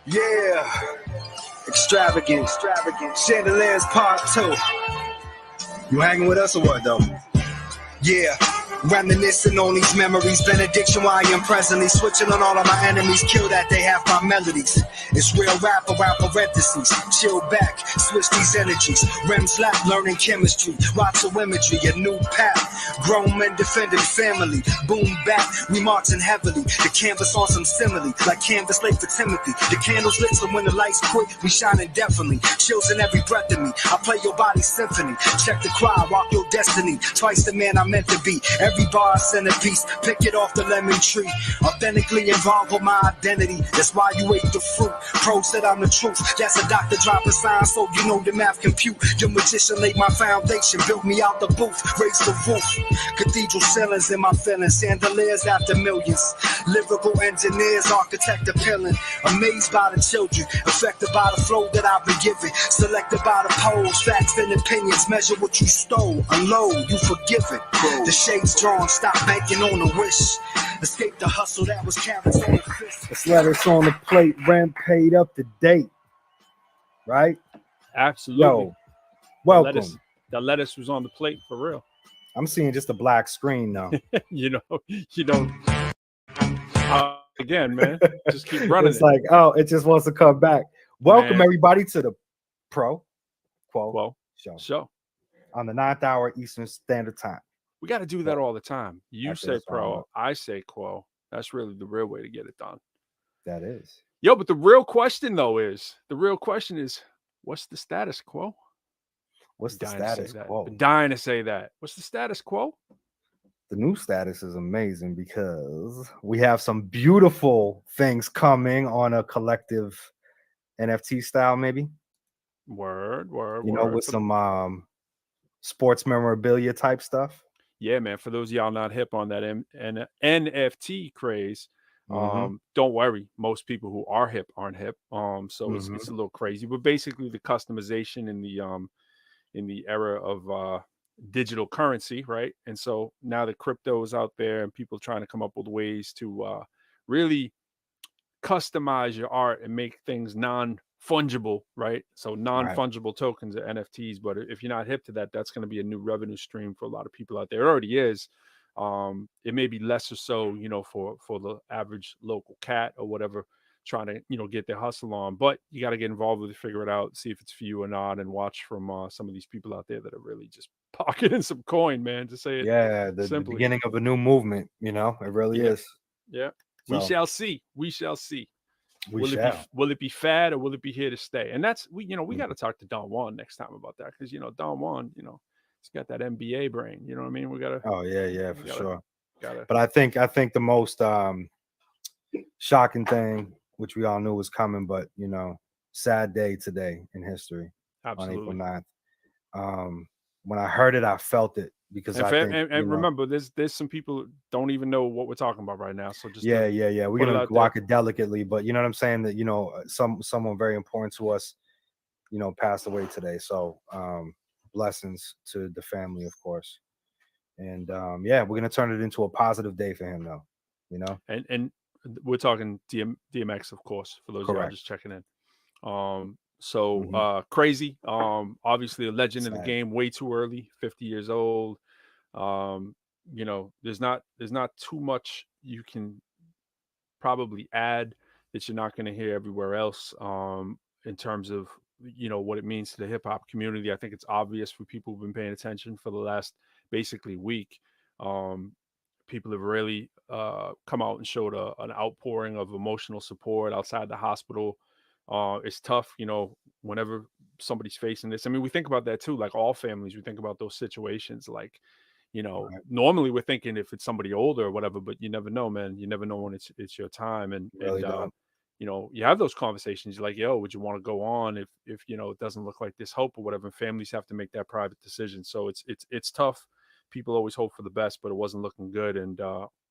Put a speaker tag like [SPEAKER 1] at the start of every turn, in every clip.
[SPEAKER 1] Yeah, extravagant. Chandeliers Part 2. You hanging with us or what, though? Yeah, reminiscing on these memories. Benediction while I am presently switching on all of my enemies. Kill that, they have my melodies. It's real rap around parentheses. Chill back, switch these energies. Rems lap, learning chemistry. Lots of imagery, a new path. Grown men defending family. Boom back, we marching heavily. The canvas on some simile, like canvas late for Timothy. The candles lit, so when the lights quick, we shining definitely. Chills in every breath of me. I play your body's symphony. Check the cry, walk your destiny. Twice the man I meant to be. Every bar a centerpiece. Pick it off the lemon tree. Authentically involved with my identity. That's why you ate the fruit. Pro said I'm the truth. That's a doctor dropping sign, so you know the math compute. Your magician laid my foundation, built me out the booth, raised the roof. Cathedral ceilings in my feelings, chandeliers after millions. Lyrical engineers, architect appealing. Amazed by the children, affected by the flow that I've been given. Selected by the polls, facts and opinions. Measure what you stole, unload, you forgiven. The shades drawn, stop banking on a wish. Escape the hustle that was carrots on the fist.
[SPEAKER 2] Let's let us on the plate. Rent paid up to date, right?
[SPEAKER 3] Absolutely.
[SPEAKER 2] Yo, welcome.
[SPEAKER 3] The lettuce was on the plate for real.
[SPEAKER 2] I'm seeing just a black screen now.
[SPEAKER 3] Again, man, just keep running.
[SPEAKER 2] It's like, oh, it just wants to come back. Welcome everybody to the Pro Quo
[SPEAKER 3] show
[SPEAKER 2] on the 9th hour Eastern Standard Time.
[SPEAKER 3] We got to do that all the time. You say pro, I say quo. That's really the real way to get it done.
[SPEAKER 2] That is.
[SPEAKER 3] Yo, but the real question is, what's the status quo?
[SPEAKER 2] What's the status quo?
[SPEAKER 3] I'm dying to say that. What's the status quo?
[SPEAKER 2] The new status is amazing because we have some beautiful things coming on a collective NFT style, maybe.
[SPEAKER 3] Word.
[SPEAKER 2] With some sports memorabilia type stuff.
[SPEAKER 3] Yeah, man. For those of y'all not hip on that NFT craze, don't worry. Most people who are hip aren't hip. So it's a little crazy. But basically, the customization in the era of digital currency, right? And so now the crypto is out there, and people trying to come up with ways to really customize your art and make things non-fungible, right? So non-fungible tokens are NFTs, but if you're not hip to that, that's going to be a new revenue stream for a lot of people out there. It already is. It may be less or so, for the average local cat or whatever, trying to, get their hustle on, but you got to get involved with it, figure it out, see if it's for you or not, and watch from some of these people out there that are really just pocketing some coin, man, to say it.
[SPEAKER 2] Yeah, the beginning of a new movement, it really is.
[SPEAKER 3] Yeah. So, we shall see. Will it be fad or will it be here to stay? And that's we got to talk to Don Juan next time about that, because Don Juan, he's got that MBA brain. You know what I mean? We gotta.
[SPEAKER 2] Oh yeah, for sure. But I think the most shocking thing, which we all knew was coming, but sad day today in history.
[SPEAKER 3] Absolutely.
[SPEAKER 2] On April 9th. When I heard it, I felt it. Because
[SPEAKER 3] remember, there's some people who don't even know what we're talking about right now. So just
[SPEAKER 2] we're gonna walk it delicately, but you know what I'm saying, that someone very important to us, passed away today. So blessings to the family, of course, and we're gonna turn it into a positive day for him, though.
[SPEAKER 3] And we're talking DMX, of course, for those of y'all just checking in. Crazy. Obviously a legend in the game, way too early, 50 years old. There's not too much you can probably add that you're not going to hear everywhere else, in terms of, what it means to the hip hop community. I think it's obvious for people who've been paying attention for the last basically week. People have really come out and showed an outpouring of emotional support outside the hospital. It's tough, whenever somebody's facing this. I mean, we think about that too, like all families, we think about those situations, like, normally we're thinking if it's somebody older or whatever, but you never know, man. You never know when it's your time. And you have those conversations. You're like, yo, would you want to go on if it doesn't look like there's hope or whatever? And families have to make that private decision. So it's tough. People always hope for the best, but it wasn't looking good. And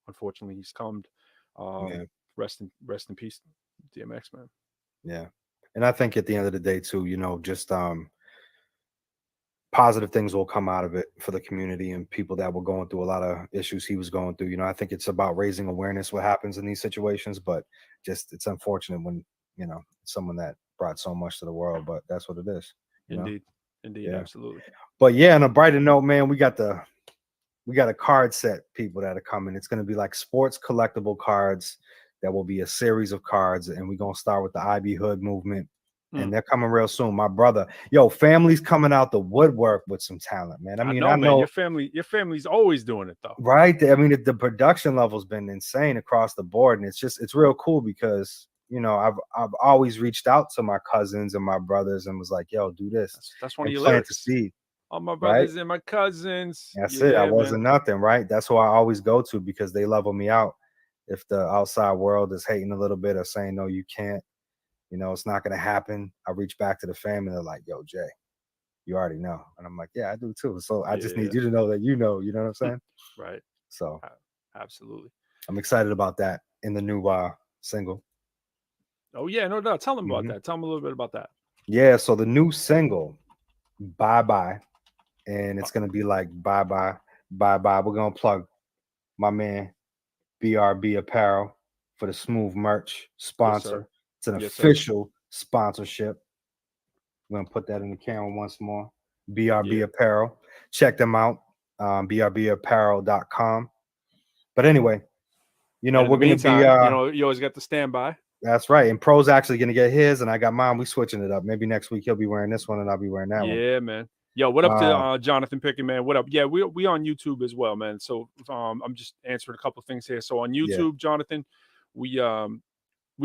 [SPEAKER 3] unfortunately he's come. Rest in peace, DMX, man.
[SPEAKER 2] Yeah. And I think at the end of the day too, just positive things will come out of it for the community and people that were going through a lot of issues he was going through. I think it's about raising awareness what happens in these situations, but just it's unfortunate when you know, someone that brought so much to the world. But that's what it is. You know?
[SPEAKER 3] Indeed,
[SPEAKER 2] Yeah.
[SPEAKER 3] absolutely.
[SPEAKER 2] But yeah, on a brighter note, man, we got a card set, people that are coming. It's gonna be like sports collectible cards. That will be a series of cards, and we're gonna start with the IB Hood movement. And they're coming real soon. My brother, family's coming out the woodwork with some talent, man. I mean, I know
[SPEAKER 3] man, your family's always doing it though.
[SPEAKER 2] Right. I mean, the production level's been insane across the board, and it's real cool because I've always reached out to my cousins and my brothers and was like, "Yo, do this."
[SPEAKER 3] That's one of your
[SPEAKER 2] plant
[SPEAKER 3] lyrics.
[SPEAKER 2] to see.
[SPEAKER 3] All my brothers and my cousins.
[SPEAKER 2] That's it. I wasn't nothing, right? That's who I always go to because they level me out. If the outside world is hating a little bit or saying no, you can't, it's not gonna happen. I reach back to the family. They're like, "Yo, Jay, you already know," and I'm like, "Yeah, I do too." So I just need you to know that you know. You know what I'm saying?
[SPEAKER 3] Right.
[SPEAKER 2] So
[SPEAKER 3] absolutely, I'm
[SPEAKER 2] excited about that in the new single.
[SPEAKER 3] Oh yeah, no doubt. Tell them about that. Tell them a little bit about that.
[SPEAKER 2] Yeah, so the new single, Bye Bye, and it's gonna be like bye bye, bye bye. We're gonna plug my man BRB Apparel for the Smooth merch sponsor. It's an official sponsorship. We're gonna put that in the camera once more. BRB Apparel. Check them out. BRBapparel.com. But anyway, we're gonna be
[SPEAKER 3] you always got the standby.
[SPEAKER 2] That's right. And Pro's actually gonna get his, and I got mine. We switching it up. Maybe next week he'll be wearing this one, and I'll be wearing that one.
[SPEAKER 3] Yeah, man. Yo, what up to Jonathan Pickett, man? What up? Yeah, we on YouTube as well, man. So I'm just answering a couple of things here. So on YouTube, Jonathan, we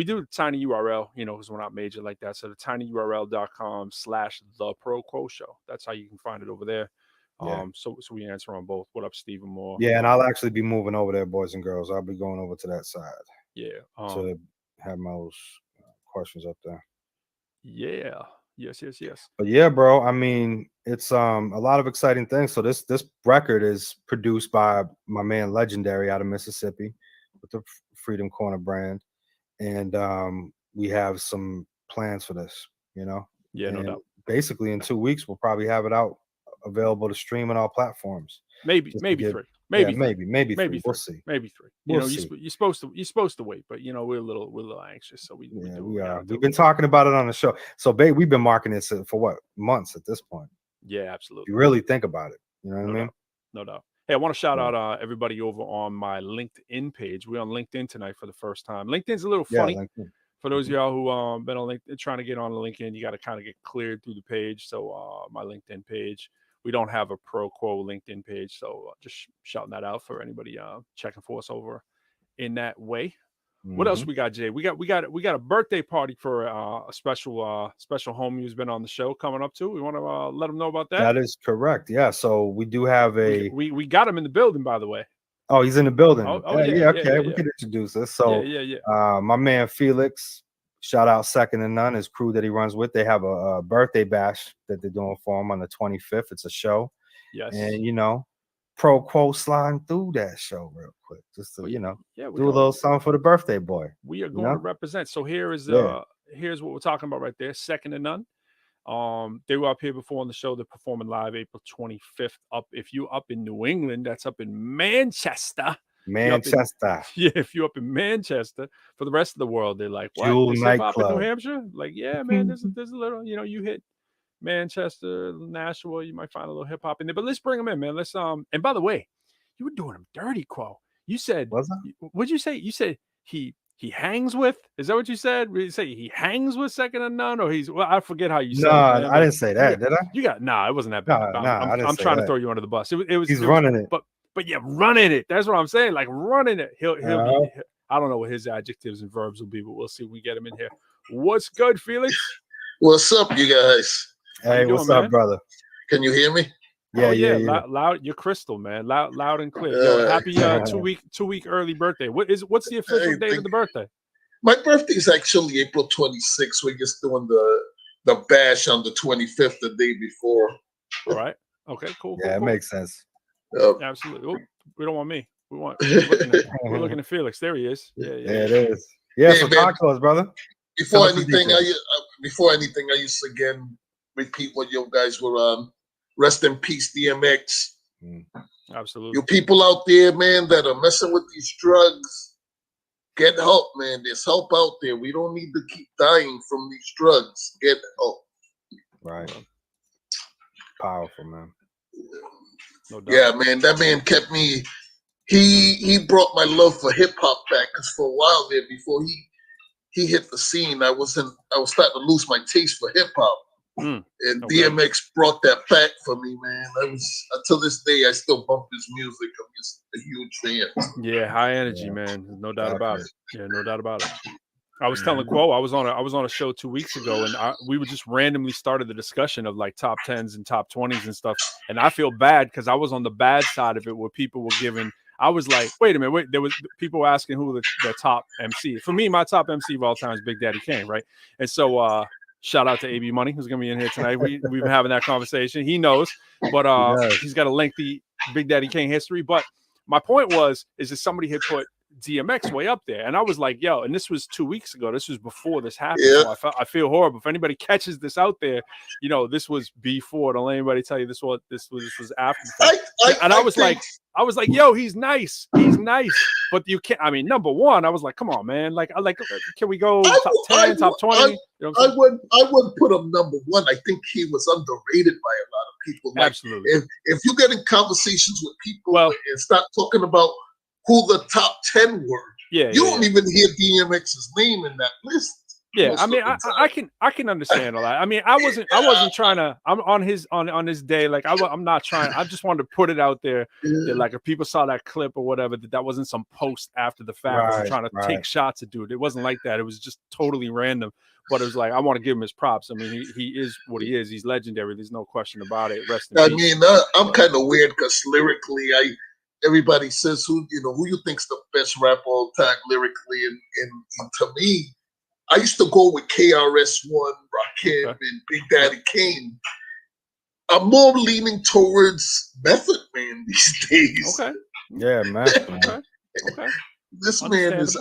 [SPEAKER 3] do tiny URL, because we're not major like that. So the tinyurl.com/theproquo show. That's how you can find it over there. So we answer on both. What up, Stephen Moore?
[SPEAKER 2] Yeah, and I'll actually be moving over there, boys and girls. I'll be going over to that side.
[SPEAKER 3] Yeah.
[SPEAKER 2] To have those questions up there.
[SPEAKER 3] Yeah. Yes.
[SPEAKER 2] But yeah, bro. I mean, it's a lot of exciting things. So this record is produced by my man Legendary out of Mississippi with the Freedom Corner brand, and we have some plans for this.
[SPEAKER 3] Yeah,
[SPEAKER 2] and
[SPEAKER 3] no doubt.
[SPEAKER 2] Basically, in 2 weeks, we'll probably have it out available to stream on all platforms.
[SPEAKER 3] Maybe three. Maybe
[SPEAKER 2] three. We'll see.
[SPEAKER 3] Maybe three.
[SPEAKER 2] You're
[SPEAKER 3] supposed to wait, but we're a little anxious, so we
[SPEAKER 2] are. We've been talking about it on the show. So, babe, we've been marketing it for what, months at this point?
[SPEAKER 3] Yeah, absolutely.
[SPEAKER 2] You really think about it. You know what I mean?
[SPEAKER 3] No doubt. Hey, I want to shout out everybody over on my LinkedIn page. We're on LinkedIn tonight for the first time. LinkedIn's a little funny. For those of y'all who been on LinkedIn, trying to get on LinkedIn, you got to kind of get cleared through the page. So my LinkedIn page. We don't have a Pro Quo LinkedIn page, so just shouting that out for anybody checking for us over in that way. What else we got, Jay? We got a birthday party for a special homie who's been on the show coming up too. We want to let them know about that.
[SPEAKER 2] That is correct. Yeah. So we do have
[SPEAKER 3] we got him in the building, by the way.
[SPEAKER 2] Oh, he's in the building.
[SPEAKER 3] Yeah.
[SPEAKER 2] Okay, we can introduce us. So my man Felix. Shout out Second to None, his crew that he runs with. They have a birthday bash that they're doing for him on the 25th. It's a show.
[SPEAKER 3] Yes.
[SPEAKER 2] And, Pro Quo sliding through that show real quick. Just to, do a little song for the birthday boy.
[SPEAKER 3] We are going to represent. So here's what we're talking about right there. Second to None. They were up here before on the show. They're performing live April 25th. If you're up in New England, that's up in Manchester. If you're up in Manchester, for the rest of the world, they're like, what?
[SPEAKER 2] Jewel
[SPEAKER 3] Up in New Hampshire? Like, yeah, man, there's a little, you hit Manchester, Nashville, you might find a little hip hop in there. But let's bring them in, man. Let's and by the way, you were doing them dirty, Quo. You said, what'd you say? You said he hangs with? Is that what you said? Did you say he hangs with Second to None, or I forget how you said it.
[SPEAKER 2] No, I didn't say that, did I?
[SPEAKER 3] It wasn't that bad. I'm trying to throw you under the bus.
[SPEAKER 2] He's running it.
[SPEAKER 3] But yeah, running it. That's what I'm saying. Like running it. He'll be. I don't know what his adjectives and verbs will be, but we'll see when we get him in here. What's good, Felix?
[SPEAKER 4] What's up, you guys?
[SPEAKER 2] Hey, what's up, brother?
[SPEAKER 4] Can you hear me?
[SPEAKER 2] Yeah.
[SPEAKER 3] Loud. You're crystal, man. Loud and clear. Yo, happy 2 week early birthday. What's the official date of the birthday?
[SPEAKER 4] My birthday is actually April 26th. We're just doing the bash on the 25th, the day before.
[SPEAKER 3] All right. Okay. Cool.
[SPEAKER 2] Yeah, it makes sense.
[SPEAKER 3] Absolutely. Oh, we don't want me. We're looking at Felix. There he is. Yeah,
[SPEAKER 2] it is. Yeah, so talk to us, brother.
[SPEAKER 4] Before anything, I used to again repeat what you guys were rest in peace, DMX.
[SPEAKER 3] Absolutely.
[SPEAKER 4] You people out there, man, that are messing with these drugs, Get help, man. There's help out there. We don't need to keep dying from these drugs. Get help.
[SPEAKER 2] Right. Powerful, man.
[SPEAKER 3] No doubt.
[SPEAKER 4] Yeah, man. That man kept me. He brought my love for hip hop back. Cause for a while there, before he hit the scene, I was starting to lose my taste for hip hop. And DMX brought that back for me, man. Until this day, I still bump his music. I'm just a huge fan.
[SPEAKER 3] Yeah, high energy, man. No doubt about it. Yeah, no doubt about it. I was telling Quo, I was on a show 2 weeks ago, and we would just randomly started the discussion of like top 10s and top 20s and stuff. And I feel bad because I was on the bad side of it, where people were giving. I was like, wait a minute, there was people were asking who the top MC. For me, my top MC of all time is Big Daddy Kane, right? And so shout out to AB Money, who's gonna be in here tonight. We've been having that conversation. He knows, but he's got a lengthy Big Daddy Kane history. But my point is that somebody had put DMX way up there, and I was like, yo, and this was 2 weeks ago. This was before this happened.
[SPEAKER 4] Yeah.
[SPEAKER 3] So I feel horrible. If anybody catches this out there, this was before. Don't let anybody tell you this was after. I was like, yo, he's nice. He's nice. But you can't, I mean, number one, I was like, come on, man. Can we go top 10, top 20?
[SPEAKER 4] I wouldn't put him number one. I think he was underrated by a lot of people. Like,
[SPEAKER 3] absolutely.
[SPEAKER 4] If you get in conversations with people and start talking about who the top 10 were, you don't even hear DMX's name in that list.
[SPEAKER 3] Yeah, I mean, I can understand all that. I mean, I wasn't trying to. I'm on his day. Like I'm not trying. I just wanted to put it out there. That, like if people saw that clip or whatever, that wasn't some post after the fact. I wasn't trying to take shots at dude. It wasn't like that. It was just totally random. But it was like I want to give him his props. I mean, he is what he is. He's legendary. There's no question about it. Rest in peace.
[SPEAKER 4] I mean, I'm kind of weird because lyrically, everybody says who you think's the best rapper all time lyrically, and to me, I used to go with KRS-One, Rakim, and Big Daddy Kane. I'm more leaning towards Method Man these days.
[SPEAKER 3] Okay.
[SPEAKER 2] Yeah, man.
[SPEAKER 4] Okay. This man is.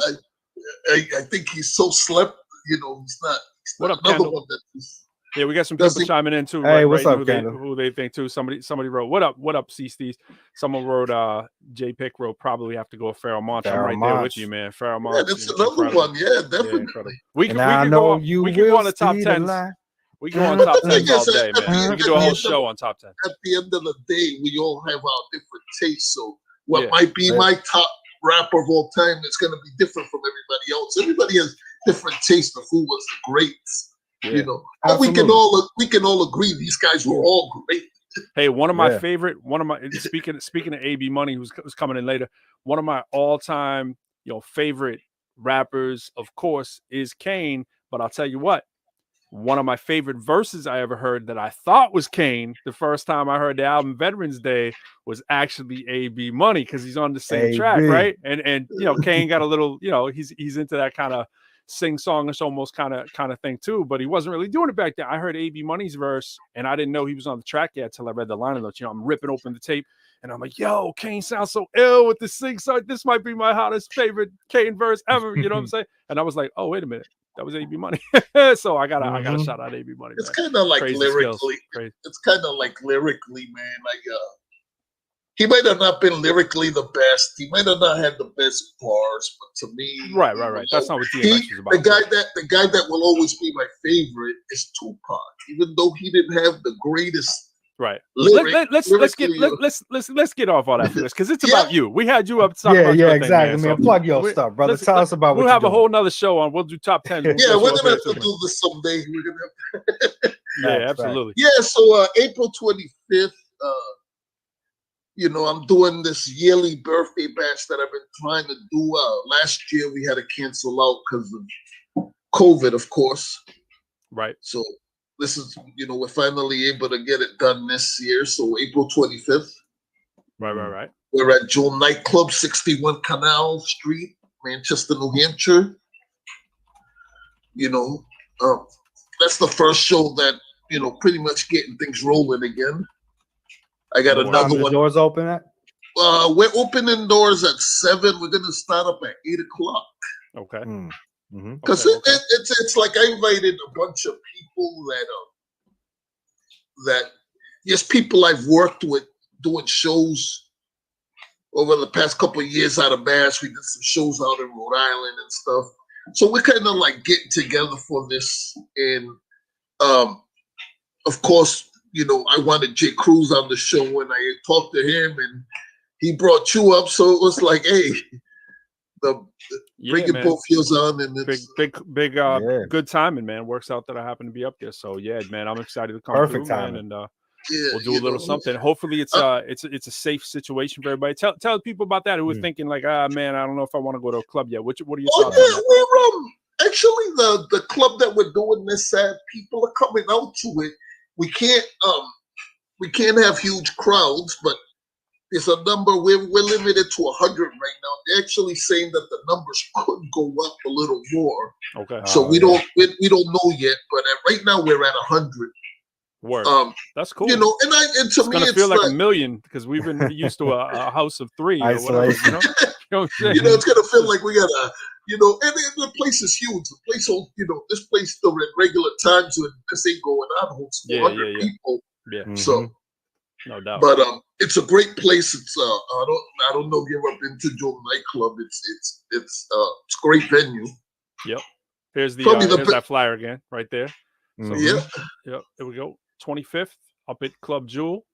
[SPEAKER 4] I think he's so slept. He's not.
[SPEAKER 3] What up,
[SPEAKER 4] another
[SPEAKER 3] Kendall?
[SPEAKER 4] one that is.
[SPEAKER 3] Yeah, we got some people chiming in too.
[SPEAKER 2] Hey, what's up, Kendall?
[SPEAKER 3] Who they think too? Somebody wrote, "What up, C-Steez?" Someone wrote, J Pick wrote, "Probably have to go with Pharoah Monch." I'm right there with you, man. Pharoah Monch.
[SPEAKER 4] Yeah, that's another one. Yeah, definitely.
[SPEAKER 3] We can go on the top 10s. We can go on top 10s all day, man. We can do a whole show on top 10.
[SPEAKER 4] At the end of the day, we all have our different tastes. So what might be my top rapper of all time, it's going to be different from everybody else. Everybody has different tastes of who was the greats. But we can all agree these guys were all great.
[SPEAKER 3] Hey, one of my speaking of AB Money, who's coming in later, one of my all-time favorite rappers, of course, is Kane. But I'll tell you what, one of my favorite verses I ever heard that I thought was Kane the first time I heard the album Veterans Day was actually AB Money, because he's on the same track, right? And Kane got a little, he's into that kind of sing-songish almost kind of thing too, but he wasn't really doing it back then. I heard AB Money's verse and I didn't know he was on the track yet until I read the liner notes. I'm ripping open the tape and I'm like, yo, Kane sounds so ill with the sing-song. This might be my hottest favorite Kane verse ever. You know what I'm saying? And I was like, oh, wait a minute. That was AB Money. So I gotta shout out AB Money.
[SPEAKER 4] It's kind of like lyrically. It's kind of like lyrically, man. Like he might have not been lyrically the best. He might have not had the best bars, but to me,
[SPEAKER 3] right. That's not what DMX is about.
[SPEAKER 4] The guy that will always be my favorite is Tupac, even though he didn't have the greatest.
[SPEAKER 3] Right. Let's get off all that for this, because it's about you. We had you up to talk about your
[SPEAKER 2] exactly,
[SPEAKER 3] thing,
[SPEAKER 2] man. Plug your stuff, brother. Tell us about what
[SPEAKER 3] we'll have a whole nother show on. We'll do top 10.
[SPEAKER 4] We're gonna have to do this someday.
[SPEAKER 3] Yeah, absolutely.
[SPEAKER 4] Yeah, so April 25th, I'm doing this yearly birthday bash that I've been trying to do. Last year we had to cancel out because of COVID, of course.
[SPEAKER 3] Right.
[SPEAKER 4] So this is, we're finally able to get it done this year. So April 25th.
[SPEAKER 3] Right.
[SPEAKER 4] We're at Jewel Nightclub, 61 Canal Street, Manchester, New Hampshire. That's the first show that, pretty much getting things rolling again. I got another one.
[SPEAKER 2] Doors open at?
[SPEAKER 4] We're opening doors at 7. We're gonna start up at 8 o'clock.
[SPEAKER 3] Okay.
[SPEAKER 4] Because it's like I invited a bunch of people that just people I've worked with doing shows over the past couple of years out of Mass. We did some shows out in Rhode Island and stuff. So we're kind of like getting together for this. And of course, I wanted Jay Cruz on the show when I talked to him, and he brought you up. So it was like, hey, bringing both yours on, and it's
[SPEAKER 3] big good timing, man. Works out that I happen to be up there. So yeah, man, I'm excited to come
[SPEAKER 2] Perfect
[SPEAKER 3] through,
[SPEAKER 2] timing.
[SPEAKER 3] man, and we'll do a little something. Hopefully, it's a safe situation for everybody. Tell people about that who are thinking like, man, I don't know if I want to go to a club yet. What are your thoughts on that?
[SPEAKER 4] We're actually the club that we're doing this at. People are coming out to it. We can't have huge crowds, but it's a number we're limited to 100 right now. They're actually saying that the numbers could go up a little more.
[SPEAKER 3] Okay.
[SPEAKER 4] So we don't know yet, but right now we're at 100.
[SPEAKER 3] Word. That's cool.
[SPEAKER 4] And to
[SPEAKER 3] it's
[SPEAKER 4] me,
[SPEAKER 3] gonna
[SPEAKER 4] it's
[SPEAKER 3] feel like a million because we've been used to a house of 3 or whatever.
[SPEAKER 4] It's gonna feel like we got and the place is huge. The place holds, this place during regular times when this ain't going on holds 400 people. Yeah. Mm-hmm. So
[SPEAKER 3] no doubt.
[SPEAKER 4] But it's a great place. It's I don't know if you've ever been to Joe nightclub. It's a great venue.
[SPEAKER 3] Yep. Here's that flyer again, right there. So,
[SPEAKER 2] mm-hmm.
[SPEAKER 3] Yep. There we go. 25th up at Club Jewel,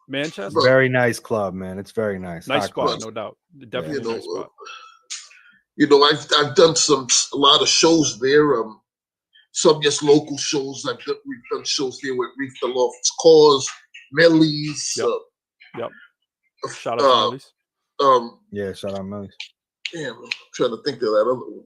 [SPEAKER 3] Manchester.
[SPEAKER 2] Very nice club, man. It's very nice.
[SPEAKER 3] Nice spot, no doubt. Definitely a nice spot.
[SPEAKER 4] I've done a lot of shows there. Some just local shows. We've done shows there with Reef the Lofts Cause, Millie's.
[SPEAKER 3] Yep. Shout out to Millie's.
[SPEAKER 2] Shout out Millie's.
[SPEAKER 4] Damn, I'm trying to think of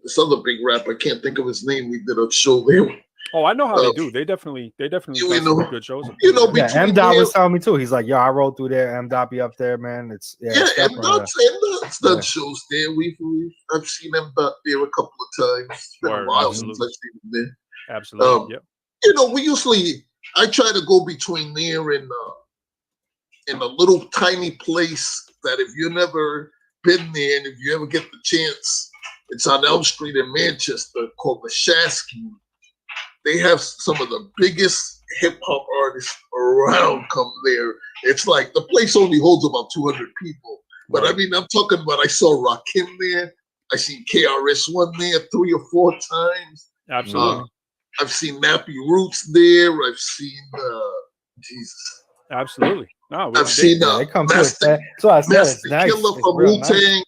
[SPEAKER 4] this other big rapper. I can't think of his name. We did a show there.
[SPEAKER 3] Oh, I know how they do. They definitely do some good shows.
[SPEAKER 2] M-Dot was telling me too. He's like, yo, I rolled through there. M-Dot be up there, man. It's
[SPEAKER 4] M-Dot's done shows there. I've seen M-Dot there a couple of times. It's been a while since I've seen him there.
[SPEAKER 3] Absolutely. Yep.
[SPEAKER 4] I try to go between there and in a little tiny place that if you've never been there and if you ever get the chance, it's on Elm Street in Manchester called the Shasky. They have some of the biggest hip hop artists around come there. It's like the place only holds about 200 people. But I mean, I'm talking about I saw Rakim there. I seen KRS-One there 3 or 4 times.
[SPEAKER 3] Absolutely.
[SPEAKER 4] I've seen Nappy Roots there. I've seen Jesus.
[SPEAKER 3] Absolutely. No,
[SPEAKER 4] I've seen
[SPEAKER 2] Master
[SPEAKER 4] Killer from Wu-Tang.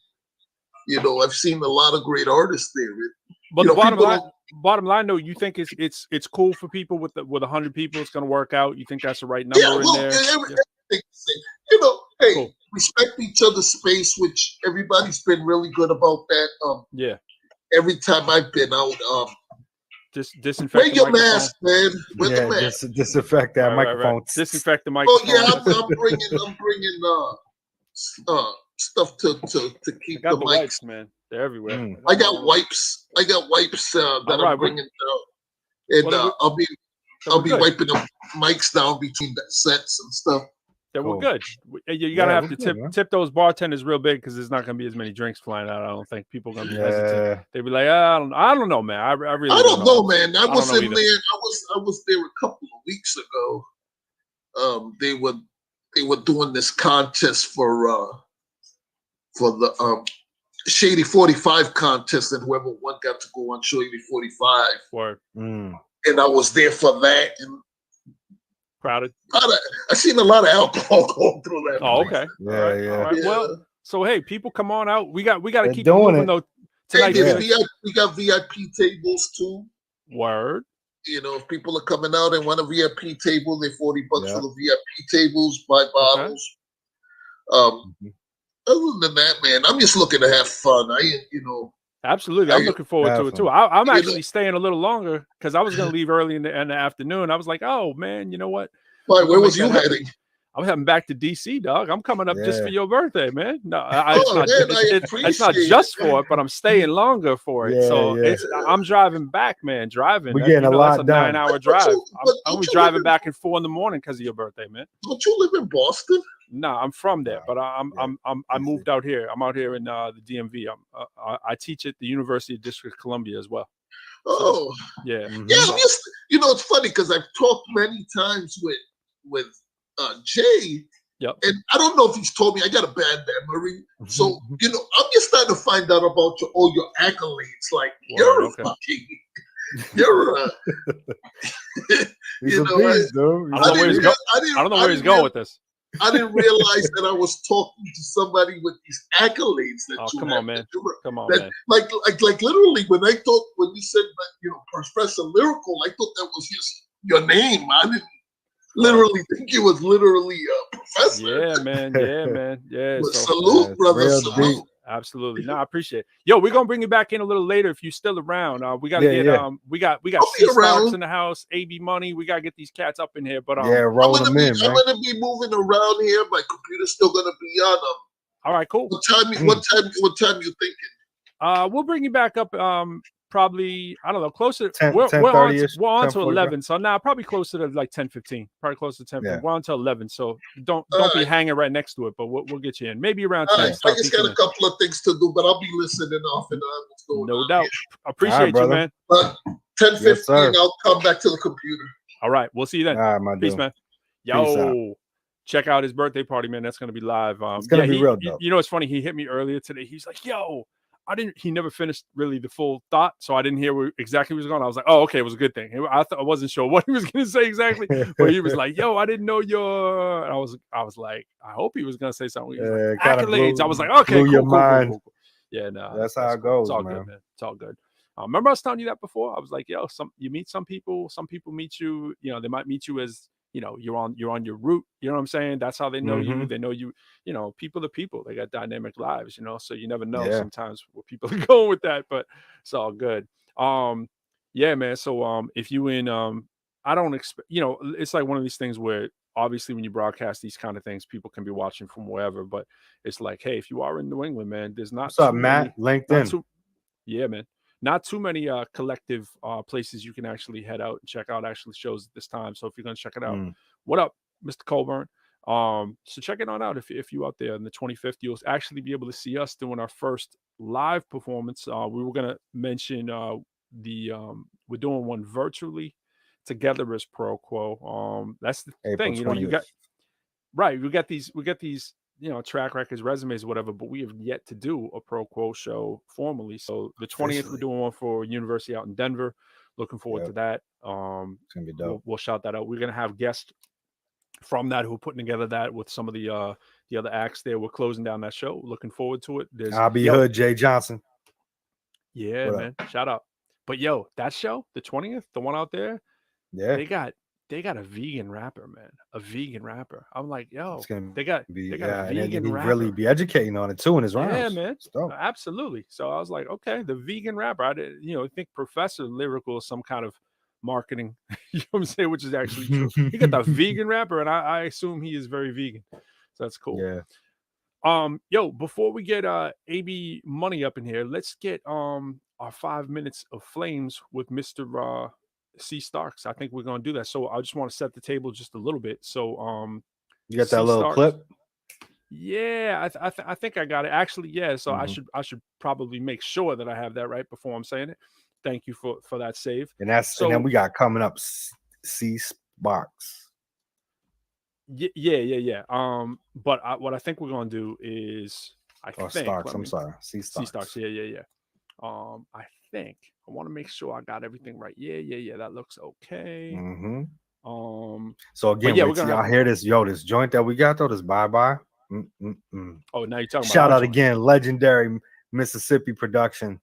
[SPEAKER 4] I've seen a lot of great artists there.
[SPEAKER 3] But the bottom line, though, you think it's cool for people with 100 people. It's going to work out. You think that's the right number in there?
[SPEAKER 4] Hey, cool. Respect each other's space, which everybody's been really good about that. Every time I've been out,
[SPEAKER 3] disinfect.
[SPEAKER 4] Wear your mask, man. Wear the mask.
[SPEAKER 2] Disinfect that microphone.
[SPEAKER 3] Right. Disinfect the microphone.
[SPEAKER 4] Oh yeah, I'm bringing stuff to keep the mics.
[SPEAKER 3] Wipes, man. They're everywhere.
[SPEAKER 4] I got wipes. That I'm bringing down, and I'll be wiping the mics down between the sets and stuff.
[SPEAKER 3] Yeah, we're good. You gotta have to tip those bartenders real big because there's not gonna be as many drinks flying out. I don't think people are gonna be hesitant. They'd be like, I don't know, man. I don't
[SPEAKER 4] know, man. I was in there. I was there a couple of weeks ago. They were doing this contest for the Shady 45 contest, and whoever won got to go on Shady 45.
[SPEAKER 3] Word.
[SPEAKER 4] And I was there for that. And
[SPEAKER 3] crowded.
[SPEAKER 4] I seen a lot of alcohol going through that.
[SPEAKER 3] Oh, okay.
[SPEAKER 2] Yeah.
[SPEAKER 3] All right. Well, so hey, people, come on out. We got to keep moving though. Tonight,
[SPEAKER 4] we got VIP tables too.
[SPEAKER 3] Word.
[SPEAKER 4] If people are coming out and want a VIP table, they're $40 for the VIP tables. Buy bottles. Other than that, man, I'm just looking to have fun.
[SPEAKER 3] Absolutely. I'm looking forward to it too. I'm actually staying a little longer because I was going to leave early in the afternoon. I was like, oh man, you know what?
[SPEAKER 4] Why? Where was you heading?
[SPEAKER 3] I'm heading back to DC, dog. I'm coming up just for your birthday, man. No, it's not just for it, but I'm staying longer for it. I'm driving back, man.
[SPEAKER 2] We're getting a lot done.
[SPEAKER 3] 9-hour drive. I'm driving back at 4 a.m. because of your birthday, man.
[SPEAKER 4] Don't you live in Boston?
[SPEAKER 3] No, I'm from there, but I moved out here. I'm out here in the DMV. I teach at the University of District of Columbia as well.
[SPEAKER 4] Oh,
[SPEAKER 3] yeah.
[SPEAKER 4] Yeah, it's funny because I've talked many times with Jay,
[SPEAKER 3] Yep.
[SPEAKER 4] And I don't know if he's told me. I got a bad memory, so I'm just starting to find out about all your accolades. Like you're
[SPEAKER 3] okay.
[SPEAKER 4] fucking, you're a.
[SPEAKER 2] He's a beast, dude.
[SPEAKER 3] I don't know where he's going with this.
[SPEAKER 4] I didn't realize that I was talking to somebody with these accolades that you
[SPEAKER 3] come
[SPEAKER 4] have.
[SPEAKER 3] on, man. Come on,
[SPEAKER 4] that,
[SPEAKER 3] man.
[SPEAKER 4] Like literally, when you said that, Professor Lyrical, I thought that was just your name. I didn't literally think it was literally a professor.
[SPEAKER 3] Yeah, man. Yeah, man. Yeah.
[SPEAKER 4] But salute, brother. Salute.
[SPEAKER 2] Deep.
[SPEAKER 3] Absolutely. No, I appreciate it. Yo, we're gonna bring you back in a little later if you're still around. We gotta we got C Starks in the house, AB Money. We gotta get these cats up in here. But
[SPEAKER 2] roll them in, man.
[SPEAKER 4] I'm gonna be moving around here. My computer's still gonna be on them.
[SPEAKER 3] All right, cool.
[SPEAKER 4] What time you thinking?
[SPEAKER 3] We'll bring you back up probably, I don't know, closer.
[SPEAKER 2] 10,
[SPEAKER 3] we're on to
[SPEAKER 2] 10:40.
[SPEAKER 3] 11. So now probably closer to like 10:15. Probably closer to 10:15.
[SPEAKER 2] Yeah.
[SPEAKER 3] We're on to 11. So don't be hanging right next to it, but we'll get you in. Maybe around 10.
[SPEAKER 4] I just got a couple of things to do, but I'll be listening off and on what's going on.
[SPEAKER 3] No doubt. Appreciate you, man.
[SPEAKER 4] 10:15, I'll come back to the computer.
[SPEAKER 3] All right. We'll see you then.
[SPEAKER 2] All right, my
[SPEAKER 3] Peace,
[SPEAKER 2] dude.
[SPEAKER 3] man.
[SPEAKER 2] Peace out.
[SPEAKER 3] Yo, check out his birthday party, man. That's gonna be live.
[SPEAKER 2] It's gonna be real dope.
[SPEAKER 3] You know, it's funny. He hit me earlier today. He's like, "Yo, he never finished really the full thought, so I didn't hear where exactly was going." I was like, "Oh, okay, it was a good thing." I wasn't sure what he was gonna say exactly, but he was like, "Yo, I didn't know your." And I was like, I hope he was gonna say something. He was like, accolades. I was like, "Okay, cool. Yeah, no,
[SPEAKER 2] that's how it goes,
[SPEAKER 3] it's all
[SPEAKER 2] man.
[SPEAKER 3] good, man. It's all good. Remember I was telling you that before? I was like, "Yo, you meet some people meet you. You know, they might meet you as." You're on your route. You know what I'm saying? That's how they know you. They know you. People are people. They got dynamic lives. So you never know sometimes where people are going with that. But it's all good. Yeah, man. So if you I don't expect. It's like one of these things where obviously when you broadcast these kind of things, people can be watching from wherever. But it's like, hey, if you are in New England, man, there's not.
[SPEAKER 2] What's up, Matt? LinkedIn.
[SPEAKER 3] Yeah, man. Not too many collective places you can actually head out and check out actually shows at this time. So if you're gonna check it out, what up, Mr. Colburn? So check it on out if you out there on the 25th, you'll actually be able to see us doing our first live performance. We were gonna mention we're doing one virtually together as Pro Quo. That's the
[SPEAKER 2] April
[SPEAKER 3] thing,
[SPEAKER 2] 20th.
[SPEAKER 3] you got these track records, resumes, whatever, but we have yet to do a Pro Quo show formally. So the 20th, we're doing one for University out in Denver. Looking forward to that.
[SPEAKER 2] It's gonna be dope.
[SPEAKER 3] We'll shout that out. We're gonna have guests from that who are putting together that with some of the other acts there. We're closing down that show. Looking forward to it.
[SPEAKER 2] I'll be Hood, Jay Johnson.
[SPEAKER 3] Yeah, man. Shout out. But that show, the 20th, the one out there, they got a vegan rapper, man. A vegan rapper. I'm like, yo, they got a vegan rapper.
[SPEAKER 2] Really be educating on it too in his rhymes.
[SPEAKER 3] Yeah, man. Absolutely. So I was like, okay, the vegan rapper. I did, I think Professor Lyrical is some kind of marketing, you know what I'm saying, which is actually true. He got the vegan rapper, and I assume he is very vegan. So that's cool.
[SPEAKER 2] Yeah.
[SPEAKER 3] Before we get AB Money up in here, let's get our 5 minutes of flames with Mr. C Starks. I think we're gonna do that. So I just want to set the table just a little bit. So
[SPEAKER 2] you got that little clip?
[SPEAKER 3] Yeah, I think I got it. Actually, yeah. So I should probably make sure that I have that right before I'm saying it. Thank you for that save.
[SPEAKER 2] And then we got coming up C Sparks.
[SPEAKER 3] Yeah. But what I think we're gonna do is
[SPEAKER 2] Starks. I'm sorry, C Starks.
[SPEAKER 3] C Starks. Yeah. I think I want to make sure I got everything right. Yeah. That looks okay.
[SPEAKER 2] So again, wait till y'all hear this. This joint that we got though, this bye.
[SPEAKER 3] Oh, now you're talking.
[SPEAKER 2] Shout out again, legendary Mississippi production.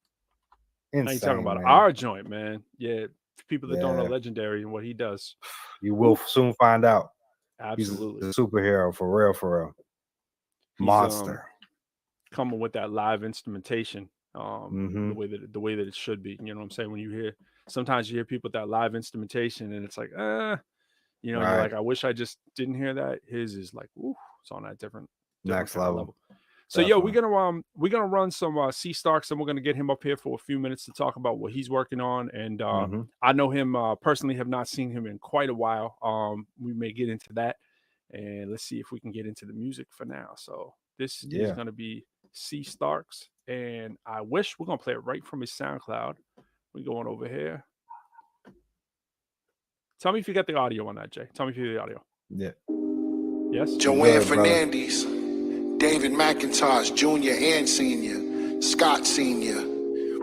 [SPEAKER 2] Insane,
[SPEAKER 3] now you're talking about
[SPEAKER 2] man.
[SPEAKER 3] our joint, man. Yeah, people that don't know legendary and what he does,
[SPEAKER 2] you will soon find out.
[SPEAKER 3] Absolutely,
[SPEAKER 2] he's a superhero for real. Monster.
[SPEAKER 3] Coming with that live instrumentation. The way that it should be. You know what I'm saying? When you hear, sometimes you hear people with that live instrumentation and it's like, you're like, I wish I just didn't hear that. His is like, ooh, it's on that different
[SPEAKER 2] next level.
[SPEAKER 3] So we're gonna run some C Starks, and we're gonna get him up here for a few minutes to talk about what he's working on. And I know him personally, have not seen him in quite a while. We may get into that, and let's see if we can get into the music for now. So this is gonna be C Starks. And I wish we're gonna play it right from his SoundCloud. We're going over here. Tell me if you got the audio on that, Jay. Tell me if you hear the audio.
[SPEAKER 2] Yeah.
[SPEAKER 3] Yes.
[SPEAKER 1] Joanne
[SPEAKER 2] Good, brother.
[SPEAKER 1] Fernandez, David McIntosh, Jr. and Sr., Scott Sr.,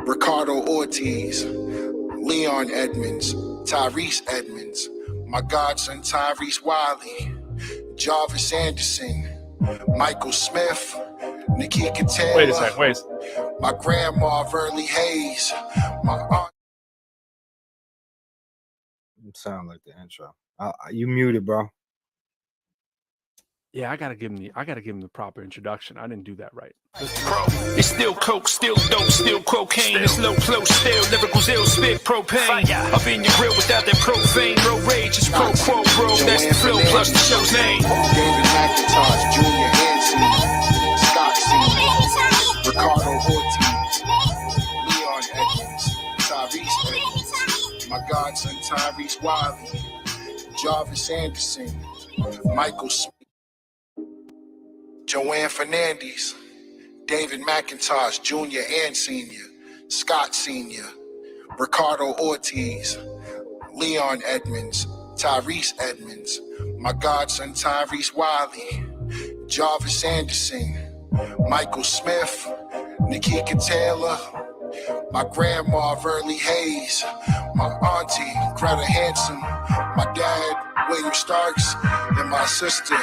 [SPEAKER 1] Ricardo Ortiz, Leon Edmonds, Tyrese Edmonds, my godson Tyrese Wiley, Jarvis Anderson, Michael Smith, Nikki Taylor.
[SPEAKER 3] Wait a second.
[SPEAKER 1] My grandma Verly Hayes, my aunt.
[SPEAKER 2] Sound like the intro. You muted, bro.
[SPEAKER 3] Yeah, I gotta give him the proper introduction. I didn't do that right.
[SPEAKER 5] It's still coke, still dope, still cocaine. It's low flow, still lyricals, ill spit propane. Up in your grill without that profane, no rage. It's pro quo, bro. That's the flow plus the show's name.
[SPEAKER 1] David McIntosh, Jr. and Sr., Scott Sr., Ricardo Ortiz, Leon Edmonds, Tyrese Edmonds, my godson Tyrese Wiley, Jarvis Anderson, Michael Smith, Joanne Fernandez, David McIntosh, Jr. and Sr., Scott Sr., Ricardo Ortiz, Leon Edmonds, Tyrese Edmonds, my godson Tyrese Wiley, Jarvis Anderson, Michael Smith, Nikki Taylor, my grandma Verly Hayes, my auntie Greta Hanson, my dad William Starks, and my sister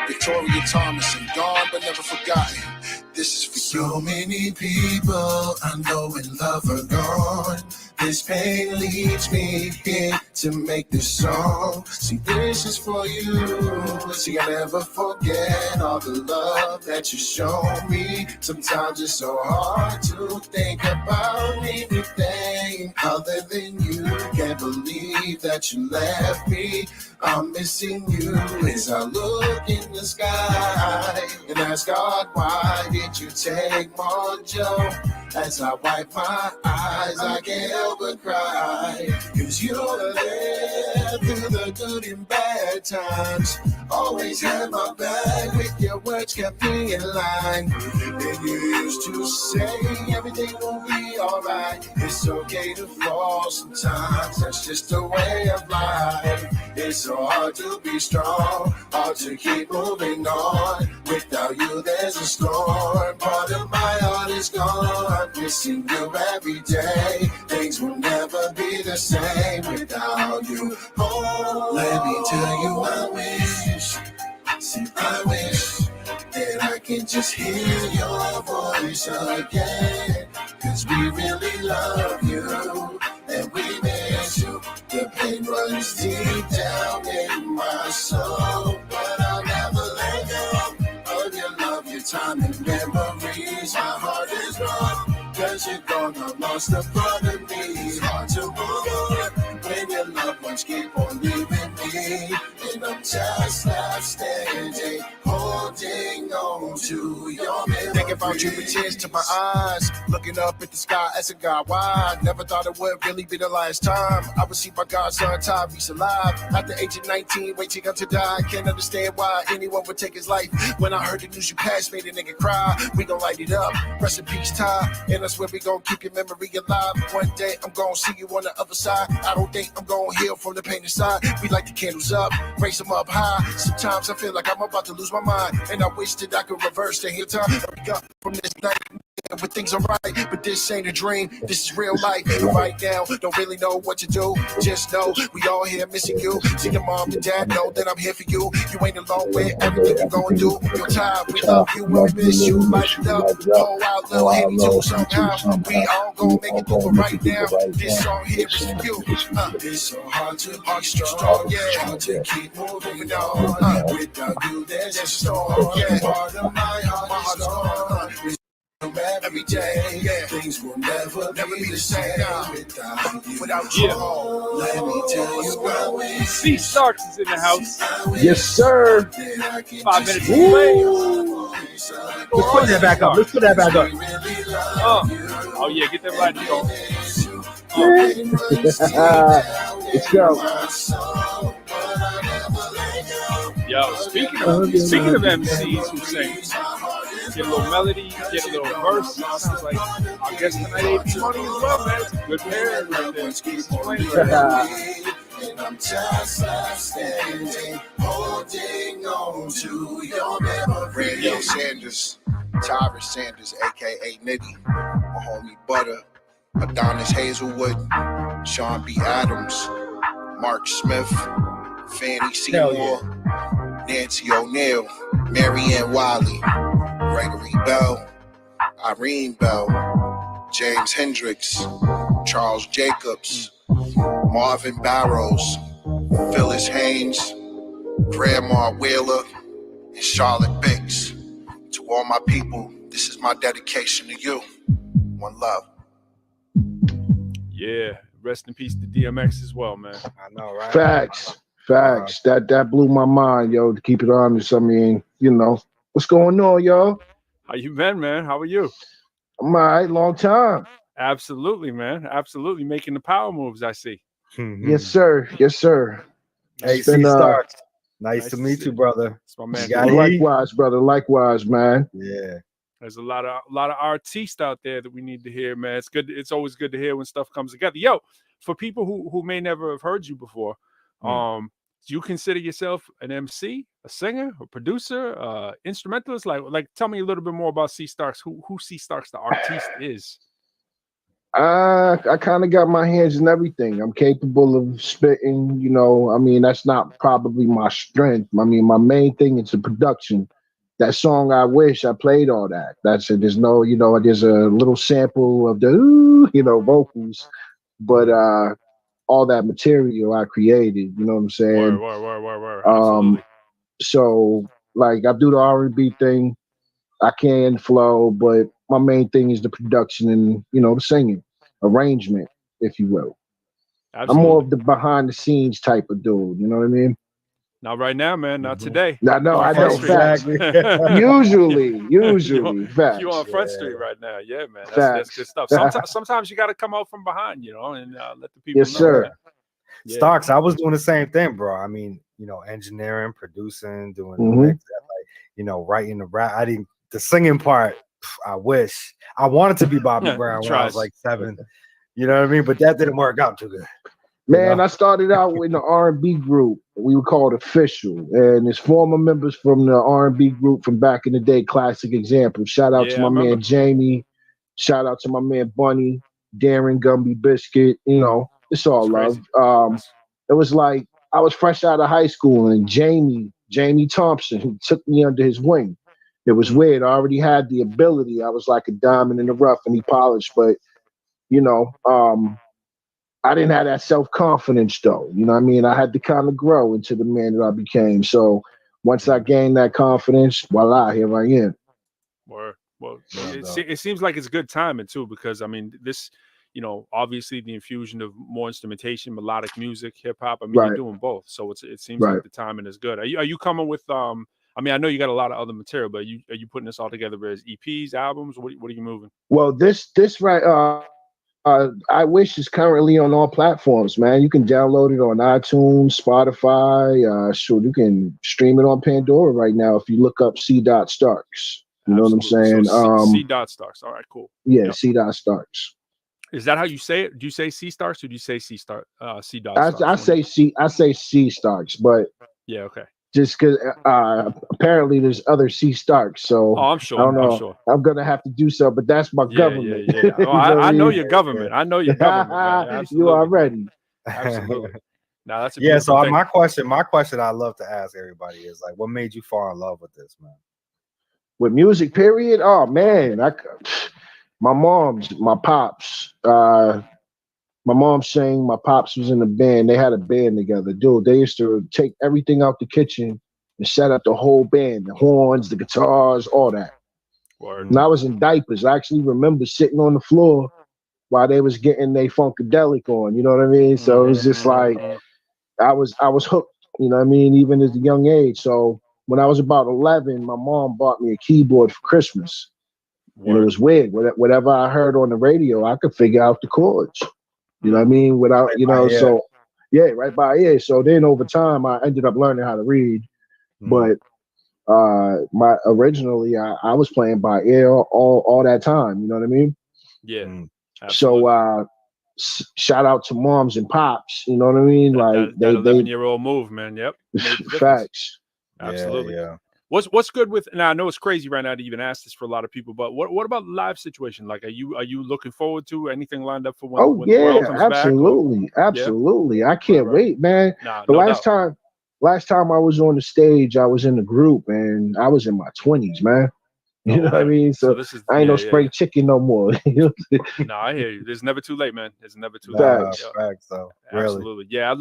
[SPEAKER 1] Victoria Thomas, and gone but never forgotten. This is for you.
[SPEAKER 6] So many people I know and love are gone. This pain leads me here to make this song. See, this is for you. See, I never forget all the love that you show me. Sometimes it's so hard to think about anything other than you. Can't believe that you left me. I'm missing you as I look in the sky and ask God, why did you take more Joe? As I wipe my eyes, I can't help but cry. Cause you were there through the good and bad times. Always had my back with your words, kept me in line. And you used to say everything will be alright. It's okay to fall sometimes, that's just the way of life. It's so hard to be strong, hard to keep moving on. Without you there's a storm, part of my heart is gone. Missing you every day, things will never be the same without you. Oh, let me tell you I wish, see I wish that I can just hear your voice again. Cause we really love you and we miss you. The pain runs deep down in my soul, but I'll never let go of your love, your time and memories. My heart is wrong, cause you're gone, I lost a part of me. It's hard to move on when your loved ones keep on leaving me. And I'm just left standing, holding on to your memory.
[SPEAKER 1] Thinking about you with tears to my eyes, looking up at the sky, asking God why. Never thought it would really be the last time I would see my godson Tyrese alive. At the age of 19, waiting up to die. Can't understand why anyone would take his life. When I heard the news you passed, made a nigga cry. We gon' light it up, rest in peace, Ty. And I swear we gon' keep your memory alive. One day I'm gon' see you on the other side. I don't think I'm gon' heal from the pain inside. We light the candles up, raise them up high. Sometimes I feel like I'm about to lose my mind, and I wish that I could reverse the here time. Wake up from this night when things are right, but this ain't a dream, this is real life. And right now, don't really know what to do. Just know we all here missing you. See your mom and dad know that I'm here for you. You ain't alone with everything you're going through. You're tired, we love you, we miss you. Light it up, pour out little Henny too. Somehow we all gon' make it through. Right now, this song here is for you.
[SPEAKER 6] It's so hard to be strong, yeah. Hard to keep moving on. Without you, there's a storm. Yeah. Part of my heart is gone. Every day, yeah. Things will never be the same without you. Let me tell you I wish.
[SPEAKER 3] C Starks is in the house.
[SPEAKER 2] Yes, sir.
[SPEAKER 3] 5 minutes away.
[SPEAKER 2] Let's put that back up. Let's put that back up.
[SPEAKER 3] Oh yeah, get that right going.
[SPEAKER 2] Let's go.
[SPEAKER 3] Yo, speaking of MCs who sing, get a little melody, get a little verse. Sounds like I guess tonight AP Money as well, man. It's a good pair right there.
[SPEAKER 6] I'm just left standing, holding on to your memory.
[SPEAKER 7] Radio Sanders, Tyrus Sanders, aka Nitty, my homie Butter, Adonis Hazelwood, Sean B. Adams, Mark Smith, Fanny Seymour, Nancy O'Neill, Marianne Wiley, Gregory Bell, Irene Bell, James Hendricks, Charles Jacobs, Marvin Barrows, Phyllis Haynes, Grandma Wheeler, and Charlotte Biggs. To all my people, this is my dedication to you. One love.
[SPEAKER 3] Yeah, rest in peace to DMX as well, man.
[SPEAKER 2] I know, right?
[SPEAKER 8] Facts. That blew my mind, yo, to keep it honest. I mean, you know, what's going on, yo?
[SPEAKER 3] How you been, man? How are you?
[SPEAKER 8] I'm all right, long time.
[SPEAKER 3] Absolutely, man. Absolutely making the power moves, I see.
[SPEAKER 8] Yes, sir. Yes, sir.
[SPEAKER 2] Hey,
[SPEAKER 8] It's been,
[SPEAKER 2] C Starks.
[SPEAKER 3] nice
[SPEAKER 2] Nice to
[SPEAKER 3] to
[SPEAKER 2] meet
[SPEAKER 3] see
[SPEAKER 2] you,
[SPEAKER 3] you.
[SPEAKER 2] brother.
[SPEAKER 3] It's my man.
[SPEAKER 2] You got
[SPEAKER 3] Dwayne.
[SPEAKER 2] heat?
[SPEAKER 8] Likewise, brother. Likewise, man.
[SPEAKER 2] Yeah.
[SPEAKER 3] There's a lot of artists out there that we need to hear, man. It's good. It's always good to hear when stuff comes together. Yo, for people who may never have heard you before, do you consider yourself an MC, a singer, a producer, instrumentalist? Like, tell me a little bit more about C Starks. Who C Starks the artiste is?
[SPEAKER 8] I kind of got my hands in everything. I'm capable of spitting, you know. I mean, that's not probably my strength. I mean, my main thing is the production. That song, I Wish, I played all that. That's it. There's no, you know, there's a little sample of the, ooh, you know, vocals, but all that material I created, you know what I'm saying?
[SPEAKER 3] Word. Absolutely.
[SPEAKER 8] So, like, I do the R&B thing. I can flow, but my main thing is the production and, you know, the singing, arrangement, if you will.
[SPEAKER 3] Absolutely.
[SPEAKER 8] I'm more of the behind the scenes type of dude, you know what I mean?
[SPEAKER 3] Not right now, man. Not today.
[SPEAKER 8] I know,
[SPEAKER 3] Front Street.
[SPEAKER 8] facts. Usually, facts.
[SPEAKER 3] You on Front Street right now. Yeah, man. That's good stuff. Sometimes you got to come out from behind, you know, and let the people
[SPEAKER 8] Yes,
[SPEAKER 3] know.
[SPEAKER 8] sir.
[SPEAKER 3] Man. Yeah.
[SPEAKER 2] Starks, I was doing the same thing, bro. I mean, you know, engineering, producing, doing the
[SPEAKER 8] Mhm.
[SPEAKER 2] mix, like, you know, writing the rap. I didn't the singing part. I wish I wanted to be Bobby Brown when I was like 7. You know what I mean? But that didn't work out too good.
[SPEAKER 8] Man,
[SPEAKER 2] know?
[SPEAKER 8] I started out with an R&B group. We were called Official, and it's former members from the R&B group from back in the day. Classic example. Shout out to
[SPEAKER 3] Yeah,
[SPEAKER 8] my
[SPEAKER 3] I remember.
[SPEAKER 8] man Jamie. Shout out to my man Bunny, Darren Gumby Biscuit. You know, it's all
[SPEAKER 3] That's
[SPEAKER 8] love.
[SPEAKER 3] crazy.
[SPEAKER 8] It was like I was fresh out of high school, and Jamie Thompson, he took me under his wing. It was weird. I already had the ability. I was like a diamond in the rough, and he polished. But you know, I didn't have that self-confidence though. You know what I mean? I had to kind of grow into the man that I became. So once I gained that confidence, voila, here I am.
[SPEAKER 3] Word. Well,
[SPEAKER 2] Yeah,
[SPEAKER 3] it seems like it's good timing too, because I mean, this, you know, obviously the infusion of more instrumentation, melodic music, hip hop. I mean,
[SPEAKER 8] Right.
[SPEAKER 3] you're doing both, so it seems
[SPEAKER 8] Right.
[SPEAKER 3] like the timing is good. Are you coming with I mean, I know you got a lot of other material, but are you putting this all together as EPs, albums? What are you moving?
[SPEAKER 8] Well, this right, I Wish is currently on all platforms, man. You can download it on iTunes, Spotify. Sure, you can stream it on Pandora right now if you look up C. Starks. You know what I'm saying?
[SPEAKER 3] So C. Starks. All right, cool.
[SPEAKER 8] Yeah,
[SPEAKER 3] Yep.
[SPEAKER 8] C. Starks.
[SPEAKER 3] Is that how you say it? Do you say C. Starks or do you say C. Starks?
[SPEAKER 8] I
[SPEAKER 3] Starks?
[SPEAKER 8] say C. Starks, but
[SPEAKER 3] Yeah. Okay.
[SPEAKER 8] just because apparently there's other C. Starks, so
[SPEAKER 3] Oh, I'm sure.
[SPEAKER 8] I don't know.
[SPEAKER 3] I'm sure.
[SPEAKER 8] I'm gonna have to do so, but that's my government.
[SPEAKER 3] Yeah. Oh, I know your government. I know your government. Man.
[SPEAKER 8] You
[SPEAKER 3] Absolutely.
[SPEAKER 8] already.
[SPEAKER 3] Absolutely. Now that's a
[SPEAKER 2] Yeah.
[SPEAKER 3] beautiful
[SPEAKER 2] So
[SPEAKER 3] thing.
[SPEAKER 2] my question I love to ask everybody is like, what made you fall in love with this, man?
[SPEAKER 8] With music, period. Oh man, my pops. My mom sang. My pops was in a band. They had a band together, dude. They used to take everything out the kitchen and set up the whole band, the horns, the guitars, all that.
[SPEAKER 3] Word.
[SPEAKER 8] And I was in diapers. I actually remember sitting on the floor while they was getting their funkadelic on. You know what I mean? So it was just like I was hooked. You know what I mean? Even at a young age. So when I was about 11, my mom bought me a keyboard for Christmas. And it was weird. Whatever I heard on the radio, I could figure out the chords. You know what I mean? Without,
[SPEAKER 2] Right
[SPEAKER 8] you know,
[SPEAKER 2] by ear.
[SPEAKER 8] so yeah, right by ear. So then over time, I ended up learning how to read. But my originally, I was playing by ear all that time. You know what I mean?
[SPEAKER 3] Yeah.
[SPEAKER 2] Mm.
[SPEAKER 3] Absolutely.
[SPEAKER 8] So shout out to moms and pops. You know what I mean? Like
[SPEAKER 3] that 11-year-old move, man. Yep. Made the difference.
[SPEAKER 8] Facts.
[SPEAKER 3] Absolutely.
[SPEAKER 2] Yeah.
[SPEAKER 3] What's good with? Now I know it's crazy right now to even ask this for a lot of people, but what about the live situation? Like, are you looking forward to anything lined up for when? When the world comes
[SPEAKER 8] absolutely,
[SPEAKER 3] back,
[SPEAKER 8] absolutely. I can't wait, man.
[SPEAKER 3] Nah,
[SPEAKER 8] the
[SPEAKER 3] no
[SPEAKER 8] last time I was on the stage, I was in the group, and I was in my 20s, man. You know what I mean? So
[SPEAKER 3] this is,
[SPEAKER 8] I ain't no spring chicken no more.
[SPEAKER 3] No, I hear you. There's never too late, man. It's never too late.
[SPEAKER 2] Facts, though. Really.
[SPEAKER 3] Absolutely. Yeah,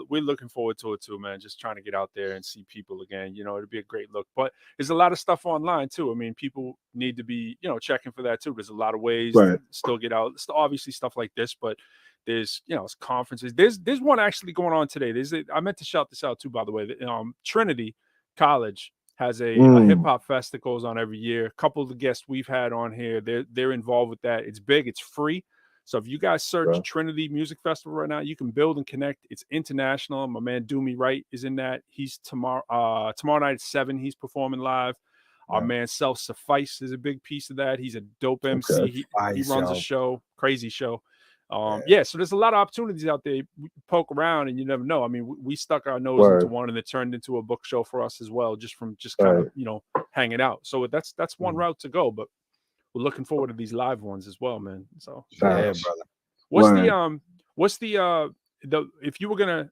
[SPEAKER 3] we're looking forward to it too, man. Just trying to get out there and see people again. You know, it'd be a great look. But there's a lot of stuff online too. I mean, people need to be, checking for that too. There's a lot of ways to still get out. It's obviously stuff like this, but there's, it's conferences. There's one actually going on today. I meant to shout this out too, by the way. Trinity College has a hip hop fest that goes on every year. A couple of the guests we've had on here, they're involved with that. It's big, it's free. So if you guys search Trinity Music Festival right now, you can build and connect. It's international. My man Doomy Wright is in that. He's tomorrow night at 7. He's performing live. Our man Self Suffice is a big piece of that. He's a dope MC. He runs a show, crazy show. So there's a lot of opportunities out there. We poke around and you never know. I mean, we stuck our nose into one and it turned into a book show for us as well, just from kind of, hanging out. So that's one route to go, but we're looking forward to these live ones as well, man. So
[SPEAKER 2] yeah, brother.
[SPEAKER 3] What's the if you were gonna,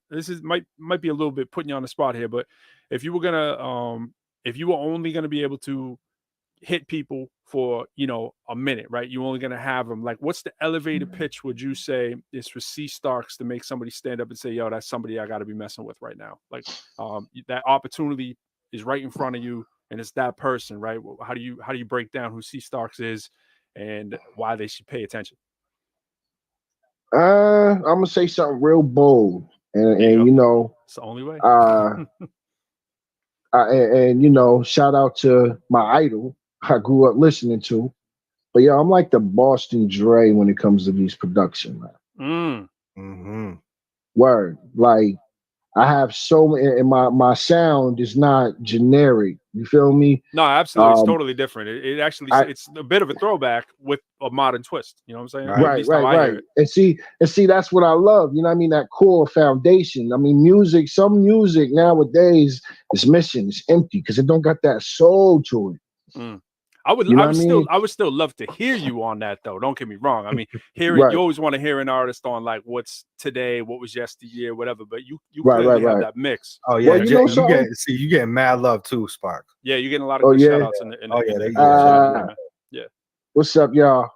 [SPEAKER 3] might be a little bit putting you on the spot here, but if you were gonna if you were only gonna be able to hit people for a minute, right? You're only gonna have them. Like, what's the elevator pitch would you say is for C Starks to make somebody stand up and say, "Yo, that's somebody I got to be messing with right now"? Like, that opportunity is right in front of you, and it's that person, right? How do you break down who C Starks is and why they should pay attention?
[SPEAKER 8] I'm gonna say something real bold, and
[SPEAKER 3] it's the only way.
[SPEAKER 8] And shout out to my idol I grew up listening to. But I'm like the Boston Dre when it comes to these production, man. Word. Like, I have so many, and my sound is not generic. You feel me?
[SPEAKER 3] No, absolutely. It's totally different. It actually, it's a bit of a throwback with a modern twist. You know what I'm saying?
[SPEAKER 8] Right. And see, that's what I love. You know what I mean? That core foundation. I mean, some music nowadays is missing. It's empty because it don't got that soul to it.
[SPEAKER 3] I would still love to hear you on that though. Don't get me wrong. I mean, you always want to hear an artist on like what's today, what was yesteryear, whatever. But you clearly have that mix.
[SPEAKER 2] Oh yeah, you get mad love too, Spark.
[SPEAKER 3] Yeah, you're getting a lot of good shout outs in the
[SPEAKER 8] What's up, y'all?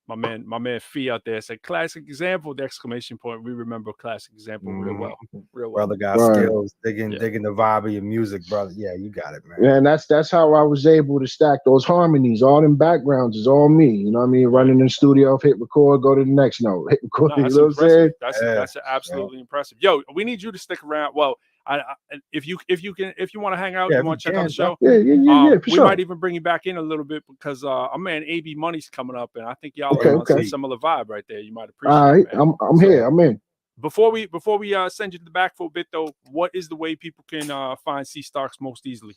[SPEAKER 3] My man Fee out there said classic example, the exclamation point. We remember classic example real well.
[SPEAKER 2] Brother got skills, digging the vibe of your music, brother. Yeah, you got it, man.
[SPEAKER 8] Yeah, and that's how I was able to stack those harmonies. All them backgrounds is all me. You know what I mean? Running in the studio, hit record, go to the next note. Hit record,
[SPEAKER 3] you know what I'm saying? That's absolutely impressive. Yo, we need you to stick around. Well, if you want to hang out, you want to check out the show. We might even bring you back in a little bit because our man AB Money's coming up, and I think y'all are on some similar vibe right there. You might appreciate.
[SPEAKER 8] All right,
[SPEAKER 3] it,
[SPEAKER 8] I'm here. I'm in.
[SPEAKER 3] Before we send you to the back for a bit though, what is the way people can find C Starks most easily?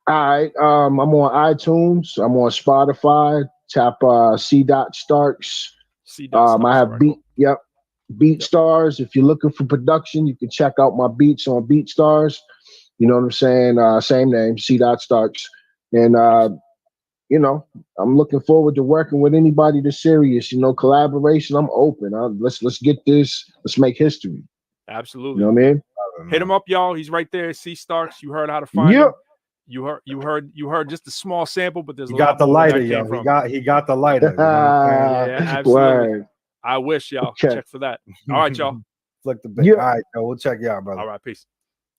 [SPEAKER 8] All right, I'm on iTunes. I'm on Spotify. Tap C. Starks. I have beat. Yep. BeatStars. If you're looking for production, you can check out my beats on BeatStars. You know what I'm saying? Same name, C. Starks. And I'm looking forward to working with anybody that's serious. Collaboration. I'm open. Let's get this. Let's make history.
[SPEAKER 3] Absolutely.
[SPEAKER 8] You know what I mean?
[SPEAKER 3] Hit him up, y'all. He's right there. C. Starks. You heard how to find him. You heard just a small sample, but there's a lot
[SPEAKER 2] the lighter, yo. He got the lighter.
[SPEAKER 3] Yeah, absolutely. I wish y'all check for that. All right, y'all.
[SPEAKER 2] Flick the bit. All right, yo, we'll check y'all, brother.
[SPEAKER 3] All right, peace.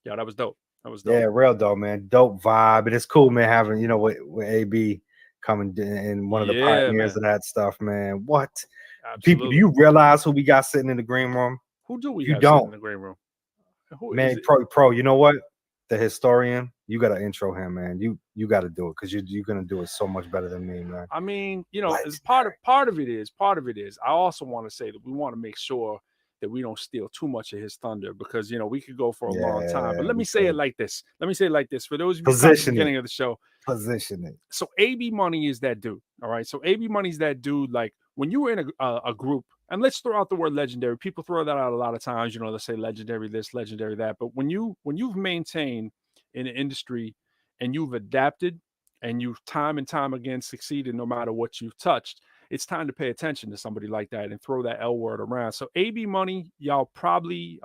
[SPEAKER 3] Yo, that was dope.
[SPEAKER 2] Yeah, real dope, man. Dope vibe. But it's cool, man, having, with AB coming in, one of the pioneers of that stuff, man. What? Absolutely. People, do you realize who we got sitting in the green room?
[SPEAKER 3] Who do we have sitting in the green room?
[SPEAKER 2] Man, pro, you know what? The historian, you gotta intro him, man. You gotta do it because you're gonna do it so much better than me, man.
[SPEAKER 3] I mean, as part of it is. I also want to say that we want to make sure that we don't steal too much of his thunder because we could go for a long time. But let me say it like this. For those of you at the beginning of the show.
[SPEAKER 2] Position it.
[SPEAKER 3] So AB Money is that dude. All right. So AB Money is that dude. Like when you were in a group and let's throw out the word legendary. People throw that out a lot of times. You know, they say legendary this, legendary that. But when you've maintained in an industry and you've adapted and you've time and time again succeeded no matter what you've touched, it's time to pay attention to somebody like that and throw that L word around. So AB Money, y'all probably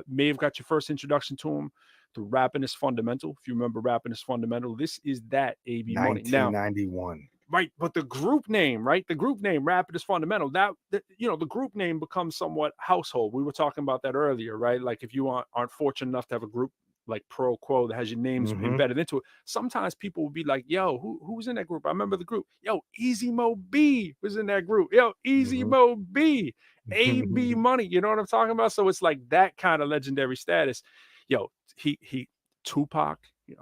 [SPEAKER 3] may have got your first introduction to him through Rapping is Fundamental. If you remember Rapping is Fundamental, this is that AB Money. Now,
[SPEAKER 2] 1991.
[SPEAKER 3] right, but the group name, right? The group name, Rapping is Fundamental. That the group name becomes somewhat household. We were talking about that earlier, right? Like if you aren't fortunate enough to have a group like Pro Quo that has your names embedded into it, sometimes people will be like, yo, who was in that group? I remember the group. Yo, Easy Mo B was in that group. Yo, Easy Mo B, AB Money. You know what I'm talking about? So it's like that kind of legendary status. Yo, he Tupac,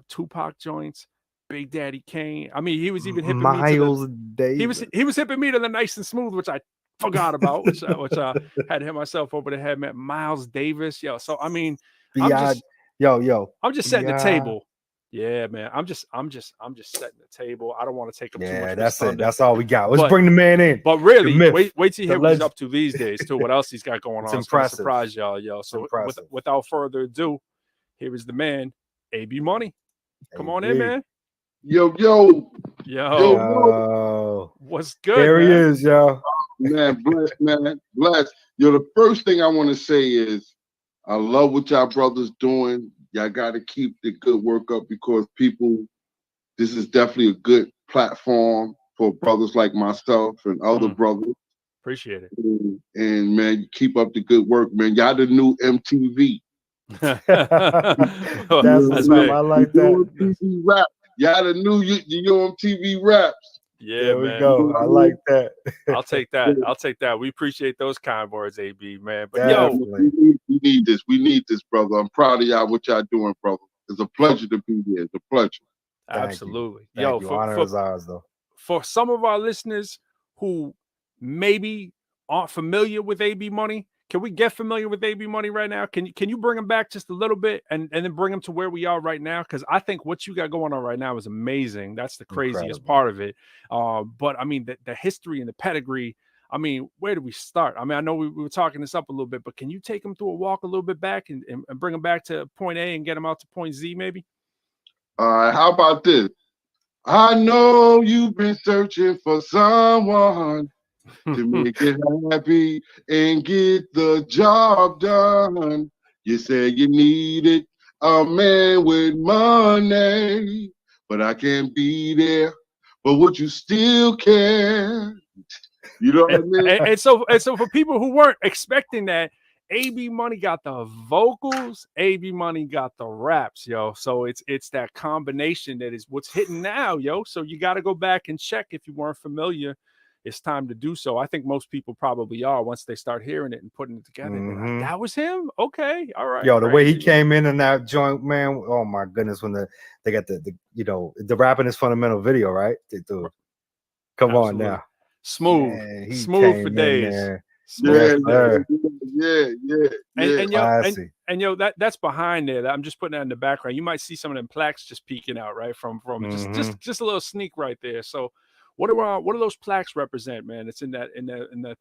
[SPEAKER 3] Tupac joints, Big Daddy Kane. I mean, he was even hipping
[SPEAKER 2] Miles
[SPEAKER 3] me to
[SPEAKER 2] Davis.
[SPEAKER 3] he was hipping me to the Nice and Smooth, which I forgot about, which I had to hit myself over the head, man. Miles Davis, yo. So I mean, I'm just setting the table. Yeah, man. I'm just setting the table. I don't want to take up too much.
[SPEAKER 2] That's it. That's all we got. Let's bring the man in.
[SPEAKER 3] But really, wait till you hear what he's up to these days, too. What else he's got going on?
[SPEAKER 2] It's impressive.
[SPEAKER 3] Surprise y'all, yo. So without further ado, here is the man, AB Money. Come on in, man.
[SPEAKER 9] Yo.
[SPEAKER 3] What's good?
[SPEAKER 2] There he is, yo.
[SPEAKER 9] Man, bless. Yo, the first thing I want to say is I love what y'all brothers doing. Y'all got to keep the good work up because this is definitely a good platform for brothers like myself and other brothers.
[SPEAKER 3] Appreciate it.
[SPEAKER 9] And man, you keep up the good work, man. Y'all the new MTV.
[SPEAKER 2] That's big. I like that.
[SPEAKER 9] MTV rap. Y'all the new MTV raps.
[SPEAKER 3] Yeah,
[SPEAKER 2] there we
[SPEAKER 3] man.
[SPEAKER 2] go. I like that.
[SPEAKER 3] I'll take that. We appreciate those kind words, AB, man. But
[SPEAKER 2] definitely.
[SPEAKER 9] We need this. We need this, brother. I'm proud of y'all. What y'all doing, brother? It's a pleasure to be here. It's a pleasure.
[SPEAKER 3] Absolutely.
[SPEAKER 2] Thank you. Honor is ours, though.
[SPEAKER 3] For some of our listeners who maybe aren't familiar with AB Money, can we get familiar with AB Money right now? Can you bring them back just a little bit and then bring them to where we are right now? Because I think what you got going on right now is amazing. That's the craziest part of it. But I mean, the history and the pedigree. I mean, where do we start? I mean, I know we were talking this up a little bit, but can you take them through a walk a little bit back and bring them back to point A and get them out to point Z, maybe?
[SPEAKER 9] All right. How about this? I know you've been searching for someone to make it happy and get the job done. You said you needed a man with money, but I can't be there. But would you still care? You know what I mean?
[SPEAKER 3] And so for people who weren't expecting that, AB Money got the vocals, AB Money got the raps, yo. So it's that combination that is what's hitting now, yo. So you got to go back and check if you weren't familiar. It's time to do so. I think most people probably are once they start hearing it and putting it together. Like, that was him? Okay. All right.
[SPEAKER 2] Yo, the way he came in that joint, man. Oh my goodness. When they got the Rapping is Fundamental video, right? Come on now.
[SPEAKER 3] Smooth. Man, smooth for days.
[SPEAKER 9] Yeah.
[SPEAKER 3] And yo, that's behind there. I'm just putting that in the background. You might see some of them plaques just peeking out, right? From just a little sneak right there. So what do those plaques represent, man? It's in that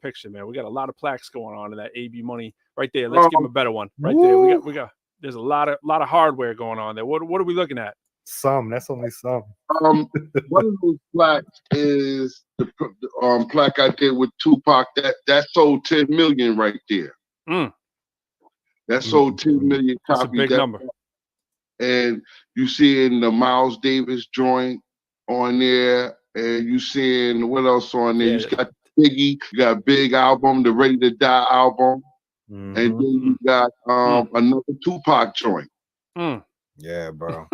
[SPEAKER 3] picture, man. We got a lot of plaques going on in that AB Money right there. Let's give him a better one right there. We got. There's a lot of hardware going on there. What are we looking at?
[SPEAKER 2] That's only some.
[SPEAKER 9] One of those plaques is the plaque I did with Tupac. That sold 10 million right there. That sold 10 million copies.
[SPEAKER 3] That's a big number.
[SPEAKER 9] And you see in the Miles Davis joint on there. And you seeing what else on there? You got Biggie, you got Big album, the Ready to Die album, and then you got another Tupac joint.
[SPEAKER 2] Yeah, bro.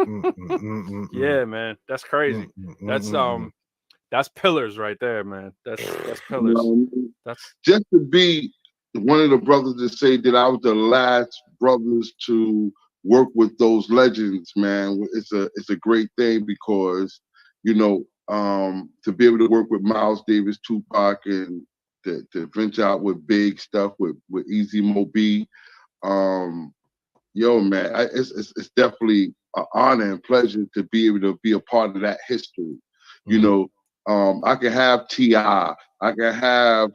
[SPEAKER 3] Yeah, man, that's crazy. That's pillars right there, man. That's pillars. That's
[SPEAKER 9] just to be one of the brothers to say that I was the last brothers to work with those legends, man. It's a great thing because to be able to work with Miles Davis, Tupac, and to venture out with big stuff with Easy Mo B, man, it's definitely an honor and pleasure to be able to be a part of that history. I can have T.I., I can have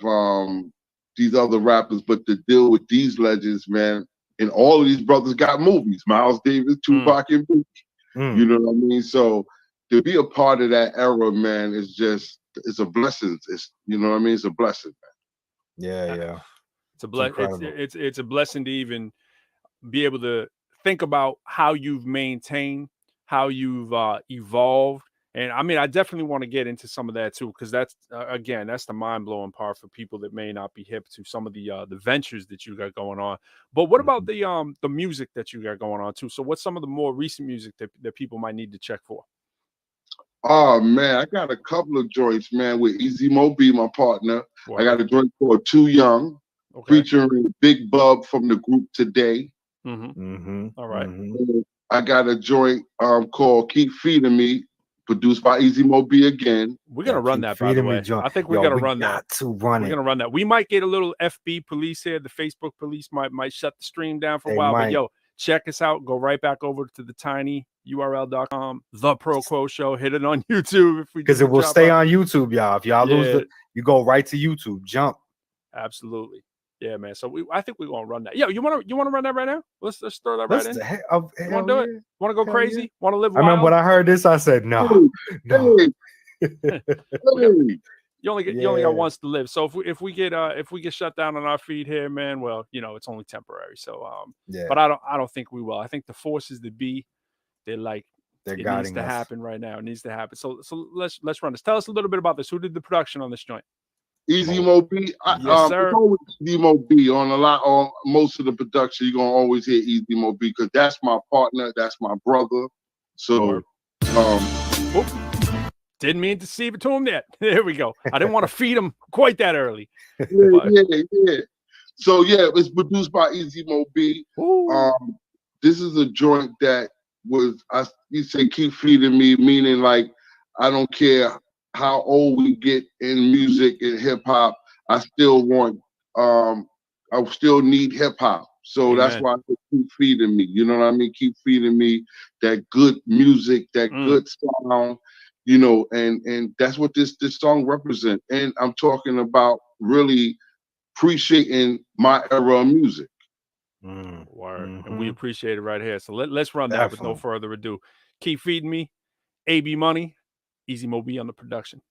[SPEAKER 9] these other rappers, but to deal with these legends, man. And all of these brothers got movies. Miles Davis, Tupac, and Biggie. You know what I mean? So to be a part of that era, man, is just, it's a blessing. It's, you know what I mean? It's a blessing, man.
[SPEAKER 2] Yeah.
[SPEAKER 3] It's a blessing. It's a blessing to even be able to think about how you've maintained, how you've evolved. And I mean, I definitely want to get into some of that too, because that's again, that's the mind-blowing part for people that may not be hip to some of the ventures that you got going on. But what about the music that you got going on too? So what's some of the more recent music that people might need to check for?
[SPEAKER 9] Oh man, I got a couple of joints, man, with Easy Mo B, my partner. Wow. I got a joint called Too Young, featuring Big Bub from the group Today.
[SPEAKER 3] All right.
[SPEAKER 9] I got a joint called Keep Feeding Me, produced by Easy Mo B again.
[SPEAKER 3] We're gonna run that, by the way. I think we're gonna run that. We're gonna run that. We might get a little FB police here. The Facebook police might shut the stream down for a while. But yo, check us out. Go right back over to the tinyurl.com, The Pro Quo Show. Hit it on YouTube
[SPEAKER 2] because it will stay on YouTube, y'all. If y'all lose it, you go right to YouTube. Jump.
[SPEAKER 3] Absolutely. Yeah, man. So I think we're gonna run that. Yo, you wanna run that right now? Let's throw that right in. You wanna do it? Want to go crazy?
[SPEAKER 2] Yeah.
[SPEAKER 3] Want to live wild?
[SPEAKER 2] I remember when I heard this, I said no.
[SPEAKER 3] You only got once to live. So if we get shut down on our feed here, man, well, you know, it's only temporary. So but I don't think we will. I think the forces that be, they're it needs to happen right now. It needs to happen. So let's run this. Tell us a little bit about this. Who did the production on this joint?
[SPEAKER 9] Easy Mo B.
[SPEAKER 3] Yes, sir.
[SPEAKER 9] Easy Mo B on most of the production. You're gonna always hear Easy Mo B because that's my partner, that's my brother. So
[SPEAKER 3] didn't mean to deceive it to him yet. There we go. I didn't want to feed him quite that early.
[SPEAKER 9] Yeah. So yeah, it's produced by Easy Mo B. This is a joint that you say keep feeding me, meaning like I don't care how old we get in music and hip hop, I still need hip hop. So that's why I say keep feeding me. You know what I mean? Keep feeding me that good music, that good sound, you know, and that's what this song represents. And I'm talking about really appreciating my era of music.
[SPEAKER 3] Word. And we appreciate it right here. So let's run that with no further ado. Keep feeding me. AB Money. Easy Mo B on the production.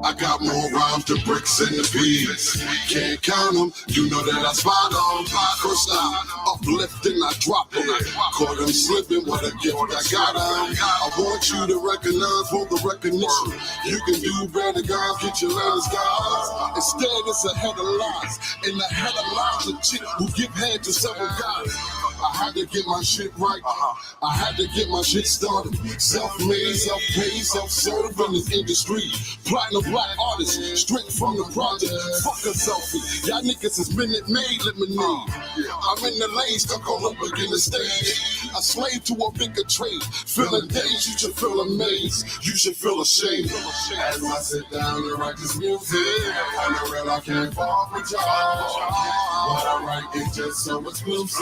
[SPEAKER 6] I got more rhymes than bricks in the beats. Can't count them, you know that I spot on. First I uplift and I drop it. Caught him slipping, what a gift I got him. I want you to recognize for the recognition. You can do better, guys, get your letters, guys. Instead, it's a head of lies. And the head of lies a chick who give head to several guys. I had to get my shit right. I had to get my shit started. Self-made, self-paid, self-serve in this industry. Platinum black artist, straight from the project. Fuck a selfie. Y'all niggas is minute made, let me know. I'm in the lane, stuck all up against the stage. A slave to a bigger trade. Feeling days, you should feel amazed. You should feel ashamed. As I sit down and write this music, on the real I can't fall with y'all. What I write is just so exclusive.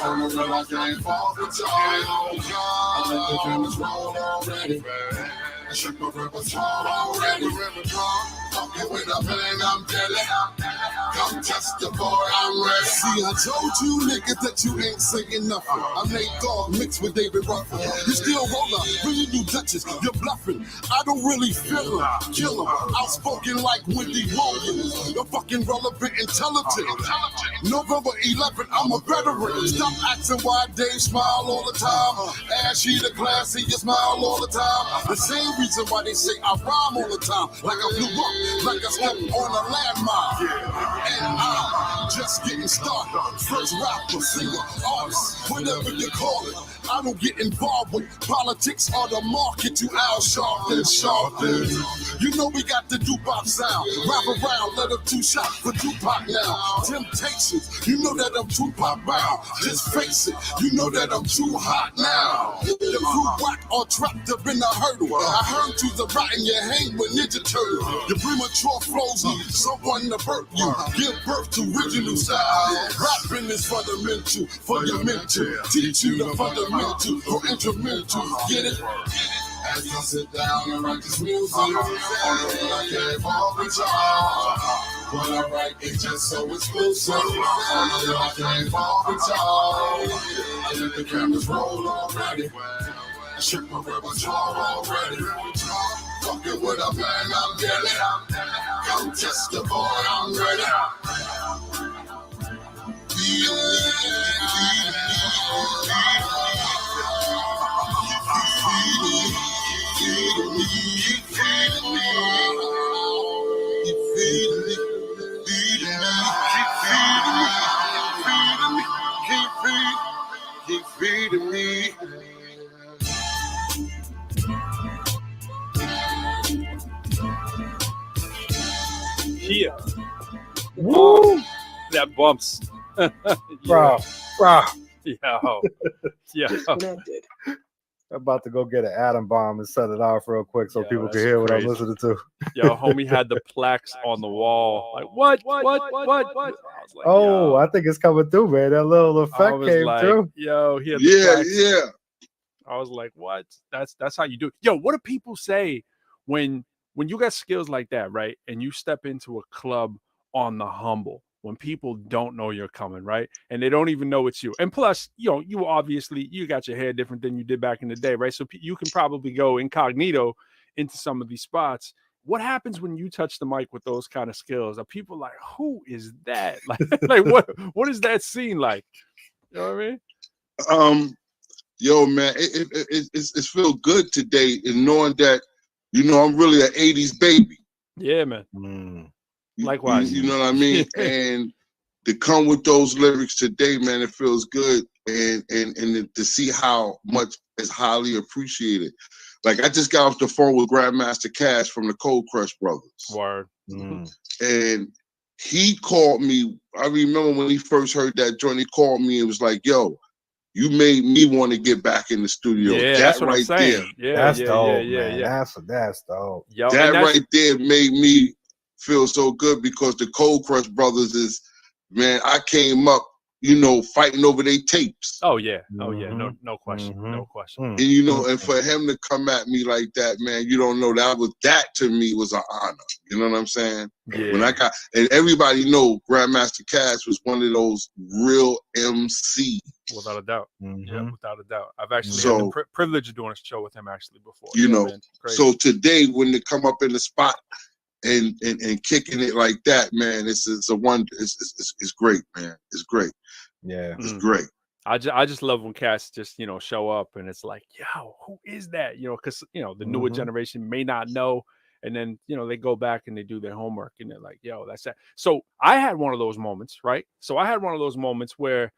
[SPEAKER 6] On the real I can't fall with y'all. I let the cameras roll already. I shook my repertoire already. Fucking with a pen, I'm deadly. Come test the board, I'm ready. See, I told you niggas that you ain't saying nothing. I made dog mixed with David Ruffin. You still roller, really do Dutchess, you're bluffing. I don't really feel him, kill him. Outspoken like Wendy Williams. You're fucking relevant, intelligent. November 11th, I'm a veteran. Stop asking why Dave smile all the time. Ashy the classy, you smile all the time. The same reason why they say I rhyme all the time. Like I blew up, like I stepped on a landmine. And I'm just getting started. First rapper, singer, artist, whatever you call it. I don't get involved with politics or the market. You Al Sharpton. You know we got the doo-bop sound. Rap around, let them two shot for Tupac now. Temptations, you know that I'm Tupac bound. Just face it, you know that I'm too hot now. The crew whack or trapped up in a hurdle. I heard to the right and you hang with Ninja Turtle. Your premature flows need someone to birth you. Give birth to original style. Rapping is fundamental for your mental. Teach you the fundamental or instrumental. Get it? As I sit down and write this music, I can't fall with y'all. What I write is just so exclusive. I can't fall with y'all. I let the cameras roll already. I shook my rebel jaw already. Fucking with a man, I'm dead. Come test the boy, I'm ready.
[SPEAKER 9] Keep feeding me.
[SPEAKER 3] Yeah. Woo! That bumps.
[SPEAKER 2] Bro.
[SPEAKER 3] Yo.
[SPEAKER 2] I'm about to go get an atom bomb and set it off real quick so
[SPEAKER 3] Yo,
[SPEAKER 2] people can
[SPEAKER 3] that's
[SPEAKER 2] hear what I'm
[SPEAKER 3] crazy.
[SPEAKER 2] listening to.
[SPEAKER 3] Yo, homie had the plaques on the wall. Like, what? I was like,
[SPEAKER 2] Oh,
[SPEAKER 3] yo.
[SPEAKER 2] I think it's coming through, man. That little
[SPEAKER 3] I
[SPEAKER 2] effect
[SPEAKER 3] was
[SPEAKER 2] came
[SPEAKER 3] like,
[SPEAKER 2] through.
[SPEAKER 3] yo, he had the
[SPEAKER 9] Yeah,
[SPEAKER 3] plaques.
[SPEAKER 9] yeah.
[SPEAKER 3] I was like, what? That's how you do it. Yo, what do people say when you got skills like that, right? And you step into a club on the humble when people don't know you're coming, right? And they don't even know it's you. And plus, you obviously, you got your hair different than you did back in the day, right? So you can probably go incognito into some of these spots. What happens when you touch the mic with those kind of skills? Are people like, who is that? Like what is that scene like? You know what I mean?
[SPEAKER 9] Yo, man, it's feel good today in knowing that, I'm really an 80s baby.
[SPEAKER 3] Yeah, man. Likewise.
[SPEAKER 9] You know what I mean? And to come with those lyrics today, man, it feels good. And to see how much is highly appreciated. Like, I just got off the phone with Grandmaster Cash from the Cold Crush Brothers.
[SPEAKER 3] Word.
[SPEAKER 9] And he called me. I remember when he first heard that joint, he called me and was like, yo, you made me want to get back in the studio.
[SPEAKER 3] Yeah,
[SPEAKER 9] that
[SPEAKER 3] that's what
[SPEAKER 9] right
[SPEAKER 3] I'm saying.
[SPEAKER 9] there.
[SPEAKER 3] Yeah,
[SPEAKER 2] That's
[SPEAKER 3] yeah,
[SPEAKER 2] dope,
[SPEAKER 3] yeah,
[SPEAKER 2] man.
[SPEAKER 3] yeah.
[SPEAKER 2] That's dope.
[SPEAKER 3] Yo,
[SPEAKER 9] That right there made me feel so good because the Cold Crush Brothers is, man, I came up, fighting over their tapes.
[SPEAKER 3] Oh yeah. No question. No question.
[SPEAKER 9] And and for him to come at me like that, man, you don't know, that to me was an honor. You know what I'm saying?
[SPEAKER 3] Yeah.
[SPEAKER 9] When and everybody know Grandmaster Cash was one of those real MCs.
[SPEAKER 3] Without a doubt. Yeah, without a doubt. I've actually had
[SPEAKER 9] So-
[SPEAKER 3] the privilege of doing a show with him actually before. Man, crazy.
[SPEAKER 9] So today when they come up in the spot and kicking it like that, man, it's a wonder. It's great, man. It's great.
[SPEAKER 2] Yeah.
[SPEAKER 9] It's great.
[SPEAKER 3] I just love when cats just show up and it's like, yo, who is that? Because the newer generation may not know, and then they go back and they do their homework and they're like, yo, that's that. So I had one of those moments, right? So I had one of those moments where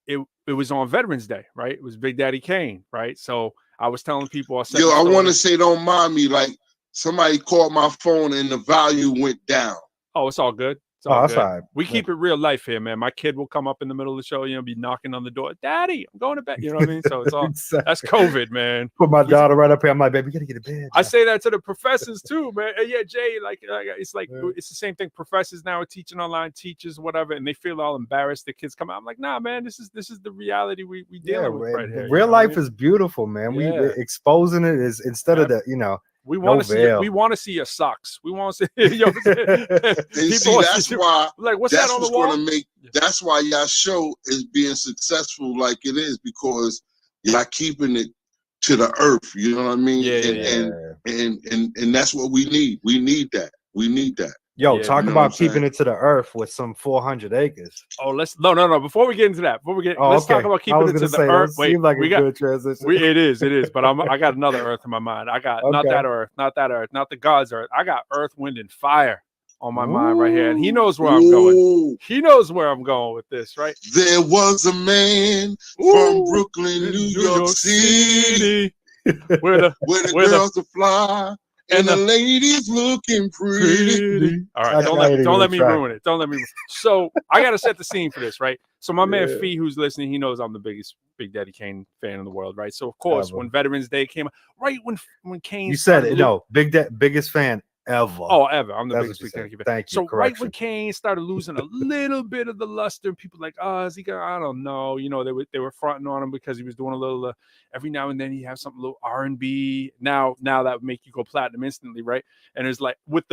[SPEAKER 3] it was on Veterans Day, right? It was Big Daddy Kane, right? So I was telling people,
[SPEAKER 9] I want to say, don't mind me, like somebody called my phone and the volume went down.
[SPEAKER 3] Oh, it's all good. It's
[SPEAKER 2] Oh,
[SPEAKER 3] all
[SPEAKER 2] that's
[SPEAKER 3] good.
[SPEAKER 2] all right.
[SPEAKER 3] We keep it real life here, man. My kid will come up in the middle of the show, be knocking on the door. Daddy, I'm going to bed. You know what I mean? So it's all that's COVID, man.
[SPEAKER 2] Put my daughter right up here. I'm like, baby, we gotta get to bed.
[SPEAKER 3] I say that to the professors too, man. And yeah, Jay, it's the same thing. Professors now are teaching online, teachers, whatever, and they feel all embarrassed. The kids come out. I'm like, nah, man, this is the reality we dealing with right here.
[SPEAKER 2] Real life is beautiful, man.
[SPEAKER 3] Yeah.
[SPEAKER 2] We exposing it is instead of the,
[SPEAKER 3] we want to see
[SPEAKER 2] veil.
[SPEAKER 3] we want to see your socks. We want to see you know what I'm saying?
[SPEAKER 9] And see, that's why
[SPEAKER 3] like what's
[SPEAKER 9] that's
[SPEAKER 3] that on
[SPEAKER 9] what's
[SPEAKER 3] the wall?
[SPEAKER 9] gonna make that's why y'all show is being successful like it is, because y'all keeping it to the earth, you know what I mean? And that's what we need. We need that. We need that.
[SPEAKER 2] Yo,
[SPEAKER 3] Yeah,
[SPEAKER 2] talk
[SPEAKER 9] you know
[SPEAKER 2] about
[SPEAKER 9] what I'm
[SPEAKER 2] keeping
[SPEAKER 9] saying?
[SPEAKER 2] it to the earth with some 400 acres.
[SPEAKER 3] Oh, no. Before we get into that, let's talk about keeping it to the earth. Wait,
[SPEAKER 2] like
[SPEAKER 3] we
[SPEAKER 2] a
[SPEAKER 3] got
[SPEAKER 2] good transition.
[SPEAKER 3] it is, but I got another earth in my mind. I got not
[SPEAKER 2] Okay.
[SPEAKER 3] that earth, not the God's earth. I got earth, wind, and fire on my mind right here, and he knows where I'm going.
[SPEAKER 9] Ooh.
[SPEAKER 3] He knows where I'm going with this, right?
[SPEAKER 9] There was a man from Brooklyn, New York City,
[SPEAKER 3] where the
[SPEAKER 9] girls are fly and the ladies looking pretty.
[SPEAKER 3] All right, don't let me ruin it. Don't let me. So I got to set the scene for this, right? So my man Fee, who's listening, he knows I'm the biggest Big Daddy Kane fan in the world, right? So of course, when Veterans Day came, right when Kane,
[SPEAKER 2] you said it. No, biggest fan ever.
[SPEAKER 3] Oh, ever. I'm the biggest Big Daddy fan.
[SPEAKER 2] Thank you.
[SPEAKER 3] So right when Kane started losing a little bit of the luster, people like, oh, is he gonna? I don't know. You know, they were fronting on him because he was doing a little. Every now and then he has something a little R&B. Now that would make you go platinum instantly, right? And it's like with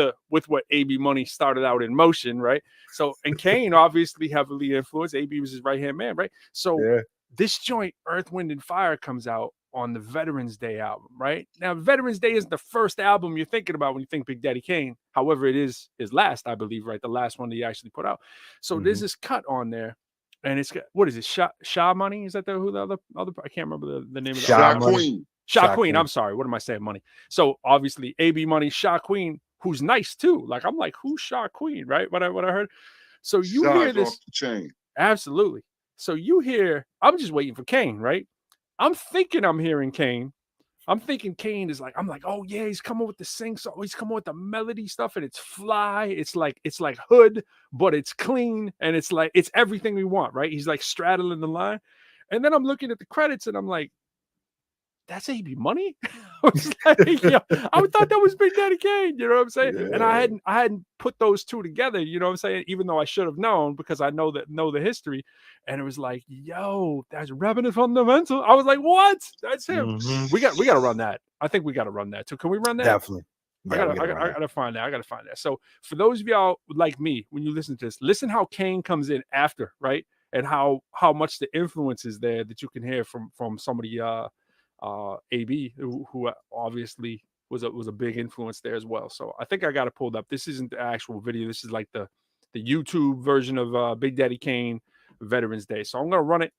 [SPEAKER 3] what AB Money started out in motion, right? So and Kane obviously heavily influenced. AB was his right hand man, right? So this joint, Earth, Wind, and Fire, comes out on the Veterans Day album, right? Now, Veterans Day isn't the first album you're thinking about when you think Big Daddy Kane. However, it is his last, I believe, right? The last one that he actually put out. So there's this cut on there, and it's got, what is it? Sha Money? Is that who the other? I can't remember the name of the
[SPEAKER 9] Sha Queen.
[SPEAKER 3] Sha Queen. I'm sorry. What am I saying? Money. So obviously, AB Money, Sha Queen, who's nice too. Like I'm like, who's Sha Queen, right? What I heard. So you hear this?
[SPEAKER 9] Off the chain.
[SPEAKER 3] Absolutely. So you hear? I'm just waiting for Kane, right? I'm thinking I'm hearing Kane. I'm thinking Kane is like, I'm like, oh yeah, he's coming with the sing song, he's coming with the melody stuff, and it's fly. It's like Hood, but it's clean, and it's like it's everything we want, right? He's like straddling the line. And then I'm looking at the credits and I'm like, that's AB Money? I was like, yo, I thought that was Big Daddy Kane, you know what I'm saying? Yeah. And I hadn't put those two together, you know what I'm saying? Even though I should have known because I know the history. And it was like, yo, that's Revenant Fundamental. I was like, what? That's him. Mm-hmm. We got to run that. I think we got to run that too. Can we run that?
[SPEAKER 2] Definitely.
[SPEAKER 3] Yeah, I gotta find that. I gotta find that. So for those of y'all like me, when you listen to this, listen how Kane comes in after, right? And how much the influence is there that you can hear from somebody AB, who obviously was a big influence there as well. So I think I got it pulled up. This isn't the actual video. This is like the YouTube version of Big Daddy Kane Veterans Day. So I'm gonna run it.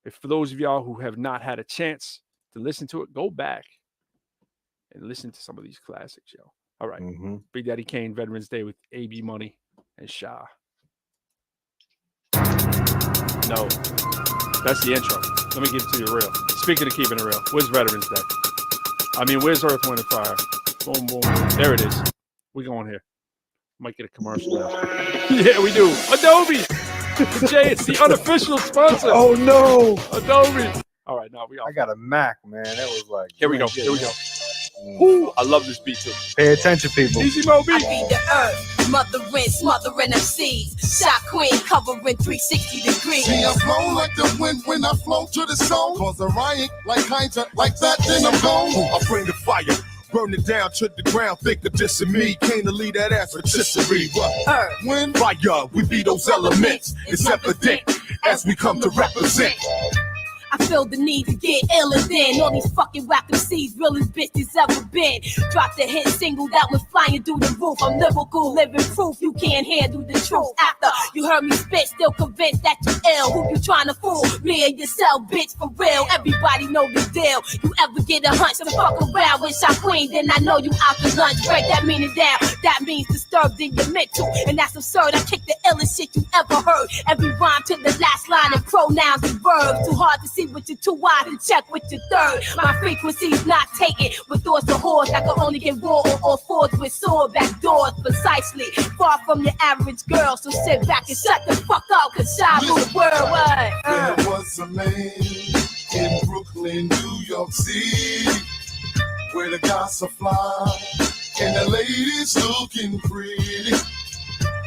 [SPEAKER 3] If for those of y'all who have not had a chance to listen to it, go back and listen to some of these classics, yo. All right, Big Daddy Kane Veterans Day with AB Money and Sha. No, that's the intro. Let me give it to you real. Speaking of keeping it real, where's Veterans Day? I mean, where's Earth, Wind, and Fire? Boom, boom. There it is. We going here. Might get a commercial now. Yeah, we do. Adobe. Jay, it's the unofficial sponsor.
[SPEAKER 2] Oh no,
[SPEAKER 3] Adobe. All right, now we all.
[SPEAKER 2] I got a Mac, man. That was like.
[SPEAKER 3] Here we go. Here we go. Ooh, I love this beat too.
[SPEAKER 2] Pay attention, people.
[SPEAKER 3] Easy Mo beat.
[SPEAKER 10] I be the earth, mothering, smothering MCs. Shot Queen covering 360 degrees.
[SPEAKER 6] See, I flow like the wind when I flow to the soul. Cause a riot like Hydra, like that, then I'm gone. I bring the fire. Burn it down to the ground, think of this and me. Came to lead that ass rotisserie. What? Wind, fire, we be those elements. It's evident as we come to represent.
[SPEAKER 10] I feel the need to get iller than all these fucking whack MCs, realest bitches ever been. Drop the hit single that was flying through the roof. I'm lyrical, living proof you can't handle the truth. After you heard me spit, still convinced that you ill. Who you trying to fool? Me and yourself, bitch, for real. Everybody know the deal. You ever get a hunch to fuck around with Sha Queen, then I know you out to lunch. Break that meaning down. That means disturbed in your mental, and that's absurd. I kick the illest shit you ever heard. Every rhyme to the last line and pronouns and verbs. Too hard to see with your 2 eyes and check with your third. My frequency's not taken with thoughts of horse. I can only get raw on all fours with sword back doors precisely. Far from your average girl, so sit back and shut the fuck up, cause Sha rule the world. What?
[SPEAKER 6] There was a man in Brooklyn, New York City, where the gossip fly and the ladies looking pretty.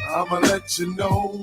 [SPEAKER 6] I'ma let you know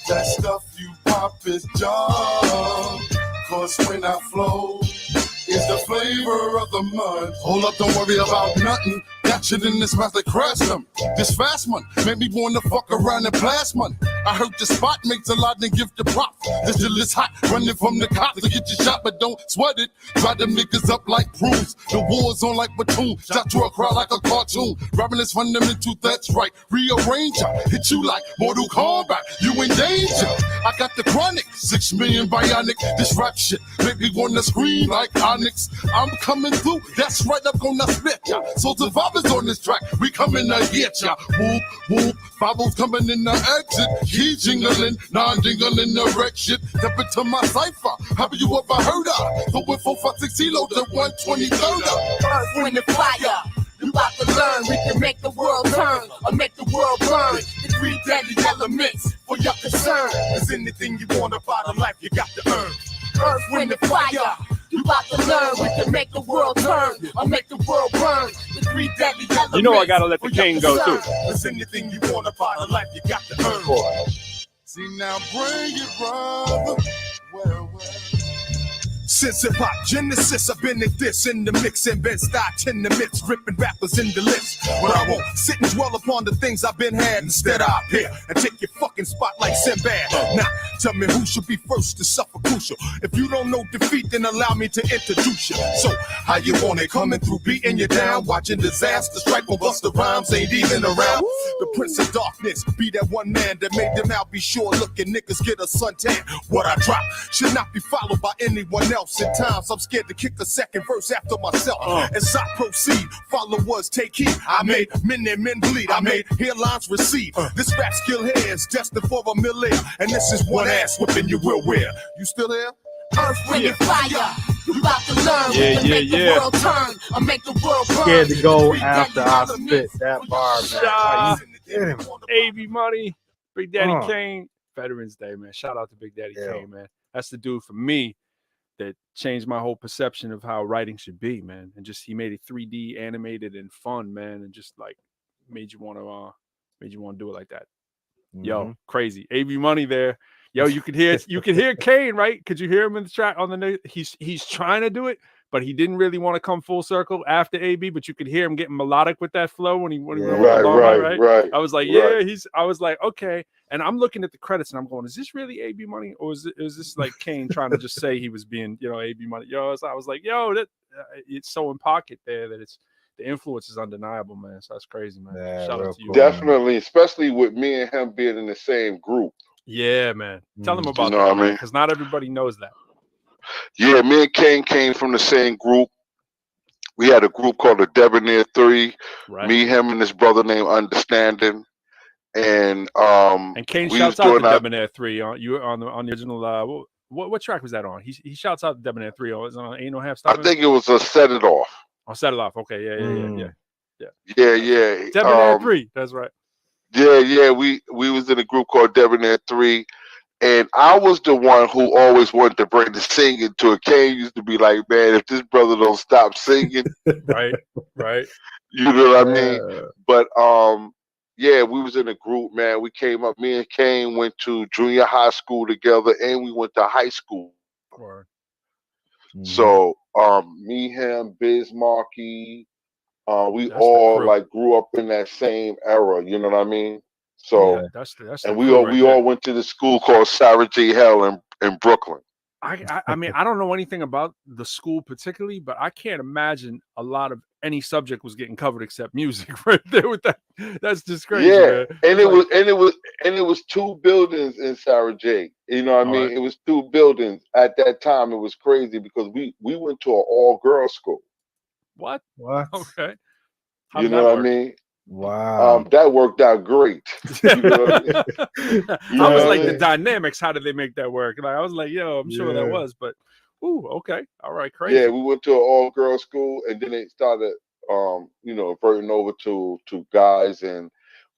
[SPEAKER 6] that stuff you pop is junk. Cause when I flow, it's the flavor of the mud. Hold up, don't worry about nothing. Got shit in this mouth that crash them. This fast one made me wanna fuck around and blast one. I heard the spot makes a lot and give the prop. This deal is hot, running from the cops to get you shot, but don't sweat it. Try them niggas up like prunes. The war's on like platoon. Shot to a crowd like a cartoon. Robbing is fundamental, that's right. Rearrange ya, hit you like Mortal Kombat. You in danger. I got the chronic, 6 million bionic. This rap shit make me wanna scream like Onyx. I'm coming through, that's right, I'm gonna spit ya. So survivors Brothers on this track, we coming to get ya. Whoop, whoop, Bobbles coming in the exit. Key jingling, non-jingling the wreck shit. Step into my cipher, have you ever heard of? Going 456 kilo to 123rd.
[SPEAKER 10] Earth, wind, and fire. You about to learn, we can make the world turn or make the world burn. The three deadly elements for your concern.
[SPEAKER 6] There's anything you want about a life you got to earn.
[SPEAKER 10] Earth, wind, and fire. You about to learn, we can make the world turn or make the world burn. The three deadly elements.
[SPEAKER 3] You know I gotta let the king go too.
[SPEAKER 6] There's anything you want about a life you got to earn. See now, bring it, brother. Well. Since hip hop genesis, I've been at this in the mix and been stocked in the mix, ripping rappers in the lips. But I won't sit and dwell upon the things I've been had. Instead, I appear and take your fucking spot like Sinbad. Now, tell me who should be first to suffer crucial. If you don't know defeat, then allow me to introduce you. So, how you want it? Coming through, beating you down, watching disaster strike or bust the rhymes, ain't even around. The Prince of Darkness, be that one man that made them out. Be sure looking niggas get a suntan. What I drop should not be followed by anyone else. At times, I'm scared to kick the second verse after myself. As I proceed, followers take heed. I made men and men bleed. I made hairlines recede. This rap skill here is destined for a million. And this is one ass whipping you will wear. You still here?
[SPEAKER 10] Earth, wind, and fire. You about to learn, we can make the world turn or make the world burn.
[SPEAKER 2] Scared to go after I spit that bar, man.
[SPEAKER 3] AB Money, Big Daddy Kane, Veterans Day, man. Shout out to Big Daddy Kane, man. That's the dude for me that changed my whole perception of how writing should be, man. And just he made it 3D animated and fun, man, and just like made you want to do it like that. Yo, crazy. AB Money there. Yo, you could hear Kane, right? Could you hear him in the track on the he's trying to do it, but he didn't really want to come full circle after AB, but you could hear him getting melodic with that flow when he went right. I was like, I was like, okay. And I'm looking at the credits and I'm going, is this really AB Money? Or is this like Kane trying to just say he was being, AB Money? Yo, I was like, yo, that it's so in pocket there that the influence is undeniable, man. So that's crazy, man.
[SPEAKER 2] Yeah,
[SPEAKER 3] shout out to you.
[SPEAKER 9] Definitely, especially with me and him being in the same group.
[SPEAKER 3] Yeah, man. Tell them about that, man, because not everybody knows that.
[SPEAKER 9] Yeah, me and Kane came from the same group. We had a group called the Debonair 3. Right. Me, him, and his brother named Understanding. And
[SPEAKER 3] Kane shouts out to Debonair 3 on the original. What track was that on? He shouts out to Debonair 3. Oh, is it on Ain't No Half Stop?
[SPEAKER 9] I think it was a Set It Off.
[SPEAKER 3] Oh, Set It Off. Okay, yeah.
[SPEAKER 9] Debonair
[SPEAKER 3] 3. That's right.
[SPEAKER 9] Yeah. We was in a group called Debonair 3. And I was the one who always wanted to bring the singing to it. Kane used to be like, man, if this brother don't stop singing.
[SPEAKER 3] Right.
[SPEAKER 9] You know what I mean? But yeah, we was in a group, man. We came up. Me and Kane went to junior high school together, and we went to high school. So me, him, Biz Markie, we all like grew up in that same era. You know what I mean? So
[SPEAKER 3] that's
[SPEAKER 9] and we all went to the school called Sarah J. Hell in Brooklyn.
[SPEAKER 3] I mean, I don't know anything about the school particularly, but I can't imagine a lot of any subject was getting covered except music right there with that. That's just crazy.
[SPEAKER 9] Yeah,
[SPEAKER 3] man.
[SPEAKER 9] and it was 2 buildings in Sarah J. You know what I mean? Right. It was 2 buildings at that time. It was crazy because we went to an all-girls school.
[SPEAKER 3] What? Okay.
[SPEAKER 9] You know what I mean?
[SPEAKER 2] Wow.
[SPEAKER 9] That worked out great. You know what I mean?
[SPEAKER 3] I was like, the dynamics, how did they make that work? Like, I was like, yo, I'm sure that was, but okay. All right, crazy.
[SPEAKER 9] Yeah, we went to an all-girls school, and then it started converting over to guys, and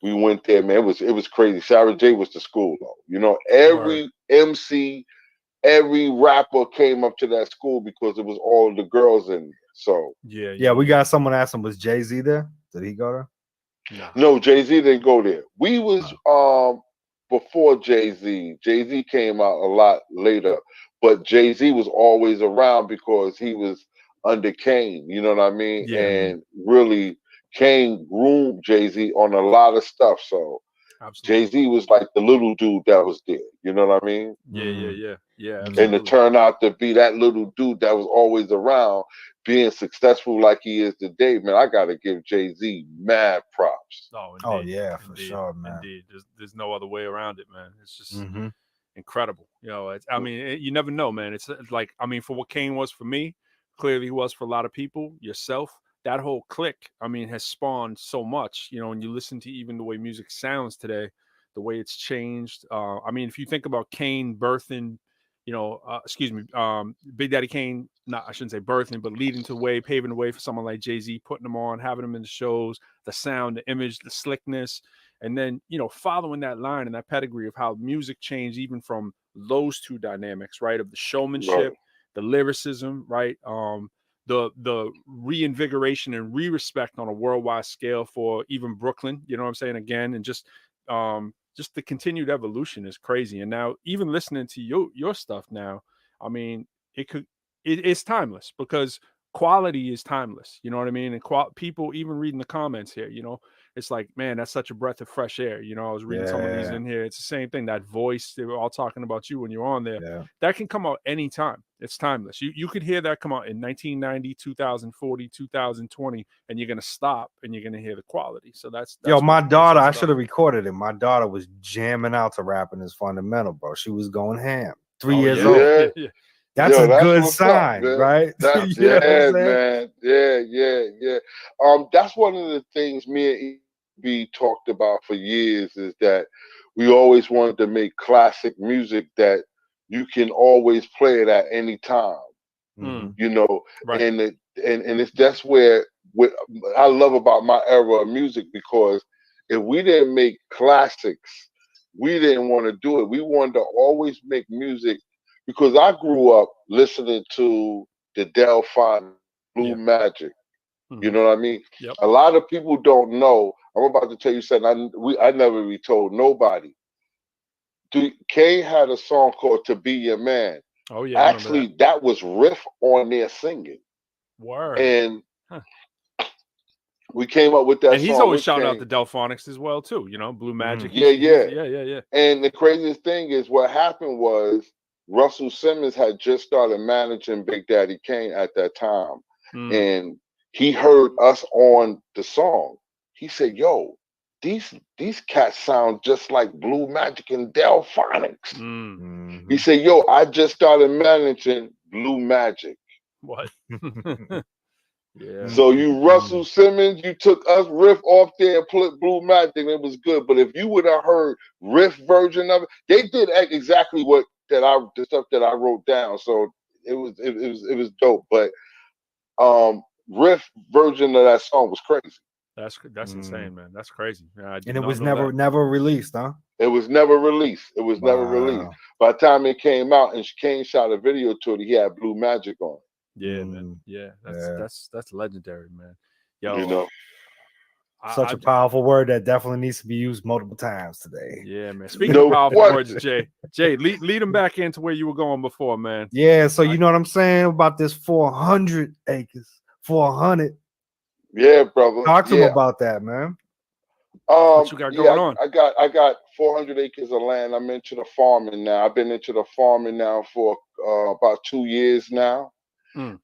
[SPEAKER 9] we went there, man. It was crazy. Sarah J was the school though. You know, every MC, every rapper came up to that school because it was all the girls in there. So
[SPEAKER 2] yeah, we got someone asking, was Jay-Z there? Did he go there?
[SPEAKER 9] No, Jay-Z didn't go there. We was before Jay-Z. Jay-Z came out a lot later, but Jay-Z was always around because he was under Kane, you know what I mean? Yeah. And really, Kane groomed Jay-Z on a lot of stuff. So Jay-Z was like the little dude that was there, you know what I mean?
[SPEAKER 3] Yeah.
[SPEAKER 9] Absolutely. And to turn out to be that little dude that was always around, being successful like he is today, man, I got to give Jay-Z mad props.
[SPEAKER 2] Oh yeah, for sure, man.
[SPEAKER 3] Indeed. There's no other way around it, man. It's just incredible. You know, you never know, man. It's like, I mean, for what Kane was for me, clearly he was for a lot of people, yourself. that whole clique, I mean, has spawned so much, you know, and you listen to even the way music sounds today, the way it's changed. I mean, if you think about Kane birthing, you know, Big Daddy Kane, not, I shouldn't say birthing, but leading the way, paving the way for someone like Jay-Z, putting them on, having them in the shows, the sound, the image, the slickness, and then, you know, following that line and that pedigree of how music changed even from those two dynamics, right? Of the showmanship, the lyricism, right? The reinvigoration and re-respect on a worldwide scale for even Brooklyn, you know what I'm saying? Again, and just the continued evolution is crazy. And now even listening to your stuff now, I mean, it's timeless because quality is timeless. You know what I mean? And people even reading the comments here, you know, it's like, man, that's such a breath of fresh air. You know, I was reading some of these in here. It's the same thing. That voice, they were all talking about you when you're on there.
[SPEAKER 2] Yeah.
[SPEAKER 3] That can come out anytime. It's timeless. You could hear that come out in 1990, 2040, 2020, and you're going to stop and you're going to hear the quality. So that's
[SPEAKER 2] Yo, my daughter, I
[SPEAKER 3] stuff.
[SPEAKER 2] should have recorded it. My daughter was jamming out to Rapping Is Fundamental, bro. She was going ham. 3 years old.
[SPEAKER 9] Yeah.
[SPEAKER 2] That's a good
[SPEAKER 9] what's
[SPEAKER 2] sign,
[SPEAKER 9] up,
[SPEAKER 2] right?
[SPEAKER 9] That's,
[SPEAKER 2] You know what I'm
[SPEAKER 9] yeah,
[SPEAKER 2] saying?
[SPEAKER 9] man. Yeah. That's one of the things me and EB talked about for years is that we always wanted to make classic music that you can always play it at any time. You know,
[SPEAKER 3] right.
[SPEAKER 9] and it's that's where what I love about my era of music, because if we didn't make classics, we didn't want to do it. We wanted to always make music, because I grew up listening to the Delphonics, Blue Magic. You know what I mean?
[SPEAKER 3] Yep.
[SPEAKER 9] A lot of people don't know. I'm about to tell you something I never be told nobody. Kane had a song called "To Be Your Man."
[SPEAKER 3] Oh yeah.
[SPEAKER 9] Actually, that was Riff on there singing.
[SPEAKER 3] Word.
[SPEAKER 9] And we came up with that.
[SPEAKER 3] And he's
[SPEAKER 9] song
[SPEAKER 3] always
[SPEAKER 9] with
[SPEAKER 3] shouting out
[SPEAKER 9] Kane.
[SPEAKER 3] the Delphonics as well too. You know, Blue Magic.
[SPEAKER 9] Yeah. And the craziest thing is, what happened was Russell Simmons had just started managing Big Daddy Kane at that time, and he heard us on the song. He said, "Yo, these cats sound just like Blue Magic and Delphonics." He said, "Yo, I just started managing Blue Magic."
[SPEAKER 3] What? Yeah.
[SPEAKER 9] So you Russell Simmons, you took us Riff off there and put Blue Magic, and it was good. But if you would have heard Riff version of it, they did exactly the stuff that I wrote down. So it was dope. But Riff version of that song was crazy.
[SPEAKER 3] That's insane, man. That's crazy.
[SPEAKER 2] And it was never released, huh?
[SPEAKER 9] It was never released. Never released. By the time it came out and Kane shot a video to it, he had Blue Magic on.
[SPEAKER 3] Yeah, man. Yeah, that's legendary, man. Yo,
[SPEAKER 9] you know,
[SPEAKER 2] such a powerful word that definitely needs to be used multiple times today.
[SPEAKER 3] Yeah, man. Speaking of powerful words, Jay, lead them back into where you were going before, man.
[SPEAKER 2] Yeah, so you know what I'm saying about this 400 acres, 400.
[SPEAKER 9] Yeah, brother.
[SPEAKER 2] Talk to him about that, man.
[SPEAKER 3] What you got going on?
[SPEAKER 9] I got 400 acres of land. I'm into the farming now. I've been into the farming now for about 2 years now.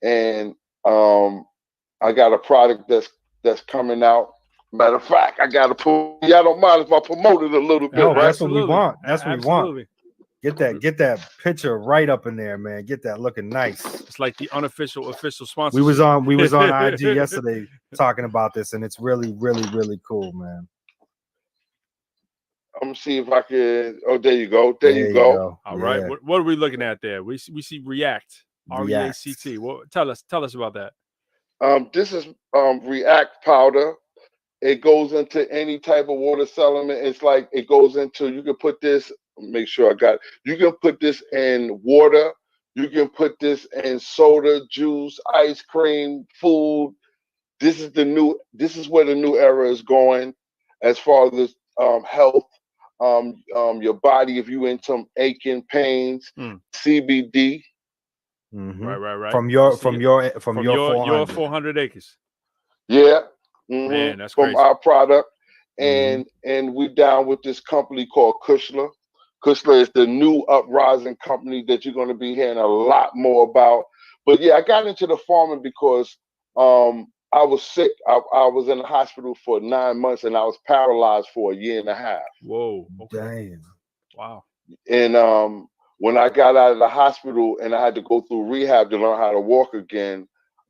[SPEAKER 9] And I got a product that's coming out. Matter of fact, I got to put. Y'all don't mind if I promote it a little bit, right?
[SPEAKER 2] That's what we want. That's what we want. Get that picture right up in there, man. Get that looking nice.
[SPEAKER 3] It's like the unofficial official sponsor.
[SPEAKER 2] We was on IG yesterday talking about this, and it's really, really, really cool, man.
[SPEAKER 9] I'm gonna see if I can. Oh, there you go. There you go.
[SPEAKER 3] All right. What are we looking at there? We see React. REACT. Tell us about that.
[SPEAKER 9] This is React powder. It goes into any type of water supplement. It's like it goes into. You can put this. Make sure I got it. You can put this in water. You can put this in soda, juice, ice cream, food. This is where the new era is going, as far as health. Your body, if you in some aching pains, CBD.
[SPEAKER 3] Right.
[SPEAKER 2] From your 400
[SPEAKER 3] acres.
[SPEAKER 9] Yeah.
[SPEAKER 3] Man, that's
[SPEAKER 9] from
[SPEAKER 3] crazy.
[SPEAKER 9] Our product. And we down with this company called Kushla. Kushla is the new uprising company that you're going to be hearing a lot more about. But yeah, I got into the farming because I was sick. I was in the hospital for 9 months and I was paralyzed for 1.5 years.
[SPEAKER 3] Whoa. Okay.
[SPEAKER 2] Damn.
[SPEAKER 3] Wow.
[SPEAKER 9] And when I got out of the hospital and I had to go through rehab to learn how to walk again,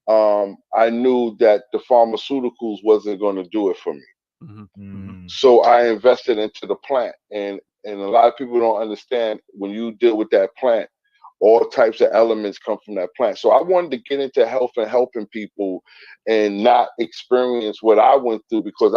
[SPEAKER 9] I knew that the pharmaceuticals wasn't going to do it for me.
[SPEAKER 2] Mm.
[SPEAKER 9] So I invested into the plant, and a lot of people don't understand when you deal with that plant, all types of elements come from that plant. So I wanted to get into health and helping people, and not experience what I went through, because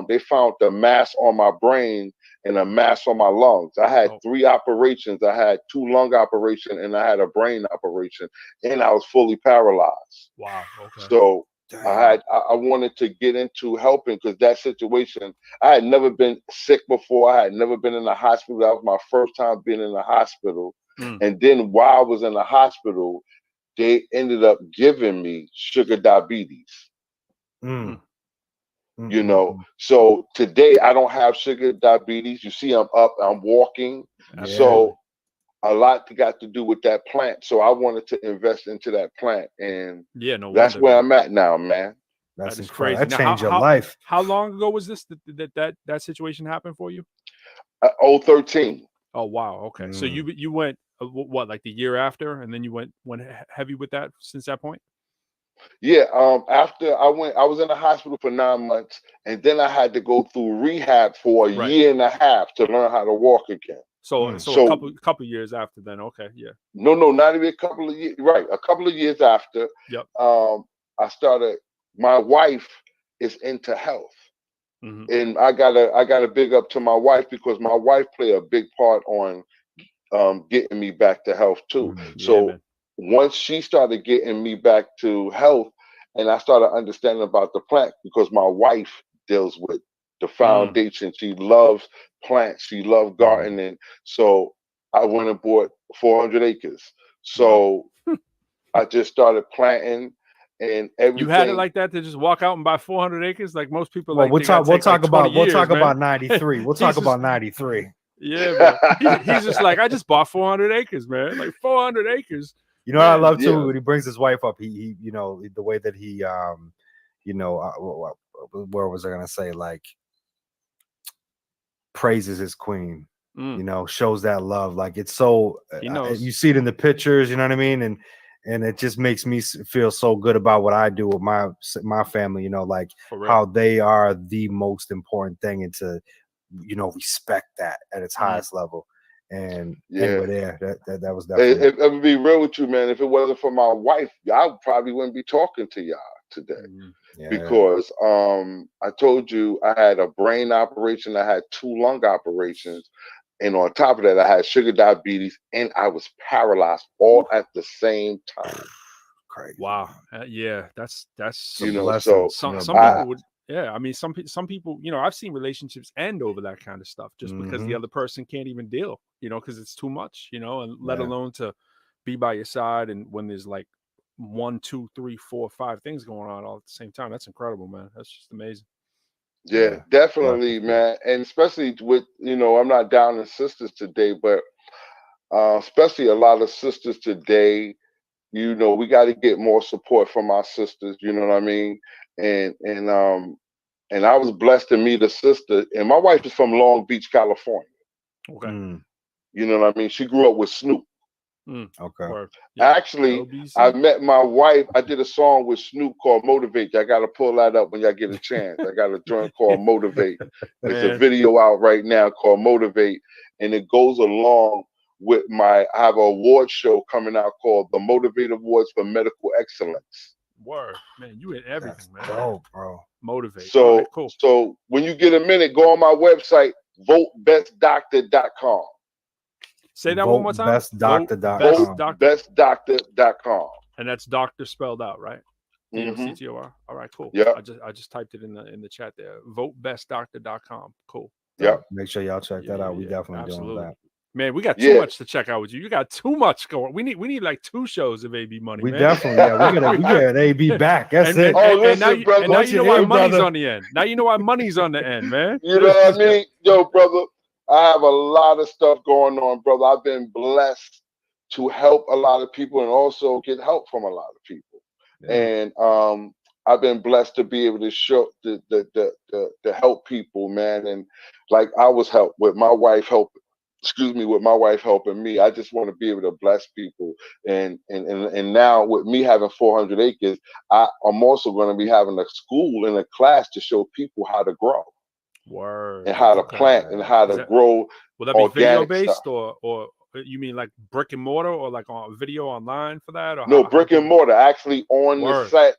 [SPEAKER 9] they found the mass on my brain and a mass on my lungs. I had 3 operations. I had 2 lung operations and I had a brain operation, and I was fully paralyzed.
[SPEAKER 3] Wow. Okay.
[SPEAKER 9] So I wanted to get into helping, because that situation, I had never been sick before. I had never been in the hospital. That was my first time being in the hospital. And then while I was in the hospital, they ended up giving me sugar diabetes. You know, so today I don't have sugar diabetes. You see, I'm up, I'm walking. So a lot got to do with that plant. So I wanted to invest into that plant, and that's where I'm at now, man.
[SPEAKER 2] That's
[SPEAKER 3] is
[SPEAKER 2] incredible.
[SPEAKER 3] crazy.
[SPEAKER 2] That
[SPEAKER 3] Now,
[SPEAKER 2] changed your life.
[SPEAKER 3] How long ago was this that situation happened for you?
[SPEAKER 9] 2013.
[SPEAKER 3] Oh wow. Okay. So you went what, like the year after, and then you went heavy with that since that point?
[SPEAKER 9] Yeah. After I was in the hospital for 9 months, and then I had to go through rehab for a year and a half to learn how to walk again.
[SPEAKER 3] So a couple years after then. Okay. Yeah.
[SPEAKER 9] No, not even a couple of years. Right. A couple of years after.
[SPEAKER 3] Yep.
[SPEAKER 9] I started. My wife is into health. And I gotta big up to my wife, because my wife played a big part on getting me back to health too. So once she started getting me back to health, and I started understanding about the plant, because my wife deals with the foundation. She loves plants. She loves gardening. So I went and bought 400 acres. So I just started planting. And everything.
[SPEAKER 3] You had it like that to just walk out and buy 400 acres, like most people.
[SPEAKER 2] Well,
[SPEAKER 3] like
[SPEAKER 2] we'll talk about 93. We'll talk
[SPEAKER 3] just,
[SPEAKER 2] about 93.
[SPEAKER 3] Yeah, man. He's just like, I just bought 400 acres, man. Like 400 acres.
[SPEAKER 2] You know what I love too when he brings his wife up. He you know, the way that he where was I gonna say, like, praises his queen. You know, shows that love. Like, it's so you see it in the pictures. You know what I mean? And it just makes me feel so good about what I do with my family, you know, like how they are the most important thing, and to, you know, respect that at its highest level. And anyway, that was definitely.
[SPEAKER 9] If I would be real with you, man, if it wasn't for my wife, I probably wouldn't be talking to y'all today. Because I told you I had a brain operation, I had 2 lung operations. And on top of that, I had sugar diabetes, and I was paralyzed all at the same time.
[SPEAKER 2] Crazy.
[SPEAKER 3] Wow. Yeah, that's
[SPEAKER 9] you know. So
[SPEAKER 3] some people would. Yeah, I mean, some people. You know, I've seen relationships end over that kind of stuff, just because the other person can't even deal. You know, because it's too much. You know, and let alone to be by your side, and when there's like 1, 2, 3, 4, 5 things going on all at the same time. That's incredible, man. That's just amazing.
[SPEAKER 9] Yeah, definitely, man. And especially with, you know, I'm not down in sisters today, but especially a lot of sisters today, you know, we got to get more support from our sisters, you know what I mean? And I was blessed to meet a sister, and my wife is from Long Beach, California.
[SPEAKER 3] Okay.
[SPEAKER 9] You know what I mean? She grew up with Snoop.
[SPEAKER 2] Okay.
[SPEAKER 9] Actually, I met my wife. I did a song with Snoop called Motivate. I got to pull that up when y'all get a chance. I got a joint called Motivate. There's a video out right now called Motivate, and it goes along with I have an award show coming out called the Motivate Awards for Medical Excellence.
[SPEAKER 3] Word, man, you in everything, man.
[SPEAKER 2] Oh, bro.
[SPEAKER 3] Motivate.
[SPEAKER 9] So,
[SPEAKER 3] right, cool.
[SPEAKER 9] So when you get a minute, go on my website, votebestdoctor.com.
[SPEAKER 3] Say that one more time.
[SPEAKER 9] Bestdoctor.com.
[SPEAKER 3] And that's doctor spelled out, right? DOCTOR. All right, cool.
[SPEAKER 9] Yeah.
[SPEAKER 3] I just typed it in the chat there. Votebestdoctor.com. Cool.
[SPEAKER 9] Yeah.
[SPEAKER 2] Make sure y'all check that out. We definitely doing that.
[SPEAKER 3] Man, we got too much to check out with you. You got too much going. We need like 2 shows of AB Money.
[SPEAKER 2] We
[SPEAKER 3] man.
[SPEAKER 2] Definitely, we get AB back. That's it.
[SPEAKER 9] Listen, brother.
[SPEAKER 3] Now you know why money's on the end. Now you know why money's on the end, man.
[SPEAKER 9] You know what I mean? Yo, brother, I have a lot of stuff going on, brother. I've been blessed to help a lot of people and also get help from a lot of people. And I've been blessed to be able to show to help people, man. And like I was helped with my wife helping. excuse me, with my wife helping me. I just want to be able to bless people. And now with me having 400 acres, I'm also going to be having a school and a class to show people how to grow.
[SPEAKER 3] Word.
[SPEAKER 9] And how to plant and how to grow.
[SPEAKER 3] Will that be video
[SPEAKER 9] organic
[SPEAKER 3] based
[SPEAKER 9] stuff.
[SPEAKER 3] or you mean like brick and mortar or like on video online for that? Or
[SPEAKER 9] No, brick and mortar, actually on the set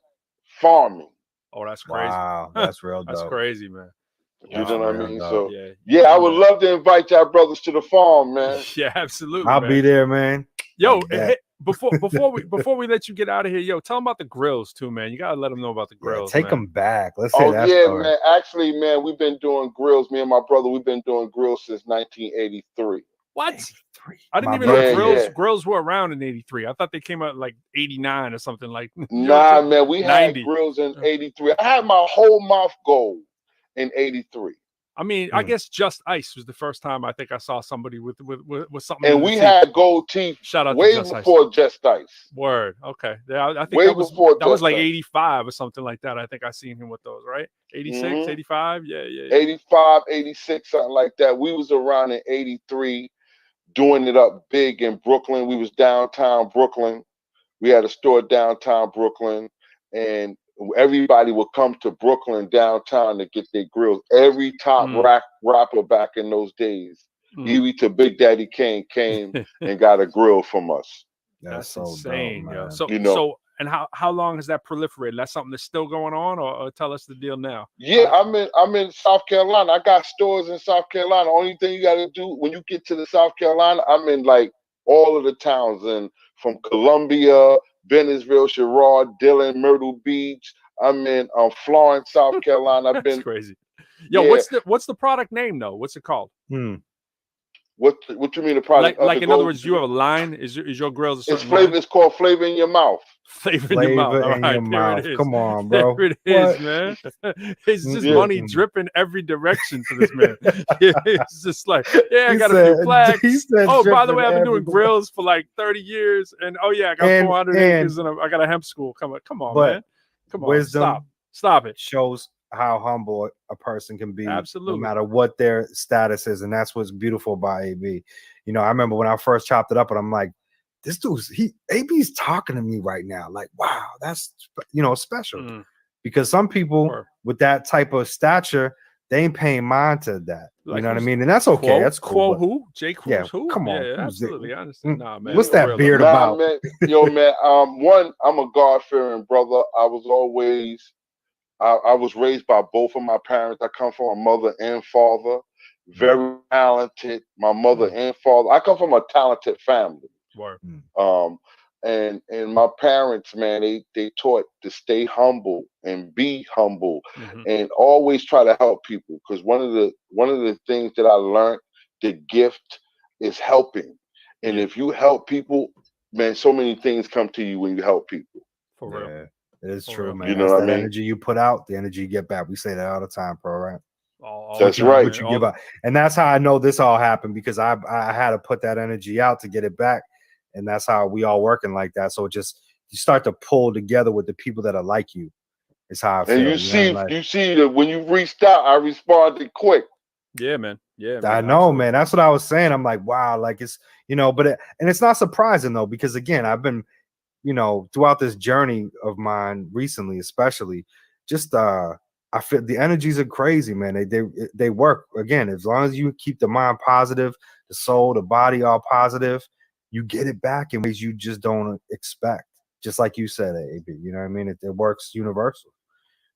[SPEAKER 9] farming.
[SPEAKER 3] Oh, that's crazy.
[SPEAKER 2] Wow, that's real dope.
[SPEAKER 3] That's crazy, man.
[SPEAKER 9] You know what I mean?
[SPEAKER 2] dope.
[SPEAKER 9] So yeah, I would love to invite y'all brothers to the farm, man.
[SPEAKER 3] Yeah, absolutely.
[SPEAKER 2] I'll
[SPEAKER 3] man.
[SPEAKER 2] be there, man.
[SPEAKER 3] Yo,
[SPEAKER 2] Like that.
[SPEAKER 3] before we let you get out of here, yo, tell them about the grills too, man. You gotta let them know about the grills.
[SPEAKER 2] Take
[SPEAKER 3] man.
[SPEAKER 2] them back. Let's say that
[SPEAKER 9] yeah,
[SPEAKER 2] story.
[SPEAKER 9] man. Actually, man, we've been doing grills. Me and my brother, we've been doing grills since 1983.
[SPEAKER 3] What? I didn't
[SPEAKER 2] My
[SPEAKER 3] even know
[SPEAKER 2] brother-
[SPEAKER 3] grills were around in '83. I thought they came out like '89 or something like.
[SPEAKER 9] Nah, man, we had
[SPEAKER 3] 90.
[SPEAKER 9] grills in '83. I had my whole mouth gold in '83.
[SPEAKER 3] I mean, I guess Just Ice was the first time I think I saw somebody with something.
[SPEAKER 9] And
[SPEAKER 3] in the
[SPEAKER 9] we
[SPEAKER 3] teeth.
[SPEAKER 9] had gold teeth
[SPEAKER 3] Shout out to
[SPEAKER 9] way
[SPEAKER 3] Just Ice.
[SPEAKER 9] before Just Ice.
[SPEAKER 3] Word. Okay. Yeah, I think
[SPEAKER 9] Way
[SPEAKER 3] that was
[SPEAKER 9] before
[SPEAKER 3] that was
[SPEAKER 9] Just
[SPEAKER 3] like
[SPEAKER 9] Ice.
[SPEAKER 3] 85 or something like that. I think I seen him with those, right? 86,
[SPEAKER 9] Mhm.
[SPEAKER 3] 85. Yeah.
[SPEAKER 9] 85, 86, something like that. We was around in 83 doing it up big in Brooklyn. We was downtown Brooklyn. We had a store downtown Brooklyn, and everybody would come to Brooklyn downtown to get their grills. Every top rapper back in those days, Evie to Big Daddy Kane, came and got a grill from us.
[SPEAKER 2] That's so
[SPEAKER 3] insane,
[SPEAKER 2] dope,
[SPEAKER 3] yo.
[SPEAKER 2] man.
[SPEAKER 3] So
[SPEAKER 9] You know.
[SPEAKER 3] so and how long has that proliferated? That's something that's still going on, or tell us the deal now.
[SPEAKER 9] Yeah, I'm in South Carolina. I got stores in South Carolina. Only thing you got to do when you get to the South Carolina, I'm in like all of the towns, and from Columbia, Bennettsville, Sherrod, Dillon, Myrtle Beach. I'm in Florence, South Carolina. I've
[SPEAKER 3] That's
[SPEAKER 9] been
[SPEAKER 3] crazy. Yo,
[SPEAKER 9] Yeah.
[SPEAKER 3] what's the product name though? What's it called?
[SPEAKER 9] What you mean the product?
[SPEAKER 3] Like in other words, you have a line. Is your grills a
[SPEAKER 9] It's
[SPEAKER 3] certain
[SPEAKER 9] flavor.
[SPEAKER 3] line?
[SPEAKER 9] It's called Flavor in Your Mouth.
[SPEAKER 3] Flavor in your mouth.
[SPEAKER 2] Flavor
[SPEAKER 3] All
[SPEAKER 2] in
[SPEAKER 3] right,
[SPEAKER 2] your
[SPEAKER 3] there
[SPEAKER 2] mouth.
[SPEAKER 3] it is.
[SPEAKER 2] Come on, bro.
[SPEAKER 3] There it is,
[SPEAKER 2] What?
[SPEAKER 3] man. It's just
[SPEAKER 9] Yeah.
[SPEAKER 3] money dripping every direction for this man. It's just like, yeah, I
[SPEAKER 2] He
[SPEAKER 3] got a
[SPEAKER 2] said-
[SPEAKER 3] few flags.
[SPEAKER 2] he said
[SPEAKER 3] Oh, by the
[SPEAKER 2] dripping
[SPEAKER 3] way, I've been doing
[SPEAKER 2] every
[SPEAKER 3] grills for like 30 years, and oh yeah, I got
[SPEAKER 2] And-
[SPEAKER 3] 400
[SPEAKER 2] and-
[SPEAKER 3] acres, and I got a hemp school. Come on,
[SPEAKER 2] But
[SPEAKER 3] man. Come on,
[SPEAKER 2] wisdom
[SPEAKER 3] stop it.
[SPEAKER 2] shows how humble a person can be,
[SPEAKER 3] Absolutely.
[SPEAKER 2] no matter what their status is, and that's what's beautiful about AB. You know, I remember when I first chopped it up, and I'm like, this dude's AB's talking to me right now. Like, wow, that's special. Because some people with that type of stature, they ain't paying mind to that.
[SPEAKER 3] Like
[SPEAKER 2] you know what I
[SPEAKER 3] who's-
[SPEAKER 2] mean? And that's okay.
[SPEAKER 3] Quo-
[SPEAKER 2] that's cool.
[SPEAKER 3] Quo
[SPEAKER 2] but-
[SPEAKER 3] who? Jay Cruz
[SPEAKER 2] Yeah,
[SPEAKER 3] who?
[SPEAKER 2] come on,
[SPEAKER 3] Yeah,
[SPEAKER 2] who's it?
[SPEAKER 3] absolutely. I understand. Nah, man.
[SPEAKER 2] What's
[SPEAKER 3] for
[SPEAKER 2] that
[SPEAKER 3] real,
[SPEAKER 2] beard
[SPEAKER 3] though.
[SPEAKER 2] about?
[SPEAKER 9] Man, yo, man. One, I'm a God-fearing brother. I was raised by both of my parents. I come from a mother and father, very talented. My mother and father. I come from a talented family.
[SPEAKER 3] Word.
[SPEAKER 9] And my parents, man, they taught to stay humble and be humble, and always try to help people. Because one of the things that I learned, the gift is helping, and if you help people, man, so many things come to you when you help people.
[SPEAKER 3] For real.
[SPEAKER 2] Yeah, it is
[SPEAKER 3] For
[SPEAKER 2] true,
[SPEAKER 3] real.
[SPEAKER 2] man.
[SPEAKER 9] You know
[SPEAKER 2] That's
[SPEAKER 9] what I
[SPEAKER 2] that
[SPEAKER 9] mean?
[SPEAKER 2] energy you put out, the energy you get back. We say that all the time, bro, right?
[SPEAKER 9] That's
[SPEAKER 2] What
[SPEAKER 9] right.
[SPEAKER 2] you give out. And that's how I know this all happened, because I had to put that energy out to get it back. And that's how we all working like that. So just you start to pull together with the people that are like you. It's how I feel.
[SPEAKER 9] And
[SPEAKER 2] you
[SPEAKER 9] you see that when you reached out, I responded quick.
[SPEAKER 3] Yeah, man. Yeah,
[SPEAKER 2] I know, man. That's what I was saying. I'm like, wow, like it's, but and it's not surprising though, because again, I've been, throughout this journey of mine recently, especially, just I feel the energies are crazy, man. They work again. As long as you keep the mind positive, the soul, the body all positive, you get it back in ways you just don't expect. Just like you said, AB. You know what I mean? It works universal.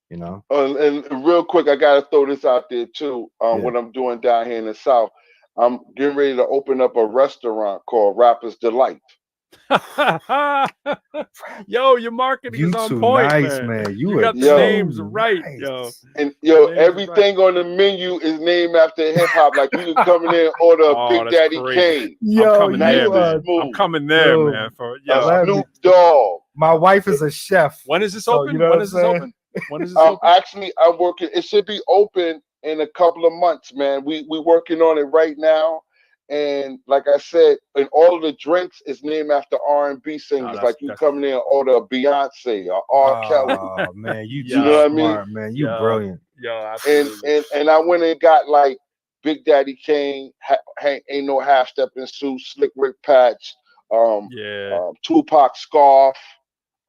[SPEAKER 9] And real quick, I gotta throw this out there too. What I'm doing down here in the South, I'm getting ready to open up a restaurant called Rapper's Delight.
[SPEAKER 3] Yo, your marketing
[SPEAKER 2] You
[SPEAKER 3] is on
[SPEAKER 2] too
[SPEAKER 3] point,
[SPEAKER 2] nice,
[SPEAKER 3] man.
[SPEAKER 2] man.
[SPEAKER 3] You
[SPEAKER 2] You
[SPEAKER 3] got
[SPEAKER 2] are
[SPEAKER 3] the
[SPEAKER 9] too
[SPEAKER 3] names right, yo.
[SPEAKER 9] And
[SPEAKER 3] Names are
[SPEAKER 9] everything on the menu is named after hip hop. Like you can come in there and order a
[SPEAKER 3] Oh,
[SPEAKER 9] Big
[SPEAKER 3] that's
[SPEAKER 9] Daddy
[SPEAKER 3] crazy.
[SPEAKER 9] Kane.
[SPEAKER 3] I'm coming there,
[SPEAKER 9] Nice
[SPEAKER 3] man.
[SPEAKER 9] and smooth.
[SPEAKER 3] I'm coming there,
[SPEAKER 2] Dude.
[SPEAKER 3] man. For
[SPEAKER 9] Snoop Dogg.
[SPEAKER 2] My wife is a chef.
[SPEAKER 3] When is this
[SPEAKER 2] So,
[SPEAKER 3] open?
[SPEAKER 2] you know
[SPEAKER 3] When
[SPEAKER 2] what
[SPEAKER 3] is
[SPEAKER 2] I'm
[SPEAKER 3] this
[SPEAKER 2] saying?
[SPEAKER 3] open? When is this open?
[SPEAKER 9] Actually, I'm working. It should be open in a couple of months, man. We working on it right now. And like I said, and all of the drinks is named after R&B singers.
[SPEAKER 3] that's-
[SPEAKER 9] Like you
[SPEAKER 3] that's-
[SPEAKER 9] come in there and order a Beyonce or R. Kelly.
[SPEAKER 2] Oh man, you
[SPEAKER 9] You know what I mean?
[SPEAKER 2] smart, man. You brilliant.
[SPEAKER 3] Yo, absolutely.
[SPEAKER 9] And I went and got like Big Daddy Kane, Ain't No Half Stepping Sue, Slick Rick Patch, Tupac scarf,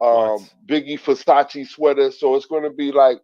[SPEAKER 9] Biggie Versace sweater. So it's going to be like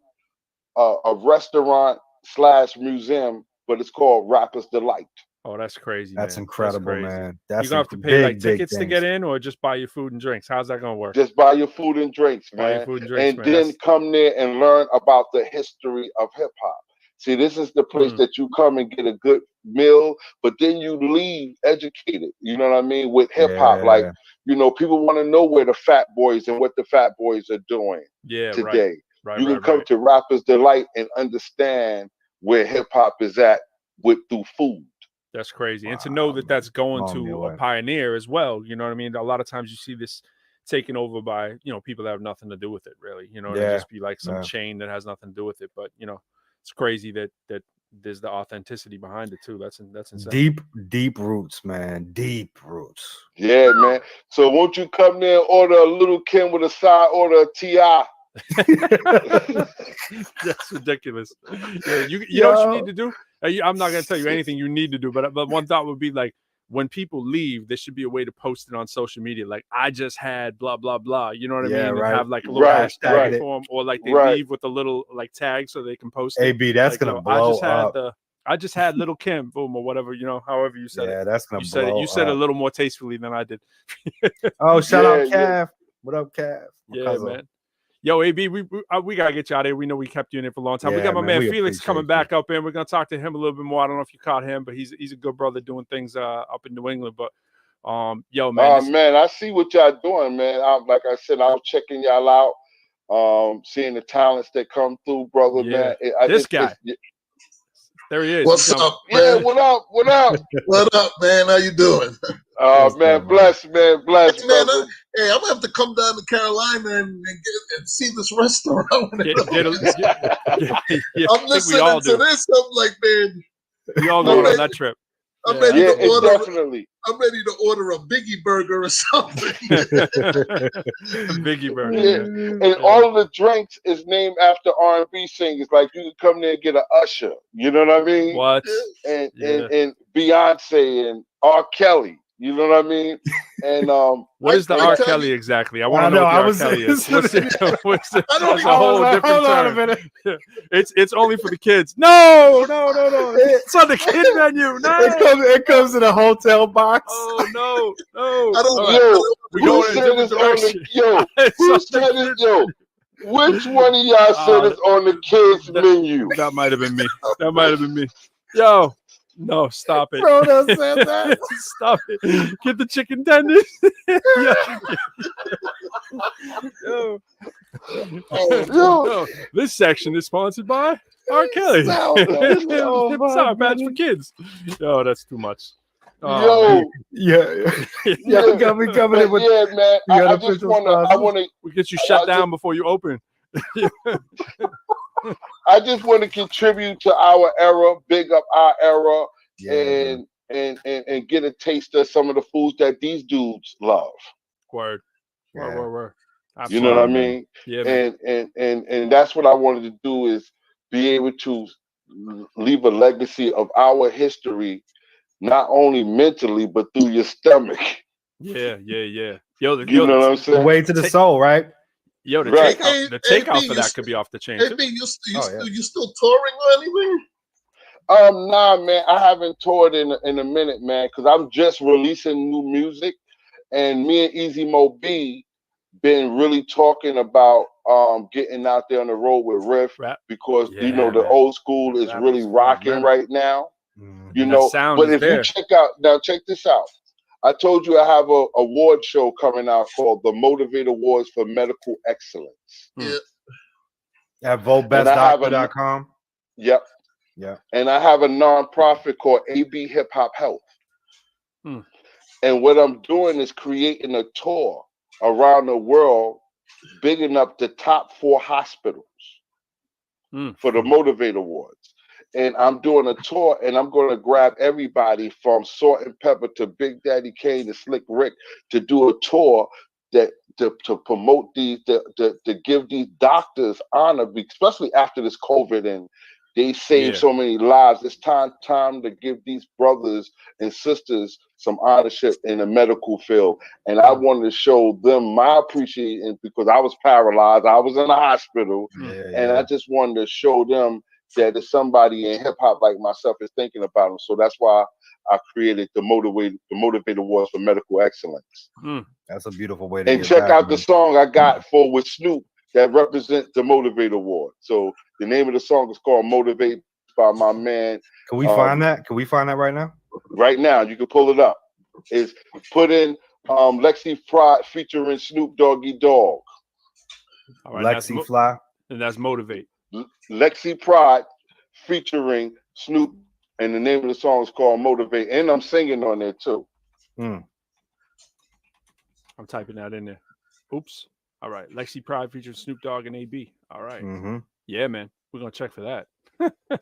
[SPEAKER 9] a restaurant / museum, but it's called Rapper's Delight.
[SPEAKER 3] Oh, that's crazy.
[SPEAKER 2] That's
[SPEAKER 3] man.
[SPEAKER 2] incredible,
[SPEAKER 3] That's crazy.
[SPEAKER 2] man. That's
[SPEAKER 3] you're gonna have to pay like tickets to get in, or just buy your food and drinks. How's that gonna work?
[SPEAKER 9] Just buy your food and drinks, man.
[SPEAKER 3] Buy your food and drinks, man.
[SPEAKER 9] Then come there and learn about the history of hip hop. See, this is the place that you come and get a good meal, but then you leave educated. You know what I mean? With hip hop, like, you know, people want to know where the Fat Boys and what the Fat Boys are doing today.
[SPEAKER 3] Right,
[SPEAKER 9] you can come to Rapper's Delight and understand where hip hop is at through food.
[SPEAKER 3] That's crazy. And to know that that's going to a pioneer as well. You know what I mean? A lot of times you see this taken over by, you know, people that have nothing to do with it, really. You know, it'll just be like some chain that has nothing to do with it. But, you know, it's crazy that there's the authenticity behind it too. That's insane.
[SPEAKER 2] Deep roots, man. Deep roots.
[SPEAKER 9] Yeah, man. So won't you come there and order a Little Kim with a side order of T.I.?
[SPEAKER 3] That's ridiculous. Yeah, you know what you need to do? I'm not going to tell you anything you need to do, but one thought would be like, when people leave, there should be a way to post it on social media. Like, I just had blah, blah, blah. You know what I mean? And have like a little hashtag for them, or like they leave with a little like tag so they can post it.
[SPEAKER 2] AB, that's like, going to blow up.
[SPEAKER 3] I just had Little Kim, boom, or whatever, you know, however you said it.
[SPEAKER 2] Yeah, that's going to blow up.
[SPEAKER 3] You said it a little more tastefully than I did.
[SPEAKER 2] Oh, shout out Cav. What up, Cav?
[SPEAKER 3] Man. Yo, AB, we gotta get you out of here. We know we kept you in here for a long time. We got my man Felix coming back up in. We're gonna talk to him a little bit more. I don't know if you caught him, but he's a good brother doing things up in New England. But yo, man.
[SPEAKER 9] Man, I see what y'all doing, man. Like I said, I was checking y'all out, seeing the talents that come through, brother, man.
[SPEAKER 3] This guy. There he is.
[SPEAKER 4] What's up, man?
[SPEAKER 9] Yeah, what up?
[SPEAKER 4] What up, man? How you doing?
[SPEAKER 9] Oh, man, bless, man.
[SPEAKER 4] Hey, man, I'm gonna have to come down to Carolina and see this restaurant. I'm listening to this. I'm like, man,
[SPEAKER 3] we all going on that trip.
[SPEAKER 4] I'm ready to order.
[SPEAKER 9] Definitely.
[SPEAKER 4] I'm ready to order a Biggie burger or something.
[SPEAKER 3] Biggie burger.
[SPEAKER 9] Yeah. And all of the drinks is named after R&B singers. Like, you can come there and get an Usher. You know what I mean?
[SPEAKER 3] What?
[SPEAKER 9] And Beyonce and R. Kelly. You know what I mean? And
[SPEAKER 3] what is the R. Kelly exactly? I want to know what the R. Kelly is. What's it? That's a whole different term.
[SPEAKER 2] On a minute.
[SPEAKER 3] It's only for the kids. No. It's on the kid menu. No.
[SPEAKER 2] It comes in a hotel box.
[SPEAKER 3] Oh no.
[SPEAKER 4] I don't.
[SPEAKER 3] We go in a different direction.
[SPEAKER 9] Who said it? Yo, which one of y'all said it's on the kids menu?
[SPEAKER 3] That might have been me. Yo. No, stop it.
[SPEAKER 2] Bro, don't say that.
[SPEAKER 3] Stop it. Get the chicken tenders. Yo. This section is sponsored by R. Kelly. Sour Patch for kids. Yo, that's too much.
[SPEAKER 9] Yo,
[SPEAKER 2] got me coming in with.
[SPEAKER 9] Yeah, man. I just want to.
[SPEAKER 3] We get you shut down before you open.
[SPEAKER 9] I just want to contribute to our era, big up our era, and get a taste of some of the foods that these dudes love.
[SPEAKER 3] Word. Absolutely.
[SPEAKER 9] You know what I mean?
[SPEAKER 3] Yeah.
[SPEAKER 9] And that's what I wanted to do, is be able to leave a legacy of our history, not only mentally but through your stomach.
[SPEAKER 3] Yeah. Yo,
[SPEAKER 9] you know what I'm saying?
[SPEAKER 2] The way to the soul, right?
[SPEAKER 3] Yo, the takeout for that could be off the chain.
[SPEAKER 4] Hey, you still touring or anything?
[SPEAKER 9] Nah, man, I haven't toured in a minute, man, because I'm just releasing new music, and me and Easy Mo B been really talking about getting out there on the road with Riff, because you know the old school is really rocking right now. You know, but if you check this out. I told you I have a award show coming out called the Motivate Awards for Medical Excellence.
[SPEAKER 4] Yeah.
[SPEAKER 2] At votebestdoctor.com.
[SPEAKER 9] Yep.
[SPEAKER 2] Yeah.
[SPEAKER 9] And I have a nonprofit called AB Hip Hop Health. And what I'm doing is creating a tour around the world, bigging up the top 4 hospitals for the Motivate Awards. And I'm doing a tour, and I'm going to grab everybody from Salt and Pepper to Big Daddy Kane to Slick Rick to do a tour that to promote these, to give these doctors honor, especially after this COVID and They saved so many lives. It's time to give these brothers and sisters some ownership in the medical field. And I wanted to show them my appreciation because I was paralyzed. I was in the hospital. And I just wanted to show them that if somebody in hip hop like myself is thinking about them. So that's why I created the Motivate Awards for Medical Excellence.
[SPEAKER 2] That's a beautiful way to
[SPEAKER 9] and check out the song I got for with Snoop that represents the Motivate Award. So the name of the song is called Motivate by my man.
[SPEAKER 2] Can we find that? Can we find that right now?
[SPEAKER 9] Right now, you can pull it up. It's put in Lexi Pride featuring Snoop Doggy Dogg.
[SPEAKER 3] All right,
[SPEAKER 2] Lexi Fly.
[SPEAKER 3] And that's Motivate.
[SPEAKER 9] Lexi Pride featuring Snoop, and the name of the song is called Motivate. And I'm singing on there too.
[SPEAKER 3] I'm typing that in there. Oops. All right. Lexi Pride features Snoop Dogg and AB. All right. Yeah, man. We're gonna check for that.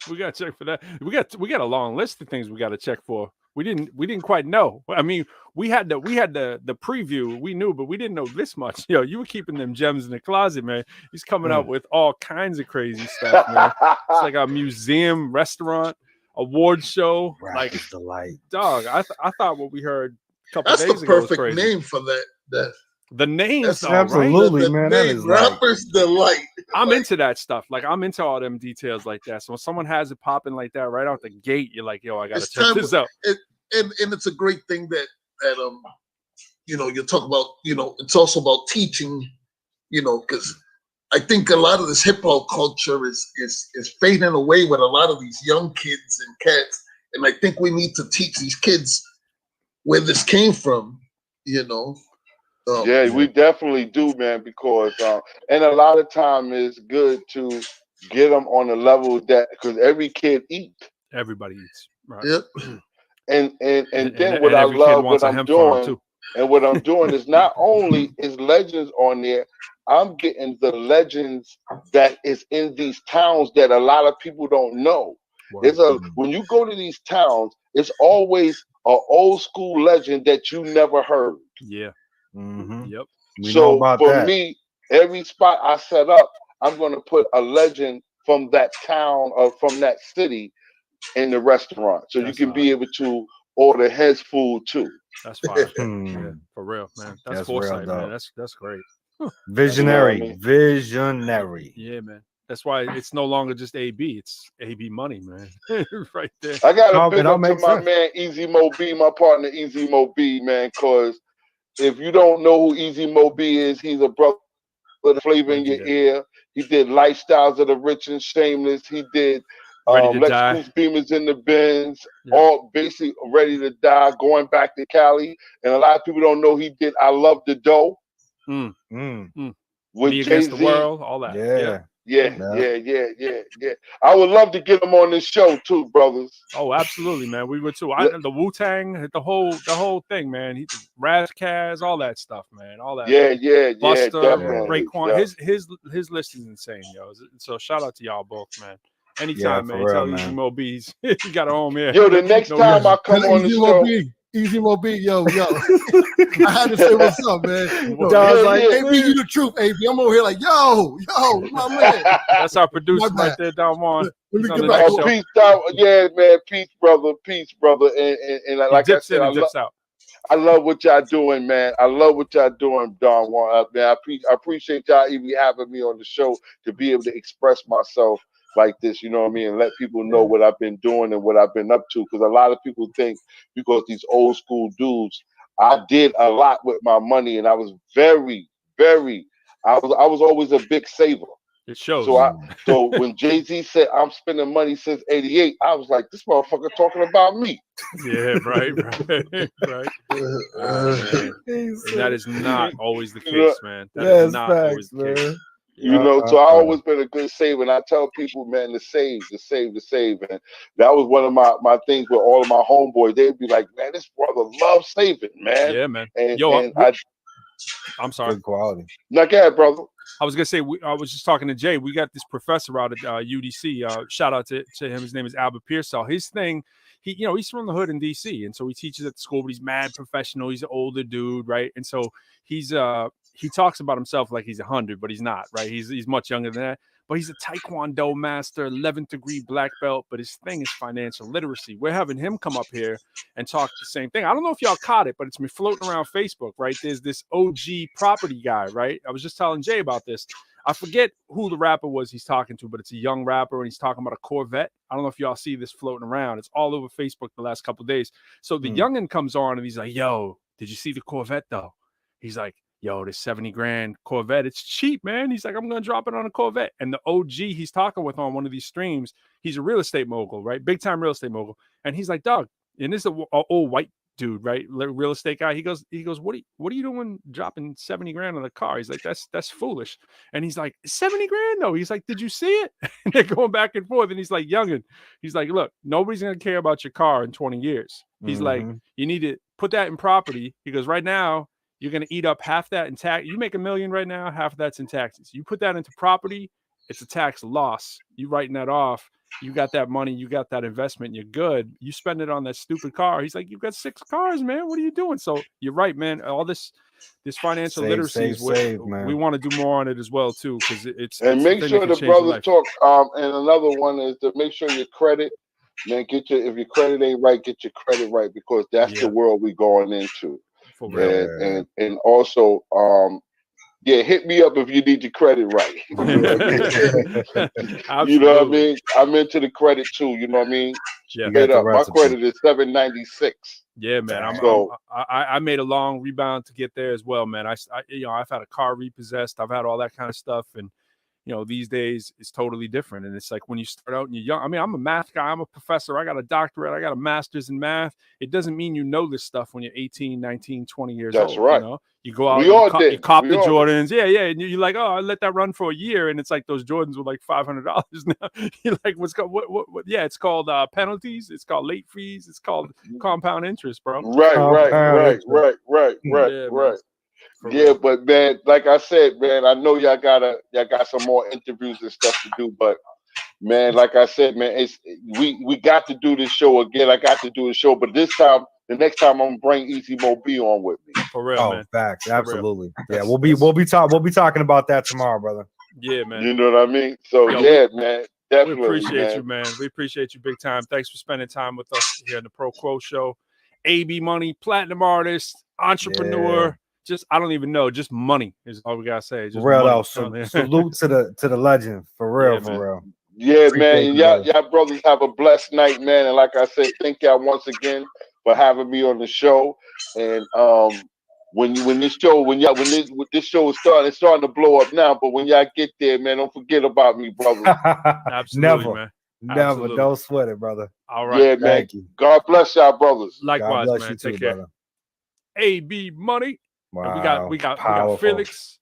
[SPEAKER 3] We gotta check for that. We got a long list of things we gotta check for. We didn't quite know. I mean, we had the preview, we knew, but we didn't know this much. Yo, you were keeping them gems in the closet, man. He's coming out with all kinds of crazy stuff, man. It's like a museum, restaurant, award show. Like
[SPEAKER 2] Delight.
[SPEAKER 3] Dog, I thought what we heard a couple days ago was crazy.
[SPEAKER 4] That's the perfect name for that.
[SPEAKER 3] The names,
[SPEAKER 2] absolutely,
[SPEAKER 3] right?
[SPEAKER 2] man.
[SPEAKER 4] That is Rapper's Delight.
[SPEAKER 3] I'm into that stuff. Like, I'm into all them details like that. So when someone has it popping like that right out the gate, you're like, yo, I gotta check this out.
[SPEAKER 4] And it's a great thing that you talk about. It's also about teaching. Because I think a lot of this hip hop culture is fading away with a lot of these young kids and cats. And I think we need to teach these kids where this came from.
[SPEAKER 9] Yeah, we definitely do, man, because and a lot of time it's good to get them on a level that, because every kid eats.
[SPEAKER 3] Everybody eats, right?
[SPEAKER 4] Yep.
[SPEAKER 9] And then what I love, what I'm doing, and what I'm doing is not only is legends on there, I'm getting the legends that is in these towns that a lot of people don't know. When you go to these towns, it's always an old school legend that you never heard.
[SPEAKER 3] Yeah.
[SPEAKER 2] Yep.
[SPEAKER 9] So for me, every spot I set up, I'm going to put a legend from that town or from that city in the restaurant, so you can be able to order his food too.
[SPEAKER 3] That's fine. Yeah, for real, man. That's foresight, man. That's great.
[SPEAKER 2] Visionary, visionary.
[SPEAKER 3] Yeah, man. That's why it's no longer just AB. It's AB money, man. Right there.
[SPEAKER 9] I got to big up to my man Easy Mo B, my partner Easy Mo B, man, because if you don't know who Easy Mo B is, he's a brother with a flavor in your ear. He did Lifestyles of the Rich and Shameless. He did Let's Beamers in the Benz, all basically Ready to Die, going back to Cali. And a lot of people don't know he did I Love the Dough. With
[SPEAKER 3] Me Against the World, all that.
[SPEAKER 9] Yeah. I would love to get him on this show too, brothers.
[SPEAKER 3] Oh, absolutely, man. We would too. The Wu-Tang, the whole thing, man. He Razzcazz, all that stuff, man. All that. Busta, Raekwon. His list is insane, yo. So shout out to y'all both, man. Anytime, man. Tell Easy Mo B's you got a home here.
[SPEAKER 9] Yo, the next time I come on the show.
[SPEAKER 11] Easy Mo B, yo. I had to say what's up, man. AB, you the truth, AB. I'm over here like, yo, my man.
[SPEAKER 3] That's our producer right there, Don Juan.
[SPEAKER 9] Peace out, man. Peace, brother. And like I said, I love what y'all doing, man. I love what y'all doing, Don Juan. Man, I appreciate y'all even having me on the show to be able to express myself like this, you know what I mean, and let people know what I've been doing and what I've been up to. Because a lot of people think because these old school dudes, I did a lot with my money, and I was very, I was always a big saver.
[SPEAKER 3] It shows.
[SPEAKER 9] So when Jay-Z said I'm spending money since '88, I was like, this motherfucker talking about me.
[SPEAKER 3] Yeah, right. That is not always the case, man. That is not always the case.
[SPEAKER 9] So I always been a good saver, and I tell people, man, to save. And that was one of my things with all of my homeboys. They'd be like, man, this brother loves saving, man.
[SPEAKER 3] Yeah, man. I'm sorry.
[SPEAKER 2] Good quality.
[SPEAKER 9] Now, go ahead, brother.
[SPEAKER 3] I was gonna say, I was just talking to Jay. We got this professor out at UDC. Shout out to him. His name is Albert Pearsall. His thing, he's from the hood in DC, and so he teaches at the school. But he's mad professional. He's an older dude, right? And so he talks about himself like he's 100, but he's not, right? He's much younger than that. but he's a Taekwondo master, 11th degree black belt. But his thing is financial literacy. We're having him come up here and talk the same thing. I don't know if y'all caught it, but it's been floating around Facebook, right? There's this OG property guy, right? I was just telling Jay about this. I forget who the rapper was he's talking to, but it's a young rapper, and he's talking about a Corvette. I don't know if y'all see this floating around. It's all over Facebook the last couple of days. So the youngin comes on, and he's like, yo, did you see the Corvette, though? He's like, yo, this 70 grand Corvette, it's cheap, man. He's like, I'm going to drop it on a Corvette. And the OG he's talking with on one of these streams, he's a real estate mogul, right? Big time real estate mogul. And he's like, dog, and this is an old white dude, right? Real estate guy. He goes, what are you doing dropping 70 grand on the car? He's like, that's foolish. And he's like, 70 grand though. He's like, did you see it? And they're going back and forth. And he's like, youngin, he's like, look, nobody's going to care about your car in 20 years. He's like, you need to put that in property. He goes, right now, you're going to eat up half that in tax. You make $1 million right now, half of that's in taxes. You put that into property, it's a tax loss. You writing that off. You got that money, you got that investment, you're good. You spend it on that stupid car. He's like, you've got 6 cars, man. What are you doing? So you're right, man. All this financial literacy is what we want to do more on it as well, too, because it's
[SPEAKER 9] and make sure the brothers talk. And another one is to make sure your credit, man, if your credit ain't right, get your credit right, because that's the world we going into.
[SPEAKER 3] For real.
[SPEAKER 9] And also, hit me up if you need your credit right. You know what I mean? I'm into the credit too. You know what I mean?
[SPEAKER 3] Yeah.
[SPEAKER 9] My credit is 796.
[SPEAKER 3] Yeah, man. I made a long rebound to get there as well, man. I've had a car repossessed. I've had all that kind of stuff, and these days it's totally different. And it's like when you start out and you're young. I mean, I'm a math guy. I'm a professor. I got a doctorate. I got a master's in math. It doesn't mean you know this stuff when you're 18, 19, 20 years old.
[SPEAKER 9] That's right.
[SPEAKER 3] You go out, you cop the Jordans. Yeah. And you're like, oh, I let that run for a year. And it's like those Jordans were like $500 now. You're like, what's called, what? Yeah, it's called penalties. It's called late fees. It's called compound interest, bro.
[SPEAKER 9] Right. Yeah, but man, like I said, man, I know y'all got some more interviews and stuff to do, but man, like I said, man, we got to do this show again. I got to do the show, but this time, the next time, I'm gonna bring Easy Mo B on with me.
[SPEAKER 3] For real, man.
[SPEAKER 2] Facts, absolutely. Yeah, we'll be talking about that tomorrow, brother.
[SPEAKER 3] Yeah, man.
[SPEAKER 9] You know what I mean? So man. Definitely,
[SPEAKER 3] we appreciate you, man. We appreciate you big time. Thanks for spending time with us here on the Pro Quo Show. AB Money, platinum artist, entrepreneur. Yeah. Just I don't even know. Just money is all we gotta say. Just
[SPEAKER 2] real though. Salute to the legend. For real, for real.
[SPEAKER 9] Yeah, man. Y'all brothers have a blessed night, man. And like I said, thank y'all once again for having me on the show. And when this show is starting, it's starting to blow up now. But when y'all get there, man, don't forget about me, brother.
[SPEAKER 3] Absolutely, man.
[SPEAKER 2] Never. Don't sweat it, brother.
[SPEAKER 3] All right.
[SPEAKER 9] Yeah, man.
[SPEAKER 2] Thank you.
[SPEAKER 9] God bless y'all, brothers.
[SPEAKER 3] Likewise, man.
[SPEAKER 2] You
[SPEAKER 3] Take
[SPEAKER 2] too,
[SPEAKER 3] care.
[SPEAKER 2] brother.
[SPEAKER 3] AB Money.
[SPEAKER 2] Wow.
[SPEAKER 3] We got Felix,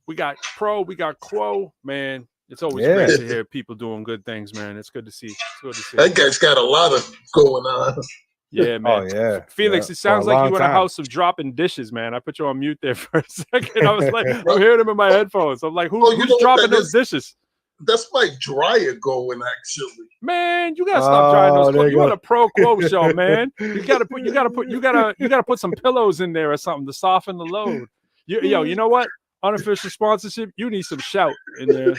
[SPEAKER 3] we got Pro, we got Quo, man. It's always great to hear people doing good things, man. It's good to see.
[SPEAKER 4] That guy's got a lot of going on.
[SPEAKER 3] Yeah, man.
[SPEAKER 2] Oh yeah,
[SPEAKER 3] Felix. It sounds like you in a house of dropping dishes, man. I put you on mute there for a second. I was like, I'm hearing him in my headphones. I'm like, who's dropping those dishes?
[SPEAKER 4] That's my dryer going, actually.
[SPEAKER 3] Man, you gotta stop drying those clothes. You on a Pro Quo show, man. You gotta put some pillows in there or something to soften the load. You know what? Unofficial sponsorship. You need some shout in there.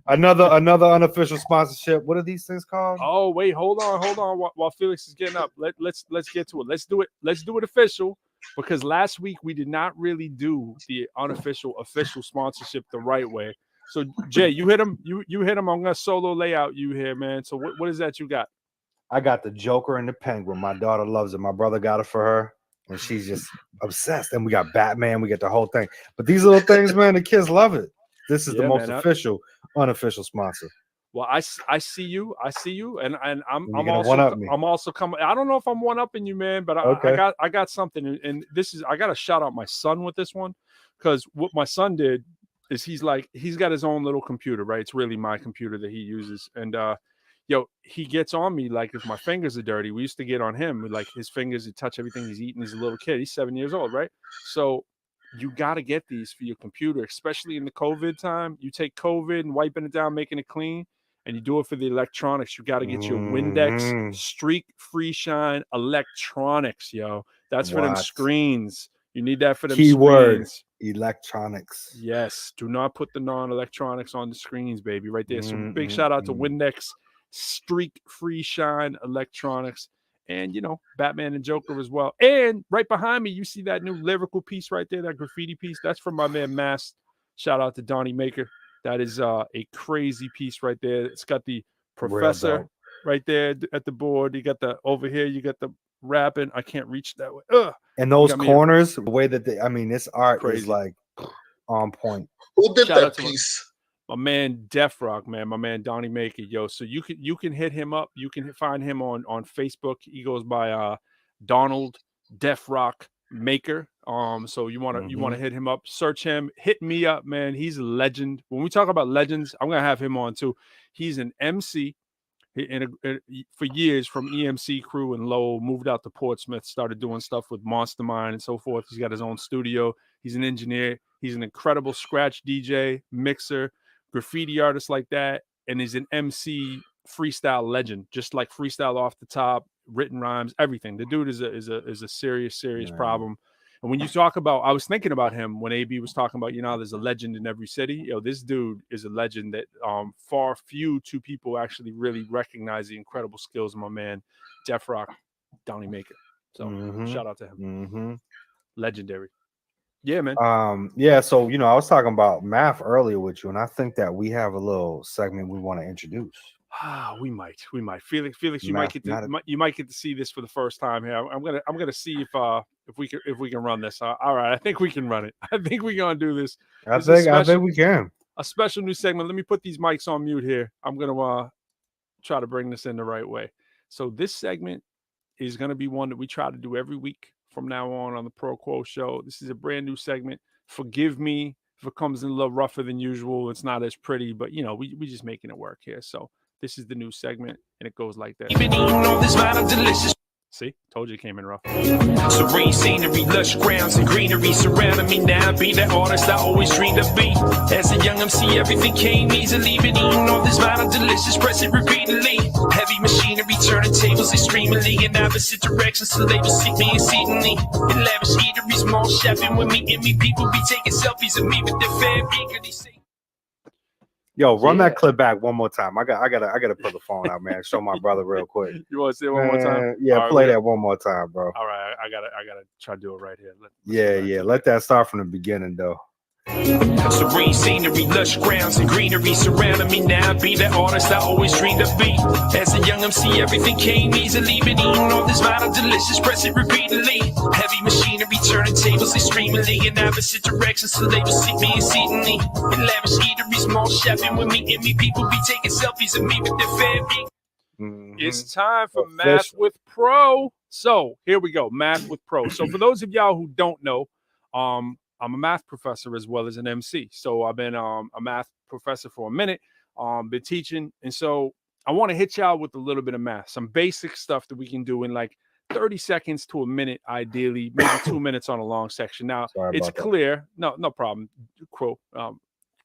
[SPEAKER 2] Another unofficial sponsorship. What are these things called?
[SPEAKER 3] Oh wait, hold on. While Felix is getting up, let's get to it. Let's do it official, because last week we did not really do the unofficial official sponsorship the right way. So Jay, you hit him. You hit him. I'm gonna solo layout you here, man. So what is that you got?
[SPEAKER 2] I got the Joker and the Penguin. My daughter loves it. My brother got it for her, and she's just obsessed. And we got Batman. We get the whole thing. But these little things, man, the kids love it. This is the most official, unofficial sponsor.
[SPEAKER 3] Well, I see you, and I'm also coming. I don't know if I'm one upping you, man, but I got something, and this is I got to shout out my son with this one, because what my son did is he's got his own little computer, right? It's really my computer that he uses. And he gets on me like if my fingers are dirty. We used to get on him with like his fingers, he touch everything he's eating. He's a little kid. He's 7 years old, right? So you got to get these for your computer, especially in the COVID time. You take COVID and wiping it down, making it clean, and you do it for the electronics. You got to get your Windex Streak Free Shine electronics, yo. That's for them screens. You need that for them
[SPEAKER 2] Keyword
[SPEAKER 3] screens.
[SPEAKER 2] electronics.
[SPEAKER 3] Yes, do not put the non-electronics on the screens, baby. Right there. So big shout out to Windex Streak Free Shine Electronics, and Batman and Joker as well. And right behind me, you see that new lyrical piece right there, that graffiti piece. That's from my man Mass. Shout out to Donnie Maker. That is a crazy piece right there. It's got the professor right there at the board. You got the over here. You got the rapping. I can't reach that way. Ugh.
[SPEAKER 2] And those corners, the way that this art is like on point.
[SPEAKER 4] Who did that piece?
[SPEAKER 3] My man Def Rock, man. My man Donnie Maker, yo. So you can hit him up. You can find him on Facebook. He goes by Donald Def Rock Maker. So you want to hit him up, search him, hit me up, man. He's a legend. When we talk about legends, I'm gonna have him on too. He's an MC. For years from EMC Crew and Lowell, moved out to Portsmouth, started doing stuff with Monster Mind and so forth. He's got his own studio. He's an engineer. He's an incredible scratch DJ, mixer, graffiti artist like that, and he's an MC freestyle legend, just like freestyle off the top, written rhymes, everything. The dude is a serious problem. And when you talk about, I was thinking about him when AB was talking about, there's a legend in every city. This dude is a legend that far few people actually really recognize the incredible skills of my man, Def Rock, Donnie Maker. So shout out to him. Legendary. Yeah, man.
[SPEAKER 2] So I was talking about math earlier with you, and I think that we have a little segment we want to introduce.
[SPEAKER 3] We might. Felix, you might get to see this for the first time here. I'm gonna see if we can run this. All right, I think we can run it. I think we're gonna do this.
[SPEAKER 2] I think we can.
[SPEAKER 3] A special new segment. Let me put these mics on mute here. I'm gonna try to bring this in the right way. So this segment is gonna be one that we try to do every week from now on the Pro Quo Show. This is a brand new segment. Forgive me if it comes in a little rougher than usual. It's not as pretty, but we just making it work here. So this is the new segment, and it goes like that. See, told you it came in rough.
[SPEAKER 5] Serene scenery, lush grounds and greenery surrounding me now. Be the artist I always dreamed of be. As a young MC, everything came easily. But eating all this vinyl delicious, press it repeatedly. Heavy machinery, turning tables extremely in opposite directions, so they will seek me exceedingly. In lavish eateries, mall shopping with me and me. People be taking selfies of me with their fair eagerly.
[SPEAKER 2] Yo, run that clip back one more time. I gotta pull the phone out, man. Show my brother real quick.
[SPEAKER 3] You want to see it one more time?
[SPEAKER 2] Yeah, play that one more time, bro.
[SPEAKER 3] All right, I gotta try to do it right here.
[SPEAKER 2] Let that start from the beginning, though.
[SPEAKER 5] Serene scenery, lush grounds and greenery surrounding me now. Be the artist I always dreamed of be. As a young MC, everything came easily. Been eating all this vinyl delicious, press it repeatedly. Heavy machinery, turning tables extremely in opposite directions, so they will seek me exceedingly. In lavish eateries, mall shopping with me and me. People be taking selfies of me with their fair being.
[SPEAKER 3] It's time for Math with Pro. So here we go, Math with Pro. So for those of y'all who don't know, I'm a math professor as well as an MC. So I've been a math professor for a minute, been teaching. And so I want to hit y'all with a little bit of math, some basic stuff that we can do in like 30 seconds to a minute, ideally, maybe 2 minutes on a long section. Now, it's clear. No problem. Crow,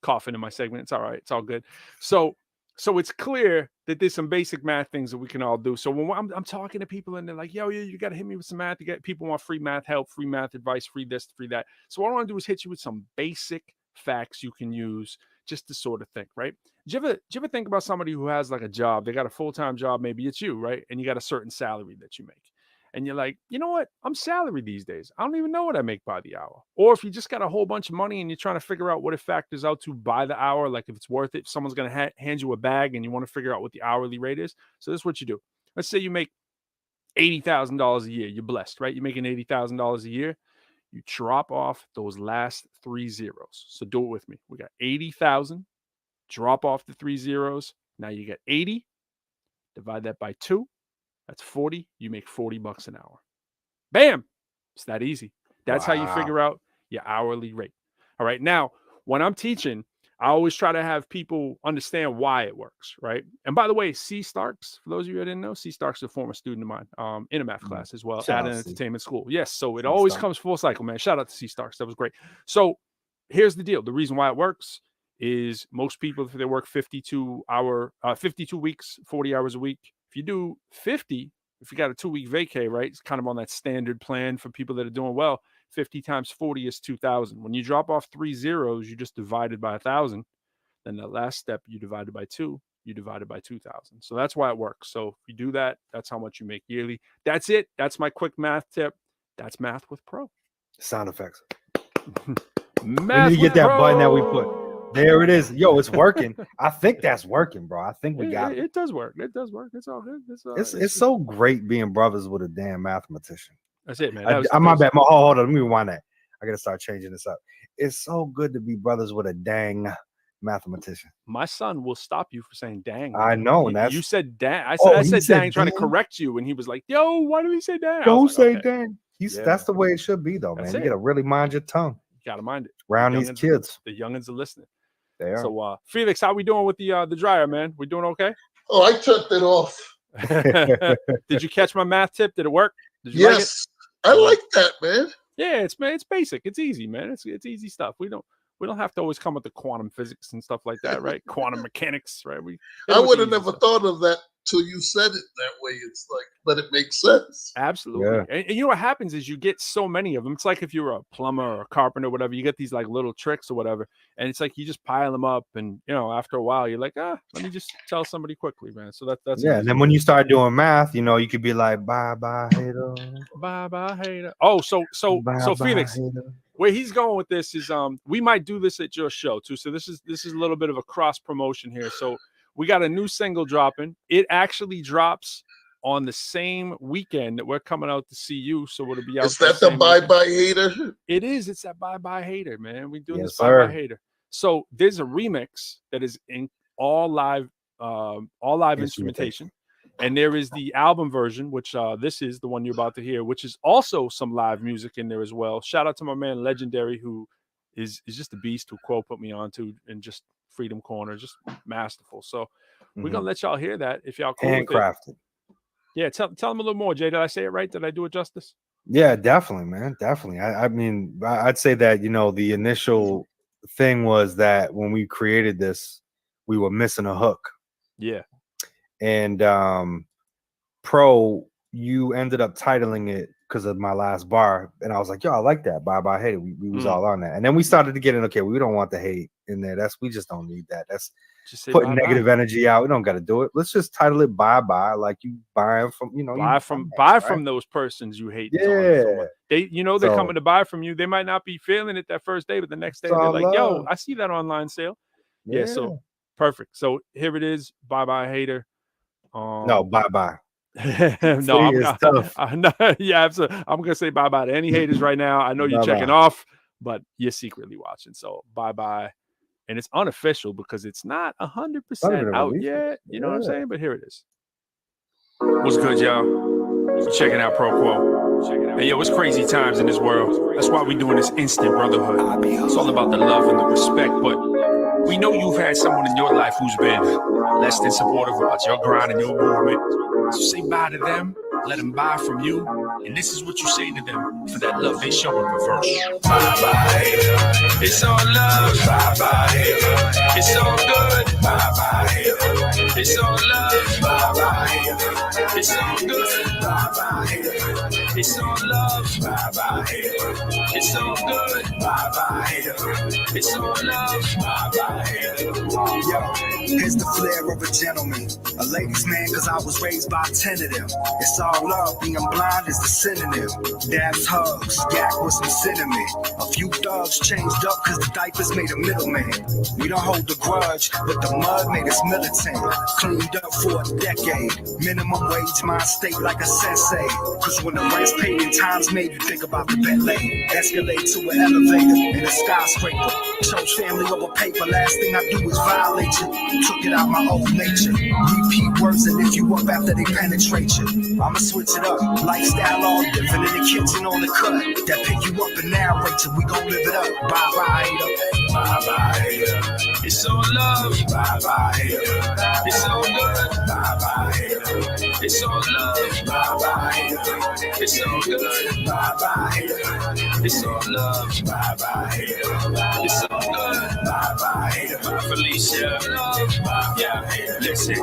[SPEAKER 3] coughing in my segment. It's all right. It's all good. So it's clear that there's some basic math things that we can all do. So when I'm talking to people and they're like, yo, you got to hit me with some math. People want free math help, free math advice, free this, free that. So what I want to do is hit you with some basic facts you can use just to sort of think, right? Did you ever think about somebody who has like a job? They got a full-time job. Maybe it's you, right? And you got a certain salary that you make. And you're like, you know what? I'm salaried these days. I don't even know what I make by the hour. Or if you just got a whole bunch of money and you're trying to figure out what it factors out to by the hour, like if it's worth it, if someone's going to hand you a bag and you want to figure out what the hourly rate is. So this is what you do. Let's say you make $80,000 a year. You're blessed, right? You're making $80,000 a year. You drop off those last 3 zeros. So do it with me. We got 80,000. Drop off the 3 zeros. Now you get 80. Divide that by 2. That's 40. You make $40 an hour. Bam. It's that easy. That's how you figure out your hourly rate. All right. Now, when I'm teaching, I always try to have people understand why it works, right? And by the way, C. Starks, for those of you who didn't know, C. Starks is a former student of mine in a math class as well at an entertainment school. Yes. So it always comes full cycle, man. Shout out to C. Starks. That was great. So here's the deal. The reason why it works is most people, if they work 52 weeks, 40 hours a week, if you do 50, if you got a 2-week vacay, right? It's kind of on that standard plan for people that are doing well. 50 times 40 is 2,000. When you drop off 3 zeros, you just divided by 1,000. Then the last step, you divided by 2, you divided by 2,000. So that's why it works. So if you do that, that's how much you make yearly. That's it. That's my quick math tip. That's Math with Pro.
[SPEAKER 2] Sound effects.
[SPEAKER 3] Math
[SPEAKER 2] we need to get that
[SPEAKER 3] Pro.
[SPEAKER 2] button that we put. There it is. Yo, it's working. I think that's working, bro. I think we got it.
[SPEAKER 3] It does work. It does work. It's all good.
[SPEAKER 2] It's so great being brothers with a damn mathematician.
[SPEAKER 3] That's it, man.
[SPEAKER 2] I'm my bad. Hold on. Let me rewind that. I got to start changing this up. It's so good to be brothers with a dang mathematician.
[SPEAKER 3] My son will stop you for saying dang.
[SPEAKER 2] I know. And that's,
[SPEAKER 3] you said dang. I
[SPEAKER 2] Oh,
[SPEAKER 3] said
[SPEAKER 2] he said
[SPEAKER 3] dang, trying to
[SPEAKER 2] dang?
[SPEAKER 3] correct you. And he was like, yo, why do we say dang? I
[SPEAKER 2] don't
[SPEAKER 3] was like,
[SPEAKER 2] say
[SPEAKER 3] okay.
[SPEAKER 2] dang.
[SPEAKER 3] Yeah.
[SPEAKER 2] That's the way it should be, though,
[SPEAKER 3] That's
[SPEAKER 2] man.
[SPEAKER 3] it.
[SPEAKER 2] You got to really mind your tongue
[SPEAKER 3] You got to mind it.
[SPEAKER 2] around
[SPEAKER 3] The
[SPEAKER 2] these
[SPEAKER 3] youngins-
[SPEAKER 2] kids.
[SPEAKER 3] The youngins are listening.
[SPEAKER 2] They are.
[SPEAKER 3] So, Felix, how we doing with the dryer, man? We doing okay?
[SPEAKER 4] Oh, I turned it off.
[SPEAKER 3] Did you catch my math tip? Did it work? Did you like it?
[SPEAKER 4] Yes, I like that, man.
[SPEAKER 3] Yeah, it's basic. It's easy, man. It's easy stuff. We don't have to always come with the quantum physics and stuff like that, right? Quantum mechanics, right?
[SPEAKER 4] I would have never thought of that till you said it that way. It's like, but it makes sense.
[SPEAKER 3] Absolutely.
[SPEAKER 2] Yeah.
[SPEAKER 3] And you know what happens is you get so many of them. It's like if you're a plumber or a carpenter or whatever, you get these like little tricks or whatever. And it's like you just pile them up. And, you know, after a while, you're like, let me just tell somebody quickly, man. So that's
[SPEAKER 2] Yeah.
[SPEAKER 3] easy.
[SPEAKER 2] And then when you start doing math, you know, you could be like, bye, hater.
[SPEAKER 3] Bye, hater. Oh, so Felix,
[SPEAKER 2] hater.
[SPEAKER 3] where he's going with this is we might do this at your show too. So this is a little bit of a cross promotion here. So we got a new single dropping. It actually drops on the same weekend that we're coming out to see you. So it'll be out.
[SPEAKER 4] Is that the Bye Bye Hater?
[SPEAKER 3] It is. It's that Bye Hater, man. We're doing
[SPEAKER 2] Yes,
[SPEAKER 3] this
[SPEAKER 2] sir.
[SPEAKER 3] Bye Hater. So there's a remix that is in all live instrumentation. And there is the album version, which this is the one you're about to hear, which is also some live music in there as well. Shout out to my man Legendary, who is just a beast, who Quo put me on to, and just Freedom Corner, just masterful. So we're gonna let y'all hear that if y'all cool with it.
[SPEAKER 2] Handcrafted.
[SPEAKER 3] Yeah, tell them a little more, Jay. Did I say it right? Did I do it justice?
[SPEAKER 2] Yeah, definitely, man. Definitely. I mean, I'd say that, you know, the initial thing was that when we created this, we were missing a hook.
[SPEAKER 3] Yeah.
[SPEAKER 2] And Pro, you ended up titling it because of my last bar. And I was like, yo, I like that. Bye, hate it. We was all on that. And then we started to get in, okay, we don't want the hate in there. We just don't need that. That's
[SPEAKER 3] just say
[SPEAKER 2] putting
[SPEAKER 3] bye-bye.
[SPEAKER 2] negative energy out. We don't got to do it. Let's just title it bye, like you buying from, you know,
[SPEAKER 3] Buy from those persons you hate.
[SPEAKER 2] Yeah.
[SPEAKER 3] So much. They're
[SPEAKER 2] So-
[SPEAKER 3] coming to buy from you. They might not be feeling it that first day, but the next day
[SPEAKER 2] It's
[SPEAKER 3] they're
[SPEAKER 2] all
[SPEAKER 3] like, yo,
[SPEAKER 2] love.
[SPEAKER 3] I see that online sale. Yeah, so perfect. So here it is. Bye, hater.
[SPEAKER 2] No, bye.
[SPEAKER 3] No,
[SPEAKER 2] it's tough.
[SPEAKER 3] yeah, absolutely. I'm gonna say bye to any haters right now. I know you're checking
[SPEAKER 2] Bye-bye.
[SPEAKER 3] off, but you're secretly watching. So bye, and it's unofficial because it's not 100% out
[SPEAKER 2] released.
[SPEAKER 3] yet. You know what I'm
[SPEAKER 2] Yeah.
[SPEAKER 3] saying? But here it is.
[SPEAKER 5] What's good, y'all? You checking out Pro Quo. Hey, yo, it's crazy times in this world. That's why we doing this instant brotherhood. It's all about the love and the respect, but we know you've had someone in your life who's been less than supportive about your grind and your movement. So say bye to them, let them buy from you, and this is what you say to them for that love they show in reverse. Bye, it's all love. Bye, it's all good. Bye, it's all love. Bye, it's all good. Bye, it's all love. Bye, it's all good. Bye, it's all love.
[SPEAKER 1] Yo, here's the flair of a gentleman, a ladies' man, cause I was raised by 10 of them. It's all love, being blind is the synonym. Dabs, hugs, yak with some cinnamon. A few thugs changed up cause the diapers made a middleman. We don't hold the grudge, but the mud made us militant. Cleaned up for a decade. Minimum wage, my state like a sensei. Cause when the rent's paid and time's made, you think about the Bentley. Escalate to an elevator in a skyscraper. Chose family over paper, last thing I do is violate you. Took it out my old nature. Repeat words and lift you up after they penetrate you. I'ma switch it up. Lifestyle all different in the kitchen on the cut. That pick you up and narrate you. We gon' live it up. Bye, hater.
[SPEAKER 5] Bye, hater. It's all love. Bye, hater. It's all good. Bye, hater. It's all love. Bye, hater. It's all good. Bye bye hater. It's all love. Bye bye hater. It's all good. Bye bye hater. Bye Felicia. Yeah, listen.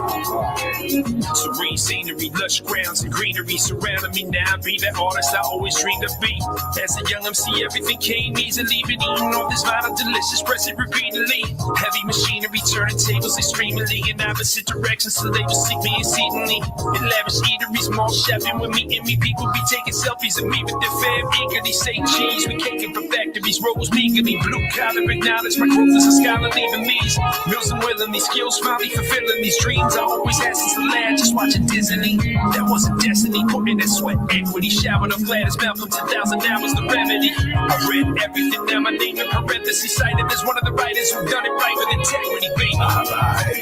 [SPEAKER 5] Serene scenery, lush grounds and greenery surrounding me now. Be the artist I always dreamed to be. As a young MC, everything came easily. Been eating all this vinyl, delicious, press it repeatedly. Heavy machinery turning tables extremely in opposite directions, so they will seek me exceedingly. In lavish eateries, mall shopping with me and me. People be taking selfies of me with their fam eagerly. Say cheese, we caking from factories, rose legally. Blue collar acknowledge my growth as a scholar, leaving these mills and willing these skills, finally fulfilling these dreams. I always had since the lad, just watching Disney. That wasn't destiny, put in that sweat equity. Showered of glad as Malcolm 10,000 hours the remedy. I read everything down, my name in parentheses, cited as one of the writers who done it right with integrity, baby. Bye bye,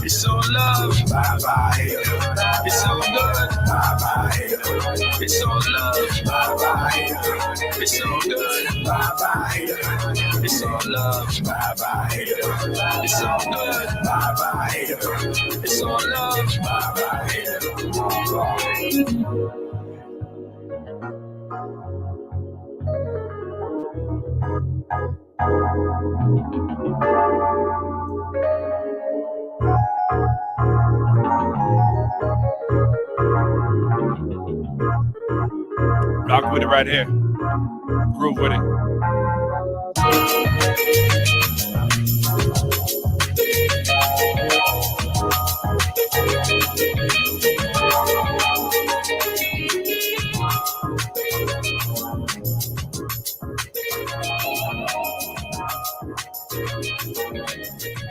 [SPEAKER 5] it's all love. Bye bye, it's all good. Bye bye, it's all love. Bye bye, it's all good. Bye bye, it's all love. Bye bye, it's all good. Bye bye, it's all love. Bye bye.
[SPEAKER 3] Rock with it right here. Groove with it.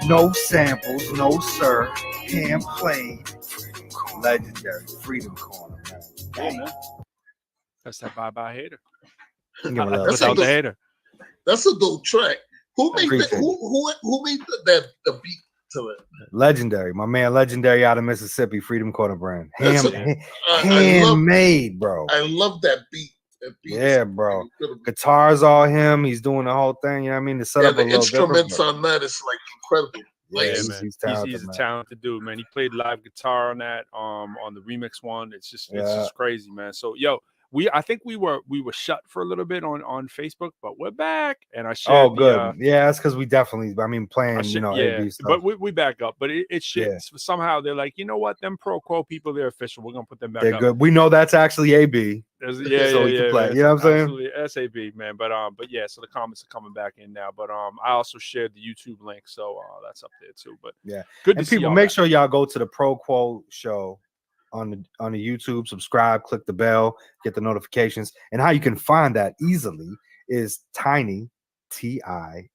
[SPEAKER 2] No samples, no sir. Hand played. Legendary Freedom Corner, man.
[SPEAKER 3] Cool, man. That's that bye bye hater.
[SPEAKER 4] That's
[SPEAKER 3] Without the hater.
[SPEAKER 4] That's a dope track. Who made
[SPEAKER 2] Appreciate
[SPEAKER 4] that? Who made the beat to it?
[SPEAKER 2] Legendary, my man, Legendary out of Mississippi, Freedom Corner brand.
[SPEAKER 4] That's
[SPEAKER 2] Handmade, bro.
[SPEAKER 4] I love that beat. That beat
[SPEAKER 2] Yeah, bro. Guitars all him. He's doing the whole thing. You know what I mean? The setup
[SPEAKER 4] the
[SPEAKER 2] a little
[SPEAKER 4] instruments
[SPEAKER 2] different,
[SPEAKER 4] on that is like incredible. Like,
[SPEAKER 3] Yeah,
[SPEAKER 2] he's-
[SPEAKER 3] man.
[SPEAKER 2] he's talented,
[SPEAKER 3] He's a
[SPEAKER 2] man.
[SPEAKER 3] talented dude, man. He played live guitar on that, on the remix one. It's just crazy, man. So yo, I think we were shut for a little bit on Facebook, but we're back. And I shared
[SPEAKER 2] Oh, good.
[SPEAKER 3] the,
[SPEAKER 2] Yeah, that's because we definitely, I mean, playing,
[SPEAKER 3] yeah,
[SPEAKER 2] AB stuff.
[SPEAKER 3] but we back up. But it's shit. Somehow they're like, you know what? Them Pro Quo people, they're official. We're gonna put them back
[SPEAKER 2] They're
[SPEAKER 3] up.
[SPEAKER 2] good. We know that's actually AB.
[SPEAKER 3] Yeah,
[SPEAKER 2] so we can play.
[SPEAKER 3] man.
[SPEAKER 2] You know what I'm saying?
[SPEAKER 3] Absolutely SAB, man. But yeah, so the comments are coming back in now. But I also shared the YouTube link, so that's up there too. But
[SPEAKER 2] yeah,
[SPEAKER 3] good
[SPEAKER 2] and
[SPEAKER 3] to see
[SPEAKER 2] people
[SPEAKER 3] y'all
[SPEAKER 2] make
[SPEAKER 3] back.
[SPEAKER 2] sure y'all go to the Pro Quo show on the YouTube, subscribe, click the bell, get the notifications. And how you can find that easily is tiny TINY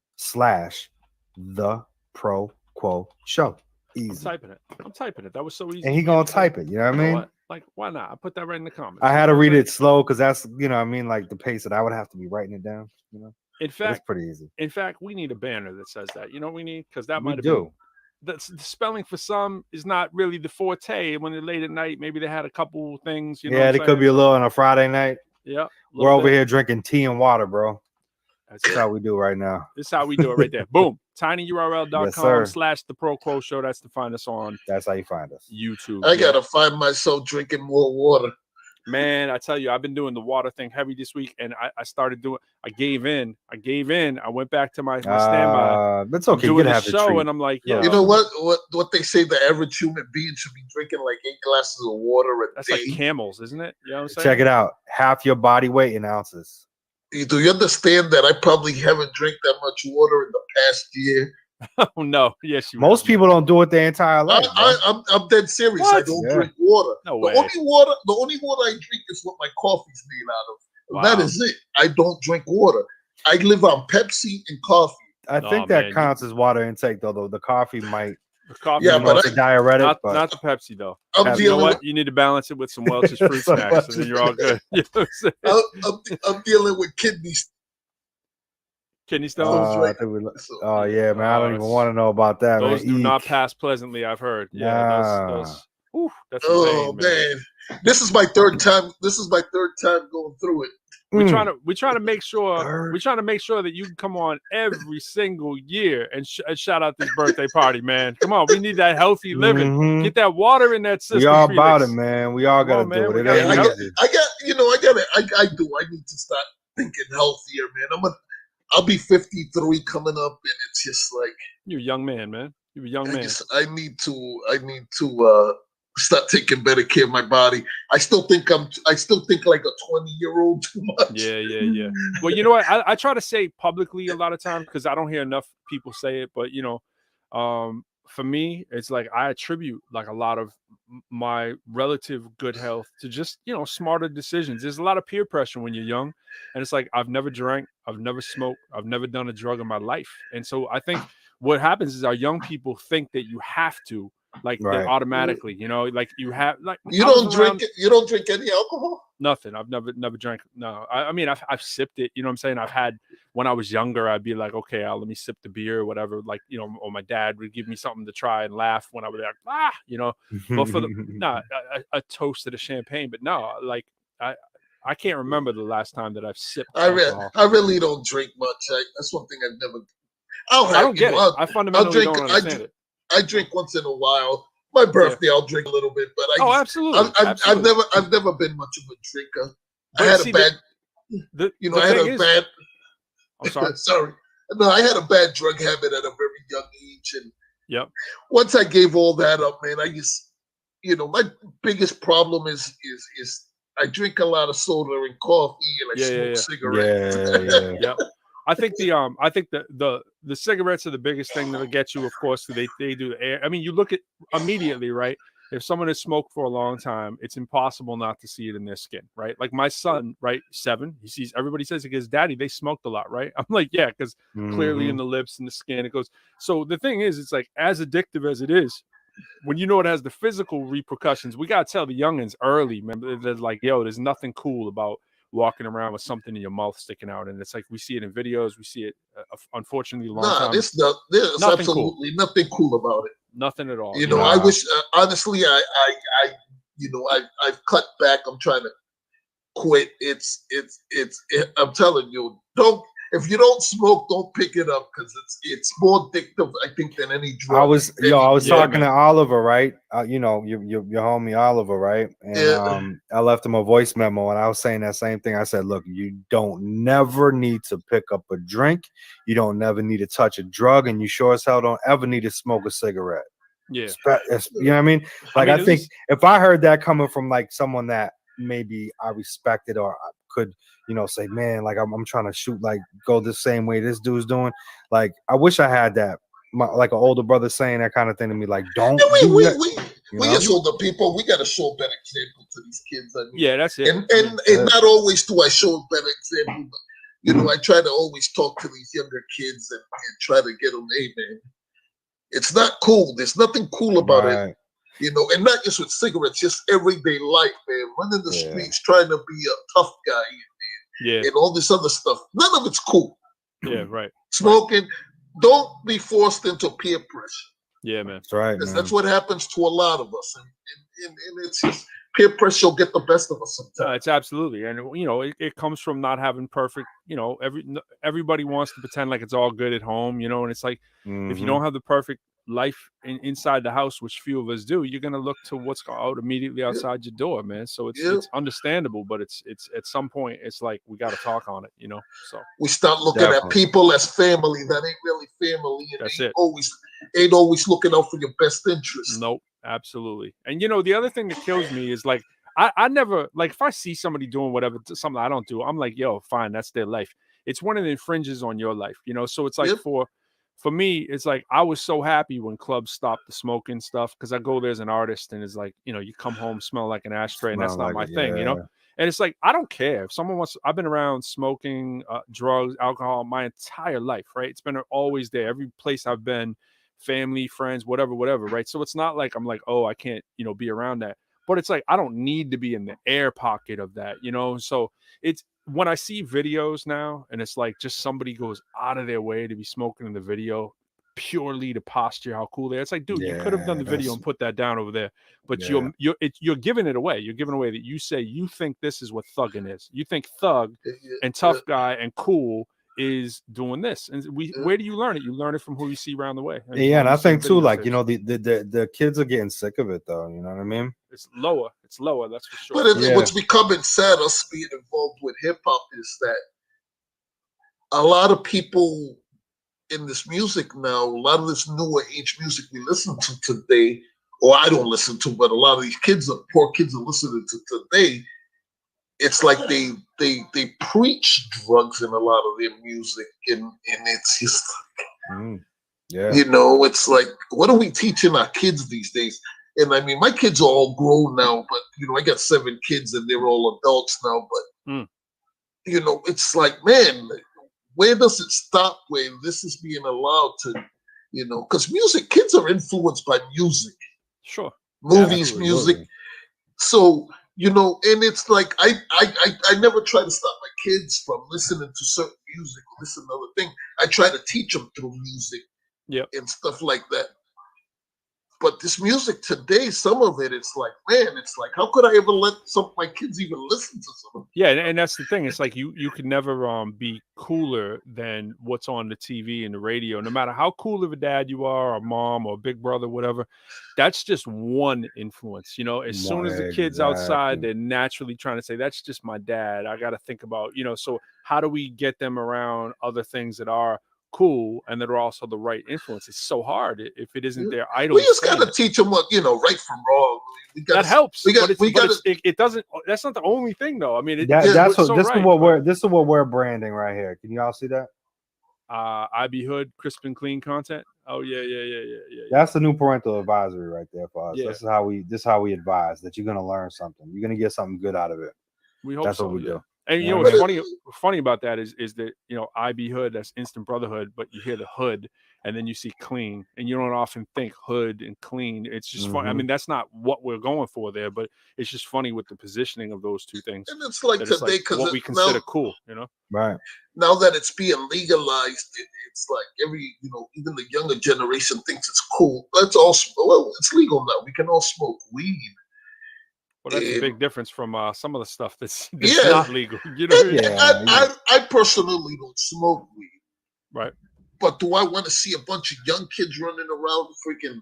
[SPEAKER 2] URL.com/the Pro Quo show. Easy.
[SPEAKER 3] I'm typing it. That was so easy.
[SPEAKER 2] And he gonna type it, you know what I mean?
[SPEAKER 3] Like, why not? I put that right in the comments.
[SPEAKER 2] I had to read it slow because that's, you know what I mean, like the pace that I would have to be writing it down, you know.
[SPEAKER 3] In
[SPEAKER 2] But
[SPEAKER 3] fact,
[SPEAKER 2] it's pretty easy.
[SPEAKER 3] In fact, we need a banner that says that. You know what we need? Because that
[SPEAKER 2] We
[SPEAKER 3] might have
[SPEAKER 2] do.
[SPEAKER 3] been the spelling for some is not really the forte. When they're late at night, maybe they had a couple things. You know,
[SPEAKER 2] Yeah, they could be a little on a Friday night.
[SPEAKER 3] Yeah,
[SPEAKER 2] We're over here drinking tea and water, bro. That's how we do right now.
[SPEAKER 3] This is how we do it right there. Boom.
[SPEAKER 2] Yes, sir.
[SPEAKER 3] tinyurl.com/the Pro Quo show. That's to find us on.
[SPEAKER 2] That's how you find us.
[SPEAKER 3] YouTube.
[SPEAKER 4] I gotta find myself drinking more water.
[SPEAKER 3] Man, I tell you, I've been doing the water thing heavy this week, and I started doing. I gave in. I went back to my standby.
[SPEAKER 2] That's okay.
[SPEAKER 3] I'm
[SPEAKER 2] You
[SPEAKER 3] doing
[SPEAKER 2] can
[SPEAKER 3] the
[SPEAKER 2] have the
[SPEAKER 3] show,
[SPEAKER 2] treat.
[SPEAKER 3] and I'm like,
[SPEAKER 4] You know what they say? The average human being should be drinking like 8 glasses of water a
[SPEAKER 3] That's
[SPEAKER 4] day.
[SPEAKER 3] like camels, isn't it? You know what I'm saying?
[SPEAKER 2] Check it out. Half your body weight in ounces.
[SPEAKER 4] Do you understand that I probably haven't drank that much water in the past year?
[SPEAKER 3] Oh no, yes, you.
[SPEAKER 2] Most people don't do it their entire life.
[SPEAKER 4] I'm dead serious. I
[SPEAKER 2] What?
[SPEAKER 4] don't
[SPEAKER 2] Yeah.
[SPEAKER 4] drink water.
[SPEAKER 3] No
[SPEAKER 4] the
[SPEAKER 3] way.
[SPEAKER 4] only water I drink is what my coffee's made out of.
[SPEAKER 3] Wow.
[SPEAKER 4] That is it. I don't drink water. I live on Pepsi and coffee.
[SPEAKER 2] I think that counts as water intake, though. The coffee might.
[SPEAKER 3] The coffee,
[SPEAKER 4] Yeah,
[SPEAKER 2] you know,
[SPEAKER 4] but
[SPEAKER 2] it's a diuretic.
[SPEAKER 3] not the Pepsi though.
[SPEAKER 4] I'm
[SPEAKER 3] You know
[SPEAKER 4] dealing
[SPEAKER 3] what?
[SPEAKER 4] with-
[SPEAKER 3] You need to balance it with some Welch's fruit
[SPEAKER 2] Some
[SPEAKER 3] snacks, and then you're all good. You know what I'm saying?
[SPEAKER 4] I'm dealing with kidneys.
[SPEAKER 3] Kidney stones.
[SPEAKER 2] I think oh yeah, man. I don't even want to know about that.
[SPEAKER 3] Those
[SPEAKER 2] man.
[SPEAKER 3] do not
[SPEAKER 2] Eek.
[SPEAKER 3] pass pleasantly. I've heard. Yeah,
[SPEAKER 2] Nah.
[SPEAKER 3] that's
[SPEAKER 4] Oh
[SPEAKER 3] insane, man.
[SPEAKER 4] man, this is my third time. This is my third time going through it.
[SPEAKER 3] we're trying to make sure that you can come on every single year and shout out this birthday party, man. Come on, we need that healthy living. Get that water in that system.
[SPEAKER 2] We all
[SPEAKER 3] Felix.
[SPEAKER 2] about it, man. We all gotta do it.
[SPEAKER 4] I need to start thinking healthier, man. I'll be 53 coming up, and it's just like
[SPEAKER 3] you're a young man, man. You're a young man.
[SPEAKER 4] I need to start taking better care of my body. I still think like a 20-year-old too much.
[SPEAKER 3] Yeah. Well, you know what? I try to say publicly a lot of times because I don't hear enough people say it. But for me, it's like I attribute like a lot of my relative good health to just smarter decisions. There's a lot of peer pressure when you're young, and it's like I've never drank, I've never smoked, I've never done a drug in my life, and so I think what happens is our young people think that you have to. Like automatically, like you have like
[SPEAKER 4] you don't drink any alcohol?
[SPEAKER 3] Nothing. I've never drank. No, I mean I've sipped it. You know what I'm saying? I've had when I was younger. I'd be like, okay, let me sip the beer or whatever. Like or my dad would give me something to try and laugh when I would like But for a toast to the champagne. But no, like I can't remember the last time that I've sipped.
[SPEAKER 4] I really don't drink much. That's one thing I've never.
[SPEAKER 3] I don't get it. I fundamentally don't understand it.
[SPEAKER 4] I drink once in a while. My birthday, I'll drink a little bit, but
[SPEAKER 3] absolutely.
[SPEAKER 4] I've never been much of a drinker.
[SPEAKER 3] But
[SPEAKER 4] I had a bad.
[SPEAKER 3] I'm sorry.
[SPEAKER 4] Sorry. No, I had a bad drug habit at a very young age, and once I gave all that up, man, I just, my biggest problem is I drink a lot of soda and coffee, and I smoke cigarettes.
[SPEAKER 3] Yeah. I think the cigarettes are the biggest thing that'll get you. Of course, they do the air. I mean, you look at immediately, right? If someone has smoked for a long time, it's impossible not to see it in their skin, right? Like my son, right, 7, he sees everybody says he goes, "Daddy, they smoked a lot," right? I'm like, yeah, because clearly in the lips and the skin, it goes. So the thing is, it's like as addictive as it is, when it has the physical repercussions, we gotta tell the youngins early, man. They're like, yo, there's nothing cool about walking around with something in your mouth sticking out, and it's like we see it in videos, we see it unfortunately time.
[SPEAKER 4] There's absolutely nothing cool about it.
[SPEAKER 3] Nothing at all.
[SPEAKER 4] I wish honestly I've cut back. I'm trying to quit. I'm telling you, if you don't smoke, don't pick it up because it's more addictive, I think, than any drug.
[SPEAKER 2] I was talking to Oliver, right? Your homie Oliver, right? And I left him a voice memo, and I was saying that same thing. I said, look, you don't never need to pick up a drink, you don't never need to touch a drug, and you sure as hell don't ever need to smoke a cigarette.
[SPEAKER 3] Yeah,
[SPEAKER 2] you know what I mean? Like I think if I heard that coming from like someone that maybe I respected or I could say, man, like I'm trying to shoot, like go the same way this dude's doing. Like I wish I had that, like an older brother saying that kind of thing to me. Like don't.
[SPEAKER 4] We as older people, we got to show a better example to these kids. I mean,
[SPEAKER 3] that's it.
[SPEAKER 4] And not always do I show a better example, but I try to always talk to these younger kids and try to get them, hey man, it's not cool. There's nothing cool about it. And not just with cigarettes, just everyday life, man. Running the streets, trying to be a tough guy, and all this other stuff. None of it's cool.
[SPEAKER 3] Yeah, right.
[SPEAKER 4] Smoking. Don't be forced into peer pressure.
[SPEAKER 3] Yeah, man.
[SPEAKER 2] That's right.
[SPEAKER 4] That's what happens to a lot of us, and it's just peer pressure will get the best of us sometimes.
[SPEAKER 3] It's absolutely, and it comes from not having perfect. Everybody wants to pretend like it's all good at home, and it's like if you don't have the perfect life inside the house, which few of us do, you're gonna look to what's out immediately outside your door, man. So it's understandable, but it's at some point it's like we got to talk on it, So
[SPEAKER 4] we start looking at people as family that ain't really family, and
[SPEAKER 3] that's
[SPEAKER 4] ain't always looking out for your best interest.
[SPEAKER 3] Nope, absolutely. And the other thing that kills me is like I never, like, if I see somebody doing whatever, something I don't do, I'm like, yo, fine, that's their life. It's when it infringes on your life, so it's like for me, it's like I was so happy when clubs stopped the smoking stuff because I go there as an artist and it's like, you come home smell like an ashtray and that's not my thing, And it's like, I don't care if someone wants, I've been around smoking, drugs, alcohol my entire life, right? It's been always there. Every place I've been, family, friends, whatever, right? So it's not like I'm like, oh, I can't, be around that. But it's like, I don't need to be in the air pocket of that, So it's, when I see videos now and it's like just somebody goes out of their way to be smoking in the video, purely to posture how cool they are. It's like, dude, you could have done the video and put that down over there, but
[SPEAKER 2] Yeah.
[SPEAKER 3] you're giving it away. You're giving away that you say you think this is what thugging is. You think thug and tough guy and cool is doing this. And where do you learn it? You learn it from who you see around the way.
[SPEAKER 2] Yeah, and I think too, like,
[SPEAKER 3] videotapes.
[SPEAKER 2] you know, the kids are getting sick of it though. You know what I mean?
[SPEAKER 3] It's lower. It's lower. That's for sure.
[SPEAKER 4] But what's becoming sad, us being involved with hip hop, is that a lot of people in this music now, a lot of this newer age music we listen to today, or I don't listen to, but a lot of these poor kids are listening to today. It's like they preach drugs in a lot of their music, and it's just you know, it's like, what are we teaching our kids these days? And I mean, my kids are all grown now, but you know, I got 7 kids and they're all adults now. But you know, it's like, man, where does it stop when this is being allowed to, you know, because music, kids are influenced by music.
[SPEAKER 3] Sure.
[SPEAKER 4] Movies, music. So, you know, and it's like, I never try to stop my kids from listening to certain music, listen to other thing. I try to teach them through music and stuff like that. But this music today, some of it, it's like, man, it's like, how could I ever let some of my kids even listen to some?
[SPEAKER 3] Yeah, and that's the thing. It's like you could never be cooler than what's on the TV and the radio. No matter how cool of a dad you are, or mom, or big brother, whatever, that's just one influence. You know, as soon as the kid's outside, they're naturally trying to say, that's just my dad. I got to think about, you know, so how do we get them around other things that are cool and that are also the right influence? It's so hard if it isn't their idol.
[SPEAKER 4] We just got to teach them what, you know, right from wrong.
[SPEAKER 3] That helps. It doesn't. That's not the only thing, though. I mean,
[SPEAKER 2] this is what we're branding right here. Can you all see that?
[SPEAKER 3] IB Hood, crisp and clean content. Oh yeah.
[SPEAKER 2] That's the new parental advisory right there for us.
[SPEAKER 3] Yeah.
[SPEAKER 2] This is how we advise that you're gonna learn something. You're gonna get something good out of it.
[SPEAKER 3] We hope
[SPEAKER 2] that's
[SPEAKER 3] so,
[SPEAKER 2] what we do.
[SPEAKER 3] And you know what's funny about that is that, you know, IB Hood, that's instant brotherhood, but you hear the hood and then you see clean, and you don't often think hood and clean. It's just fun. I mean, that's not what we're going for there, but it's just funny with the positioning of those two things.
[SPEAKER 4] And it's like today, because
[SPEAKER 3] what we consider cool, you know,
[SPEAKER 2] right
[SPEAKER 4] now that it's being legalized, it's like you know, even the younger generation thinks it's cool. Let's all it's legal now. We can all smoke weed.
[SPEAKER 3] Well, that's a big difference from some of the stuff that's not legal. You know,
[SPEAKER 4] I personally don't smoke weed,
[SPEAKER 3] right?
[SPEAKER 4] But do I want to see a bunch of young kids running around freaking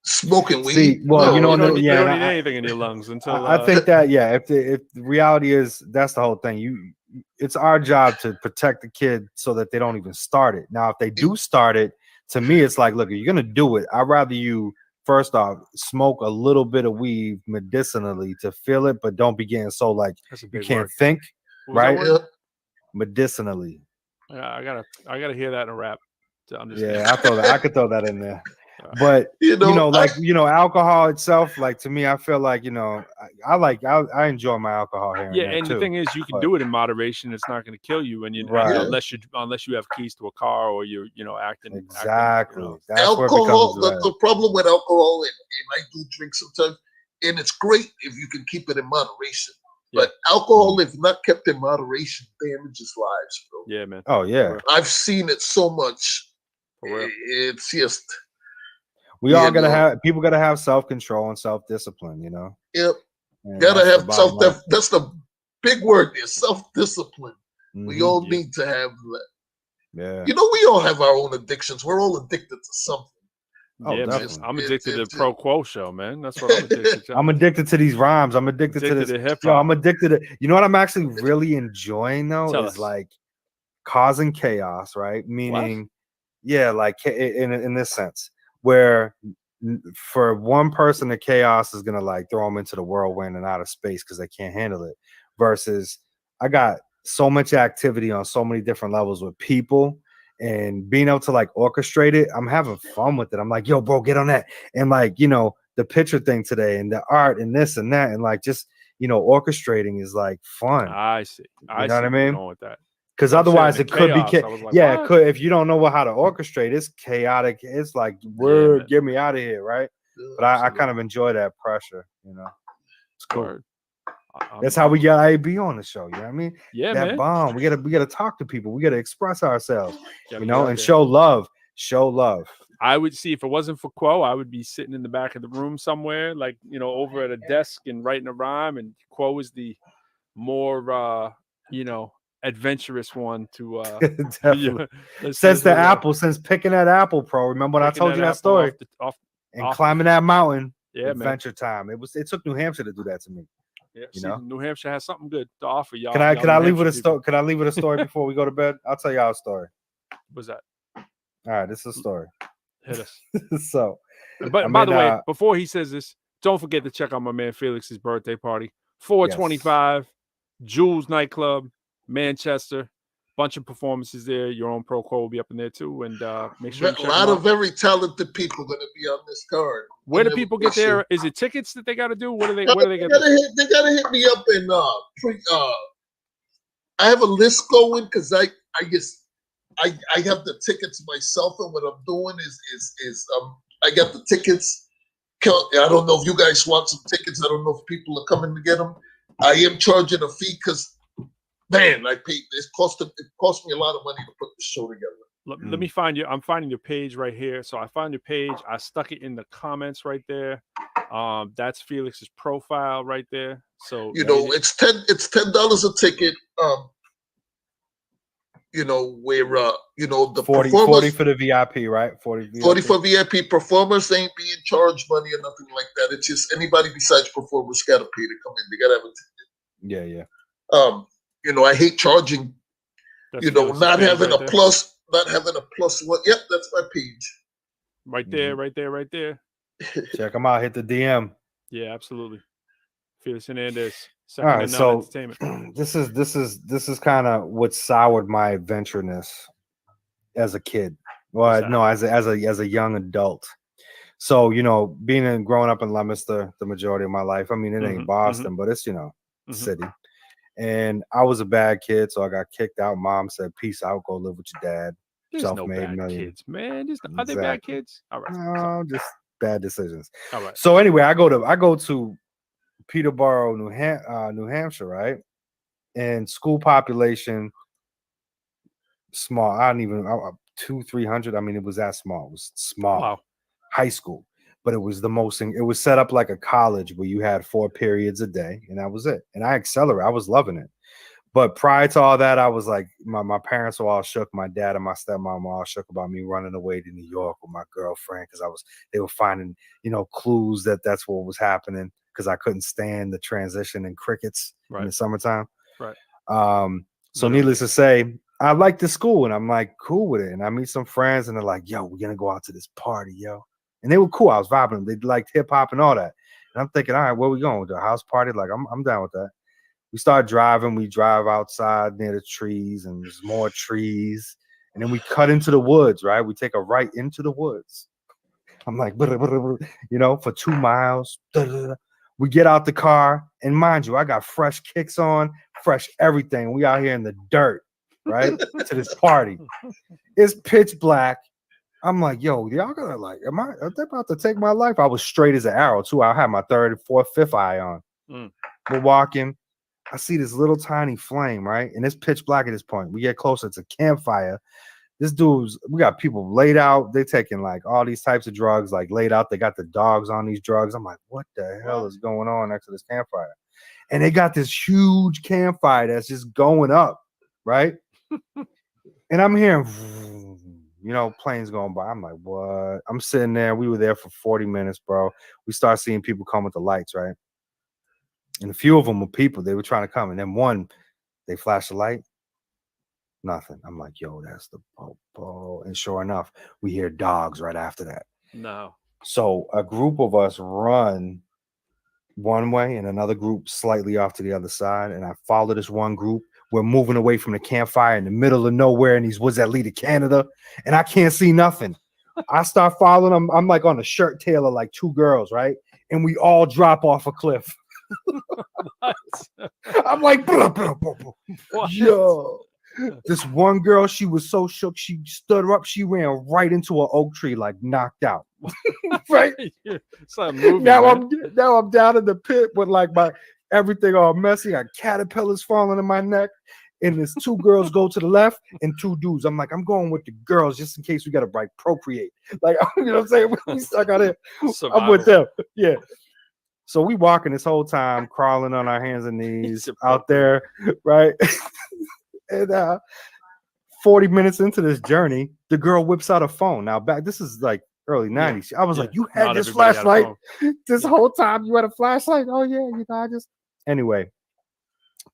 [SPEAKER 4] smoking weed?
[SPEAKER 2] See, well,
[SPEAKER 3] no,
[SPEAKER 2] you know,
[SPEAKER 3] you don't need anything in your lungs until.
[SPEAKER 2] I think that if the reality is, that's the whole thing. It's our job to protect the kid so that they don't even start it. Now, if they do start it, to me, it's like, look, if you're gonna do it, I'd rather you. First off, smoke a little bit of weed medicinally to feel it, but don't be getting so like you can't think, right? Medicinally.
[SPEAKER 3] Yeah, I gotta hear that in a rap to understand.
[SPEAKER 2] Yeah, I could throw that in there. But you know, alcohol itself, like, to me, I feel like, you know, I enjoy my alcohol here.
[SPEAKER 3] And
[SPEAKER 2] too,
[SPEAKER 3] the thing is, you can do it in moderation. It's not going to kill you, and unless you have keys to a car or you're, you know, acting.
[SPEAKER 2] Exactly.
[SPEAKER 3] You know.
[SPEAKER 2] That's
[SPEAKER 4] alcohol. The problem with alcohol, and I do drink sometimes, and it's great if you can keep it in moderation. But alcohol, if not kept in moderation, damages lives, bro.
[SPEAKER 3] Yeah, man.
[SPEAKER 2] Oh yeah.
[SPEAKER 4] I've seen it so much. It's just.
[SPEAKER 2] We all people gotta have self-control and self-discipline, you know.
[SPEAKER 4] Yep. Gotta have that's the big word there, self-discipline. Mm-hmm. We all need to have that.
[SPEAKER 2] Yeah.
[SPEAKER 4] You know, we all have our own addictions. We're all addicted to something.
[SPEAKER 3] Oh, yeah, man. I'm addicted to Pro Quo show, man. That's what I'm addicted to.
[SPEAKER 2] I'm addicted to these rhymes. I'm addicted to this
[SPEAKER 3] hip hop.
[SPEAKER 2] Yo, I'm addicted to. You know what I'm actually really enjoying though is like causing chaos, right? Meaning, like in this sense. Where for one person, the chaos is gonna like throw them into the whirlwind and out of space because they can't handle it. Versus, I got so much activity on so many different levels with people and being able to like orchestrate it. I'm having fun with it. I'm like, yo, bro, get on that. And like, you know, the picture thing today and the art and this and that and like just, you know, orchestrating is like fun.
[SPEAKER 3] I see.
[SPEAKER 2] You know what I mean?
[SPEAKER 3] Going with that.
[SPEAKER 2] Because otherwise it could
[SPEAKER 3] chaos.
[SPEAKER 2] be
[SPEAKER 3] It
[SPEAKER 2] could, if you don't know how to orchestrate, it's chaotic. It's like, get me out of here, right? But I kind of enjoy that pressure, you know. It's cool. That's how we got AB on the show, you know what I mean?
[SPEAKER 3] Yeah,
[SPEAKER 2] that
[SPEAKER 3] man.
[SPEAKER 2] bomb. We gotta talk to people, we gotta express ourselves, you know, and show love. Show love.
[SPEAKER 3] I would see, if it wasn't for Quo, I would be sitting in the back of the room somewhere, like, over at a desk and writing a rhyme. And Quo is the more, adventurous one to
[SPEAKER 2] Definitely. Since picking that apple, pro. Remember when I told you that story? Climbing that mountain.
[SPEAKER 3] Yeah,
[SPEAKER 2] adventure time. It took New Hampshire to do that to me.
[SPEAKER 3] Yeah, New Hampshire has something good to offer y'all.
[SPEAKER 2] Can I leave with a story? Can I leave with a story before we go to bed? I'll tell y'all a story.
[SPEAKER 3] What's that?
[SPEAKER 2] All right, this is a story.
[SPEAKER 3] Hit us.
[SPEAKER 2] So,
[SPEAKER 3] but by the way, before he says this, don't forget to check out my man Felix's birthday party. 425 Jules Nightclub, Manchester. Bunch of performances there. Your own Pro Quo will be up in there too, and make sure you check
[SPEAKER 4] a lot of very talented people going to be on this card.
[SPEAKER 3] Where do people get there? Is it tickets that they got to do? What do they? Where do they get?
[SPEAKER 4] They got to hit me up and I have a list going because I have the tickets myself, and what I'm doing is I got the tickets. I don't know if you guys want some tickets. I don't know if people are coming to get them. I am charging a fee because. Man, I paid. It cost me a lot of money to put the show together.
[SPEAKER 3] Let me find you. I'm finding your page right here. So I found your page. I stuck it in the comments right there. That's Felix's profile right there. So
[SPEAKER 4] it's $10 a ticket. The
[SPEAKER 2] 40 for the VIP, right? 40
[SPEAKER 4] for VIP. Performers ain't being charged money or nothing like that. It's just anybody besides performers got to pay to come in. They got to have a ticket.
[SPEAKER 2] Yeah.
[SPEAKER 4] I hate charging.
[SPEAKER 3] That's
[SPEAKER 4] not having a plus. One. Yep, that's my page.
[SPEAKER 3] Right there, right there.
[SPEAKER 2] Check them out. Hit the DM.
[SPEAKER 3] Yeah, absolutely. Felix Hernandez.
[SPEAKER 2] All right, so this is kind of what soured my adventureness as a kid. Well, no, as a young adult. So growing up in Leominster the majority of my life. I mean, it ain't Boston, but it's city. And I was a bad kid, so I got kicked out. Mom said, "Peace out, go live with your dad."
[SPEAKER 3] There's
[SPEAKER 2] Self-made
[SPEAKER 3] no bad
[SPEAKER 2] million.
[SPEAKER 3] kids, man. Are they bad kids? All right.
[SPEAKER 2] No, just bad decisions.
[SPEAKER 3] All right.
[SPEAKER 2] So anyway, I go to Peterborough, New Hampshire, right? And school population small. I don't even 200-300. I mean, it was that small. It was small.
[SPEAKER 3] Wow.
[SPEAKER 2] High school. But it was it was set up like a college where you had 4 periods a day, and that was it. And I accelerated. I was loving it. But prior to all that, I was like, my parents were all shook. My dad and my stepmom were all shook about me running away to New York with my girlfriend because they were finding, clues that's what was happening because I couldn't stand the transition in crickets in the summertime.
[SPEAKER 3] Right.
[SPEAKER 2] So needless to say, I like the school, and I'm like cool with it. And I meet some friends, and they're like, "Yo, we're gonna go out to this party, yo." And they were cool. I was vibing. They liked hip hop and all that. And I'm thinking, all right, where we going? To a house party? Like, I'm down with that. We start driving. We drive outside near the trees, and there's more trees. And then we cut into the woods, right? We take a right into the woods. I'm like, for 2 miles. We get out the car, and mind you, I got fresh kicks on, fresh everything. We out here in the dirt, right? To this party. It's pitch black. I'm like, yo, y'all gonna are they about to take my life? I was straight as an arrow too. I had my 3rd, 4th, 5th eye on. We're walking. I see this little tiny flame, right? And it's pitch black at this point. We get closer. It's a campfire. We got people laid out. They taking like all these types of drugs, like laid out. They got the dogs on these drugs. I'm like, what the hell is going on next to this campfire? And they got this huge campfire that's just going up, right? And I'm hearing planes going by. I'm like, what? I'm sitting there. We were there for 40 minutes, bro. We start seeing people come with the lights, right? And a few of them were people. They were trying to come. And then one, they flashed the light. Nothing. I'm like, yo, that's the popo. And sure enough, we hear dogs right after that.
[SPEAKER 3] No.
[SPEAKER 2] So a group of us run one way and another group slightly off to the other side. And I follow this one group. We're moving away from the campfire in the middle of nowhere in these woods that lead to Canada, and I can't see nothing. I start following them. I'm like on the shirt tail of like 2 girls, right? And we all drop off a cliff. I'm like, yo. This one girl, she was so shook. She stood up. She ran right into an oak tree, like knocked out. Right?
[SPEAKER 3] It's like a movie,
[SPEAKER 2] now I'm down in the pit with like my everything all messy. I got caterpillars falling in my neck. and there's 2 girls go to the left and 2 dudes. I'm like, I'm going with the girls just in case we gotta procreate. Like, you know what I'm saying? We stuck out here. I'm with them. Yeah. So we walking this whole time, crawling on our hands and knees out there, right? And 40 minutes into this journey, the girl whips out a phone. Now this is like early 90s. I was like, you had this flashlight this whole time. You had a flashlight? Oh yeah, I just anyway.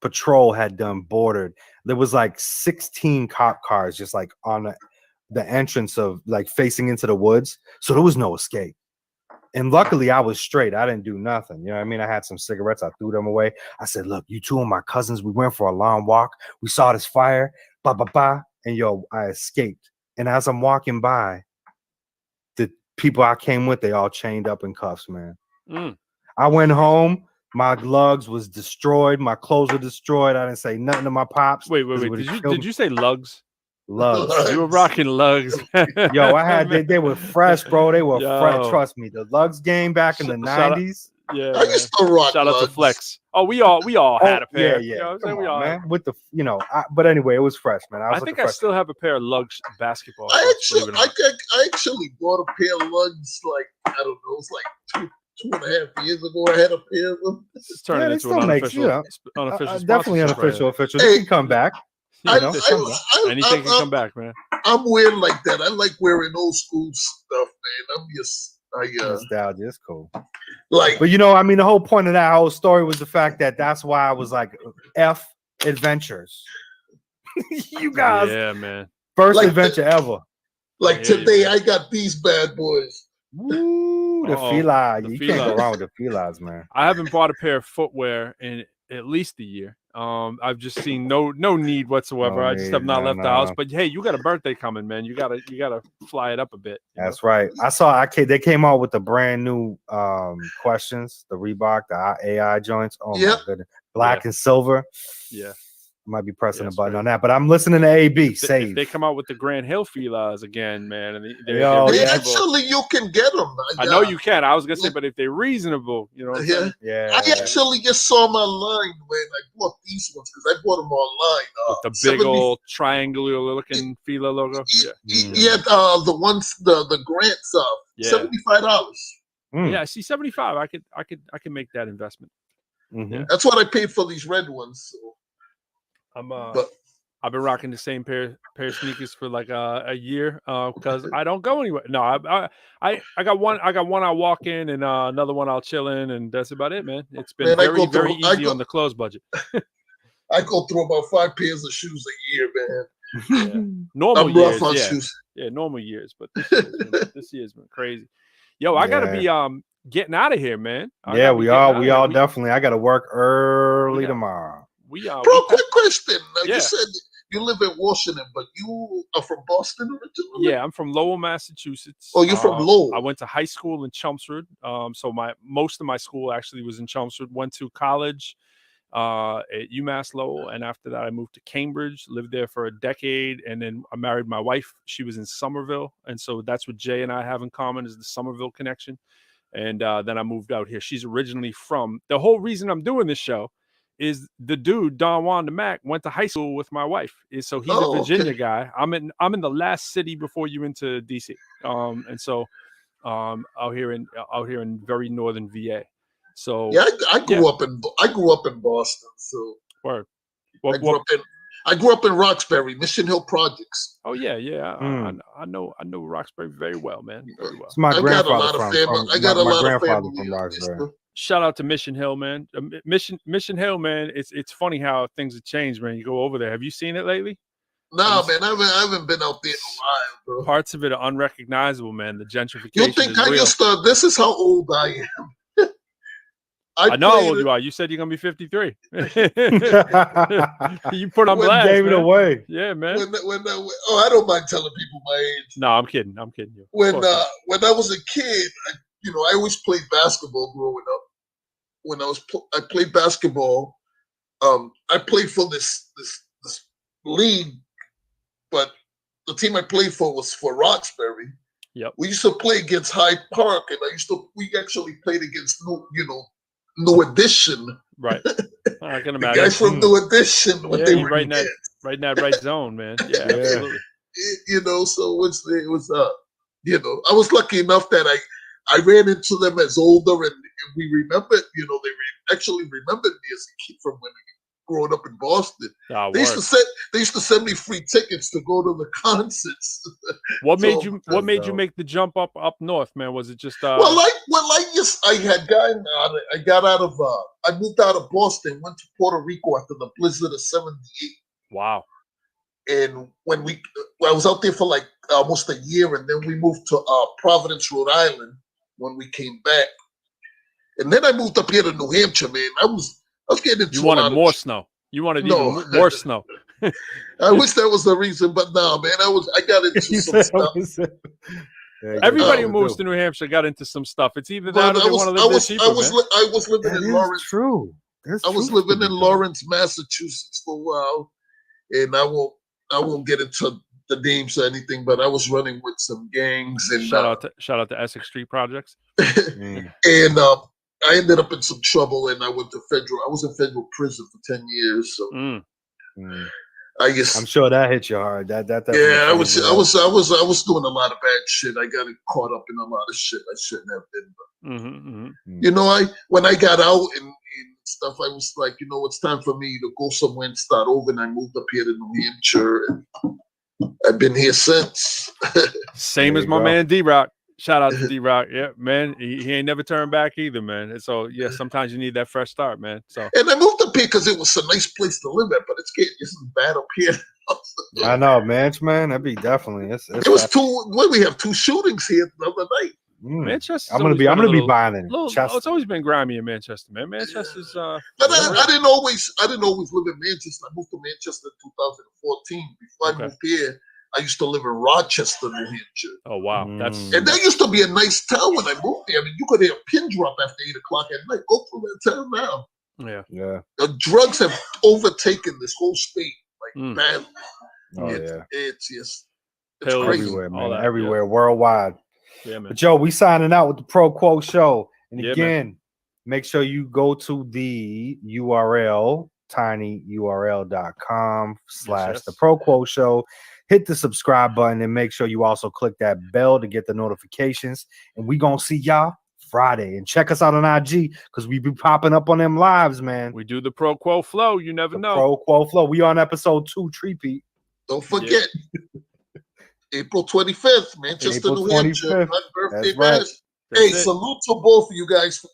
[SPEAKER 2] Patrol had done bordered. There was like 16 cop cars just like on the entrance of like facing into the woods. So there was no escape. And luckily I was straight. I didn't do nothing. You know what I mean? I had some cigarettes. I threw them away. I said, look, you 2 of my cousins, we went for a long walk. We saw this fire. Ba ba ba. And yo, I escaped. And as I'm walking by, the people I came with, they all chained up in cuffs, man. I went home. My lugs was destroyed. My clothes were destroyed. I didn't say nothing to my pops.
[SPEAKER 3] Wait. Did you say lugs?
[SPEAKER 2] Lugs.
[SPEAKER 3] You were rocking lugs.
[SPEAKER 2] Yo, I had they were fresh, bro. They were fresh. Trust me. The lugs game back in the 90s.
[SPEAKER 3] Yeah.
[SPEAKER 4] I used to rock
[SPEAKER 3] Shout
[SPEAKER 4] lugs.
[SPEAKER 3] out to Flex. Oh, we all had a pair.
[SPEAKER 2] Yeah.
[SPEAKER 3] You know what I'm saying?
[SPEAKER 2] Come
[SPEAKER 3] We
[SPEAKER 2] on,
[SPEAKER 3] all
[SPEAKER 2] man. With the but anyway, it was fresh, man.
[SPEAKER 3] I think I still have a pair of lugs basketball.
[SPEAKER 4] I
[SPEAKER 3] shorts, believe it or not.
[SPEAKER 4] actually bought a pair of lugs like I don't know, it's like 2.5 years ago. I had a pair of them.
[SPEAKER 3] It's turning into an unofficial sponsor
[SPEAKER 2] definitely
[SPEAKER 3] right
[SPEAKER 2] unofficial.
[SPEAKER 3] here.
[SPEAKER 2] They can come back.
[SPEAKER 3] Anything can come back, man.
[SPEAKER 4] I'm weird like that. I like wearing old school stuff, man.
[SPEAKER 2] Nostalgia is cool.
[SPEAKER 4] Like,
[SPEAKER 2] but I mean, the whole point of that whole story was the fact that that's why I was like, F adventures. You guys,
[SPEAKER 3] yeah, man.
[SPEAKER 2] First like adventure ever.
[SPEAKER 4] Like today, I got these bad boys.
[SPEAKER 2] Woo, the Fila. You can't go wrong with the Filas, man.
[SPEAKER 3] I haven't bought a pair of footwear in at least a year. I've just seen no need whatsoever. I just have not left the house. But hey, you got a birthday coming, man. You gotta fly it up a bit.
[SPEAKER 2] That's right. I saw they came out with the brand new questions, the Reebok, the AI joints. Oh my goodness, black and silver.
[SPEAKER 3] Yeah.
[SPEAKER 2] Might be pressing a button on that, but I'm listening to AB. Save.
[SPEAKER 3] They come out with the Grand Hill Filas again, man, and
[SPEAKER 4] they actually you can get them.
[SPEAKER 3] I know you can. I was gonna say, but if they're reasonable,
[SPEAKER 4] I actually just saw them online when I bought these ones because I bought them online.
[SPEAKER 3] With the big old triangular looking Fila logo.
[SPEAKER 4] The ones the grants $75.
[SPEAKER 3] Yeah, I see 75. I could make that investment.
[SPEAKER 2] Mm-hmm.
[SPEAKER 4] That's what I paid for these red ones. So.
[SPEAKER 3] I've been rocking the same pair of sneakers for like a year because I don't go anywhere. No, I got one. I walk in and another one I'll chill in, and that's about it, man. It's been very easy on the clothes budget.
[SPEAKER 4] I go through about 5 pairs of shoes a year, man.
[SPEAKER 3] Yeah. Normal years, normal years, but this year's been crazy. Yo, I gotta be getting out of here, man.
[SPEAKER 2] We all definitely. I gotta work early tomorrow.
[SPEAKER 4] Bro, quick question. You said you live in Washington, but you are from Boston originally?
[SPEAKER 3] Yeah, I'm from Lowell, Massachusetts.
[SPEAKER 4] Oh, you're from Lowell.
[SPEAKER 3] I went to high school in Chelmsford. So most of my school actually was in Chelmsford. Went to college at UMass Lowell, and after that I moved to Cambridge, lived there for a decade, and then I married my wife. She was in Somerville, and so that's what Jay and I have in common is the Somerville connection. And then I moved out here. She's originally from the whole reason I'm doing this show is the dude Don Juan the Mac went to high school with my wife. So he's a Virginia guy. I'm in the last city before you into DC. And so out here in very northern VA. So
[SPEAKER 4] I grew up in Boston. So
[SPEAKER 3] word.
[SPEAKER 4] I grew up in Roxbury, Mission Hill Projects.
[SPEAKER 3] Oh yeah. I know Roxbury very well, man. Very well.
[SPEAKER 2] It's my grandfather
[SPEAKER 4] from
[SPEAKER 2] Roxbury.
[SPEAKER 3] Shout out to Mission Hill, man. Mission Hill, man. It's funny how things have changed, man. You go over there. Have you seen it lately?
[SPEAKER 4] No, man. I haven't been out there in a while, bro.
[SPEAKER 3] Parts of it are unrecognizable, man. The gentrification.
[SPEAKER 4] You think this is how old I am.
[SPEAKER 3] I know how old you are. You said you're gonna be 53. You put on blast.
[SPEAKER 2] Gave it away.
[SPEAKER 3] Yeah, man.
[SPEAKER 4] I don't mind telling people my age.
[SPEAKER 3] No, I'm kidding. I'm kidding you.
[SPEAKER 4] When I was a kid, I always played basketball growing up. When I played basketball, I played for this league, but the team I played for was for Roxbury.
[SPEAKER 3] Yep.
[SPEAKER 4] We used to play against Hyde Park, and we actually played against New Edition
[SPEAKER 3] Right. I can
[SPEAKER 4] The
[SPEAKER 3] imagine.
[SPEAKER 4] guys from New Edition, what
[SPEAKER 3] Yeah,
[SPEAKER 4] they
[SPEAKER 3] you're
[SPEAKER 4] were
[SPEAKER 3] right in that right zone, man. Yeah, absolutely.
[SPEAKER 4] you know, so it was you know, I was lucky enough that I ran into them as older, and we remembered, you know, actually remembered me as a kid from when growing up in Boston.
[SPEAKER 3] Ah,
[SPEAKER 4] They used to send me free tickets to go to the concerts.
[SPEAKER 3] What made
[SPEAKER 4] So-
[SPEAKER 3] you make the jump up north, man? Was it just
[SPEAKER 4] I moved out of Boston, went to Puerto Rico after the blizzard of '78.
[SPEAKER 3] Wow.
[SPEAKER 4] And when I was out there for like almost a year, and then we moved to Providence, Rhode Island when we came back. And then I moved up here to New Hampshire, man. I was getting into
[SPEAKER 3] You wanted more snow. You wanted even more snow.
[SPEAKER 4] I wish that was the reason, but no, man. I got into some stuff.
[SPEAKER 3] Everybody who moves to New Hampshire got into some stuff. It's either that or they want to live there cheaper,
[SPEAKER 4] I was living in Lawrence.
[SPEAKER 2] True.
[SPEAKER 4] I was living in Lawrence, Massachusetts for a while, and I won't get into the names or anything, but I was running with some gangs and
[SPEAKER 3] shout out to Essex Street Projects.
[SPEAKER 4] And I ended up in some trouble, and I went to federal. I was in federal prison for 10 years. So I guess
[SPEAKER 2] I'm sure that hit you hard. That
[SPEAKER 4] I was doing a lot of bad shit. I got caught up in a lot of shit I shouldn't have been. But you know, when I got out and stuff, I was like, you know, it's time for me to go somewhere and start over. And I moved up here to New Hampshire, and I've been here since. Same
[SPEAKER 3] as my man D-Rock. Shout out to D-Rock. Yeah, man. He ain't never turned back either, man. And so, yeah, sometimes you need that fresh start, man. So,
[SPEAKER 4] and I moved up here because it was a nice place to live at, but it's bad up here.
[SPEAKER 2] I know, man. That'd be definitely.
[SPEAKER 4] It was we have 2 shootings here the other night.
[SPEAKER 3] Manchester.
[SPEAKER 2] I'm gonna be buying it.
[SPEAKER 3] It's always been grimy in Manchester, man. Manchester's.
[SPEAKER 4] But I didn't always live in Manchester. I moved to Manchester in 2014. Before I moved here, I used to live in Rochester, New Hampshire.
[SPEAKER 3] Oh wow,
[SPEAKER 4] and that used to be a nice town when I moved there. I mean, you could hear a pin drop after 8 o'clock at night. Go through that town now.
[SPEAKER 3] Yeah.
[SPEAKER 4] The drugs have overtaken this whole state like badly. It's just crazy.
[SPEAKER 2] Everywhere, man. Everywhere, worldwide.
[SPEAKER 3] Yeah, man.
[SPEAKER 2] But Joe, we signing out with the Pro Quo Show. And again, make sure you go to the URL, tinyurl.com/ the Pro Quo Show. Hit the subscribe button and make sure you also click that bell to get the notifications. And we gonna see y'all Friday. And check us out on IG because we be popping up on them lives, man.
[SPEAKER 3] We do the Pro Quo Flow. You never know.
[SPEAKER 2] Pro Quo Flow. We on episode 2, Treepeat.
[SPEAKER 4] Don't forget. April 25th, Manchester, New Hampshire. My birthday, man. Hey, salute to both of you guys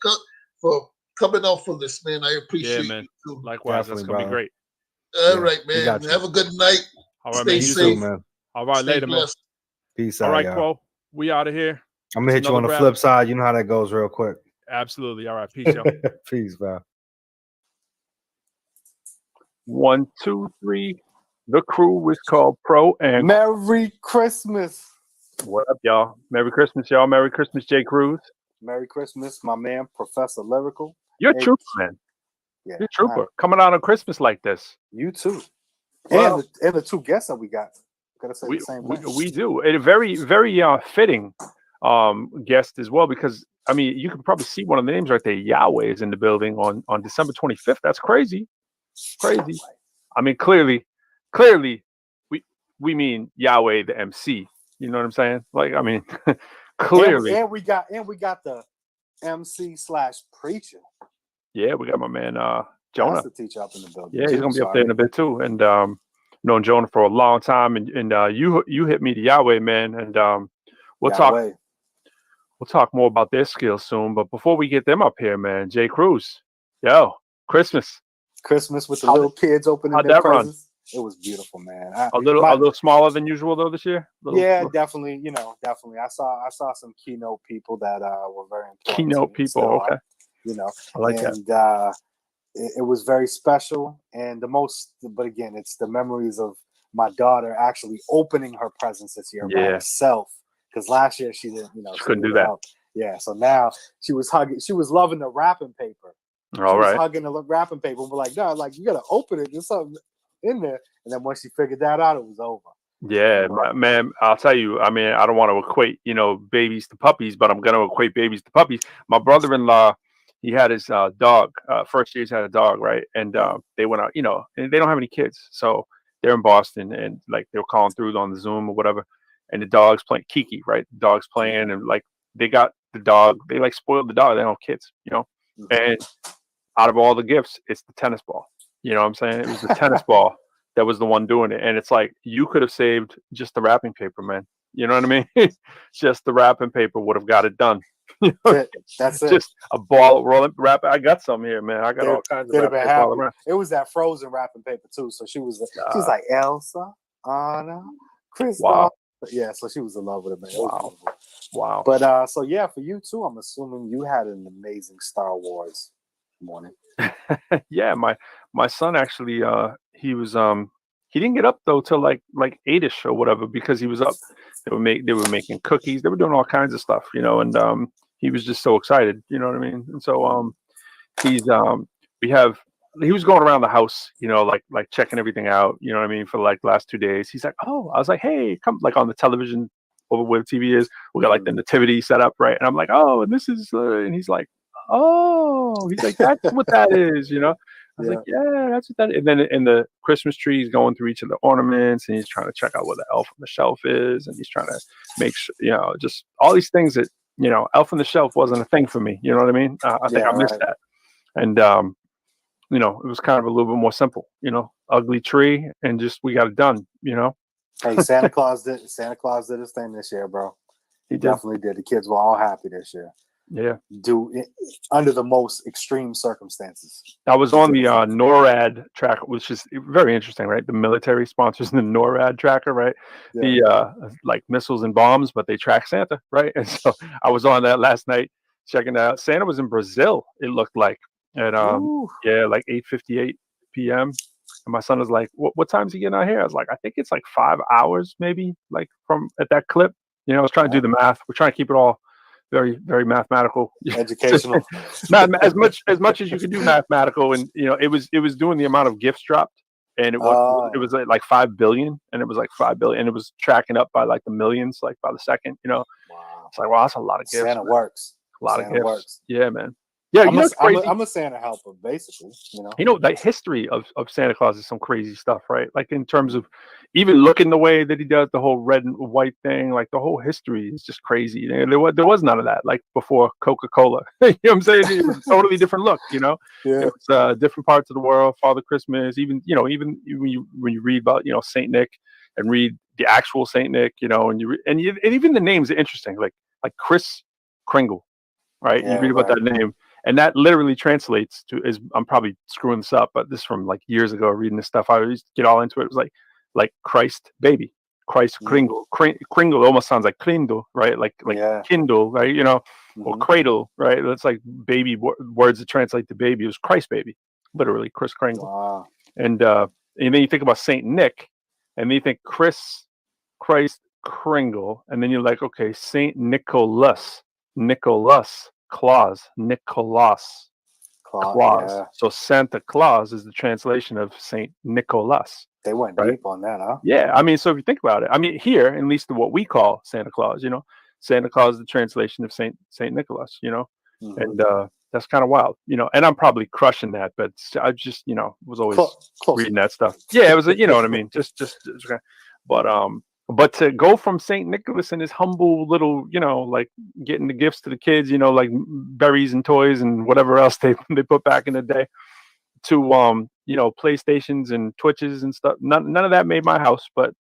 [SPEAKER 4] for coming out for this, man. I appreciate it too.
[SPEAKER 3] Likewise, that's gonna be great.
[SPEAKER 4] All right, man. Have a good night.
[SPEAKER 3] All right,
[SPEAKER 4] Stay
[SPEAKER 3] man.
[SPEAKER 4] safe.
[SPEAKER 3] Too, man. All right, later, man.
[SPEAKER 2] Peace
[SPEAKER 3] out. All right,
[SPEAKER 2] y'all.
[SPEAKER 3] Quo. We out of here.
[SPEAKER 2] I'm gonna hit you on the flip side. You know how that goes real quick.
[SPEAKER 3] Absolutely. All right. Peace, y'all.
[SPEAKER 2] Peace, man.
[SPEAKER 3] 1, 2, 3. The crew is called Pro and
[SPEAKER 2] Merry Christmas.
[SPEAKER 3] What up, y'all? Merry Christmas, y'all. Merry Christmas, Jay Cruz.
[SPEAKER 2] Merry Christmas, my man, Professor Lyrical.
[SPEAKER 3] You're a trooper, man.
[SPEAKER 2] Yeah,
[SPEAKER 3] you're a trooper. Coming out on Christmas like this.
[SPEAKER 2] You too.
[SPEAKER 3] Well,
[SPEAKER 2] and the 2 guests that we got. Gotta say the same thing.
[SPEAKER 3] We do. And a very, very fitting guest as well, because I mean, you can probably see one of the names right there. Yahweh is in the building on December 25th. That's crazy. Crazy. I mean, clearly, we mean Yahweh the MC. You know what I'm saying? Like, I mean, clearly.
[SPEAKER 2] And we got the MC/preacher.
[SPEAKER 3] Yeah, we got my man Jonah.
[SPEAKER 2] That's the teacher up in the building.
[SPEAKER 3] Yeah, he's gonna be up there in a bit too. And known Jonah for a long time, and you hit me to Yahweh, man, and we'll talk more about their skills soon. But before we get them up here, man, Jay Cruz, Christmas
[SPEAKER 2] with the little kids opening their presents. It was beautiful, man.
[SPEAKER 3] A little smaller than usual though this year.
[SPEAKER 2] Definitely. Definitely. I saw some keynote people that were very important.
[SPEAKER 3] Keynote people,
[SPEAKER 2] so,
[SPEAKER 3] okay.
[SPEAKER 2] I like that. It was very special, and but again, it's the memories of my daughter actually opening her presents this year by herself. Because last year she didn't, she
[SPEAKER 3] couldn't do that.
[SPEAKER 2] Yeah, so now she was loving the wrapping paper.
[SPEAKER 3] All right,
[SPEAKER 2] hugging the wrapping paper. We're like, no, like you gotta open it. There's something in there. And then once she figured that out, it was over.
[SPEAKER 3] Yeah, man, I'll tell you. I mean, I don't want to equate, babies to puppies, but I'm gonna equate babies to puppies. My brother-in-law, he had his dog. First year he's had a dog, right? And they went out, you know, and they don't have any kids, so they're in Boston, and like they were calling through on the Zoom or whatever, and the dog's playing Kiki, right? The dog's playing, and like they got the dog, they like spoiled the dog. They don't have kids, you know, and out of all the gifts, it's the tennis ball. You know what I'm saying? It was the tennis ball that was the one doing it, and it's like you could have saved just the wrapping paper, man. You know what I mean? Just the wrapping paper would have got it done.
[SPEAKER 12] That's it.
[SPEAKER 3] Just a ball of rolling wrap. I got some here, man. I got all kinds of wrapping paper all around.
[SPEAKER 12] It was that frozen wrapping paper too. So she was like Elsa, Anna, Chris.
[SPEAKER 3] Wow.
[SPEAKER 12] Yeah, so she was in love with it, man.
[SPEAKER 3] Wow.
[SPEAKER 12] But so yeah, for you too, I'm assuming you had an amazing Star Wars morning.
[SPEAKER 3] Yeah, my son actually he was he didn't get up though till like 8ish or whatever, because he was up. They were making cookies, they were doing all kinds of stuff, you know, and he was just so excited, you know what I mean? And so he was going around the house, you know, like checking everything out, you know what I mean, for like the last 2 days. He's like, oh, I was like, hey, come, like on the television over where the TV is, we got like the nativity set up, right? And I'm like, oh, and this is and he's like, oh, he's like, that's what that is, you know. I was like, yeah, that's what that is. And then in the Christmas tree, he's going through each of the ornaments, and he's trying to check out what the elf on the shelf is, and he's trying to make sure, you know, just all these things that, you know, elf on the shelf wasn't a thing for me. You know what I mean? I think I missed that. And you know, it was kind of a little bit more simple, you know, ugly tree, and just we got it done, you know.
[SPEAKER 12] Hey, Santa Claus did his thing this year, bro. He definitely did. The kids were all happy this year.
[SPEAKER 3] Yeah.
[SPEAKER 12] Under the most extreme circumstances.
[SPEAKER 3] I was on the NORAD tracker, which is very interesting, right? The military sponsors the NORAD tracker, right? Yeah. The like missiles and bombs, but they track Santa, right? And so I was on that last night checking out. Santa was in Brazil, it looked like, at like 8:58 p.m. And my son was like, what time's he getting out here? I was like, I think it's like 5 hours, maybe, like from at that clip. You know, I was trying to do the math. We're trying to keep it all very, very mathematical,
[SPEAKER 12] educational.
[SPEAKER 3] as much as you could do mathematical, and you know, it was doing the amount of gifts dropped, and it was like 5 billion, and it was like 5 billion, and it was tracking up by like the millions, like by the second. You know, it's like, wow, that's a lot of gifts.
[SPEAKER 12] Santa works.
[SPEAKER 3] A lot of gifts.
[SPEAKER 12] Works.
[SPEAKER 3] Yeah, man. Yeah,
[SPEAKER 12] I'm a Santa helper, basically. You know,
[SPEAKER 3] the history of Santa Claus is some crazy stuff, right? Like in terms of even looking the way that he does, the whole red and white thing, like the whole history is just crazy. There was none of that, like before Coca-Cola. You know what I'm saying? It was a totally different look. You know,
[SPEAKER 12] yeah.
[SPEAKER 3] It's different parts of the world. Father Christmas, even when you read about Saint Nick and read the actual Saint Nick, you know, and even the names are interesting, like Kris Kringle, right?
[SPEAKER 12] Yeah,
[SPEAKER 3] you read about that name. And that literally translates to I'm probably screwing this up, but this is from like years ago reading this stuff. I used to get all into it. It was like Christ baby, Christ Kringle. Kringle almost sounds like Kindle, right? Like Kindle, right? You know, or cradle, right? That's like baby words that translate to baby. It was Christ baby, literally Kris Kringle.
[SPEAKER 12] Wow.
[SPEAKER 3] And then you think about Saint Nick, and then you think Christ Kringle, and then you're like, okay, Saint Nicholas. Claus. Yeah. So Santa Claus is the translation of Saint Nicholas.
[SPEAKER 12] They went deep on that, huh?
[SPEAKER 3] Yeah, I mean, so if you think about it, I mean, here, at least what we call Santa Claus, you know, Santa Claus is the translation of Saint Nicholas, you know, and that's kind of wild, you know. And I'm probably crushing that, but I just, you know, was always reading that stuff. Yeah, it was, you know what I mean, just but to go from St. Nicholas and his humble little, you know, like getting the gifts to the kids, you know, like berries and toys and whatever else they put back in the day, to you know, PlayStations and Twitches and stuff. None of that made my house, but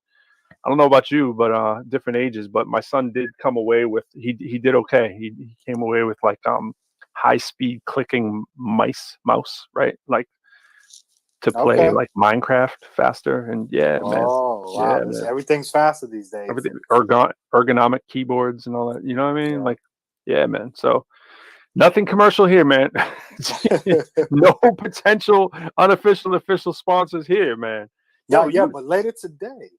[SPEAKER 3] I don't know about you, but different ages. But my son did come away with he did okay. He came away with like high speed clicking mouse, right? Like to play like Minecraft faster, and man.
[SPEAKER 12] Wow.
[SPEAKER 3] Yeah,
[SPEAKER 12] everything's faster these days.
[SPEAKER 3] Everything ergonomic keyboards and all that. You know what I mean? Like, yeah, man. So nothing commercial here, man. No potential unofficial official sponsors here, man.
[SPEAKER 12] But later today,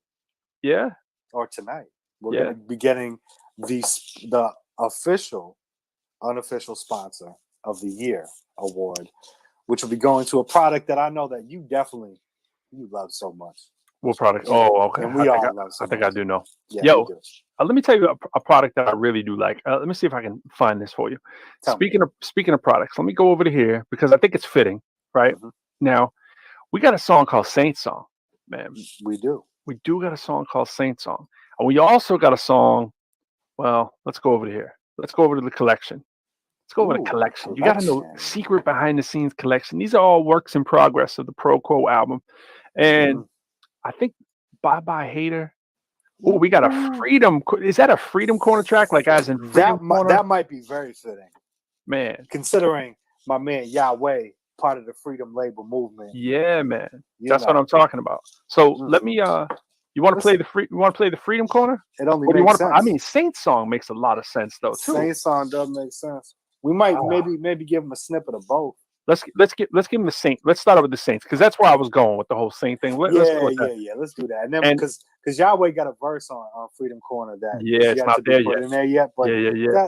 [SPEAKER 12] or tonight, we're gonna be getting the official unofficial sponsor of the year award, which will be going to a product that I know that you love so much.
[SPEAKER 3] What product? Oh, okay.
[SPEAKER 12] And we all love.
[SPEAKER 3] I think I do know.
[SPEAKER 12] Yeah,
[SPEAKER 3] Yo, let me tell you a product that I really do like. Let me see if I can find this for you. Speaking of products, let me go over to here because I think it's fitting. Right now, we got a song called Saint Song, man.
[SPEAKER 12] We do.
[SPEAKER 3] We do got a song called Saint Song, and we also got a song. Well, let's go over to here. Let's go over to the collection. Let's go over to the collection. You got to know secret behind the scenes collection. These are all works in progress of the Pro Quo album, and I think Bye Bye Hater. Oh, we got a Freedom. Is that a Freedom Corner track? Like as in Freedom Corner?
[SPEAKER 12] That might be very fitting,
[SPEAKER 3] man.
[SPEAKER 12] Considering my man Yahweh, part of the Freedom label movement.
[SPEAKER 3] Yeah, man. That's what I'm talking about. So let me. You want to play the You want to play the Freedom Corner?
[SPEAKER 12] It only makes sense.
[SPEAKER 3] I mean, Saint Song makes a lot of sense though too.
[SPEAKER 12] Saint Song does make sense. We might maybe give him a snippet of both.
[SPEAKER 3] Let's give him the Saint. Let's start with the Saints because that's where I was going with the whole Saint thing. Let's go with that.
[SPEAKER 12] Let's do that. And then because Yahweh got a verse on Freedom Corner that
[SPEAKER 3] it's not there yet.
[SPEAKER 12] In there yet, but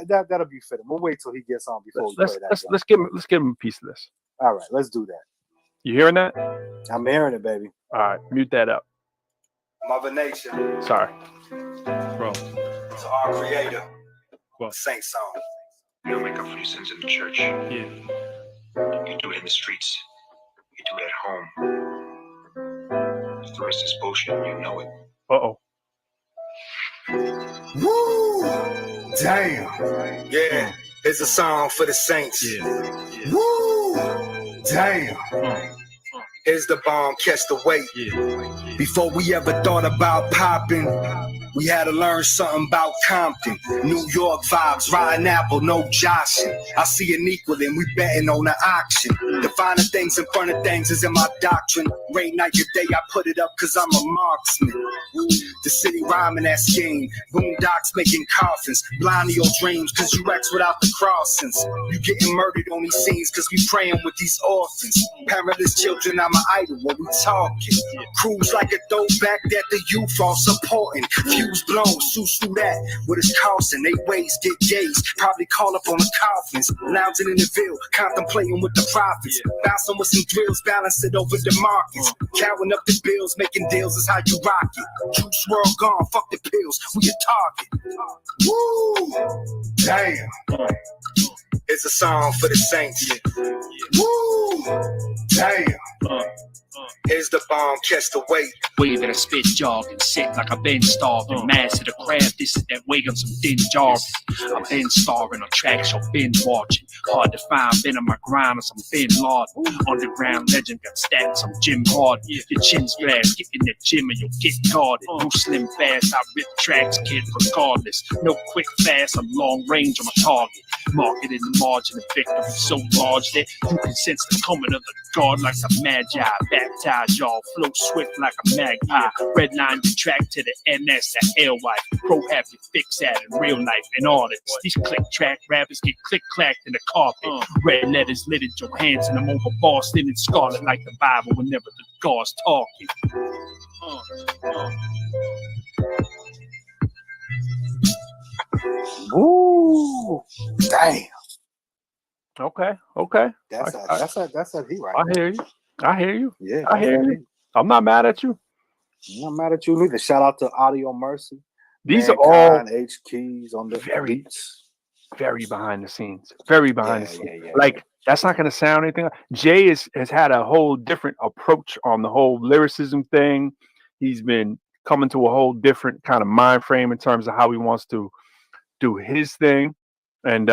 [SPEAKER 12] that'll be fitting. We'll wait till he gets on before we play that.
[SPEAKER 3] Let's give him a piece of this.
[SPEAKER 12] All right, let's do that.
[SPEAKER 3] You hearing that?
[SPEAKER 12] I'm hearing it, baby.
[SPEAKER 3] All right, mute that up.
[SPEAKER 1] Mother Nature.
[SPEAKER 3] Sorry,
[SPEAKER 1] bro. It's our creator. Well, Saint Song.
[SPEAKER 13] You'll make up for your sins in the church. Yeah. You do it in the streets. You do it at home. If the rest is bullshit, you know it.
[SPEAKER 1] Woo! Damn. Yeah. Here's a song for the Saints. Yeah. Woo! Damn. Here's the bomb, catch the weight. Before we ever thought about popping, we had to learn something about Compton. New York vibes, riding apple, no joshing. I see an equal and we betting on the auction. The finer things in front of things is in my doctrine. Rain night or day, I put it up cause I'm a marksman. The city rhyming that scheme. Boondocks making coffins. Blind to your dreams cause you X without the crossings. You getting murdered on these scenes cause we praying with these orphans. Parentless children, I'm an idol when we talking. Cruise like a throwback that the youth are supporting. Fuse blown, sue that. What it's costing, they ways get gazed. Probably call up on the coffins. Lounging in the Ville, contemplating with the profits. Bouncing with some drills, balance it over the markets. Counting up the bills, making deals is how you rock it. Juice world gone, fuck the pills, we a target. Woo! Damn. It's a song for the Saints. Woo! Damn. Here's the bomb, catch the weight.
[SPEAKER 14] Way that I spit jogging, sick like I've been starving. Master the craft, this is that way on some thin jargon. I've been starving on tracks, I've been watching. Hard to find, been on my grind on some thin lard. Underground legend got stats, I'm Jim Harden. Your chin's fast, get in that gym and you'll get guarded. No slim fast, I rip tracks, kid, regardless. No quick fast, I'm long range on my target. Market in the margin of victory so large that you can sense the coming of the God like a magi. Baptize y'all, flow swift like a magpie. Red line the track to the NS at LY. Pro have you fix that in real life and artists. These click track rappers get click clacked in the carpet. Red letters littered your hands and I'm over Boston and scarlet like the Bible whenever the God's talking.
[SPEAKER 12] Woo! Damn.
[SPEAKER 3] Okay.
[SPEAKER 12] That's a he right
[SPEAKER 3] there. I hear you.
[SPEAKER 12] Yeah,
[SPEAKER 3] I hear you. I'm not mad at you.
[SPEAKER 12] I'm not mad at you neither. Shout out to Audio Mercy.
[SPEAKER 3] These are all
[SPEAKER 12] H Keys on the beats.
[SPEAKER 3] Very behind the scenes. Very behind the scenes. Like that's not going to sound anything. Jay has had a whole different approach on the whole lyricism thing. He's been coming to a whole different kind of mind frame in terms of how he wants to do his thing, and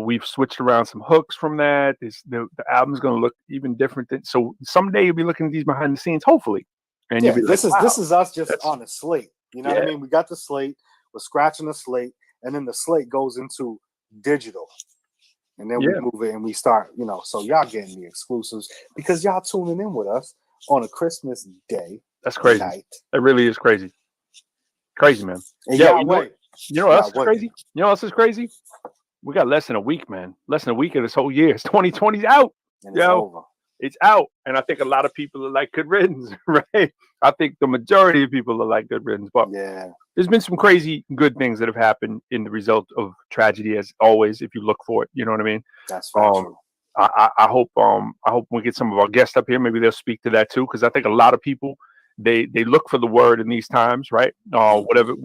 [SPEAKER 3] we've switched around some hooks from that. The album's going to look even different. So someday you'll be looking at these behind the scenes, hopefully. And you'll be
[SPEAKER 12] this is us just on a slate. You know what I mean? We got the slate. We're scratching the slate, and then the slate goes into digital, and then we move it and we start. So y'all getting the exclusives because y'all tuning in with us on a Christmas day.
[SPEAKER 3] That's crazy.
[SPEAKER 12] Night.
[SPEAKER 3] It really is crazy. Crazy, man.
[SPEAKER 12] And
[SPEAKER 3] you know what else is crazy? You know what else is crazy? We got less than a week, man. Less than a week of this whole year. It's 2020's out.
[SPEAKER 12] And it's over.
[SPEAKER 3] It's out. And I think a lot of people are like Good Riddance, right? I think the majority of people are like Good Riddance. But there's been some crazy good things that have happened in the result of tragedy, as always, if you look for it. You know what I mean?
[SPEAKER 12] That's true.
[SPEAKER 3] I hope we get some of our guests up here. Maybe they'll speak to that too, because I think a lot of people they look for the word in these times, right? Whatever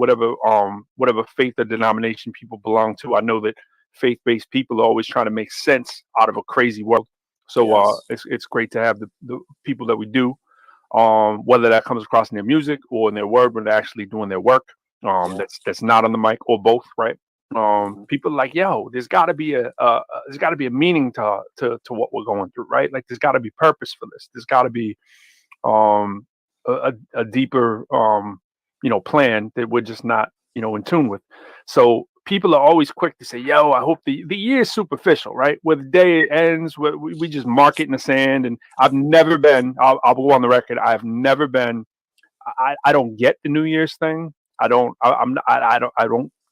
[SPEAKER 3] faith or denomination people belong to. I know that faith-based people are always trying to make sense out of a crazy world. So it's great to have the people that we do, whether that comes across in their music or in their word when they're actually doing their work. That's not on the mic or both, right? People are like, yo, there's got to be a meaning to what we're going through, right? Like there's got to be purpose for this. There's got to be a deeper plan that we're just not in tune with. So people are always quick to say, yo, I hope the year is superficial, right? Where the day ends, where we just mark it in the sand. And I've never been, I'll go on the record, I've never been, I don't get the New Year's thing. I don't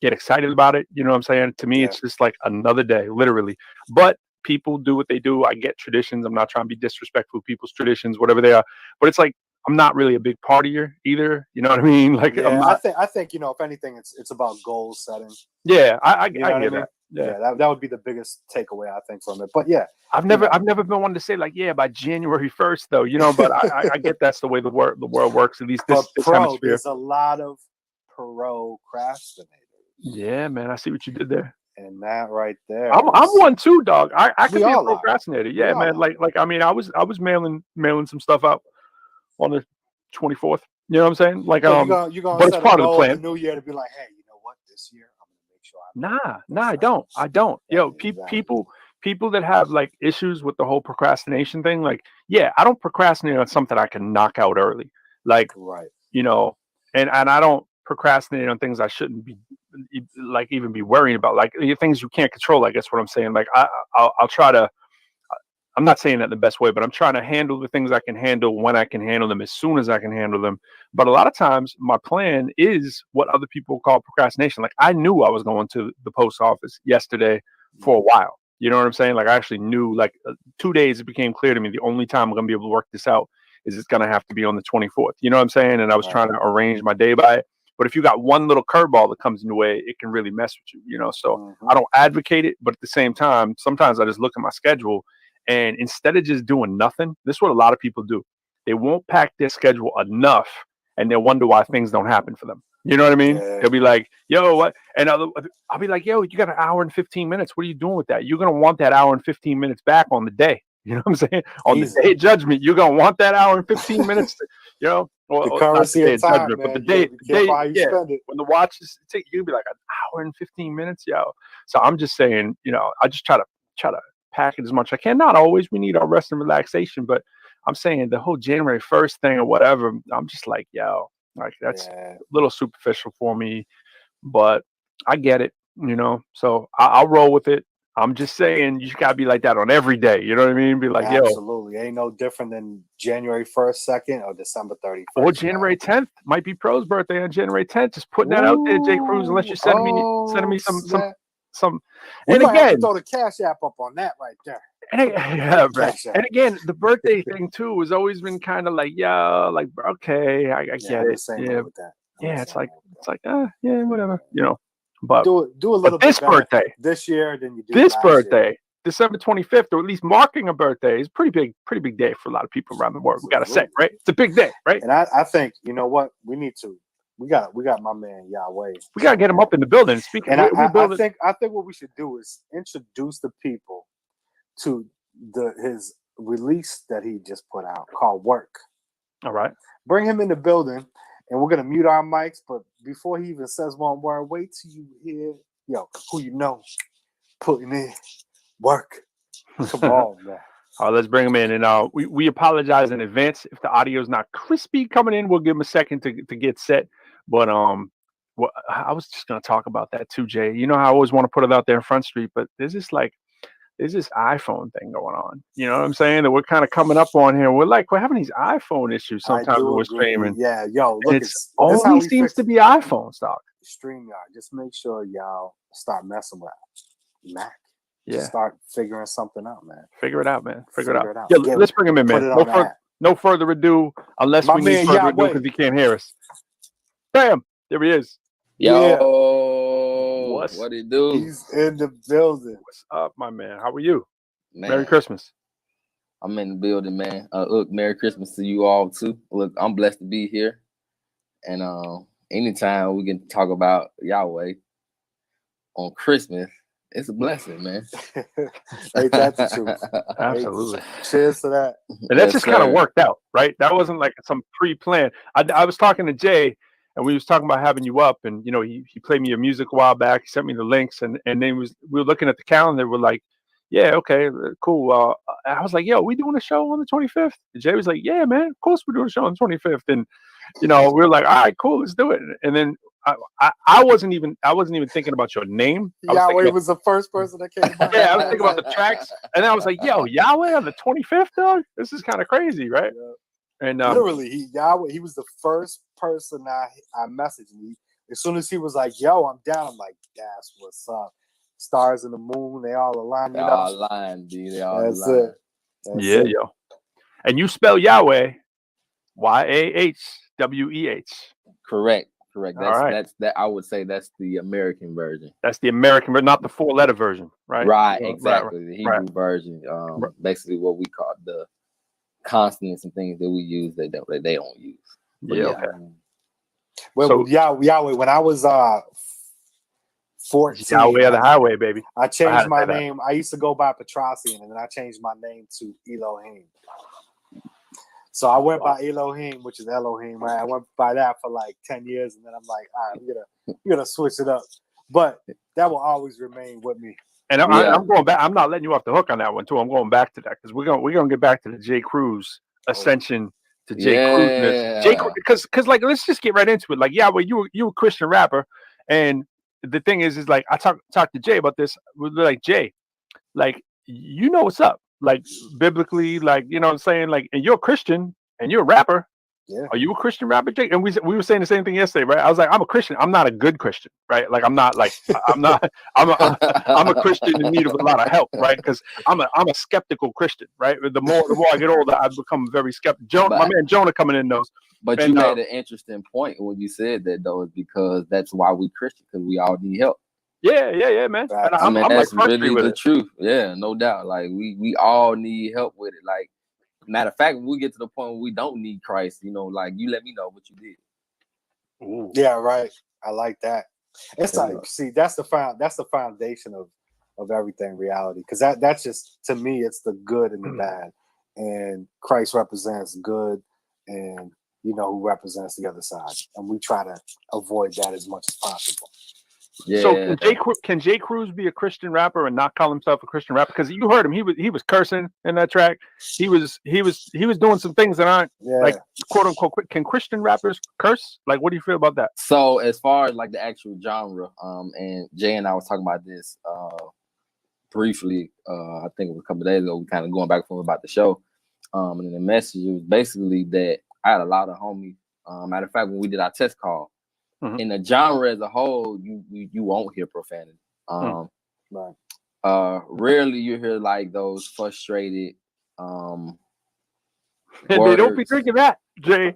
[SPEAKER 3] get excited about it. You know what I'm saying? To me, it's just like another day, literally. But people do what they do. I get traditions. I'm not trying to be disrespectful of people's traditions, whatever they are. But it's like, I'm not really a big partier either. You know what I mean? Like,
[SPEAKER 12] I think if anything, it's about goal setting.
[SPEAKER 3] Yeah, I get that.
[SPEAKER 12] Yeah, that would be the biggest takeaway I think from it. But yeah,
[SPEAKER 3] I've never been one to say like, yeah, by January 1st though, but I get that's the way the world works. At least this hemisphere.
[SPEAKER 12] There's a lot of procrastinators.
[SPEAKER 3] Yeah, man, I see what you did there.
[SPEAKER 12] And that right there,
[SPEAKER 3] I'm one too, dog. I could be a procrastinator. Yeah, man. Like I mean, I was mailing some stuff out on the 24th. You know what I'm saying? Like
[SPEAKER 12] you're gonna
[SPEAKER 3] but it's part of the plan.
[SPEAKER 12] The new year to be like, hey, you know what? This year I'm gonna make sure.
[SPEAKER 3] I don't. Yo, people that have like issues with the whole procrastination thing, like, yeah, I don't procrastinate on something I can knock out early. Like,
[SPEAKER 12] right.
[SPEAKER 3] And I don't procrastinate on things I shouldn't be like even be worrying about, like things you can't control. I guess what I'm saying, like I'll try to. I'm not saying that the best way, but I'm trying to handle the things I can handle when I can handle them, as soon as I can handle them. But a lot of times my plan is what other people call procrastination. Like I knew I was going to the post office yesterday for a while. You know what I'm saying? Like I actually knew, like 2 days, it became clear to me the only time I'm going to be able to work this out is it's going to have to be on the 24th. You know what I'm saying? And I was trying to arrange my day by it. But if you got one little curveball that comes in the way, it can really mess with you, So I don't advocate it, but at the same time, sometimes I just look at my schedule, and instead of just doing nothing, this is what a lot of people do. They won't pack their schedule enough, and they'll wonder why things don't happen for them. You know what I mean? They'll be like, yo, what? And I'll be like, yo, you got an hour and 15 minutes. What are you doing with that? You're going to want that hour and 15 minutes back on the day. You know what I'm saying? On the day of judgment, you're going to want that hour and 15 minutes,
[SPEAKER 12] the currency of time, judgment,
[SPEAKER 3] but the day when the watch is ticking, you'll be like an hour and 15 minutes, yo. So I'm just saying, I just try to pack it as much as I can. Not always. We need our rest and relaxation, but I'm saying the whole January 1st thing or whatever, I'm just like, yo, like that's a little superficial for me, but I get it, so I'll roll with it. I'm just saying you just gotta be like that on every day. You know what I mean? Be like,
[SPEAKER 12] absolutely. Ain't no different than January 1st, 2nd, or December 31st.
[SPEAKER 3] Or January 10th. Might be Pro's birthday on January 10th. Just putting that out there, J. Cruz, unless you're sending me some.
[SPEAKER 12] We might have to throw the Cash App up on that right there.
[SPEAKER 3] And again, the birthday thing too has always been kind of like, like okay, I get it. It's like whatever, But
[SPEAKER 12] do a little
[SPEAKER 3] bit this birthday
[SPEAKER 12] this year than you do
[SPEAKER 3] this birthday, year. December 25th, or at least marking a birthday is pretty big day for a lot of people around the world. We gotta say, right? It's a big day, right?
[SPEAKER 12] And I think you know what we need to. We got my man Yahweh.
[SPEAKER 3] We gotta get him up in the building. Speaking,
[SPEAKER 12] and I think what we should do is introduce the people to his release that he just put out called Work.
[SPEAKER 3] All right,
[SPEAKER 12] bring him in the building. And we're gonna mute our mics, but before he even says one word, wait till you hear, who you know, putting in work. Come on, man.
[SPEAKER 3] All right, let's bring him in, and we apologize in advance if the audio is not crispy coming in. We'll give him a second to get set. But I was just gonna talk about that too, Jay. I always want to put it out there in Front Street, but there's this iPhone thing going on. You know what I'm saying? That we're kind of coming up on here. We're having these iPhone issues sometimes when we're streaming.
[SPEAKER 12] Yeah, yo, look,
[SPEAKER 3] it only seems to be iPhone stock.
[SPEAKER 12] StreamYard. Just make sure y'all start messing with Mac.
[SPEAKER 3] Yeah.
[SPEAKER 12] Just start figuring something out, man.
[SPEAKER 3] Figure it out, man. Figure it out. Yeah, let's bring him in, man. No further ado, unless we need further ado because he can't hear us. Bam! There he is.
[SPEAKER 15] Yo, what he do?
[SPEAKER 12] He's in the building.
[SPEAKER 3] What's up, my man? How are you?
[SPEAKER 15] Man.
[SPEAKER 3] Merry Christmas.
[SPEAKER 15] I'm in the building, man. Look, Merry Christmas to you all too. Look, I'm blessed to be here, and anytime we can talk about Yahweh on Christmas, it's a blessing, man.
[SPEAKER 12] Ain't that the truth?
[SPEAKER 3] Absolutely.
[SPEAKER 12] Cheers to that.
[SPEAKER 3] And that just kind of worked out, right? That wasn't like some pre-plan. I was talking to Jay, and we was talking about having you up, and you know, he played me your music a while back. He sent me the links, and then we were looking at the calendar. We're like, yeah, okay, cool. I was like, yo, we doing a show on the 25th? And Jay was like, yeah, man, of course we're doing a show on the 25th. And you know, we were like, all right, cool, let's do it. And then I wasn't even thinking about your name.
[SPEAKER 12] Yahweh was the first person that came by.
[SPEAKER 3] Yeah, I was thinking about the tracks, and then I was like, yo, Yahweh on the 25th, dog? This is kind of crazy, right?
[SPEAKER 12] Yeah.
[SPEAKER 3] And
[SPEAKER 12] literally, Yahweh, he was the first person I messaged me. As soon as he was like, yo, I'm down, I'm like, that's what's up. Stars and the moon, they all aligned.
[SPEAKER 15] They all aligned, dude. They all
[SPEAKER 12] That's
[SPEAKER 15] aligned.
[SPEAKER 12] it. That's
[SPEAKER 3] yeah,
[SPEAKER 12] it.
[SPEAKER 3] yo. And you spell Yahweh YAHWEH.
[SPEAKER 15] Correct.
[SPEAKER 3] All right.
[SPEAKER 15] That's I would say that's the American version.
[SPEAKER 3] That's the American, but not the 4-letter version, right?
[SPEAKER 15] Right,
[SPEAKER 3] Yeah,
[SPEAKER 15] exactly. The Hebrew version. Basically what we call the consonants and things that we use that they don't use. But
[SPEAKER 3] yeah. Okay.
[SPEAKER 12] Well,
[SPEAKER 3] So-
[SPEAKER 12] Yahweh, when I was 14,
[SPEAKER 3] Yahweh of the highway, baby.
[SPEAKER 12] I
[SPEAKER 3] I had
[SPEAKER 12] changed
[SPEAKER 3] to
[SPEAKER 12] my
[SPEAKER 3] say that.
[SPEAKER 12] name. I used to go by Petrosian, and then I changed my name to Elohim. So I went by Elohim, which is Elohim, right? I went by that for like 10 years, and then I'm like, all right, we're gonna switch it up. But that will always remain with me.
[SPEAKER 3] And I'm going back. I'm not letting you off the hook on that one too. I'm going back to that because we're gonna get back to the J. Cruz ascension to J. Cruzness. Because like let's just get right into it. Like Yahweh, you were a Christian rapper, and the thing is like I talked to Jay about this. We're like, Jay, like you know what's up, like biblically, like you know what I'm saying, like, and you're a Christian and you're a rapper.
[SPEAKER 12] Yeah.
[SPEAKER 3] Are you a Christian rapper, Jake? And we were saying the same thing yesterday, right? I was like, I'm a Christian. I'm not a good Christian, right? Like I'm not like I'm a Christian in need of a lot of help, right? Because I'm a skeptical Christian, right? The more I get older, I become very skeptical. My man Jonah coming in knows.
[SPEAKER 15] But you made an interesting point when you said that, though, is because that's why we Christian, because we all need help.
[SPEAKER 3] Yeah, man. And
[SPEAKER 15] I mean, that's
[SPEAKER 3] like
[SPEAKER 15] really
[SPEAKER 3] with
[SPEAKER 15] the
[SPEAKER 3] it.
[SPEAKER 15] truth. Yeah, no doubt. Like we all need help with it. Like matter of fact, when we get to the point where we don't need Christ, you know, like you let me know what you did.
[SPEAKER 3] Ooh.
[SPEAKER 12] Yeah, right. I like that. It's like, see, that's the foundation of everything reality. Because that's just, to me, it's the good and the bad. And Christ represents good, and you know who represents the other side. And we try to avoid that as much as possible.
[SPEAKER 15] Yeah.
[SPEAKER 3] So can J. Cruz be a Christian rapper and not call himself a Christian rapper? Because you heard him, he was cursing in that track. He was doing some things that aren't like quote unquote. Can Christian rappers curse? Like, what do you feel about that?
[SPEAKER 15] So as far as like the actual genre, and Jay and I was talking about this briefly. I think it was a couple of days ago. We kind of going back and forth about the show. And in the message, it was basically that I had a lot of homies. Matter of fact, when we did our test call. In the genre as a whole, you won't hear profanity. Rarely you hear like those frustrated
[SPEAKER 3] And they don't be drinking that, Jay.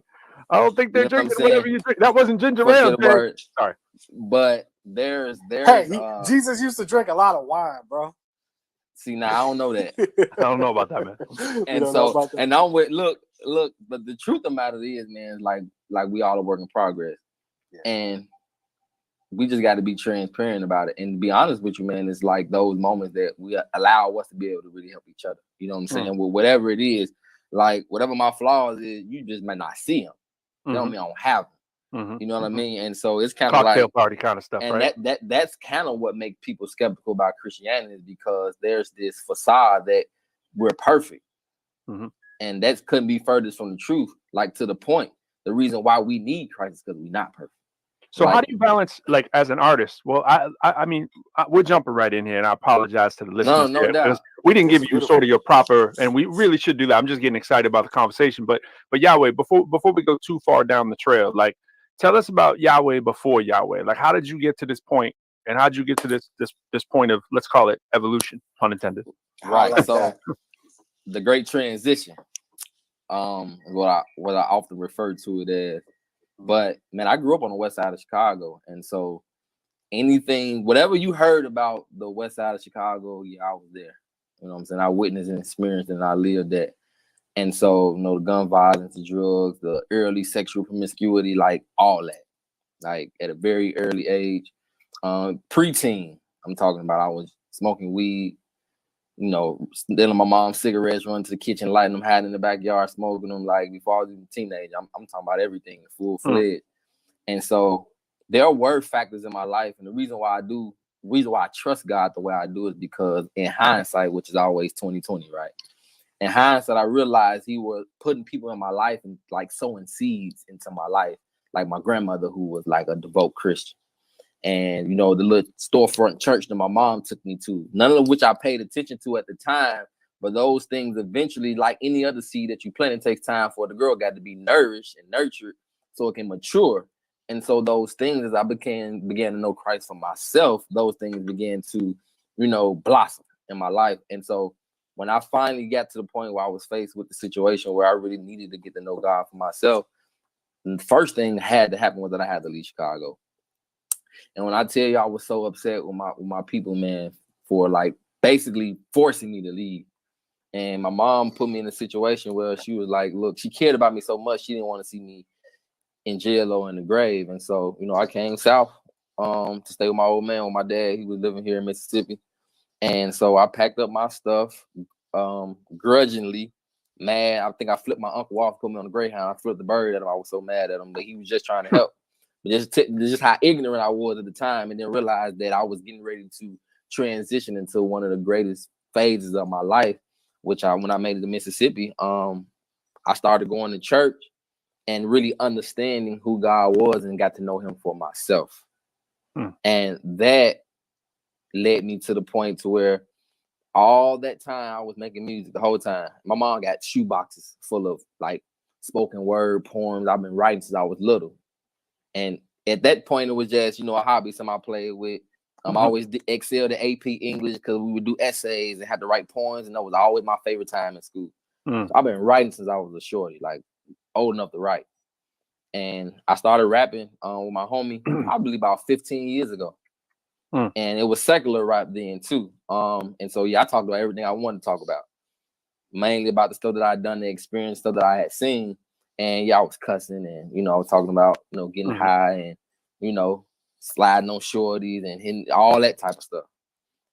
[SPEAKER 3] I don't think they're drinking whatever you drink. That wasn't ginger ale, Jay. Sorry.
[SPEAKER 15] But there's
[SPEAKER 12] Hey, Jesus used to drink a lot of wine, bro.
[SPEAKER 15] See, now I don't know that.
[SPEAKER 3] I don't know about that, man.
[SPEAKER 15] And so, and I'm with look, but the truth of the matter is, man, like we all a work in progress. And we just got to be transparent about it. And to be honest with you, man, it's like those moments that we allow us to be able to really help each other. You know what I'm saying? Well, whatever it is, like whatever my flaws is, you just might not see them. You know what I mean? I don't have them. You know what I mean? And so it's kind of like
[SPEAKER 3] cocktail party kind of stuff,
[SPEAKER 15] and
[SPEAKER 3] right?
[SPEAKER 15] that's kind of what makes people skeptical about Christianity, is because there's this facade that we're perfect. And that couldn't be furthest from the truth. Like, to the point, the reason why we need Christ is because we're not perfect.
[SPEAKER 3] So how do you balance, like, as an artist? Well, I mean, we're jumping right in here, and I apologize to the listeners.
[SPEAKER 15] No doubt.
[SPEAKER 3] We didn't give you sort of your proper, and we really should do that. I'm just getting excited about the conversation. But Yahweh, before we go too far down the trail, like, tell us about Yahweh before Yahweh. Like, how did you get to this point, and how did you get to this point of, let's call it evolution, pun intended?
[SPEAKER 15] Right. So the great transition, is what I often refer to it as. But man, I grew up on the west side of Chicago, and so whatever you heard about the west side of Chicago, yeah, I was there. You know what I'm saying? I witnessed and experienced and I lived that. And so, you know, the gun violence, the drugs, the early sexual promiscuity, like all that, like at a very early age, preteen, I'm talking about, I was smoking weed, you know, stealing my mom's cigarettes, running to the kitchen, lighting them, hiding in the backyard, smoking them, like before I was even a teenager. I'm talking about everything, full-fledged. And so there were factors in my life. And the reason why I trust God the way I do is because in hindsight, which is always 20/20, right? In hindsight, I realized he was putting people in my life and like sowing seeds into my life, like my grandmother, who was like a devout Christian. And, you know, the little storefront church that my mom took me to, none of which I paid attention to at the time, but those things eventually, like any other seed that you plant, it takes time for the girl got to be nourished and nurtured so it can mature. And so those things, as I began to know Christ for myself, those things began to, you know, blossom in my life. And so when I finally got to the point where I was faced with the situation where I really needed to get to know God for myself, the first thing that had to happen was that I had to leave Chicago. And when I tell you I was so upset with my people, man, for like basically forcing me to leave. And my mom put me in a situation where she was like, look, she cared about me so much, she didn't want to see me in jail or in the grave. And so, you know, I came south to stay with my old man, with my dad. He was living here in Mississippi. And so I packed up my stuff grudgingly, mad. I think I flipped my uncle off, put me on the Greyhound. I flipped the bird at him. I was so mad at him, but he was just trying to help. But just how ignorant I was at the time, and then realized that I was getting ready to transition into one of the greatest phases of my life, which when I made it to Mississippi, I started going to church and really understanding who God was and got to know him for myself. And that led me to the point to where all that time I was making music the whole time. My mom got shoe boxes full of like spoken word poems I've been writing since I was little. And at that point, it was just, you know, a hobby, something I played with. I always excelled at AP English because we would do essays and had to write poems, and that was always my favorite time in school. So I've been writing since I was a shorty, like old enough to write. And I started rapping with my homie probably about 15 years ago. And it was secular rap then too. And so, yeah, I talked about everything I wanted to talk about. Mainly about the stuff that I'd done, the experience, stuff that I had seen. And yeah, I was cussing and, you know, I was talking about, you know, getting high and, you know, sliding on shorties and hitting all that type of stuff.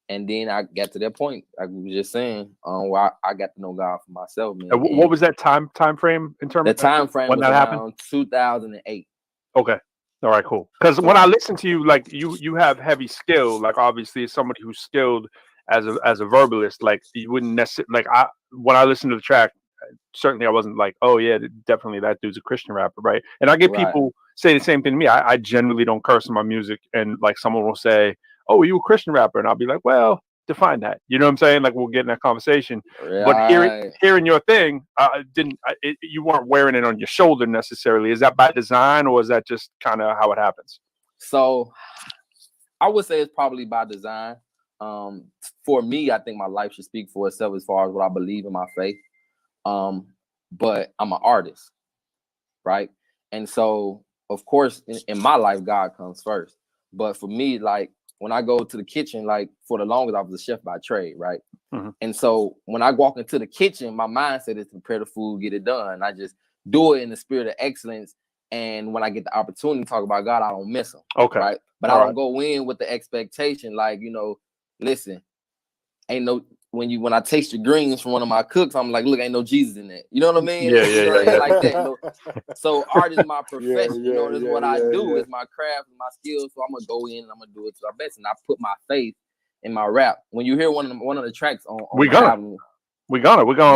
[SPEAKER 15] And then I got to that point, like we were just saying, where I got to know God for myself, man.
[SPEAKER 3] What was that time frame in terms
[SPEAKER 15] the
[SPEAKER 3] of
[SPEAKER 15] time frame
[SPEAKER 3] when
[SPEAKER 15] was
[SPEAKER 3] that
[SPEAKER 15] around
[SPEAKER 3] happened?
[SPEAKER 15] 2008.
[SPEAKER 3] Okay. All right, cool. Because when I listen to you, like you have heavy skill. Like obviously, as somebody who's skilled as a verbalist, like you wouldn't necessarily when I listen to the track, certainly I wasn't like, oh yeah, definitely that dude's a Christian rapper, right? And I get people say the same thing to me. I generally don't curse in my music, and like someone will say, oh, are you a Christian rapper? And I'll be like, well, define that. You know what I'm saying? Like we'll get in that conversation. But hearing your thing, you weren't wearing it on your shoulder necessarily. Is that by design, or is that just kind of how it happens?
[SPEAKER 15] So I would say it's probably by design. For me, I think my life should speak for itself as far as what I believe in my faith. But I'm an artist, right? And so, of course, in my life, God comes first. But for me, like when I go to the kitchen, like for the longest, I was a chef by trade, right? And so when I walk into the kitchen, my mindset is to prepare the food, get it done. I just do it in the spirit of excellence. And when I get the opportunity to talk about God, I don't miss him.
[SPEAKER 3] Okay.
[SPEAKER 15] Right. But I don't go in with the expectation, like, you know, listen, ain't no, when I taste your greens from one of my cooks, I'm like, look, ain't no Jesus in that. You know what I mean?
[SPEAKER 3] Yeah.
[SPEAKER 15] Like that. You know? So art is my profession. You know, that's what I do. It's my craft and my skills. So I'm gonna go in and I'm gonna do it to our best. And I put my faith in my rap. When you hear one of the tracks on
[SPEAKER 3] we're gonna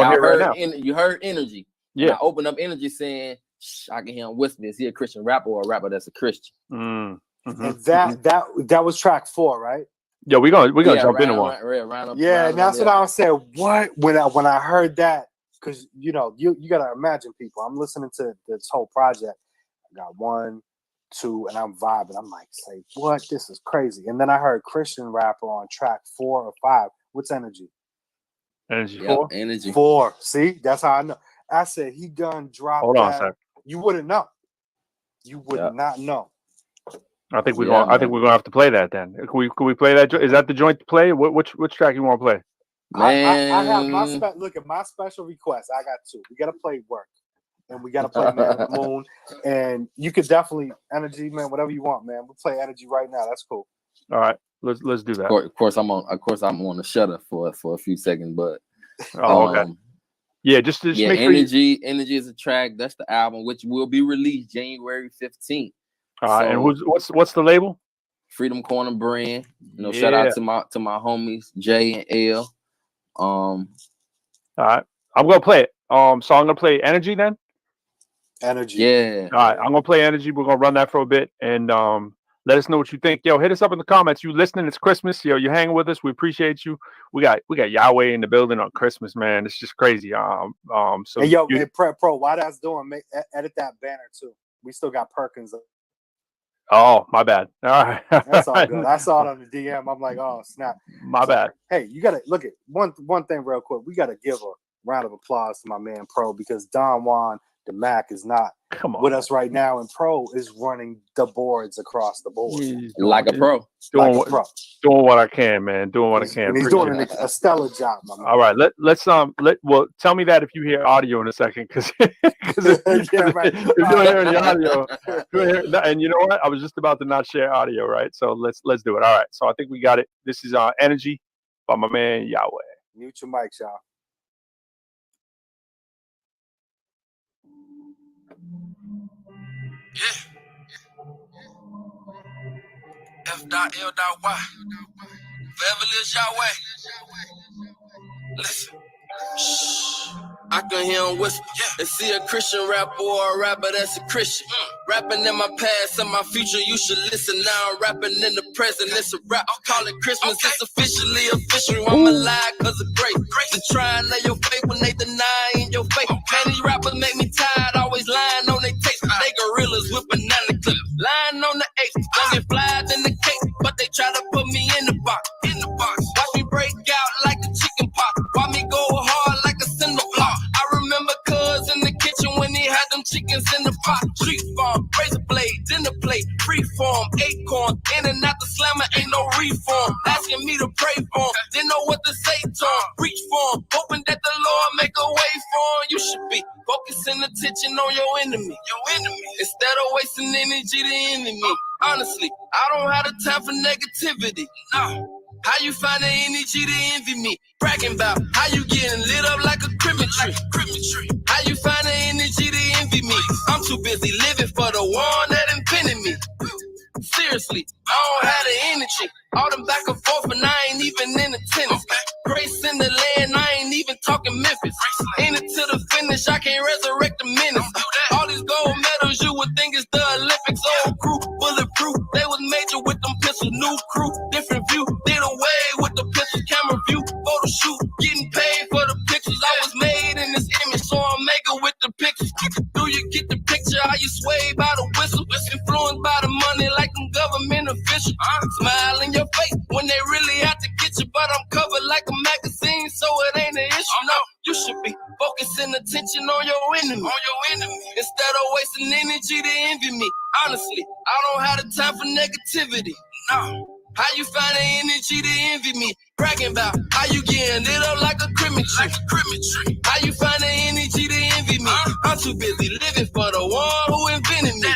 [SPEAKER 3] hear right now.
[SPEAKER 15] You heard energy.
[SPEAKER 3] Yeah.
[SPEAKER 15] And I opened up energy saying, I can hear him whisper, is he a Christian rapper or a rapper that's a Christian?
[SPEAKER 12] And that was track 4, right?
[SPEAKER 3] Yeah, we're gonna jump into one.
[SPEAKER 12] And that's what I was saying. What when I heard that, because you know, you gotta imagine people. I'm listening to this whole project. I got 1, 2, and I'm vibing. I'm like, say what? This is crazy. And then I heard Christian rapper on track 4 or 5. What's energy?
[SPEAKER 3] Energy 4?
[SPEAKER 15] Energy
[SPEAKER 12] 4. See, that's how I know. I said he done dropped.
[SPEAKER 3] Hold on a second.
[SPEAKER 12] You wouldn't know. You would not know.
[SPEAKER 3] I think we're gonna have to play that then. Can we play that? Is that the joint to play? Which track you want to play?
[SPEAKER 15] Man,
[SPEAKER 12] I have my look at my special request. I got two. We got to play Work, and we got to play Man of the Moon. And you could definitely Energy, man. Whatever you want, man. We'll play Energy right now. That's cool.
[SPEAKER 3] All right, let's do that.
[SPEAKER 15] Of course, I'm on the shutter for a few seconds, but
[SPEAKER 3] okay. Yeah, just make sure
[SPEAKER 15] Energy is a track. That's the album, which will be released January 15th.
[SPEAKER 3] All right, and what's the label?
[SPEAKER 15] Freedom Corner brand. Shout out to my homies Jay and L.
[SPEAKER 3] All right, I'm gonna play it. So I'm gonna play Energy then.
[SPEAKER 12] Energy.
[SPEAKER 15] Yeah.
[SPEAKER 3] All right, I'm gonna play Energy. We're gonna run that for a bit and let us know what you think. Yo, hit us up in the comments. You listening? It's Christmas. Yo, you hanging with us. We appreciate you. We got Yahweh in the building on Christmas, man. It's just crazy. So
[SPEAKER 12] hey, yo, hey, Pro, while that's doing, edit that banner too. We still got Perkins.
[SPEAKER 3] Oh, my bad. All right.
[SPEAKER 12] That's all good. I saw it on the DM. I'm like, oh, snap.
[SPEAKER 3] My bad.
[SPEAKER 12] Hey, you got to look at one thing real quick. We got to give a round of applause to my man Pro because Don Juan, the Mac, is not with us right now, and Pro is running the boards across the board.
[SPEAKER 15] Like a pro.
[SPEAKER 3] Doing what I can, man. Doing what I can.
[SPEAKER 12] And he's doing a stellar job, my man.
[SPEAKER 3] All right, let's well, tell me that if you hear audio in a second, because if you're hearing the audio, and you know what, I was just about to not share audio, right? So let's do it. All right, so I think we got it. This is Energy by my man Yahweh.
[SPEAKER 12] Mute your mics, y'all.
[SPEAKER 16] F.L.Y. Forever lives Yahweh. Listen. Shh. I can hear him whisper and see a Christian rapper or a rapper that's a Christian. Rapping in my past and my future, you should listen. Now I'm rapping in the present, it's a rap. Call it Christmas, it's officially official. I'm alive cause of grace. To try and lay your faith when they denying your faith. Man, these rappers make me tired, always lying on their taste. They gorillas with banana clips, lying on the eighth. Don't get flies in the cake, but they try to put me in the box. Watch me break out like a chicken pot. Watch me go hard like a cinder block. I remember cuz in the kitchen when he had them chickens in the pot. Street farm, razor blades in the plate, freeform, acorn, in and out the slammer, ain't no reform. Asking me to pray for him, didn't know what to say to him. Reach for him, hoping that the Lord make a way for him. You should be focusing attention on your enemy. Instead of wasting energy to enemy. Honestly, I don't have the time for negativity. No. How you find the energy to envy me? Bragging about how you getting lit up like a Christmas tree. How you find the energy to envy me? I'm too busy living for the one that invented me. Seriously, I don't have the energy. All them back and forth and I ain't even in attendance. Grace in the land, I ain't even talking Memphis. In it to the finish, I can't resurrect the menace. All these gold medals you would think is the Olympics. Old crew, bulletproof, they was major with them pistols. New crew, different view, did away with the pistol. Camera view, photo shoot, getting paid for the pictures. I was made in this image, so I'm making with the pictures. Do you get the picture? How you sway by the whistle? Influenced by the money like them government officials. Smile in your face when they really out to get you, but I'm covered like a magazine, so it ain't an issue. No, you should be focusing attention on your enemy. Instead of wasting energy to envy me. Honestly, I don't have the time for negativity. No. How you find the energy to envy me? Bragging about how you getting lit up like a Christmas tree. How you find the energy to envy me? I'm too busy living for the one who invented me.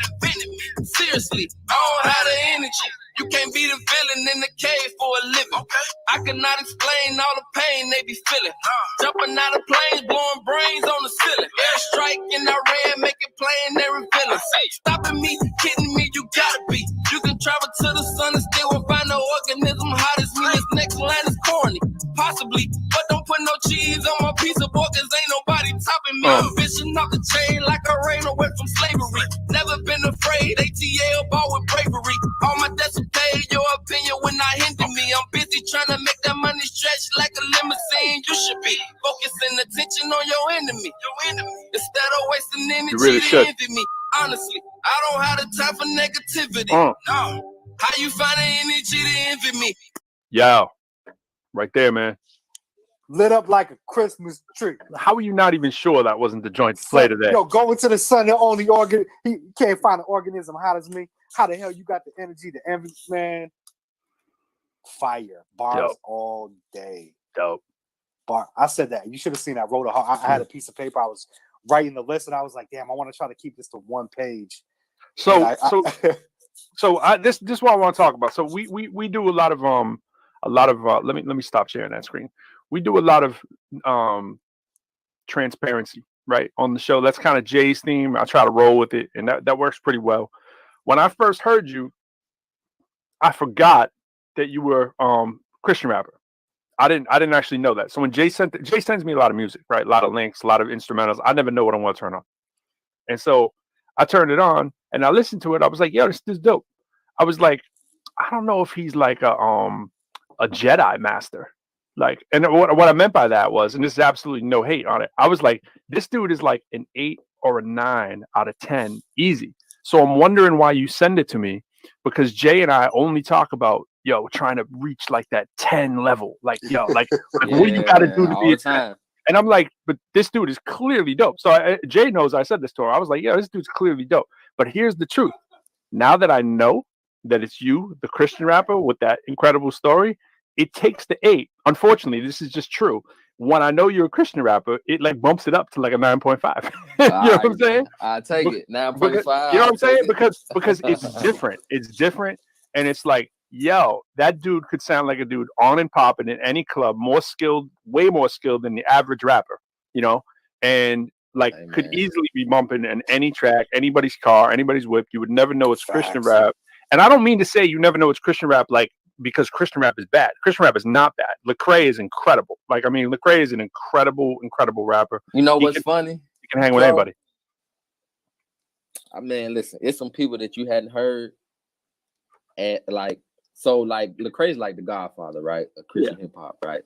[SPEAKER 16] Seriously, I don't have the energy. You can't be the villain in the cave for a living. I cannot explain all the pain they be feeling. Jumping out of planes, blowing brains on the ceiling. Airstrike in Iran, make it plain they revealing. Stopping me, kidding me, you gotta be. You can travel to the sun and still won't find no organism hot as me. This next line is corny, possibly, but don't put no cheese on my pizza, boy, cause ain't nobody topping me. I'm fishing off the chain like I ran away from slavery. Never been afraid, ATL ball with bravery. All my debts are paid, your opinion when I hinder me. I'm busy trying to make that money stretch like a limousine. You should be focusing attention on your enemy. Instead of wasting energy to envy me. Honestly, I don't have the time for negativity. No. How you find the energy to envy me?
[SPEAKER 3] Yo, right there, man.
[SPEAKER 12] Lit up like a Christmas tree.
[SPEAKER 3] How are you not even sure that wasn't the joint to play today?
[SPEAKER 12] Yo, go into the sun, the only organ. He can't find an organism hot as me. How the hell you got the energy to envy, man? Fire. Bars all day.
[SPEAKER 3] Dope.
[SPEAKER 12] But I said that. You should have seen. I wrote I had a piece of paper. I was writing the list, and I was like, "Damn, I want to try to keep this to one page."
[SPEAKER 3] So, this is what I want to talk about. So we do a lot of let me stop sharing that screen. We do a lot of transparency, right, on the show. That's kind of Jay's theme. I try to roll with it, and that works pretty well. When I first heard you, I forgot that you were Christian rapper. I didn't actually know that. So when Jay sends me a lot of music, right? A lot of links, a lot of instrumentals. I never know what I want to turn on. And so I turned it on and I listened to it. I was like, yo, this is dope. I was like, I don't know if he's like a Jedi master. Like, and what I meant by that was, and this is absolutely no hate on it, I was like, this dude is like an 8 or a 9 out of 10, easy. So I'm wondering why you send it to me, because Jay and I only talk about, yo, trying to reach like that 10 level. Like, yo, like what do you got to do to be a 10? And I'm like, but this dude is clearly dope. So Jay knows I said this to her. I was like, yeah, this dude's clearly dope. But here's the truth. Now that I know that it's you, the Christian rapper with that incredible story, it takes the 8. Unfortunately, this is just true. When I know you're a Christian rapper, it like bumps it up to like a 9.5. You know what I'm saying?
[SPEAKER 15] I take it 9.5.
[SPEAKER 3] You know what I'm saying? Because it's different. It's different, and it's like, yo, that dude could sound like a dude on and popping in any club, more skilled, way more skilled than the average rapper. You know, and like could easily be bumping in any track, anybody's car, anybody's whip. You would never know it's Christian rap. And I don't mean to say you never know it's Christian rap, like, because Christian rap is bad. Christian rap is not bad. Lecrae is incredible. Like, I mean, Lecrae is an incredible rapper.
[SPEAKER 15] You know what's funny?
[SPEAKER 3] He can hang with anybody.
[SPEAKER 15] I mean, listen, it's some people that you hadn't heard. And like Lecrae's like the godfather, right? Of Christian hip hop, right?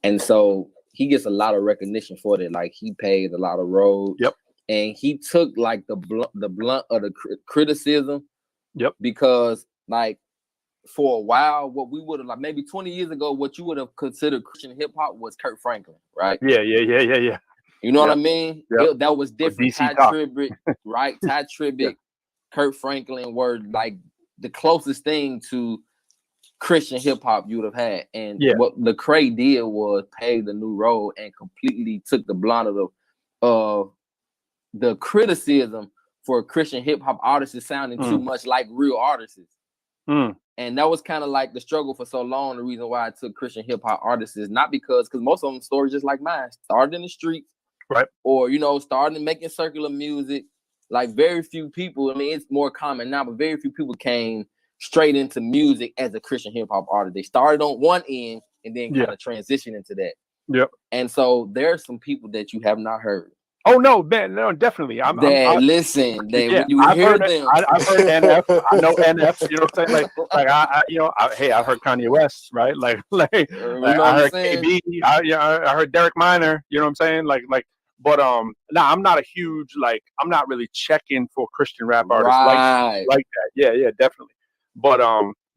[SPEAKER 15] And so he gets a lot of recognition for that. Like, he paved a lot of roads.
[SPEAKER 3] Yep.
[SPEAKER 15] And he took like the blunt of the criticism.
[SPEAKER 3] Yep. Because
[SPEAKER 15] like, for a while, what we would have, like maybe 20 years ago, what you would have considered Christian hip hop was Kirk Franklin, right?
[SPEAKER 3] Yeah.
[SPEAKER 15] You know what I mean?
[SPEAKER 3] Yep.
[SPEAKER 15] That was different.
[SPEAKER 3] DC
[SPEAKER 15] Ty Tribbett, right? Ty Tribbett, Kirk Franklin were like the closest thing to Christian hip hop you would have had. And what Lecrae did was pave the new road and completely took the blunt of the criticism for Christian hip hop artists sounding too much like real artists. And that was kind of like the struggle for so long. The reason why I took Christian hip hop artists is not because most of them stories just like mine, started in the streets,
[SPEAKER 3] right?
[SPEAKER 15] Or, you know, started making circular music. Like, very few people, I mean, it's more common now, but very few people came straight into music as a Christian hip hop artist. They started on one end and then kind of transitioned into that.
[SPEAKER 3] Yep.
[SPEAKER 15] And so there are some people that you have not heard.
[SPEAKER 3] Oh no, man, no, definitely. When you
[SPEAKER 15] hear them,
[SPEAKER 3] I've heard NF. I know NF. You know what I'm saying? I've heard Kanye West, right? Like I heard KB. I heard Derek Minor. You know what I'm saying? But I'm not a huge I'm not really checking for Christian rap artists like that. Yeah, definitely. But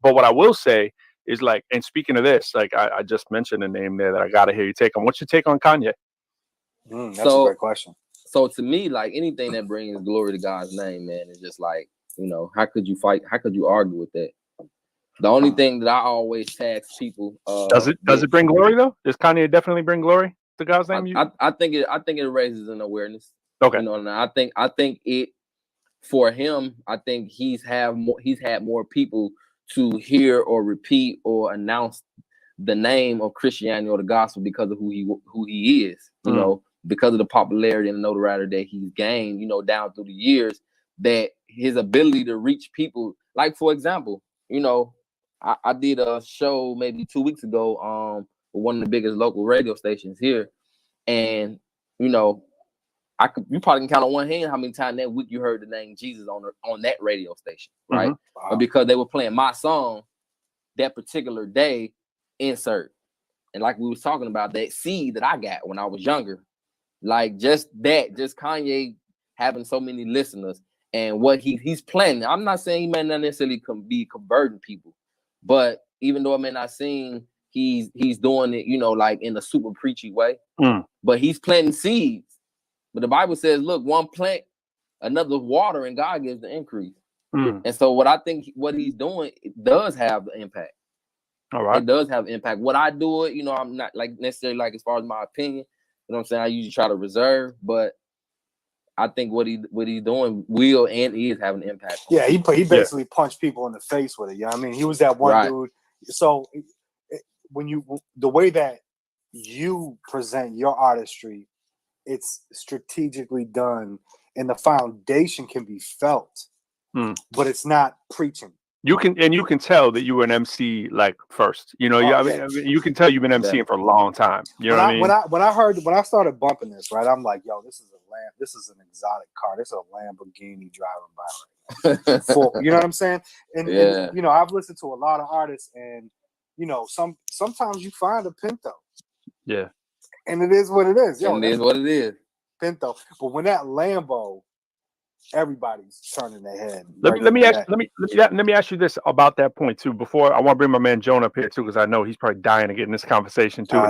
[SPEAKER 3] what I will say is and speaking of this, I just mentioned a name there that I gotta hear you take on. What's your take on Kanye?
[SPEAKER 12] That's a great question.
[SPEAKER 15] So to me, like, anything that brings glory to God's name, man, is just like, you know, how could you fight? How could you argue with that? The only thing that I always task people,
[SPEAKER 3] does it bring glory though? Does Kanye definitely bring glory to God's name?
[SPEAKER 15] I think it raises an awareness.
[SPEAKER 3] Okay.
[SPEAKER 15] You know, and I think it for him, I think he's had more people to hear or repeat or announce the name of Christianity or the gospel because of who he is. You know, because of the popularity and the notoriety that he's gained, you know, down through the years, that his ability to reach people, like, for example, you know, I did a show maybe 2 weeks ago with one of the biggest local radio stations here. And, you know, you probably can count on one hand how many times that week you heard the name Jesus on that radio station, right?
[SPEAKER 3] Wow.
[SPEAKER 15] But because they were playing my song that particular day, insert. And like we was talking about, that seed that I got when I was younger, like just Kanye having so many listeners and what he's planning. I'm not saying he may not necessarily be converting people, but even though it may not seem he's doing it, you know, like in a super preachy way, but he's planting seeds. But the Bible says, look, one plant, another water, and God gives the increase. And so what I think what he's doing, it does have the impact.
[SPEAKER 3] All right.
[SPEAKER 15] It does have impact. What I do it, I'm not like necessarily like as far as my opinion. You know what I'm saying? I usually try to reserve, but I think what he's doing will and is having an impact.
[SPEAKER 12] Yeah, he basically punched people in the face with it. You know what I mean? He was that one dude. So the way that you present your artistry, it's strategically done, and the foundation can be felt, but it's not preaching.
[SPEAKER 3] You can tell that you were an MC like first. I mean, you can tell you've been MCing for a long time. You know what I mean?
[SPEAKER 12] When I started bumping this, right, I'm like, yo, this is an exotic car. This is a Lamborghini driving by right now. You know what I'm saying? And I've listened to a lot of artists, and sometimes you find a Pinto.
[SPEAKER 3] Yeah.
[SPEAKER 12] And it is what it is.
[SPEAKER 15] It is what it is.
[SPEAKER 12] Pinto. But when that Lambo, everybody's turning their head.
[SPEAKER 3] Let me ask you this about that point too. Before I want to bring my man Jonah up here too, because I know he's probably dying to get in this conversation too.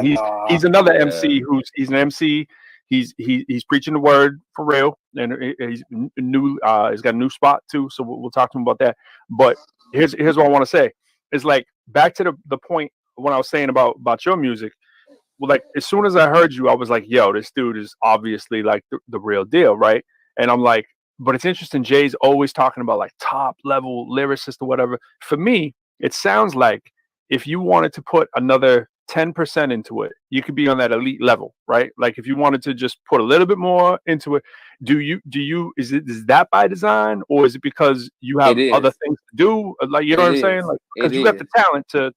[SPEAKER 3] He's another MC he's an MC. He's preaching the word for real, and he's new. He's got a new spot too, so we'll talk to him about that. But here's what I want to say. It's like back to the point when I was saying about your music. Well, like as soon as I heard you, I was like, yo, this dude is obviously like the real deal, right? And I'm like, but it's interesting. Jay's always talking about like top level lyricist or whatever. For me, it sounds like if you wanted to put another 10% into it, you could be on that elite level, right? Like if you wanted to just put a little bit more into it, is that by design, or is it because you have other things to do? Like, you know what I'm saying? Like, because you got the talent to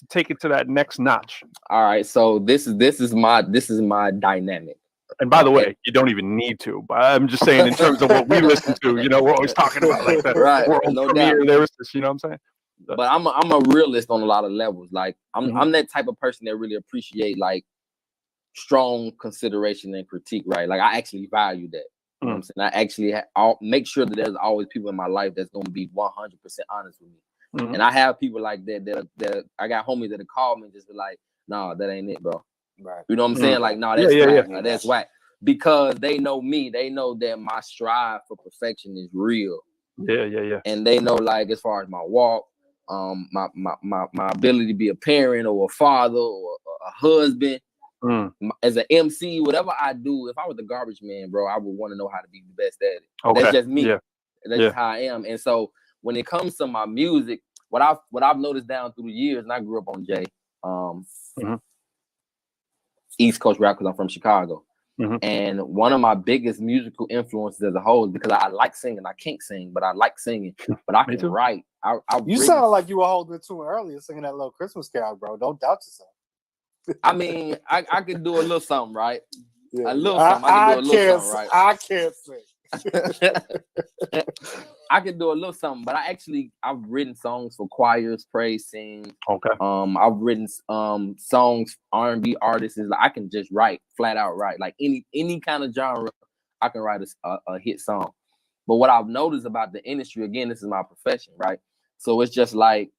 [SPEAKER 3] take it to that next notch.
[SPEAKER 15] All right. So this is my dynamic.
[SPEAKER 3] And by the way, you don't even need to. But I'm just saying, in terms of what we listen to, we're always talking about like that world premiere lyricist. You know what I'm saying?
[SPEAKER 15] But I'm a realist on a lot of levels. Like I'm that type of person that really appreciate like strong consideration and critique. Right? Like I actually value that. You know what I'm saying? I actually I'll make sure that there's always people in my life that's going to be 100% honest with me. And I have people like that I got homies that call me and just be like, "No, that ain't it, bro."
[SPEAKER 12] Right.
[SPEAKER 15] You know what I'm saying? Like, no, that's whack. Like, that's whack. Because they know me. They know that my strive for perfection is real.
[SPEAKER 3] Yeah. And
[SPEAKER 15] they know, like, as far as my walk, my ability to be a parent or a father or a husband, as an MC, whatever I do, if I was the garbage man, bro, I would want to know how to be the best at it. Okay. That's just me. That's just how I am. And so when it comes to my music, what I've noticed down through the years, and I grew up on Jay, East Coast rap, because I'm from Chicago. And one of my biggest musical influences as a whole is because I like singing. I can't sing, but I like singing. But I can write.
[SPEAKER 12] You sounded like you were holding it to earlier, singing that little Christmas carol, bro. Don't doubt yourself.
[SPEAKER 15] I mean, I can do a little something, right? A little something. I can do a little something, right?
[SPEAKER 12] I can't sing.
[SPEAKER 15] I can do a little something, but I've written songs for choirs, praise, sing.
[SPEAKER 3] Okay.
[SPEAKER 15] I've written songs, R&B artists. Like I can just write, flat out write. Like any kind of genre, I can write a hit song. But what I've noticed about the industry, again, this is my profession, right? So it's just like,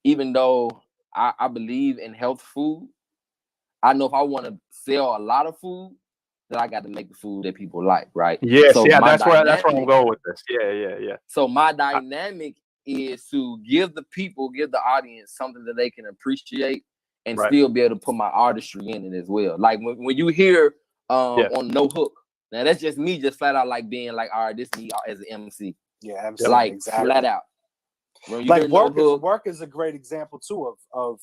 [SPEAKER 15] even though I believe in health food, I know if I want to sell a lot of food, that I got to make the food that people like, right?
[SPEAKER 3] Yes, so that's where I'm going with this. Yeah.
[SPEAKER 15] So my dynamic is to give the audience something that they can appreciate and still be able to put my artistry in it as well. Like when you hear on No Hook, now that's just me, just flat out like being like, all right, this is me as an MC.
[SPEAKER 12] Yeah, MC,
[SPEAKER 15] like
[SPEAKER 12] exactly.
[SPEAKER 15] Flat out.
[SPEAKER 12] Like work is a great example too of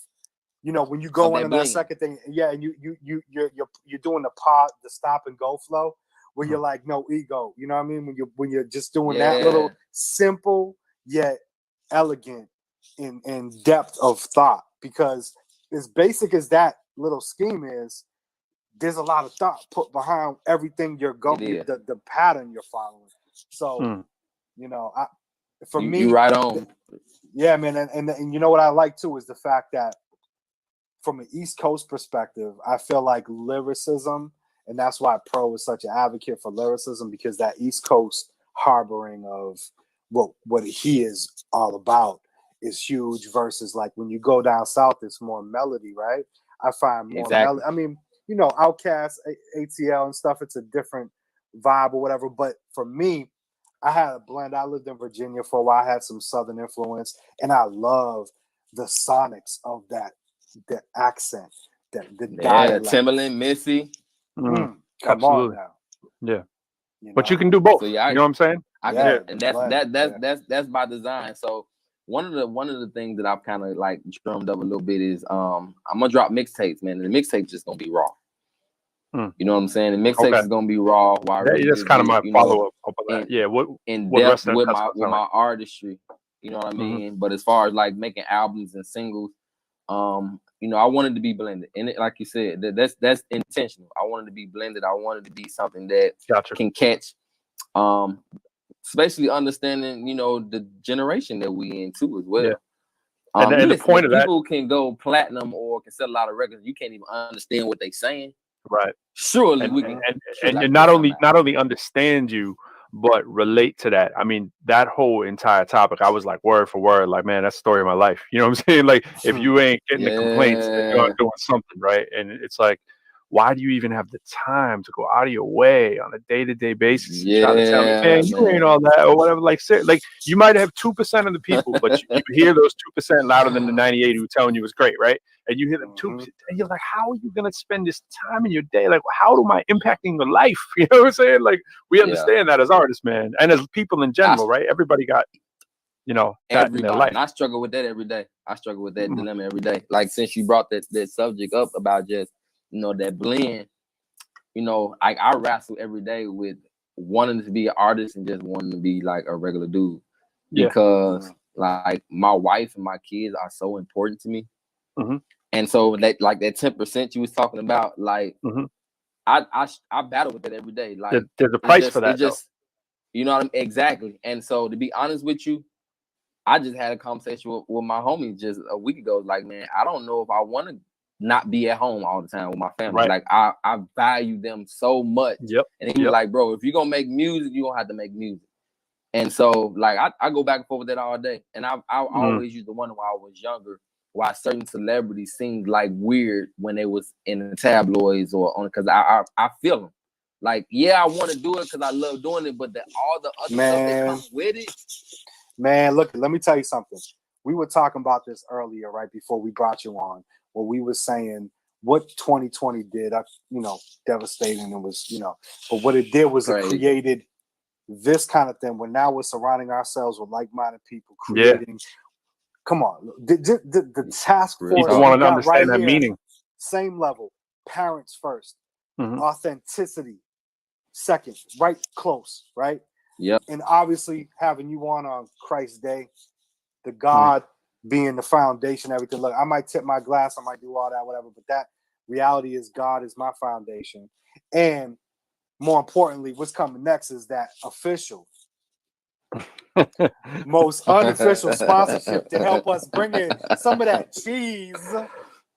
[SPEAKER 12] when you go into that second thing, and you're doing the stop and go flow where you're like no ego, you know what I mean? When you're just doing that little simple yet elegant in depth of thought, because as basic as that little scheme is, there's a lot of thought put behind everything you're going, the pattern you're following. So for me,
[SPEAKER 15] you right on.
[SPEAKER 12] Yeah, man, and you know what I like too is the fact that from an East Coast perspective, I feel like lyricism, and that's why Pro is such an advocate for lyricism, because that East Coast harboring of what he is all about is huge versus like when you go down south, it's more melody, right? I find more melody. I mean, Outkast, ATL and stuff, it's a different vibe or whatever. But for me, I had a blend. I lived in Virginia for a while. I had some Southern influence, and I love the sonics of that, the accent, the dialect.
[SPEAKER 15] Timbaland, Missy.
[SPEAKER 12] Come
[SPEAKER 3] Absolutely.
[SPEAKER 12] on now.
[SPEAKER 3] Yeah. But you can do both.
[SPEAKER 15] So,
[SPEAKER 3] you know what I'm saying?
[SPEAKER 15] And that's by design. So one of the things that I've kind of like drummed up a little bit is I'm gonna drop mixtapes, man. And the mixtape's just gonna be raw. You know what I'm saying? The mixtape is gonna be raw.
[SPEAKER 3] That's kind of my follow up of that. Yeah, what
[SPEAKER 15] depth with my artistry. You know what I mean? But as far as like making albums and singles, you know, I wanted to be blended, and it, like you said, that's intentional. I wanted to be blended. I wanted to be something that can catch, especially understanding, you know, the generation that we in too as well.
[SPEAKER 3] Yeah. And the point of that,
[SPEAKER 15] people can go platinum or can sell a lot of records. You can't even understand what they're saying.
[SPEAKER 3] Right.
[SPEAKER 15] Surely
[SPEAKER 3] and,
[SPEAKER 15] we can.
[SPEAKER 3] And not only understand you, but relate to that. I mean, that whole entire topic, I was like word for word, like, man, that's the story of my life. You know what I'm saying? Like, if you ain't getting the complaints, then you're doing something, right? And it's like, why do you even have the time to go out of your way on a day-to-day basis and try to tell me, man, you ain't all that or whatever? Like you might have 2% of the people, but you hear those 2% louder than the 98 who telling you it's great, right? And you hear them 2%, and you're like, how are you gonna spend this time in your day? Like, how am I impacting your life? You know what I'm saying? Like, we understand that as artists, man, and as people in general, right? Everybody got, you know, that in their life.
[SPEAKER 15] And I struggle with that every day. I struggle with that dilemma every day. Like, since you brought that subject up about just, you know, that blend, you know, I wrestle every day with wanting to be an artist and just wanting to be like a regular dude, because like my wife and my kids are so important to me. And so that, like that 10% you was talking about, like I battle with that every day. Like
[SPEAKER 3] there's a price for that.
[SPEAKER 15] Just, you know what I mean? Exactly. And so to be honest with you, I just had a conversation with my homie just a week ago. Like, man, I don't know if I want to not be at home all the time with my family. Like I value them so much. And he was like, bro, if you're gonna make music, you're gonna have to make music. And so like I go back and forth with that all day. And I always used to wonder when I was younger why certain celebrities seemed like weird when they was in the tabloids or on, because I feel them. Like, yeah, I want to do it because I love doing it, but all the other stuff that comes with it.
[SPEAKER 12] Man, look, let me tell you something. We were talking about this earlier, right before we brought you on, where we were saying what 2020 did, you know, devastating. It was, you know, but what it did was it created this kind of thing where now we're surrounding ourselves with like-minded people, creating. Come on, the task force.
[SPEAKER 3] People want to understand that meaning.
[SPEAKER 12] Same level. Parents first. Authenticity second. Right close. Right.
[SPEAKER 15] Yep.
[SPEAKER 12] And obviously having you on Christ's Day, the God being the foundation, everything. Look, I might tip my glass, I might do all that, whatever, but that reality is God is my foundation. And more importantly, what's coming next is that official, most unofficial sponsorship to help us bring in some of that cheese.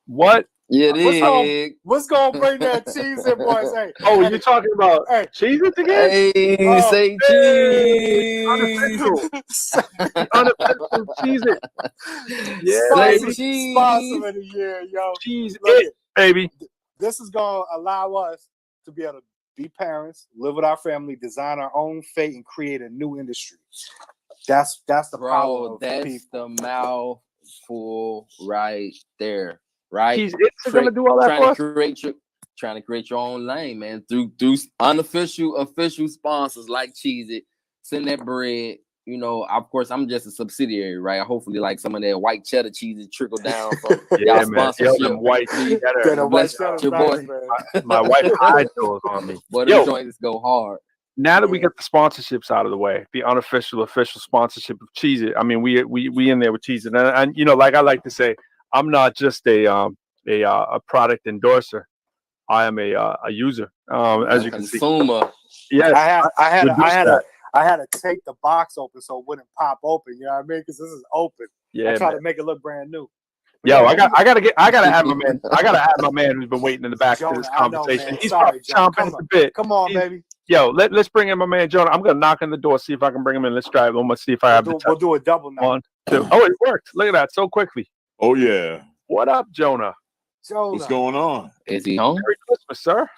[SPEAKER 3] What?
[SPEAKER 12] What's gonna bring that cheese in, boys? Hey,
[SPEAKER 3] you're talking about cheese again?
[SPEAKER 15] Hey, say cheese.
[SPEAKER 3] Unofficial cheese it.
[SPEAKER 12] Yeah, sponsor of the year, yo.
[SPEAKER 3] Cheese it, baby.
[SPEAKER 12] This is gonna allow us to be able to be parents, live with our family, design our own fate, and create a new industry. That's the power of
[SPEAKER 15] that's
[SPEAKER 12] people.
[SPEAKER 15] The mouthful right there, right?
[SPEAKER 3] It's gonna do all that for us.
[SPEAKER 15] Trying to create your own lane, man, through unofficial, official sponsors like Cheez It, send that bread. You know, of course, I'm just a subsidiary, right? Hopefully, like some of that white cheddar cheese trickle down from y'all sponsorship.
[SPEAKER 3] Them white cheese.
[SPEAKER 15] Your boy.
[SPEAKER 3] My wife hides those on me.
[SPEAKER 15] But the joints go hard.
[SPEAKER 3] Now that we get the sponsorships out of the way, the unofficial, official sponsorship of Cheez It. I mean, we in there with Cheez It, and you know, like I like to say, I'm not just a product endorser. I am a user. As you can see,
[SPEAKER 15] consumer.
[SPEAKER 3] Yes,
[SPEAKER 12] I had to take the box open so it wouldn't pop open. You know what I mean? Because this is open.
[SPEAKER 3] Yeah,
[SPEAKER 12] I try to make it look brand new.
[SPEAKER 3] Yo, I gotta have my man. I gotta have my man who's been waiting in the back of this conversation. He's probably chomping at the bit.
[SPEAKER 12] Come on, baby.
[SPEAKER 3] Yo, let's bring in my man Jonah. I'm gonna knock on the door, see if I can bring him in. Let's drive. I'm gonna see if I have the
[SPEAKER 12] We'll do a double now.
[SPEAKER 3] 1, 2. Oh, it worked. Look at that, so quickly.
[SPEAKER 17] Oh yeah.
[SPEAKER 3] What up, Jonah?
[SPEAKER 17] What's going on?
[SPEAKER 15] Is he home?
[SPEAKER 3] Merry Christmas, sir.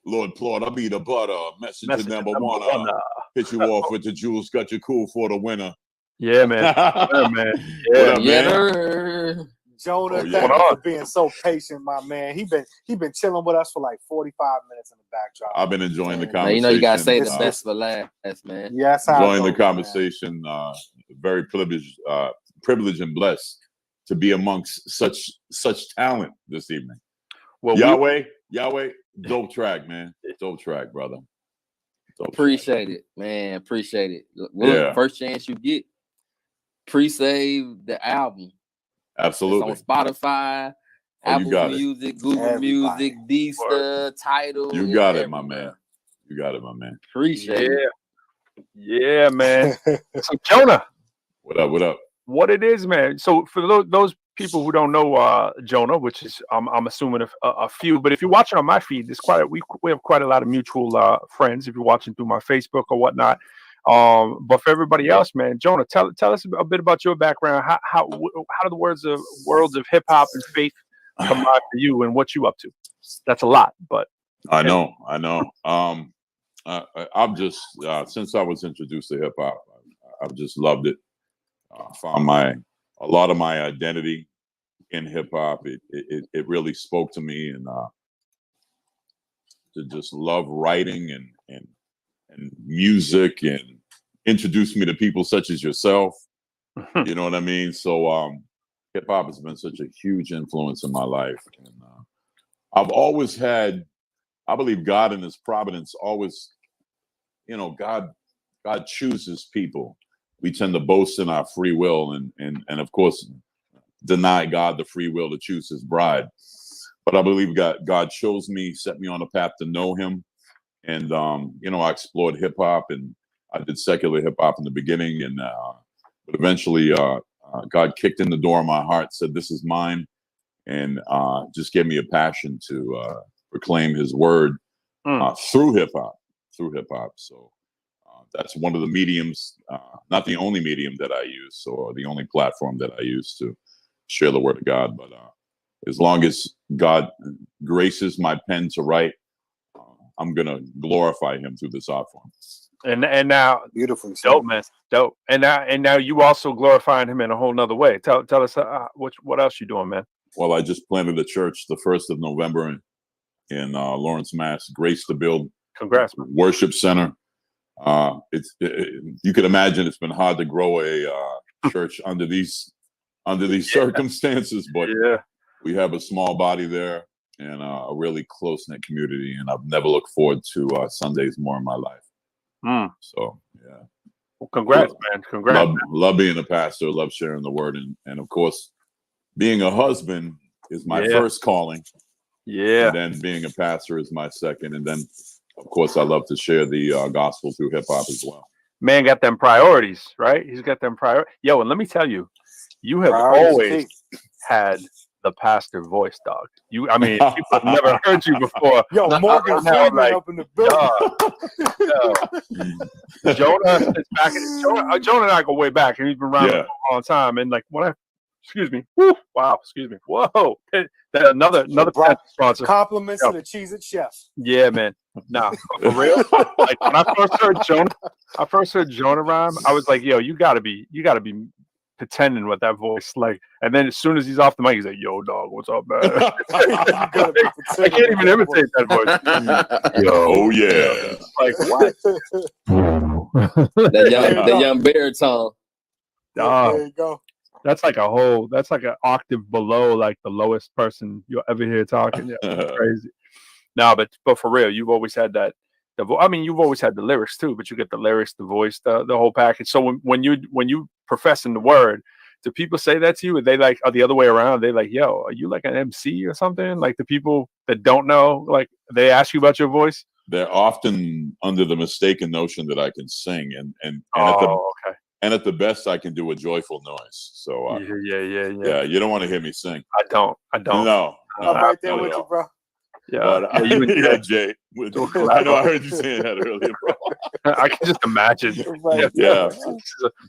[SPEAKER 17] Lord Claude, I'll be the butter. Messenger number one. Hit you off with the jewels, got you cool for the winner.
[SPEAKER 3] Yeah, man. Yeah, man.
[SPEAKER 17] What up,
[SPEAKER 15] Yeah,
[SPEAKER 17] man?
[SPEAKER 12] Jonah,
[SPEAKER 17] Oh, yeah.
[SPEAKER 12] thank you for being so patient, my man. He been chilling with us for like 45 minutes in the backdrop.
[SPEAKER 17] I've been enjoying the
[SPEAKER 15] man,
[SPEAKER 17] conversation.
[SPEAKER 15] you know you gotta say the best for last, man.
[SPEAKER 12] Yes,
[SPEAKER 17] Enjoying the conversation. Very privileged and blessed to be amongst such talent this evening.
[SPEAKER 3] Well,
[SPEAKER 17] Yahweh, dope track, man. Dope track, brother.
[SPEAKER 15] Appreciate it, man. Appreciate it. Well, first chance you get, pre-save the album.
[SPEAKER 17] Absolutely.
[SPEAKER 15] It's on Spotify, Apple Music, Google Music, D-Star, Tidal.
[SPEAKER 17] You got it, my man. You got it, my man.
[SPEAKER 15] Appreciate it.
[SPEAKER 3] Yeah, man. So Jonah.
[SPEAKER 17] What up?
[SPEAKER 3] What it is, man. So for those people who don't know Jonah, which is I'm assuming a few, but if you're watching on my feed, we have quite a lot of mutual friends if you're watching through my Facebook or whatnot. But for everybody else, man, Jonah, tell us a bit about your background. How do the worlds of hip hop and faith come out for you, and what you up to? That's a lot, but
[SPEAKER 17] I know. I've just since I was introduced to hip hop, I've just loved it. Found a lot of my identity in hip hop. It really spoke to me, and to just love writing and music, and introduced me to people such as yourself. You know what I mean? So hip hop has been such a huge influence in my life, and I've always had, I believe God in His providence always, God chooses people. We tend to boast in our free will, and of course deny God the free will to choose His bride. But I believe God chose me, set me on a path to know Him. And, I explored hip hop, and I did secular hip hop in the beginning. And, but eventually, God kicked in the door of my heart, said, "This is mine." And, just gave me a passion to, proclaim His word, through hip hop. So, that's one of the mediums, not the only medium that I use, or the only platform that I use to share the word of God. But, as long as God graces my pen to write, I'm gonna glorify Him through this art form.
[SPEAKER 3] And now,
[SPEAKER 12] beautiful,
[SPEAKER 3] dope, man, dope. And now you also glorifying Him in a whole nother way. Tell us what else you doing, man.
[SPEAKER 17] Well, I just planted a church the 1st of November in Lawrence, Mass. Grace to Build.
[SPEAKER 3] Congrats, man.
[SPEAKER 17] Worship center. You can imagine it's been hard to grow a church under these circumstances, but we have a small body there, and a really close-knit community, and I've never looked forward to Sundays more in my life. So, yeah.
[SPEAKER 3] Well, congrats, man. Congrats.
[SPEAKER 17] Love being a pastor, love sharing the word, and of course, being a husband is my first calling.
[SPEAKER 3] Yeah.
[SPEAKER 17] And then being a pastor is my second, and then, of course, I love to share the gospel through hip-hop as well.
[SPEAKER 3] Man got them priorities, right? He's got them priorities. Yo, and let me tell you, you have always had the pastor voice, dog. People have never heard you before.
[SPEAKER 12] Yo, Morgan Freeman up in the building.
[SPEAKER 3] Jonah is back. Jonah and I go way back, and he's been around for a long time. And like when excuse me, whoa, another sponsor.
[SPEAKER 12] Compliments to the Cheez-It chef.
[SPEAKER 3] Yeah, man. Nah, for real. Like when I first heard Jonah rhyme, I was like, yo, you gotta be pretending with that voice, like, and then as soon as he's off the mic, he's like, "Yo, dog, what's up, man?" I can't even imitate that voice.
[SPEAKER 17] Yo, oh yeah,
[SPEAKER 3] like what?
[SPEAKER 15] that young baritone.
[SPEAKER 12] There you go.
[SPEAKER 3] That's like an octave below like the lowest person you'll ever hear talking. Yeah, it's crazy. No, but for real, you've always had that. You've always had the lyrics too, but you get the lyrics, the voice, the whole package. So when you professing the word, do people say that to you? Are they like, are the other way around? They like, yo, are you like an MC or something? Like the people that don't know, like they ask you about your voice?
[SPEAKER 17] They're often under the mistaken notion that I can sing, and at the best I can do a joyful noise. So yeah, you don't want to hear me sing.
[SPEAKER 3] I don't.
[SPEAKER 17] No,
[SPEAKER 12] I'm right there with you, bro.
[SPEAKER 3] Yeah,
[SPEAKER 17] yeah, Jay. I know I heard you saying that earlier, bro.
[SPEAKER 3] I can just imagine.
[SPEAKER 17] Yeah.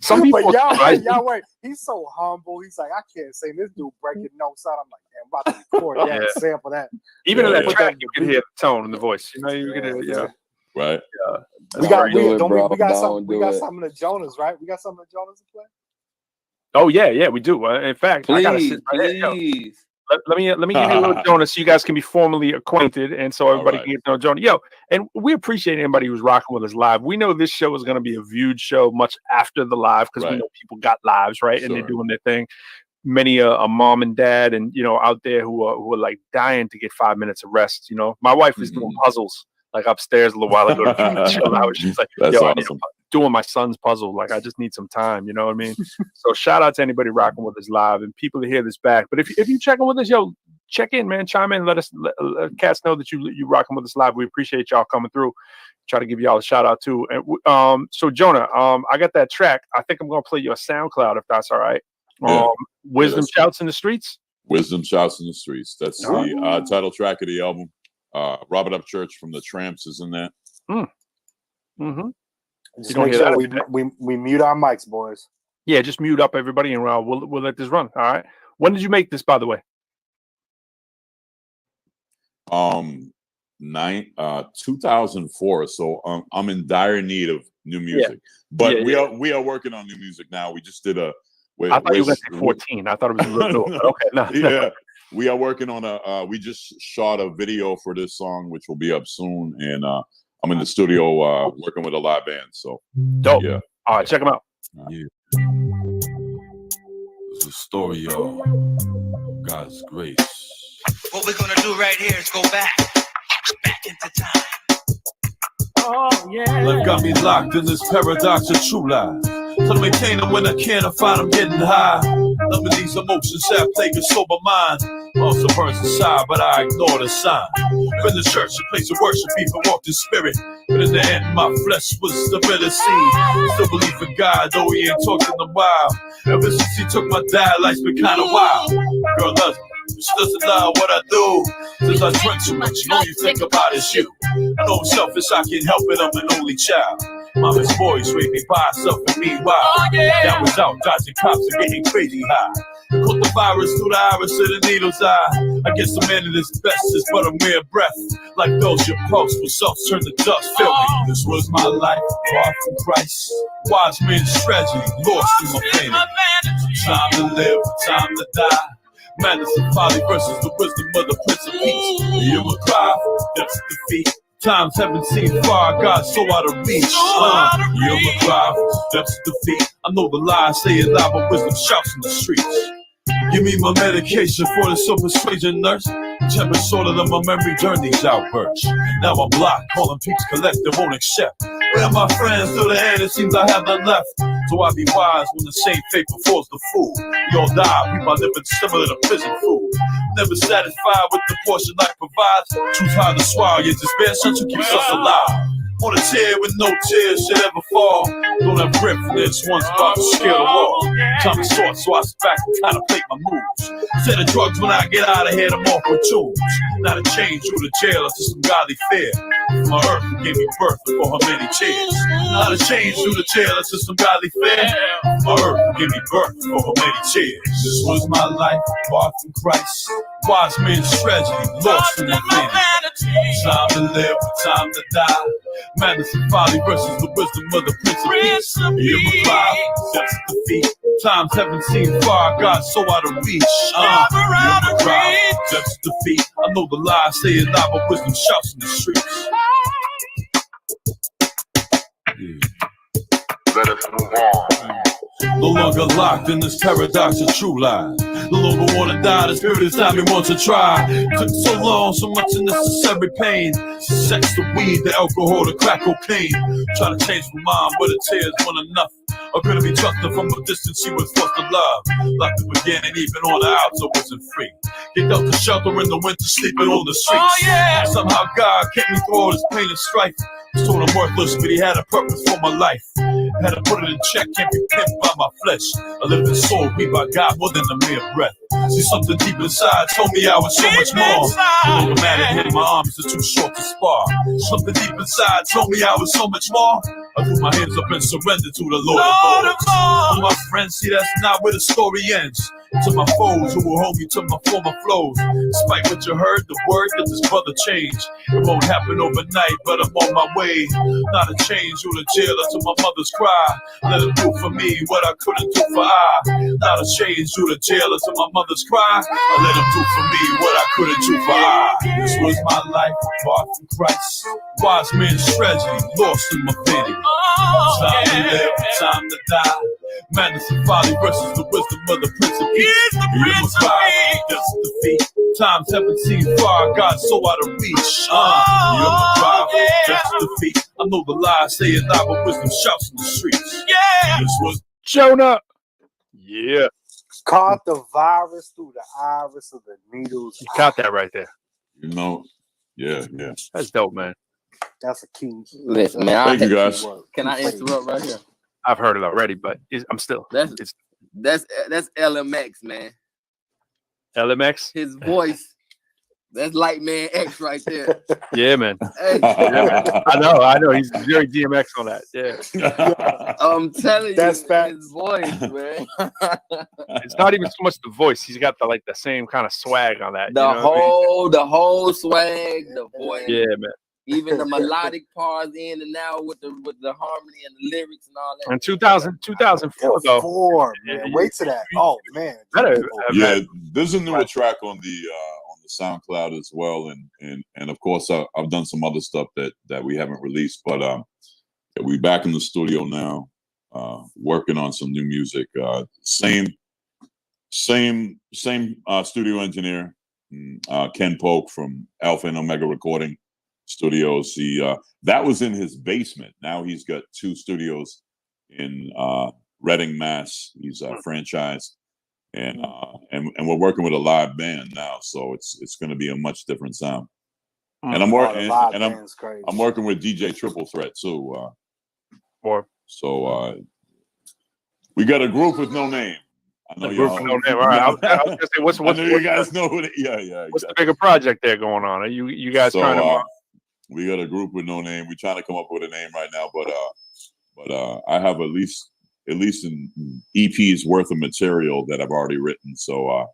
[SPEAKER 12] Some people, but Yahweh, he's so humble. He's like, I can't sing. This dude breaking notes out. I'm like, damn, I'm about to record that, sample that.
[SPEAKER 3] Even in that track, you can hear the tone in the voice. You know, you can hear,
[SPEAKER 17] right.
[SPEAKER 12] We got some of the Jonas, right? We got some of the Jonas to play.
[SPEAKER 3] Oh yeah, we do. In fact, I gotta sit right there. Yo, let me give you a little Jonah so you guys can be formally acquainted, and so everybody can get to know Jonah. Yo, and we appreciate anybody who's rocking with us live. We know this show is going to be a viewed show much after the live because we know people got lives, right? And they're doing their thing. Many a mom and dad and out there who are like dying to get 5 minutes of rest. My wife is doing puzzles like upstairs a little while ago. She's like,
[SPEAKER 17] that's
[SPEAKER 3] yo,
[SPEAKER 17] awesome.
[SPEAKER 3] Doing my son's puzzle. Like, I just need some time. You know what I mean? So shout out to anybody rocking with us live and people to hear this back. But if you checking with us, yo, check in, man. Chime in. Let cats know that you rocking with us live. We appreciate y'all coming through. Try to give y'all a shout out too. And so Jonah, I got that track. I think I'm gonna play you a SoundCloud if that's all right. Wisdom Shouts in the Streets.
[SPEAKER 17] Wisdom Shouts in the Streets. That's the title track of the album. Robert Upchurch from the Tramps is in that.
[SPEAKER 3] Mm-hmm.
[SPEAKER 12] Just make sure we mute our mics, boys.
[SPEAKER 3] Yeah, just mute up everybody, and we'll let this run. All right. When did you make this, by the way?
[SPEAKER 17] 2004. So I'm in dire need of new music, but we are working on new music now. We just did a.
[SPEAKER 3] I thought you were going to say 14. I thought it was a little. Okay, no.
[SPEAKER 17] We are working on we just shot a video for this song, which will be up soon, and I'm in the studio working with a live band. So
[SPEAKER 3] dope.
[SPEAKER 17] Yeah.
[SPEAKER 3] All right, check them out.
[SPEAKER 18] Yeah. It's a story of God's grace.
[SPEAKER 19] What we're gonna do right here is go back into time.
[SPEAKER 18] Oh yeah. Life got me locked in this paradox of true lies. So to maintain them when I can't, I find I'm getting high. None of these emotions have plagued a sober mind. Also burns inside, but I ignore the sign. Been the church, a place of worship, even walked in spirit. But in the end, my flesh was the bitter seed. Still believe in God, though he ain't talked in a while. Ever since he took my dad, life's been kinda wild. Girl loves me. She doesn't know what I do. Since I drink too much, all you think about is you. I know I'm selfish, I can't help it, I'm an only child. Mama's boys raised me by herself and meanwhile that was out dodging cops and getting crazy high. Caught the virus through the iris of the needle's eye. I guess the man in his best is but a mere breath. Like those your pulse will self turn to dust. Feel me, this was my life, far from Christ. Wise men's tragedy, lost in my pain. Time to live, time to die. Madness and folly versus the wisdom of the Prince of Peace. You will cry, depths of defeat. Times haven't seen far, God so out of reach. You will cry, depths of defeat. I know the lies say it loud, but wisdom shouts in the streets. Give me my medication for the soul persuasion nurse. Temper sort of my memory journey's outburst. Now I'm blocked, calling peeps collective, won't accept. Where are my friends? Till the end, it seems I have none left. So I be wise when the same fate befalls the fool. We all die, we might live similar to prison food. Never satisfied with the portion life provides. Truth hard to swallow, yet despair such who keeps us alive. On a tear with no tears should ever fall. Don't have grip for this, one's about to scale the wall. Time is short, so I sit back and contemplate my moves. Instead of drugs, when I get out of here, I'm off with tunes. Not a change through the jail, it's just some godly fear. My earth gave me birth for her many tears. Not a change through the jail, it's just some godly fear. My earth gave me birth for her many tears. This was my life, far from Christ. Wise men's tragedy, lost in the pain. Time to live, time to die. Madness and folly versus the wisdom of the Prince of Peace. You will cry, that's defeat. Times haven't seen far, God so out of reach. You will cry, that's defeat. I know the lies say it loud, but wisdom shouts in the streets.
[SPEAKER 17] Let us move on.
[SPEAKER 18] No longer locked in this paradox of true lies. No longer wanna die, the spirit is time me want to try. Took so long, so much unnecessary pain. Sex, the weed, the alcohol, the crack cocaine. Try to change my mind, but the tears weren't enough. Or could it be trusted from a distance? She was forced to love. Like the beginning, even on the outside wasn't free. Get out the shelter in the winter, sleeping on the streets. Somehow God kept me through all this pain and strife. Was told I'm worthless, but he had a purpose for my life. Had to put it in check, can't be pimped by my flesh. A living soul, beat by God more than a mere breath. See something deep inside, told me I was so much more. No matter, hit my arms are too short to spar. Something deep inside told me I was so much more. I threw my hands up and surrendered to the Lord of Lords. All my friends, see that's not where the story ends. To my foes who will hold me to my former flows. Despite what you heard, the word that this brother changed. It won't happen overnight, but I'm on my way. Not to change you to jail or to my mother's cry. Let him do for me what I couldn't do for I. Not to change you to jail or to my mother's cry. I let him do for me what I couldn't do for I. This was my life apart from Christ. Wise man's treasure, lost in my pity. Time to live, time to die. Madness and folly versus the wisdom of the Prince of Peace. You was five, just defeat. Times haven't seen far, God so out of reach. You're my driver, just defeat. I know the lies say it loud, but wisdom shouts in the streets. Yeah, this was
[SPEAKER 3] Jonah. Yeah,
[SPEAKER 12] caught the virus through the iris of the needles.
[SPEAKER 3] You caught that right there.
[SPEAKER 17] You know, yeah.
[SPEAKER 3] That's dope, man.
[SPEAKER 12] That's a key.
[SPEAKER 15] Listen, man.
[SPEAKER 17] Thank you, guys.
[SPEAKER 15] Can I interrupt right here?
[SPEAKER 3] I've heard it already, but I'm still.
[SPEAKER 15] That's LMX, man.
[SPEAKER 3] LMX.
[SPEAKER 15] His voice. That's Lightman X right there.
[SPEAKER 3] Yeah, man.
[SPEAKER 15] Hey.
[SPEAKER 3] Yeah, man. I know. He's very DMX on that. Yeah.
[SPEAKER 15] I'm telling
[SPEAKER 12] That's
[SPEAKER 15] you,
[SPEAKER 12] facts.
[SPEAKER 15] his voice, man.
[SPEAKER 3] It's not even so much the voice. He's got the same kind of swag on that.
[SPEAKER 15] The whole swag, the voice.
[SPEAKER 3] Yeah, man.
[SPEAKER 15] Even the melodic parts in and out with the harmony and the lyrics and all that.
[SPEAKER 3] In 2004 though.
[SPEAKER 12] Man. Wait to that. Oh man.
[SPEAKER 17] Yeah, there's a newer track on the SoundCloud as well, and of course I've done some other stuff that we haven't released, but we back in the studio now, working on some new music. Same studio engineer, Ken Polk from Alpha and Omega Recording Studios. That was in his basement. Now he's got 2 studios in Reading, Mass. He's franchised, and we're working with a live band now, so it's going to be a much different sound. And I'm working with DJ Triple Threat too. So we got a group with no name. I know
[SPEAKER 3] group with no name. All right, I was gonna say, what's
[SPEAKER 17] you guys know what? Yeah.
[SPEAKER 3] What's the bigger project there going on? Are you guys trying to?
[SPEAKER 17] We got a group with no name. We're trying to come up with a name right now, but I have at least an EP's worth of material that I've already written. So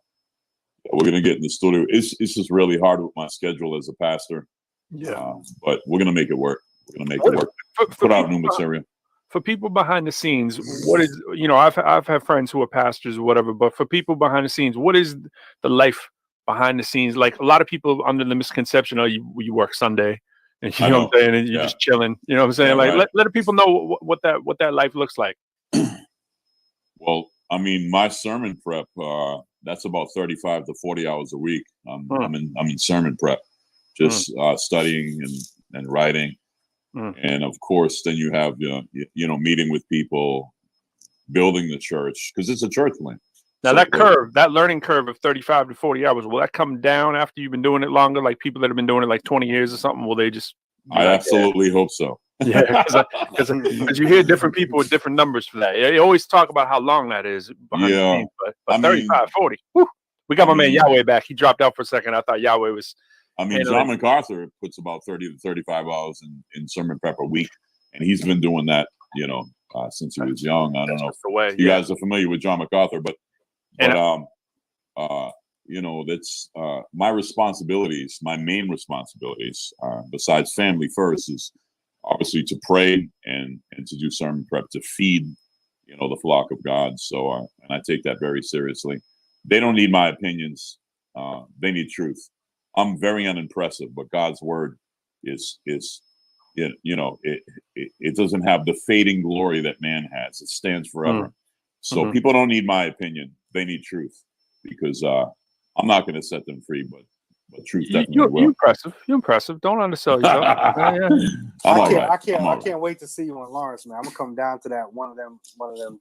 [SPEAKER 17] we're gonna get in the studio. It's just really hard with my schedule as a pastor.
[SPEAKER 3] Yeah,
[SPEAKER 17] but we're gonna make it work. We're gonna make it work. Put out new material.
[SPEAKER 3] For people behind the scenes, what is I've had friends who are pastors or whatever, but for people behind the scenes, what is the life behind the scenes? Like a lot of people under the misconception, you work Sunday. And you know what I'm saying? And you're just chilling. You know what I'm saying?
[SPEAKER 17] Yeah,
[SPEAKER 3] like
[SPEAKER 17] right.
[SPEAKER 3] let the people know what that life looks like.
[SPEAKER 17] Well, I mean, my sermon prep, that's about 35 to 40 hours a week. I'm in sermon prep, just studying and writing. And of course, then you have meeting with people, building the church, because it's a church plant.
[SPEAKER 3] Now that learning curve of 35 to 40 hours, will that come down after you've been doing it longer? Like people that have been doing it like 20 years or something, will they just?
[SPEAKER 17] I absolutely hope so.
[SPEAKER 3] Yeah, because you hear different people with different numbers for that. You always talk about how long that is behind the scenes, but 35, 40. Whew, we got my man Yahweh back. He dropped out for a second. I thought Yahweh was.
[SPEAKER 17] I mean, John MacArthur puts about 30 to 35 hours in sermon prep a week, and he's been doing that, since he was young. I don't know if you guys are familiar with John MacArthur, but that's my responsibilities. My main responsibilities, besides family first, is obviously to pray and to do sermon prep to feed, the flock of God. So, and I take that very seriously. They don't need my opinions. They need truth. I'm very unimpressive, but God's word is it doesn't have the fading glory that man has. It stands forever. So people don't need my opinion. They need truth, because I'm not going to set them free, but truth definitely will.
[SPEAKER 3] You're impressive. Don't undersell yourself.
[SPEAKER 12] I can't wait to see you in Lawrence, man. I'm gonna come down to that one of them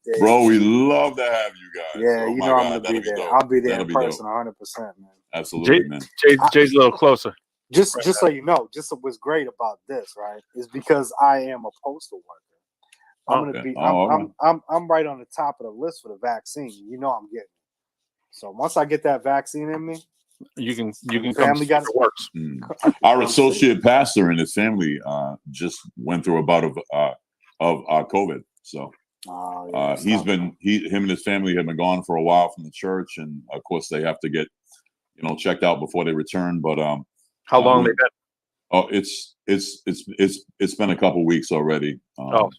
[SPEAKER 12] days.
[SPEAKER 17] Bro, we love to have you guys.
[SPEAKER 12] Yeah, I'm gonna be there. I'll be there in person, 100%, man.
[SPEAKER 17] Absolutely, man.
[SPEAKER 3] Jay's a little closer.
[SPEAKER 12] Just so you know, just what's great about this, right, is because I am a postal worker. I'm right on the top of the list for the vaccine. I'm getting it. So once I get that vaccine in me,
[SPEAKER 3] you can
[SPEAKER 12] family got it
[SPEAKER 3] works.
[SPEAKER 17] Our associate pastor and his family just went through a bout of COVID. So Him and his family have been gone for a while from the church, and of course they have to get, checked out before they return. But
[SPEAKER 3] how long they been?
[SPEAKER 17] Oh, it's been a couple weeks already.
[SPEAKER 3] How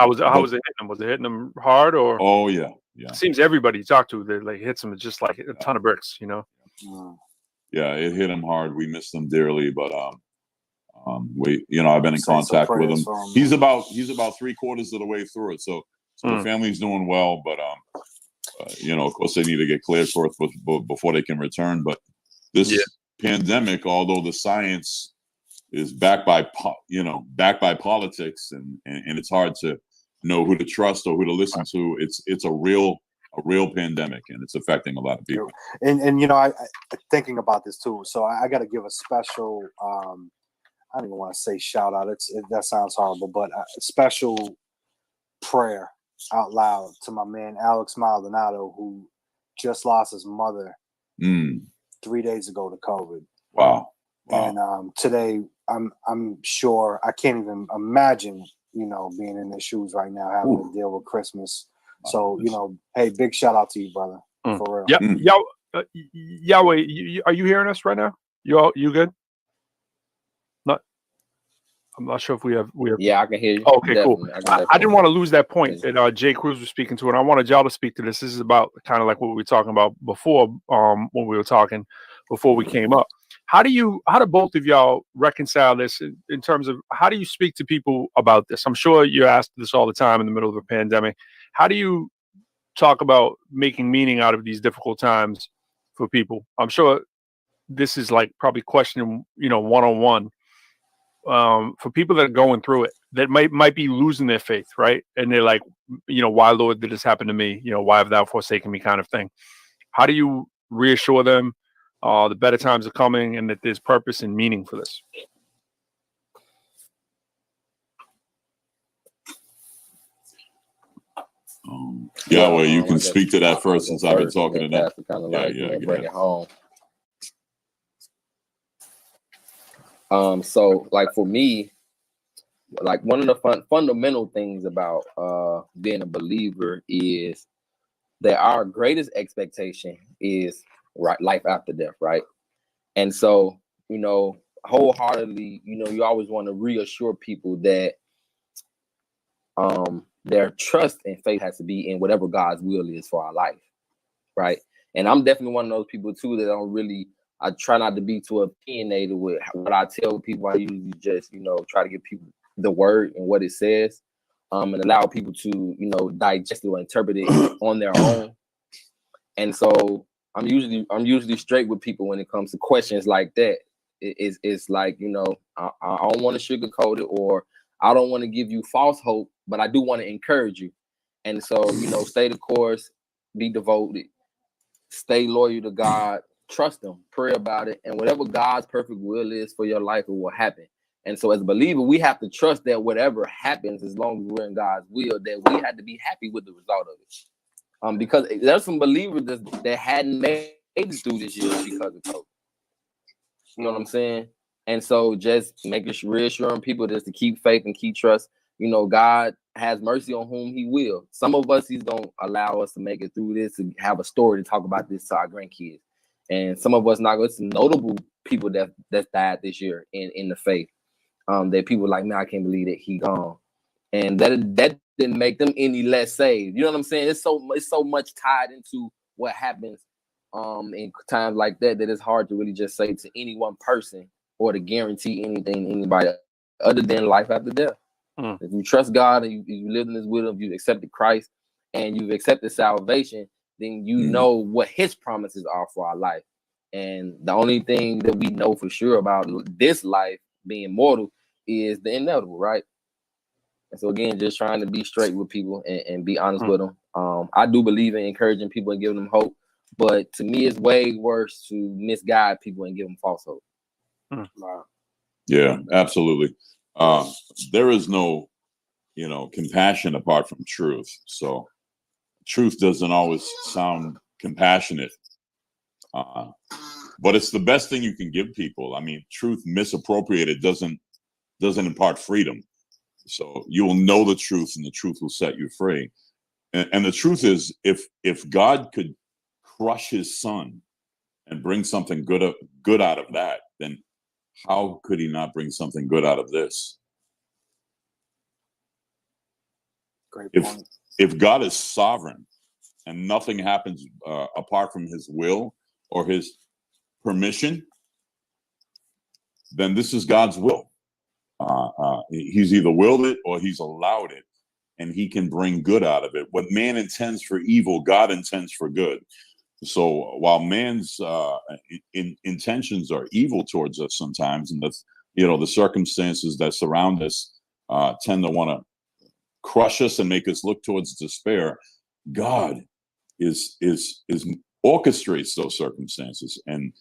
[SPEAKER 3] was it hitting them? Was it hitting them hard or?
[SPEAKER 17] Oh yeah.
[SPEAKER 3] It seems everybody you talk to, they hits them just like a ton of bricks,
[SPEAKER 17] Yeah, it hit him hard. We miss them dearly, but I've been in contact with him. He's about 3/4 of the way through it, so the family's doing well. But of course, they need to get cleared first before they can return. But this pandemic, although the science is backed by politics, and it's hard to know who to trust or who to listen to. It's a real pandemic, and it's affecting a lot of people.
[SPEAKER 12] And I thinking about this too. So I got to give a special. I don't even want to say shout out. That sounds horrible, but a special prayer out loud to my man Alex Maldonado, who just lost his mother 3 days ago to COVID.
[SPEAKER 17] Wow.
[SPEAKER 12] And today, I'm sure I can't even imagine, being in their shoes right now, having to deal with Christmas. So, hey, big shout out to you, brother. For real.
[SPEAKER 3] Yeah. Yahweh, are you hearing us right now? You good? I'm not sure if we have.
[SPEAKER 15] Yeah, I can hear you.
[SPEAKER 3] Okay, cool. I didn't want to lose that point that Jay Cruz was speaking to, and I wanted y'all to speak to this. This is about kind of like what we were talking about before, when we were talking before we came up. How do both of y'all reconcile this in terms of how do you speak to people about this? I'm sure you're asked this all the time in the middle of a pandemic. How do you talk about making meaning out of these difficult times for people? I'm sure this is like probably questioning, one-on-one. For people that are going through it, that might be losing their faith, right? And they're like, why, Lord, did this happen to me? Why have thou forsaken me, kind of thing. How do you reassure them the better times are coming and that there's purpose and meaning for this?
[SPEAKER 17] Yahweh, you can speak to that first since I've been talking to them.
[SPEAKER 15] Bring it home. So like for me, like one of the fundamental things about being a believer is that our greatest expectation is life after death, right? And so, wholeheartedly, you always want to reassure people that their trust and faith has to be in whatever God's will is for our life, right? And I'm definitely one of those people too that I try not to be too opinionated with what I tell people. I usually just, try to give people the word and what it says, and allow people to, digest it or interpret it on their own. And so I'm usually straight with people when it comes to questions like that. It's like, I don't want to sugarcoat it, or I don't want to give you false hope, but I do want to encourage you. And so, stay the course, be devoted, stay loyal to God. Trust him, pray about it, and whatever God's perfect will is for your life, it will happen. And so as a believer, we have to trust that whatever happens, as long as we're in God's will, that we had to be happy with the result of it. Because there's some believers that hadn't made it through this year because of COVID. You know what I'm saying? And so just reassuring people just to keep faith and keep trust. God has mercy on whom he will. Some of us, he's going to allow us to make it through this and have a story to talk about this to our grandkids. And some of us not going to some notable people that died this year in the faith. That people like, man, I can't believe that he gone. And that didn't make them any less saved. You know what I'm saying? It's so much tied into what happens in times like that it's hard to really just say to any one person or to guarantee anything to anybody other than life after death. If you trust God and you live in his will, if you've accepted Christ and you've accepted salvation, then you know what his promises are for our life. And the only thing that we know for sure about this life being mortal is the inevitable, right? And so again, just trying to be straight with people and be honest with them. I do believe in encouraging people and giving them hope, but to me, it's way worse to misguide people and give them false hope.
[SPEAKER 17] Yeah, absolutely. There is no, compassion apart from truth. So truth doesn't always sound compassionate, but it's the best thing you can give people. I mean, truth misappropriated doesn't impart freedom. So you will know the truth, and the truth will set you free. And the truth is, if God could crush his son and bring something good out of that, then how could he not bring something good out of this?
[SPEAKER 12] Great point.
[SPEAKER 17] If God is sovereign and nothing happens apart from his will or his permission, then this is God's will. He's either willed it or he's allowed it, and he can bring good out of it. What man intends for evil, God intends for good. So while man's intentions are evil towards us sometimes, and the circumstances that surround us tend to want to crush us and make us look towards despair, God is orchestrates those circumstances, and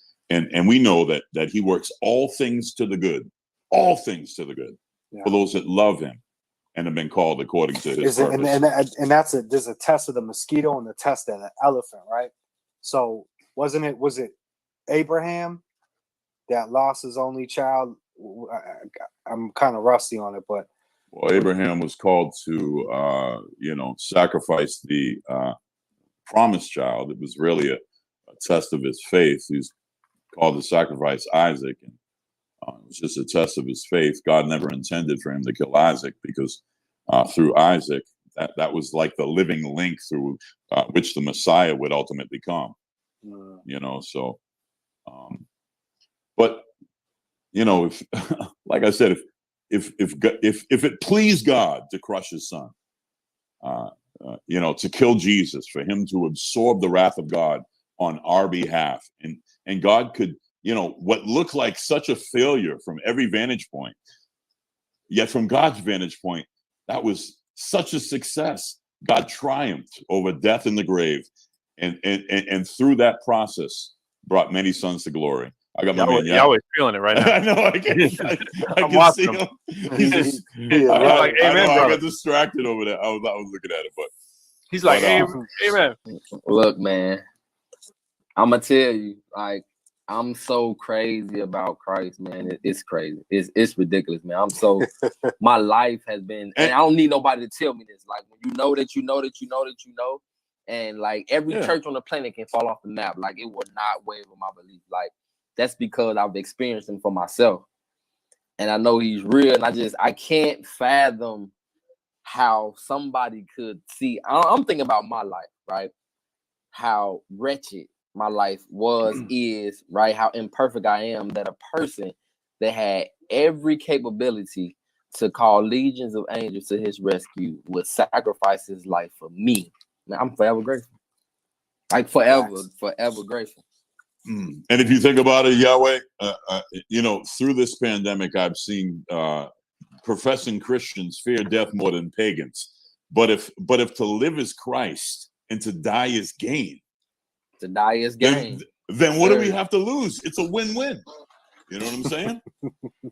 [SPEAKER 17] we know that he works all things to the good for those that love him and have been called according to his purpose.
[SPEAKER 12] And there's a test of the mosquito and the test of the elephant, right? So was it Abraham that lost his only child? I'm kind of rusty on it, but
[SPEAKER 17] well, Abraham was called to sacrifice the promised child. It was really a test of his faith. He's called to sacrifice Isaac, and it was just a test of his faith. God never intended for him to kill Isaac, because through Isaac, that was like the living link through which the Messiah would ultimately come. But if like I said, if it pleased God to crush his son, to kill Jesus, for him to absorb the wrath of God on our behalf, and God could, what looked like such a failure from every vantage point, yet from God's vantage point, that was such a success. God triumphed over death in the grave, and through that process brought many sons to glory. I got my man
[SPEAKER 3] Yahweh feeling it right now.
[SPEAKER 17] I know. I can see him. He's just,
[SPEAKER 3] like, amen,
[SPEAKER 17] I
[SPEAKER 3] brother.
[SPEAKER 17] got distracted over there. I was looking at it, but
[SPEAKER 3] he's like, amen.
[SPEAKER 15] Look, man, I'm gonna tell you, like, I'm so crazy about Christ, man. It's crazy. It's ridiculous, man. I'm so my life has been, and I don't need nobody to tell me this. Like, when you know that you know that you know that you know, and like every church on the planet can fall off the map. Like, it will not waver my belief. Like, that's because I've experienced him for myself, and I know he's real. And I can't fathom how somebody could see. I'm thinking about my life, right? How wretched my life is, right? How imperfect I am, that a person that had every capability to call legions of angels to his rescue would sacrifice his life for me. Man, I'm forever grateful. Like, forever grateful.
[SPEAKER 17] And if you think about it, Yahweh, through this pandemic, I've seen professing Christians fear death more than pagans. But if to live is Christ and to die is gain, then what do we have to lose? It's a win-win. You know what I'm saying?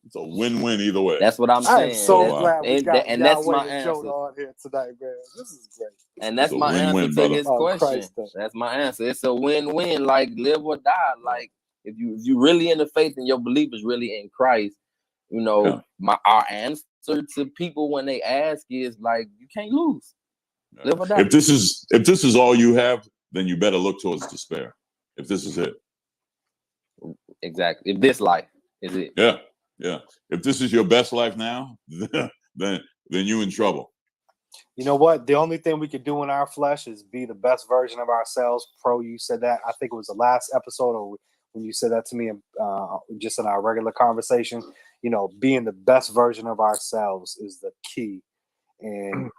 [SPEAKER 17] It's a win-win either way.
[SPEAKER 15] That's what I'm saying.
[SPEAKER 12] I'm so glad we got
[SPEAKER 15] and that's my
[SPEAKER 12] Yahweh and
[SPEAKER 15] answer.
[SPEAKER 12] Jonah on here tonight, man. This is great.
[SPEAKER 15] And that's
[SPEAKER 17] It's a
[SPEAKER 15] my
[SPEAKER 17] win-win,
[SPEAKER 15] answer to
[SPEAKER 17] brother.
[SPEAKER 15] his
[SPEAKER 12] Oh,
[SPEAKER 15] question.
[SPEAKER 12] Christ.
[SPEAKER 15] That's my answer. It's a win-win. Like, live or die. Like, if you really in the faith and your belief is really in Christ, our answer to people when they ask is like, you can't lose. Live or die.
[SPEAKER 17] If this is all you have, then you better look towards despair. If this is it.
[SPEAKER 15] Exactly. If this life is it.
[SPEAKER 17] Yeah. If this is your best life now, then you in trouble.
[SPEAKER 12] You know what? The only thing we could do in our flesh is be the best version of ourselves. Pro, you said that. I think it was the last episode, or when you said that to me, just in our regular conversation. Being the best version of ourselves is the key. And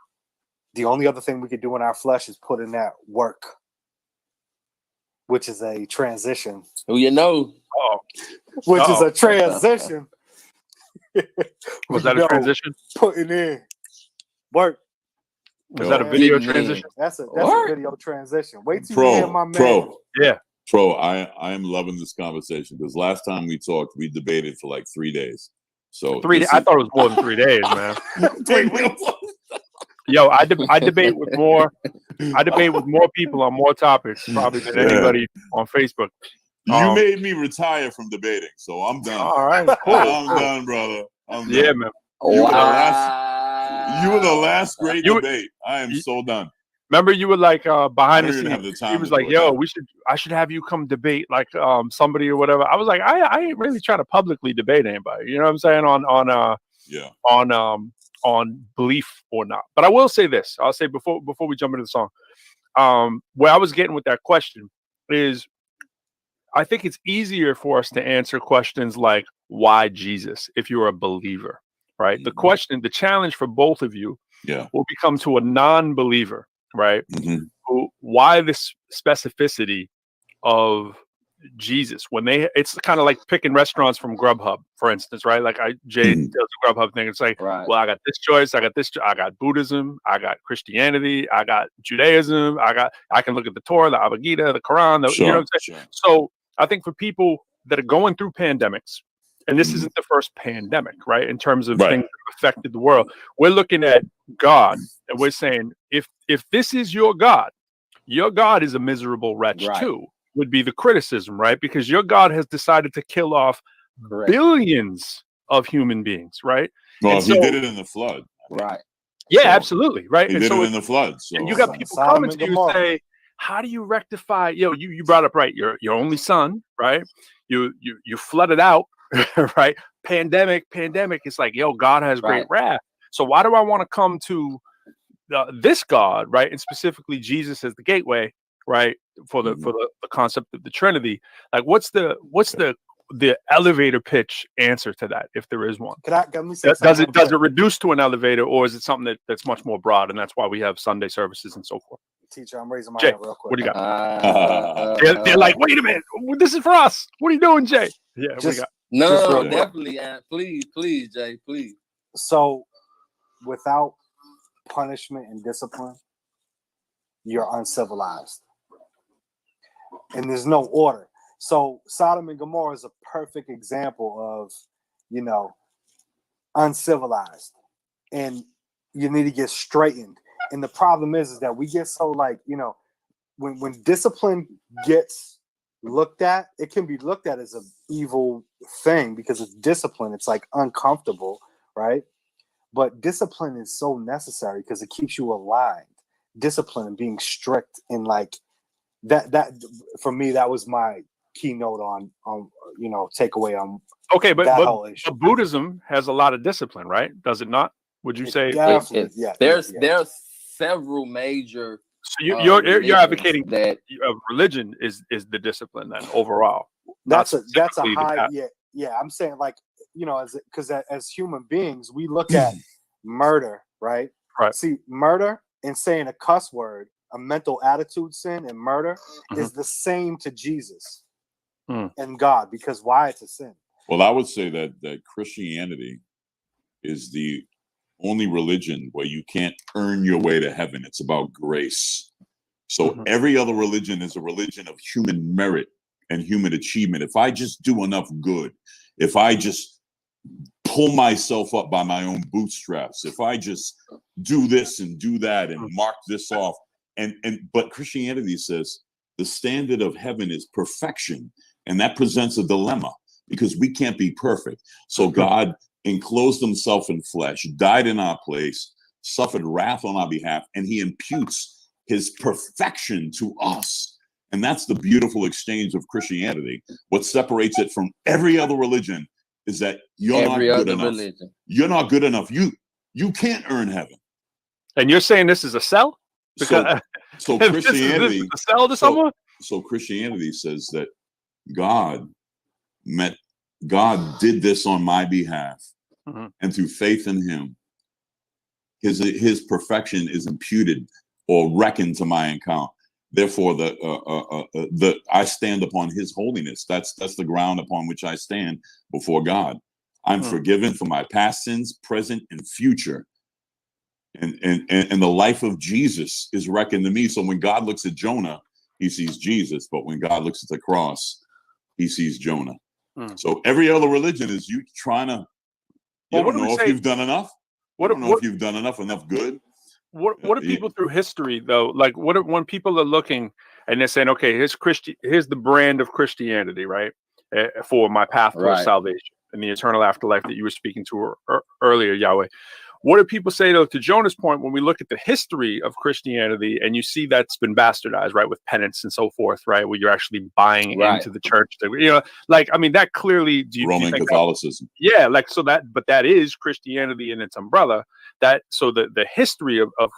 [SPEAKER 12] the only other thing we could do in our flesh is put in that work, which is a transition.
[SPEAKER 15] Who you know?
[SPEAKER 12] Which is a transition.
[SPEAKER 3] Was that a transition?
[SPEAKER 12] Putting in work.
[SPEAKER 3] Was that a video transition?
[SPEAKER 12] That's a video transition. Wait till you hear my man.
[SPEAKER 17] Pro, I am loving this conversation, because last time we talked, we debated for like 3 days. So
[SPEAKER 3] 3 days. I thought it was more than 3 days, man.
[SPEAKER 12] 3 weeks.
[SPEAKER 3] Yo, I debate with more people on more topics probably than anybody on Facebook.
[SPEAKER 17] You made me retire from debating, so I'm done.
[SPEAKER 3] All right, cool.
[SPEAKER 17] I'm done, brother. I'm done.
[SPEAKER 3] Yeah, man.
[SPEAKER 17] You were the last great debate. I am so done.
[SPEAKER 3] Remember, you were like behind the
[SPEAKER 17] I don't even have the
[SPEAKER 3] scenes.
[SPEAKER 17] time
[SPEAKER 3] He was
[SPEAKER 17] to do
[SPEAKER 3] like,
[SPEAKER 17] it
[SPEAKER 3] "Yo,
[SPEAKER 17] now.
[SPEAKER 3] I should have you come debate like somebody or whatever." I was like, I ain't really trying to publicly debate anybody. You know what I'm saying on belief or not. But I will say this. I'll say before we jump into the song, where I was getting with that question is, I think it's easier for us to answer questions like why Jesus if you're a believer, right? The question, the challenge for both of you will become to a non-believer, right? Why this specificity of Jesus when it's kind of like picking restaurants from Grubhub, for instance, right? Like Jay does the Grubhub thing. It's like, well, I got this choice, I got Buddhism, I got Christianity, I got Judaism, I can look at the Torah, the Bhagavad Gita, the Quran, you know what I'm saying? Sure. So I think for people that are going through pandemics, and this isn't the first pandemic, right? In terms of things that affected the world, we're looking at God and we're saying, if this is your God is a miserable wretch too, would be the criticism, right? Because your God has decided to kill off billions of human beings, right?
[SPEAKER 17] Well, he did it in the flood.
[SPEAKER 15] Right.
[SPEAKER 3] Yeah, absolutely. Right.
[SPEAKER 17] He
[SPEAKER 3] and
[SPEAKER 17] did
[SPEAKER 3] so
[SPEAKER 17] it in the flood. So.
[SPEAKER 3] And you got people coming to you and say, how do you rectify, you brought up, right, your only son, right? You flooded out, right? Pandemic. It's like, God has great wrath. So why do I want to come to this God, right? And specifically Jesus as the gateway, right? For the concept of the Trinity. Like what's the elevator pitch answer to that, if there is one?
[SPEAKER 12] Let me say
[SPEAKER 3] does it reduce to an elevator, or is it something that's much more broad, and that's why we have Sunday services and so forth?
[SPEAKER 12] Teacher, I'm raising my
[SPEAKER 3] Jay,
[SPEAKER 12] hand real quick.
[SPEAKER 3] what do you got? They're like, wait a minute, this is for us. What are you doing, Jay? Yeah, what do you got?
[SPEAKER 15] No, definitely, please, Jay, please.
[SPEAKER 12] So, without punishment and discipline, you're uncivilized, and there's no order. So, Sodom and Gomorrah is a perfect example of, uncivilized, and you need to get straightened. And the problem is that we get so when discipline gets looked at, it can be looked at as an evil thing because it's discipline. It's like uncomfortable, right? But discipline is so necessary because it keeps you aligned. Discipline and being strict and that for me, that was my keynote on takeaway on.
[SPEAKER 3] Okay, but
[SPEAKER 12] whole issue.
[SPEAKER 3] Buddhism has a lot of discipline, right? Does it not? Would you say?
[SPEAKER 15] There's several major.
[SPEAKER 3] So you're advocating that religion is the discipline then overall.
[SPEAKER 12] That's a high. Yeah. I'm saying as human beings we look at murder, right?
[SPEAKER 3] Right.
[SPEAKER 12] See, murder and saying a cuss word, a mental attitude sin, and murder is the same to Jesus and God, because why it's a sin.
[SPEAKER 17] Well, I would say that Christianity is the only religion where you can't earn your way to heaven. It's about grace. So every other religion is a religion of human merit and human achievement. If I just do enough good, if I just pull myself up by my own bootstraps, if I just do this and do that and mark this off, but Christianity says the standard of heaven is perfection, and that presents a dilemma because we can't be perfect. So God enclosed himself in flesh, died in our place, suffered wrath on our behalf, and he imputes his perfection to us. And that's the beautiful exchange of Christianity. What separates it from every other religion is that you're not good enough. You're not good enough. You can't earn heaven.
[SPEAKER 3] And you're saying this is a sell?
[SPEAKER 17] So Christianity,
[SPEAKER 3] a sell to someone?
[SPEAKER 17] So Christianity says that God did this on my behalf, and through faith in him, his perfection is imputed or reckoned to my account. Therefore, I stand upon his holiness. That's the ground upon which I stand before God. I'm forgiven for my past sins, present, and future. And the life of Jesus is reckoned to me. So when God looks at Jonah, he sees Jesus. But when God looks at the cross, he sees Jonah. So every other religion is you trying to, you don't know if you've done enough. If you've done enough good.
[SPEAKER 3] What are people through history though? Like when people are looking and they're saying, okay, here's the brand of Christianity, right? For my path towards salvation and the eternal afterlife that you were speaking to earlier, Yahweh. what do people say though, to Jonah's point, when we look at the history of Christianity and you see that's been bastardized, right, with penance and so forth, right, where you're actually buying into the church, like, I mean, that clearly
[SPEAKER 17] Roman Catholicism.
[SPEAKER 3] Like, so that is Christianity in its umbrella. So the history of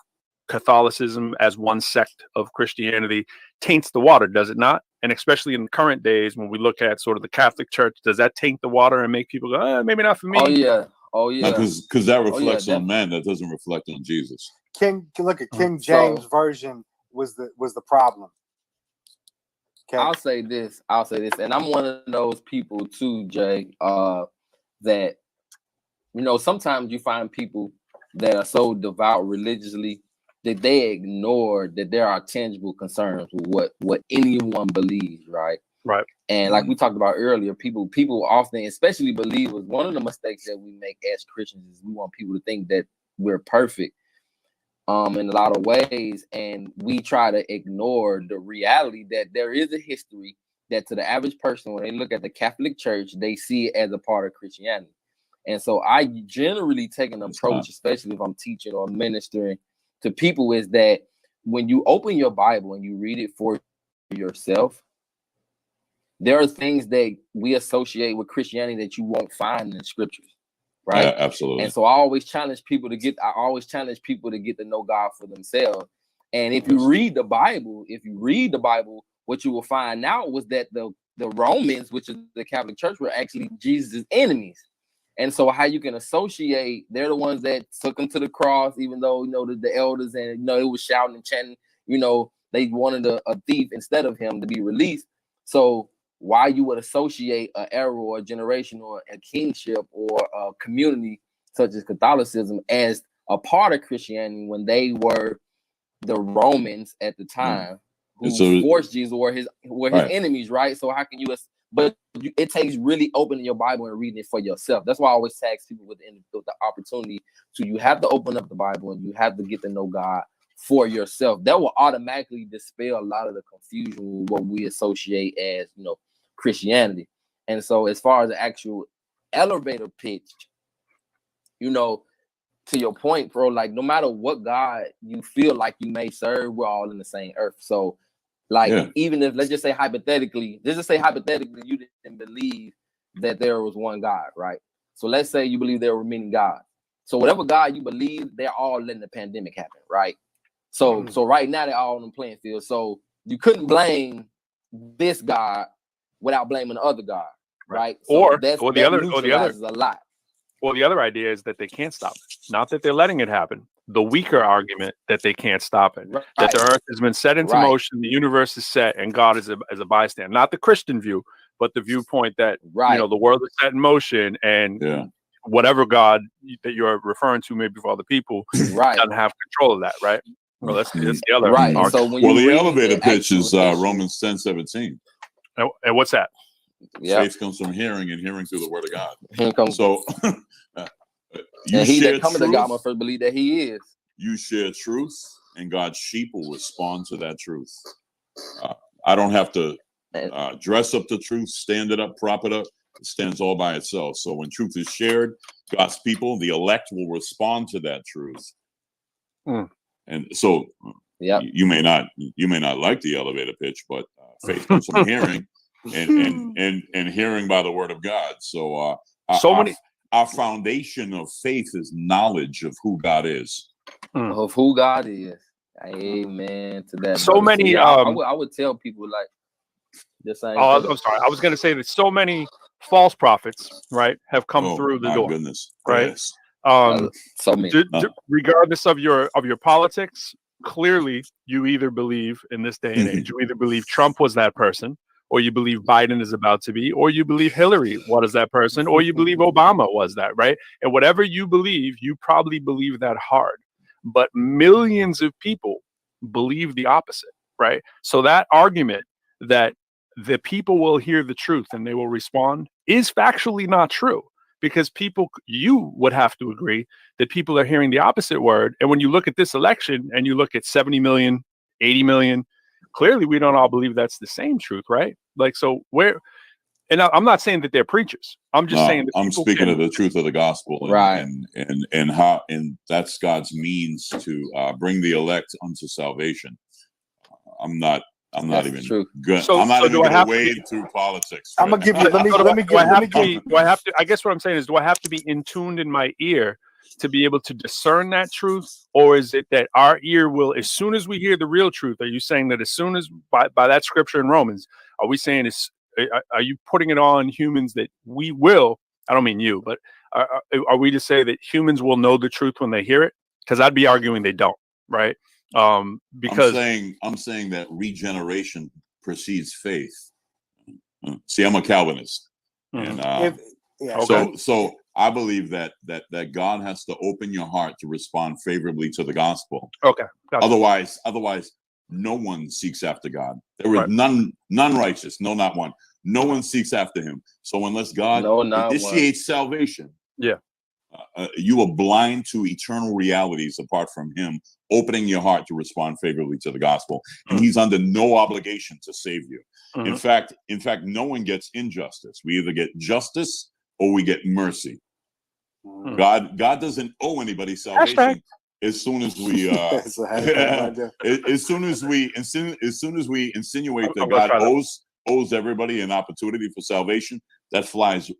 [SPEAKER 3] Catholicism as one sect of Christianity taints the water, does it not? And especially in current days, when we look at sort of the Catholic Church, does that taint the water and make people go, maybe not for me?
[SPEAKER 15] Oh yeah.
[SPEAKER 17] Because that reflects on man, that doesn't reflect on Jesus.
[SPEAKER 12] King James version was the problem.
[SPEAKER 15] Okay. I'll say this, and I'm one of those people too, Jay, that sometimes you find people that are so devout religiously that they ignore that there are tangible concerns with what anyone believes, right?
[SPEAKER 3] Right.
[SPEAKER 15] And like we talked about earlier, people often, especially believers, one of the mistakes that we make as Christians is we want people to think that we're perfect in a lot of ways, and we try to ignore the reality that there is a history that to the average person, when they look at the Catholic Church, they see it as a part of Christianity. And so I generally take an approach, especially if I'm teaching or ministering to people, is that when you open your Bible and you read it for yourself, there are things that we associate with Christianity that you won't find in the scriptures, right?
[SPEAKER 17] Yeah, absolutely.
[SPEAKER 15] And so I always challenge people to get to know God for themselves. And if you read the Bible, what you will find out was that the Romans, which is the Catholic Church, were actually Jesus' enemies. And so how you can associate, they're the ones that took him to the cross, even though, the elders and, it was shouting and chanting, they wanted a thief instead of him to be released. So why you would associate an era or a generation or a kingship or a community such as Catholicism as a part of Christianity when they were the Romans at the time who forced Jesus or his enemies, right? So how can you... But it takes really opening your Bible and reading it for yourself. That's why I always tax people with the opportunity to, you have to open up the Bible and you have to get to know God for yourself. That will automatically dispel a lot of the confusion with what we associate as, Christianity. And so as far as the actual elevator pitch, to your point, bro, like no matter what God you feel like you may serve, we're all in the same earth. So even if, let's just say hypothetically, you didn't believe that there was one God, right? So let's say you believe there were many gods. So whatever God you believe, they're all letting the pandemic happen, right? So right now they're all on the playing field. So you couldn't blame this God without blaming the other God, right? So the
[SPEAKER 3] other idea is that they can't stop it. Not that they're letting it happen. The weaker argument that they can't stop it, that the earth has been set into motion, the universe is set, and God is a bystander. Not the Christian view, but the viewpoint that the world is set in motion, and whatever God that you're referring to, maybe for other people, doesn't have control of that, right? Well, that's the other argument.
[SPEAKER 17] So the elevator pitch is Romans 10:17.
[SPEAKER 3] And what's that?
[SPEAKER 17] Faith comes from hearing, and hearing through the word of God.
[SPEAKER 15] So and he that cometh to God must first believe that he is.
[SPEAKER 17] You share truth, and God's sheep will respond to that truth. I don't have to dress up the truth, stand it up, prop it up. It stands all by itself. So when truth is shared, God's people, the elect, will respond to that truth. And so you may not like the elevator pitch, but faith comes from hearing, and hearing by the word of God. So our foundation of faith is knowledge of who God is.
[SPEAKER 15] Of who God is. Amen to that.
[SPEAKER 3] So many.
[SPEAKER 15] I would tell people like the same.
[SPEAKER 3] I'm sorry. I was going to say that so many false prophets, right, have come through the door.
[SPEAKER 17] Goodness.
[SPEAKER 3] Right.
[SPEAKER 17] Yes.
[SPEAKER 15] So many.
[SPEAKER 3] Regardless of your politics, clearly you either believe in this day and age, you either believe Trump was that person, or you believe Biden is about to be, or you believe Hillary was that person, or you believe Obama was that, right? And whatever you believe, you probably believe that hard. But millions of people believe the opposite, right? So that argument that the people will hear the truth and they will respond is factually not true, because you would have to agree that people are hearing the opposite word. And when you look at this election and you look at 70 million, 80 million, clearly we don't all believe that's the same truth, right? Like, so And I'm not saying that they're preachers. I'm just saying that
[SPEAKER 17] I'm speaking of the truth of the gospel, and how, and that's God's means to bring the elect unto salvation. I'm not even good. I'm not even going to wade through politics.
[SPEAKER 12] I'm gonna give you. Let me
[SPEAKER 3] Do I have to? I guess what I'm saying is, do I have to be in tuned in my ear to be able to discern that truth, or is it that our ear will, as soon as we hear the real truth? Are you saying that as soon as by that scripture in Romans, are we saying are you putting it on humans that we will? I don't mean you, but are we to say that humans will know the truth when they hear it? Because I'd be arguing they don't, right? Because
[SPEAKER 17] I'm saying that regeneration precedes faith. See, I'm a Calvinist, and so I believe that God has to open your heart to respond favorably to the gospel.
[SPEAKER 3] Okay. Gotcha.
[SPEAKER 17] Otherwise, no one seeks after God. There is none righteous, no, not one. No one seeks after Him. So unless God initiates salvation, you are blind to eternal realities apart from Him opening your heart to respond favorably to the gospel, and He's under no obligation to save you. In fact, no one gets injustice. We either get justice or we get mercy. God doesn't owe anybody salvation. As soon as we insinuate that God owes everybody an opportunity for salvation, that flies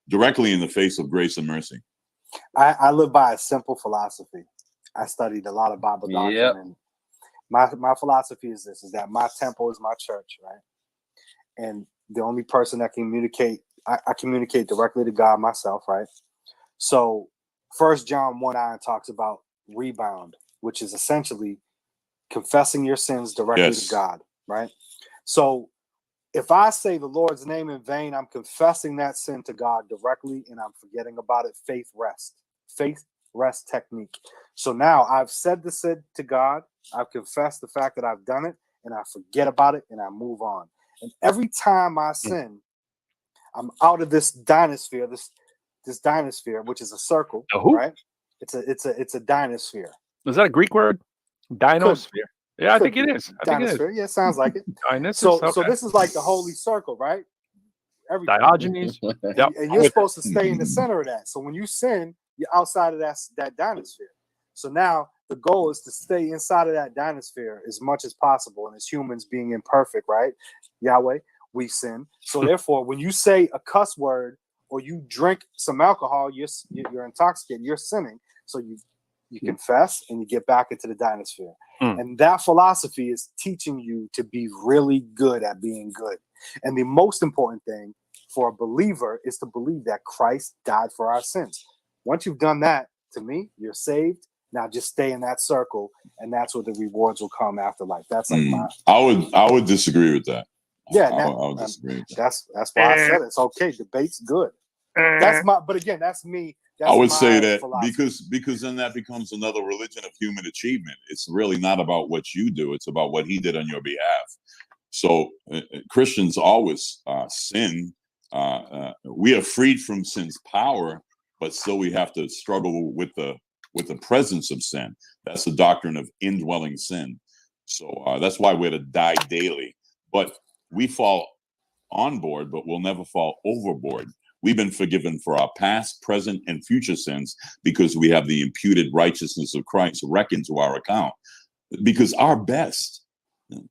[SPEAKER 17] directly in the face of grace and mercy.
[SPEAKER 12] I live by a simple philosophy. I studied a lot of Bible doctrine, and my philosophy is this: is that my temple is my church, right? And the only person that communicate, I communicate directly to God myself, right? So 1 John 1:9 talks about rebound, which is essentially confessing your sins directly to God, right? So if I say the Lord's name in vain, I'm confessing that sin to God directly, and I'm forgetting about it. Faith rest technique. So now I've said the sin to God, I've confessed the fact that I've done it, and I forget about it, and I move on. And every time I sin, I'm out of this dynasphere, this dynasphere, which is a circle, right? It's a dynasphere.
[SPEAKER 3] Is that a Greek word? Dinosphere. Yeah, I think it is.
[SPEAKER 12] Dynasphere. Yeah, it sounds like it. So this is like the holy circle, right? Everything.
[SPEAKER 3] Diogenes.
[SPEAKER 12] And you're supposed to stay in the center of that. So when you sin, you're outside of that dynasphere. So now the goal is to stay inside of that dynasphere as much as possible. And as humans being imperfect, right? Yahweh, we sin. So therefore, when you say a cuss word or you drink some alcohol, you're intoxicated, you're sinning. So you confess and you get back into the dynasphere. And that philosophy is teaching you to be really good at being good. And the most important thing for a believer is to believe that Christ died for our sins. Once you've done that, to me, you're saved. Now just stay in that circle, and that's where the rewards will come after life. That's like my.
[SPEAKER 17] I would disagree with that.
[SPEAKER 12] Yeah,
[SPEAKER 17] I would disagree with that.
[SPEAKER 12] That's why I said it. It's okay. Debate's good. But again, that's me. That's
[SPEAKER 17] I would say that
[SPEAKER 12] philosophy.
[SPEAKER 17] because then that becomes another religion of human achievement. It's really not about what you do; it's about what He did on your behalf. So Christians always sin. We are freed from sin's power, but still we have to struggle with the presence of sin. That's the doctrine of indwelling sin. So that's why we're to die daily. But we fall on board, but we'll never fall overboard. We've been forgiven for our past, present, and future sins because we have the imputed righteousness of Christ reckoned to our account. Because our best,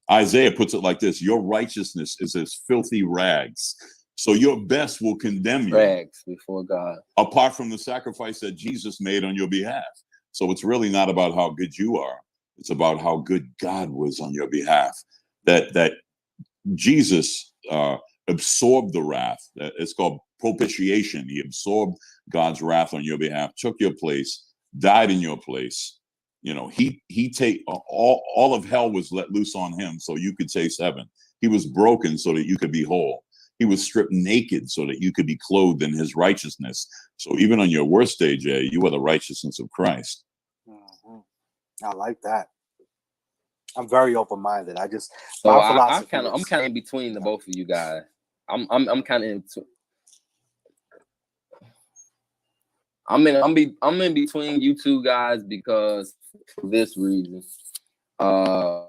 [SPEAKER 17] Isaiah puts it like this: your righteousness is as filthy rags. So your best will condemn you.
[SPEAKER 15] Rags before God.
[SPEAKER 17] Apart from the sacrifice that Jesus made on your behalf. So it's really not about how good you are. It's about how good God was on your behalf. That Jesus absorbed the wrath. It's called propitiation. He absorbed God's wrath on your behalf, took your place, died in your place. You know, he take all of hell was let loose on him so you could taste heaven. He was broken so that you could be whole. He was stripped naked so that you could be clothed in His righteousness. So even on your worst day, Jay, you are the righteousness of Christ.
[SPEAKER 12] I like that. I'm very open-minded. I just
[SPEAKER 15] I'm kind of in between the both of you guys. I'm kind of I'm in between you two guys because for this reason. And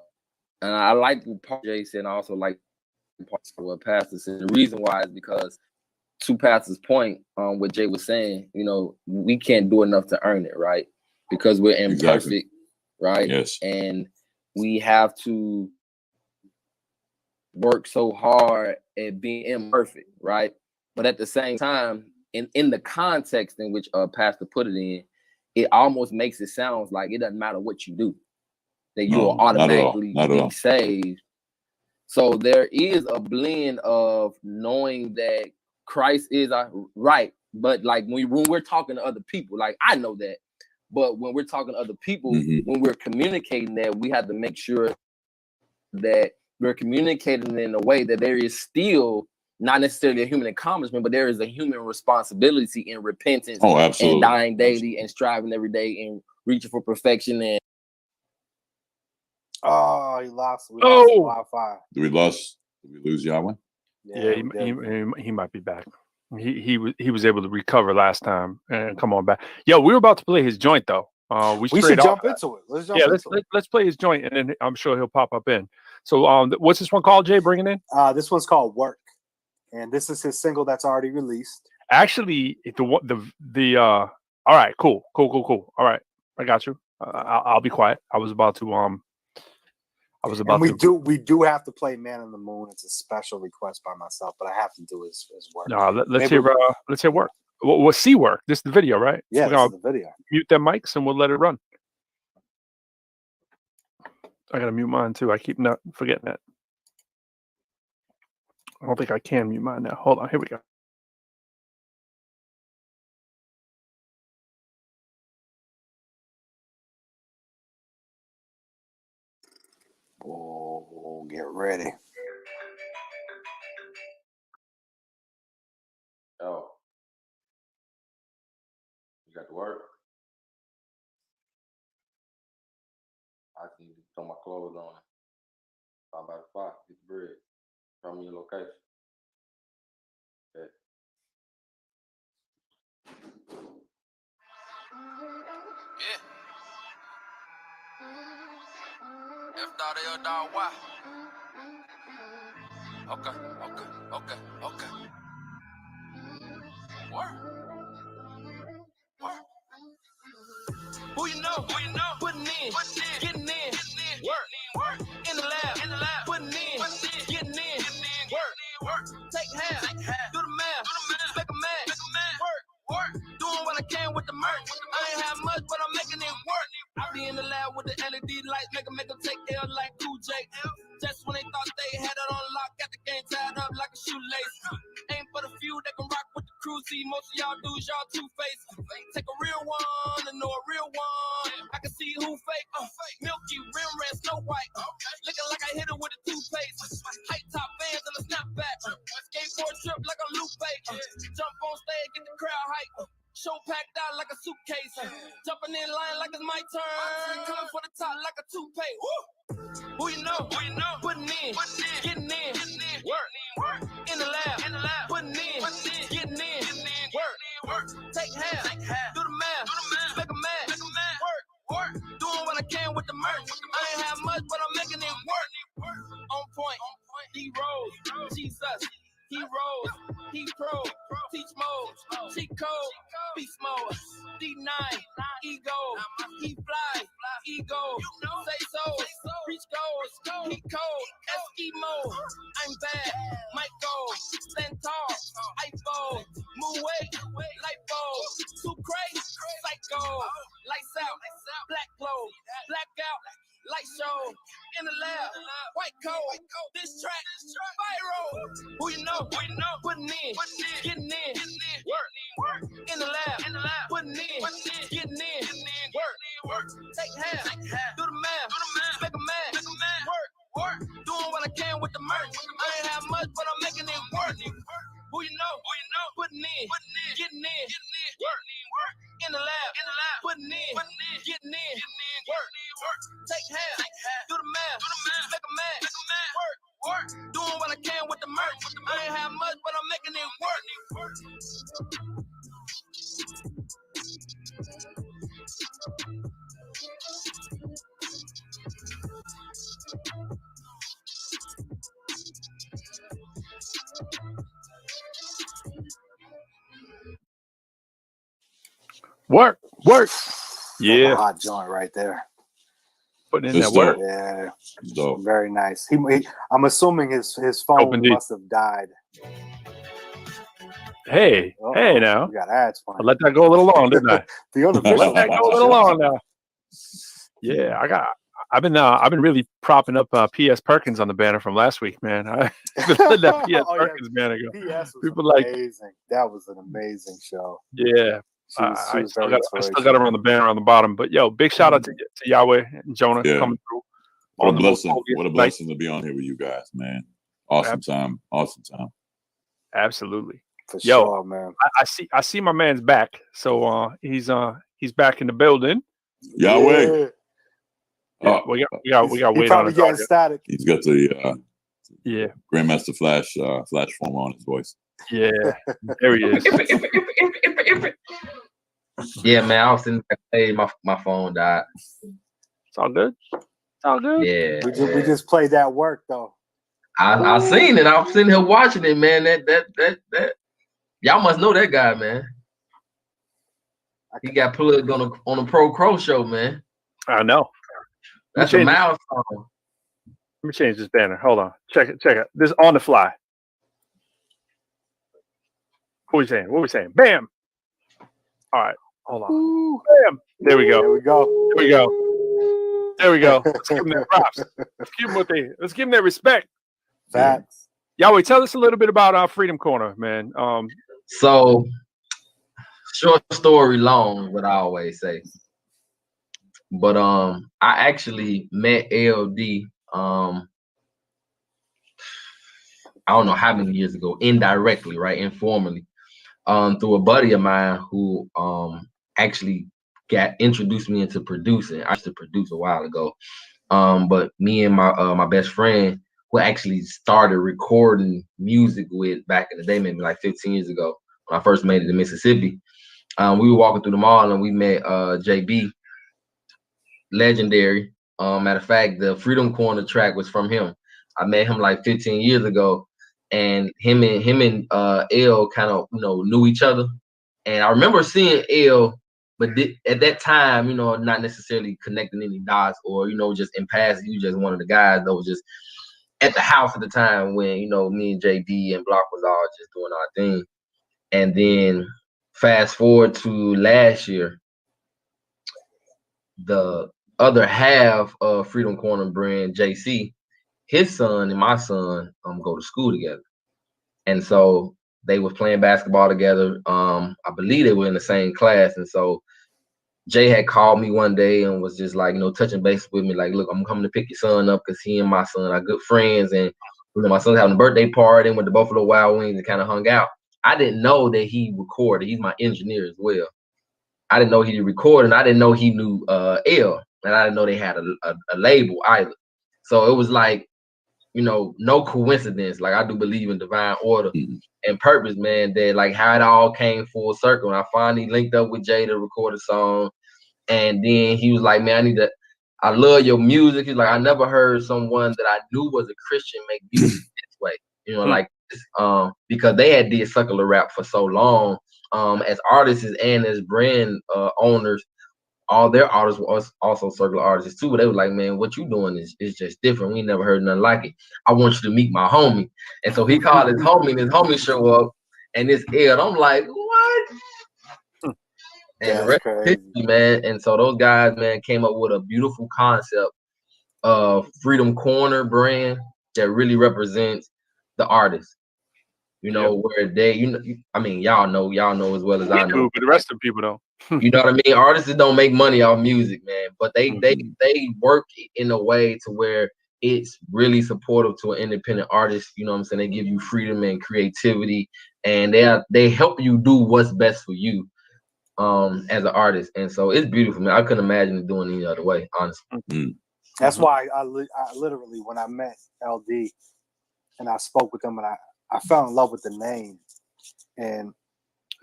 [SPEAKER 15] I like what Paul J said, and I also like parts of what Pastor said. The reason why is because, to Pastor's point, what Jay was saying, you know, we can't do enough to earn it, right? Because we're imperfect, right?
[SPEAKER 17] Yes.
[SPEAKER 15] And we have to work so hard at being imperfect, right? But at the same time, in the context in which Pastor put it in, it almost makes it sound like it doesn't matter what you do, that you will automatically be saved. So there is a blend of knowing that Christ is right, but like when we're talking to other people, like I know that, but when we're talking to other people, when we're communicating that, we have to make sure that we're communicating in a way that there is still not necessarily a human accomplishment, but there is a human responsibility in repentance and dying daily and striving every day and reaching for perfection. And
[SPEAKER 12] he lost. We lost Wi-Fi.
[SPEAKER 17] Did we lose Yahweh?
[SPEAKER 3] Yeah, he might be back. He was able to recover last time and come on back. Yo, we were about to play his joint though. We
[SPEAKER 12] should jump into it.
[SPEAKER 3] Let's play his joint, and then I'm sure he'll pop up in. So what's this one called, Jay? Bringing in?
[SPEAKER 12] This one's called Work, and this is his single that's already released.
[SPEAKER 3] Actually, all right, cool. All right, I got you. I'll be quiet.
[SPEAKER 12] We do have to play "Man in the Moon." It's a special request by myself, but I have to do his work.
[SPEAKER 3] No, let's hear Work. We'll see Work. This is the video, right?
[SPEAKER 12] Yeah, this is the video.
[SPEAKER 3] Mute them mics and we'll let it run. I gotta mute mine too. I keep not forgetting that. I don't think I can mute mine now. Hold on. Here we go.
[SPEAKER 12] Oh, get ready.
[SPEAKER 15] Oh, you got to work? I can throw my clothes on. 5 by 5, get the bread. Show me your location. Okay.
[SPEAKER 16] F.L.Y. Okay. Work. Who you know? Putting in, getting in, work. In the lab, putting in, getting in, work. Take half, do the math, make a match, work. Doing what I can with the merch. I ain't have much, but I'm making it work. I be in the lab with the LED lights, make them take L like Cool J. Just when they thought they had it on lock, got the game tied up like a shoelace. Ain't but a few that can rock with the crew. See, most of y'all dudes, y'all two-faced. Take a real one and know a real one. I can see who fake. Milky, rim red, Snow White. Looking like I hit it with a toothpaste. High top bands and a snapback. Skateboard trip like a loop fake. Jump on stage, get the crowd hype. Show packed out like a suitcase. Jumping in line like it's my turn. Coming for the top like a toupee. Woo! Who you know? Putting in, getting in, work. In the lab, putting in, getting in, work. Take half, do the math, make a match, work. Doing what I can with the merch. I ain't have much, but I'm making it work. On point, D-Rose, Jesus. He rose, he pro, teach mode, cheat code, beast mode, D9, ego, he fly, ego, say so, reach goals, he cold, Eskimo, I'm bad, might go, stand tall, iPhone, move weight, light bulb, too crazy, psycho, lights out, black clothes, blackout, light show, in the lab, white coat, this track, viral. Who you know, putting in, getting in, work. In the lab, putting in, getting in, work. Take half, do the math, make a match, work. Doing what I can with the merch. I ain't have much, but I'm making it work. Who you know, putting in, getting in, work. In the lab, putting in, getting in, work. Take half, do the math, make a match, work. Doing what I can with the merch. I ain't have much, but I'm making it work.
[SPEAKER 3] Work.
[SPEAKER 12] Yeah, a hot joint right there.
[SPEAKER 3] Putting in that work.
[SPEAKER 12] Yeah,
[SPEAKER 17] dope.
[SPEAKER 12] Very nice. I'm assuming his phone must have died.
[SPEAKER 3] Hey now.
[SPEAKER 12] We got ads.
[SPEAKER 3] I let that go a little long, didn't I?
[SPEAKER 12] The unofficial.
[SPEAKER 3] Let that go a little long now. Yeah, I've been really propping up P.S. Perkins on the banner from last week, man. I've been letting that P.S. Perkins banner go.
[SPEAKER 12] P.S. was
[SPEAKER 3] People
[SPEAKER 12] amazing. That was an amazing show.
[SPEAKER 3] Yeah.
[SPEAKER 12] She was
[SPEAKER 3] I still got her on the banner on the bottom, but yo, big shout out to Yahweh and Jonah coming through.
[SPEAKER 17] What a blessing! What a blessing to be on here with you guys, man. Awesome time.
[SPEAKER 3] Absolutely.
[SPEAKER 12] For sure, man.
[SPEAKER 3] I see my man's back, so he's back in the building.
[SPEAKER 17] Yahweh.
[SPEAKER 3] Yeah, we got wait on it.
[SPEAKER 12] Getting static.
[SPEAKER 17] He's got the
[SPEAKER 3] yeah
[SPEAKER 17] Grandmaster Flash form on his voice.
[SPEAKER 3] Yeah, there he is.
[SPEAKER 15] Yeah, man, I was sitting back, hey, my phone died.
[SPEAKER 3] It's all good.
[SPEAKER 15] Yeah,
[SPEAKER 12] we just played that work though.
[SPEAKER 15] I seen it. I'm sitting here watching it, man. That y'all must know that guy, man. He got plugged on a Pro Crow show, man.
[SPEAKER 3] I know.
[SPEAKER 15] That's a milestone.
[SPEAKER 3] Let me change this banner. Hold on. Check it. This is on the fly. What we saying? Bam. All right. Hold on. Bam. There we go. Let's give them their props. Let's give them their respect.
[SPEAKER 12] Facts.
[SPEAKER 3] Yahweh, tell us a little bit about Freedom Corner, man.
[SPEAKER 15] So, short story long, what I always say. But I actually met LD I don't know how many years ago, indirectly, right, informally, through a buddy of mine who actually introduced me into producing. I used to produce a while ago, but me and my best friend, who actually started recording music with back in the day, maybe like 15 years ago, when I first made it to Mississippi, we were walking through the mall and we met JB, legendary. Matter of fact, the Freedom Corner track was from him. I met him like 15 years ago, and him and L kind of knew each other. And I remember seeing L, but at that time, not necessarily connecting any dots or just in passing. You just one of the guys that was just at the house at the time when me and JB and Block was all just doing our thing. And then fast forward to last year, the other half of Freedom Corner brand, JC, his son and my son go to school together. And so they were playing basketball together. I believe they were in the same class. And so Jay had called me one day and was just like, touching base with me, like, look, I'm coming to pick your son up because he and my son are good friends. And my son's having a birthday party and went to Buffalo Wild Wings and kind of hung out. I didn't know that he recorded. He's my engineer as well. I didn't know he recorded, and I didn't know he knew L, and I didn't know they had a label either. So it was like, no coincidence. Like, I do believe in divine order and purpose, man, that like how it all came full circle. And I finally linked up with Jay to record a song. And then he was like, man, I love your music. He's like, I never heard someone that I knew was a Christian make music this way. Like this, because they had did secular rap for so long. As artists and as brand owners, all their artists were also circular artists too. But they were like, man, what you doing is just different. We never heard nothing like it. I want you to meet my homie. And so he called his homie, and his homie show up, and it's Ed. I'm like, what? And man. And so those guys, man, came up with a beautiful concept of Freedom Corner brand that really represents the artist. Where they, y'all know as well as I know.
[SPEAKER 3] But the rest of the people don't.
[SPEAKER 15] You know what I mean? Artists don't make money off music, man. But they work in a way to where it's really supportive to an independent artist. You know what I'm saying? They give you freedom and creativity, and they help you do what's best for you as an artist. And so it's beautiful, man. I couldn't imagine it doing any other way, honestly.
[SPEAKER 12] That's why I literally, when I met LD and I spoke with him, and I fell in love with the name. And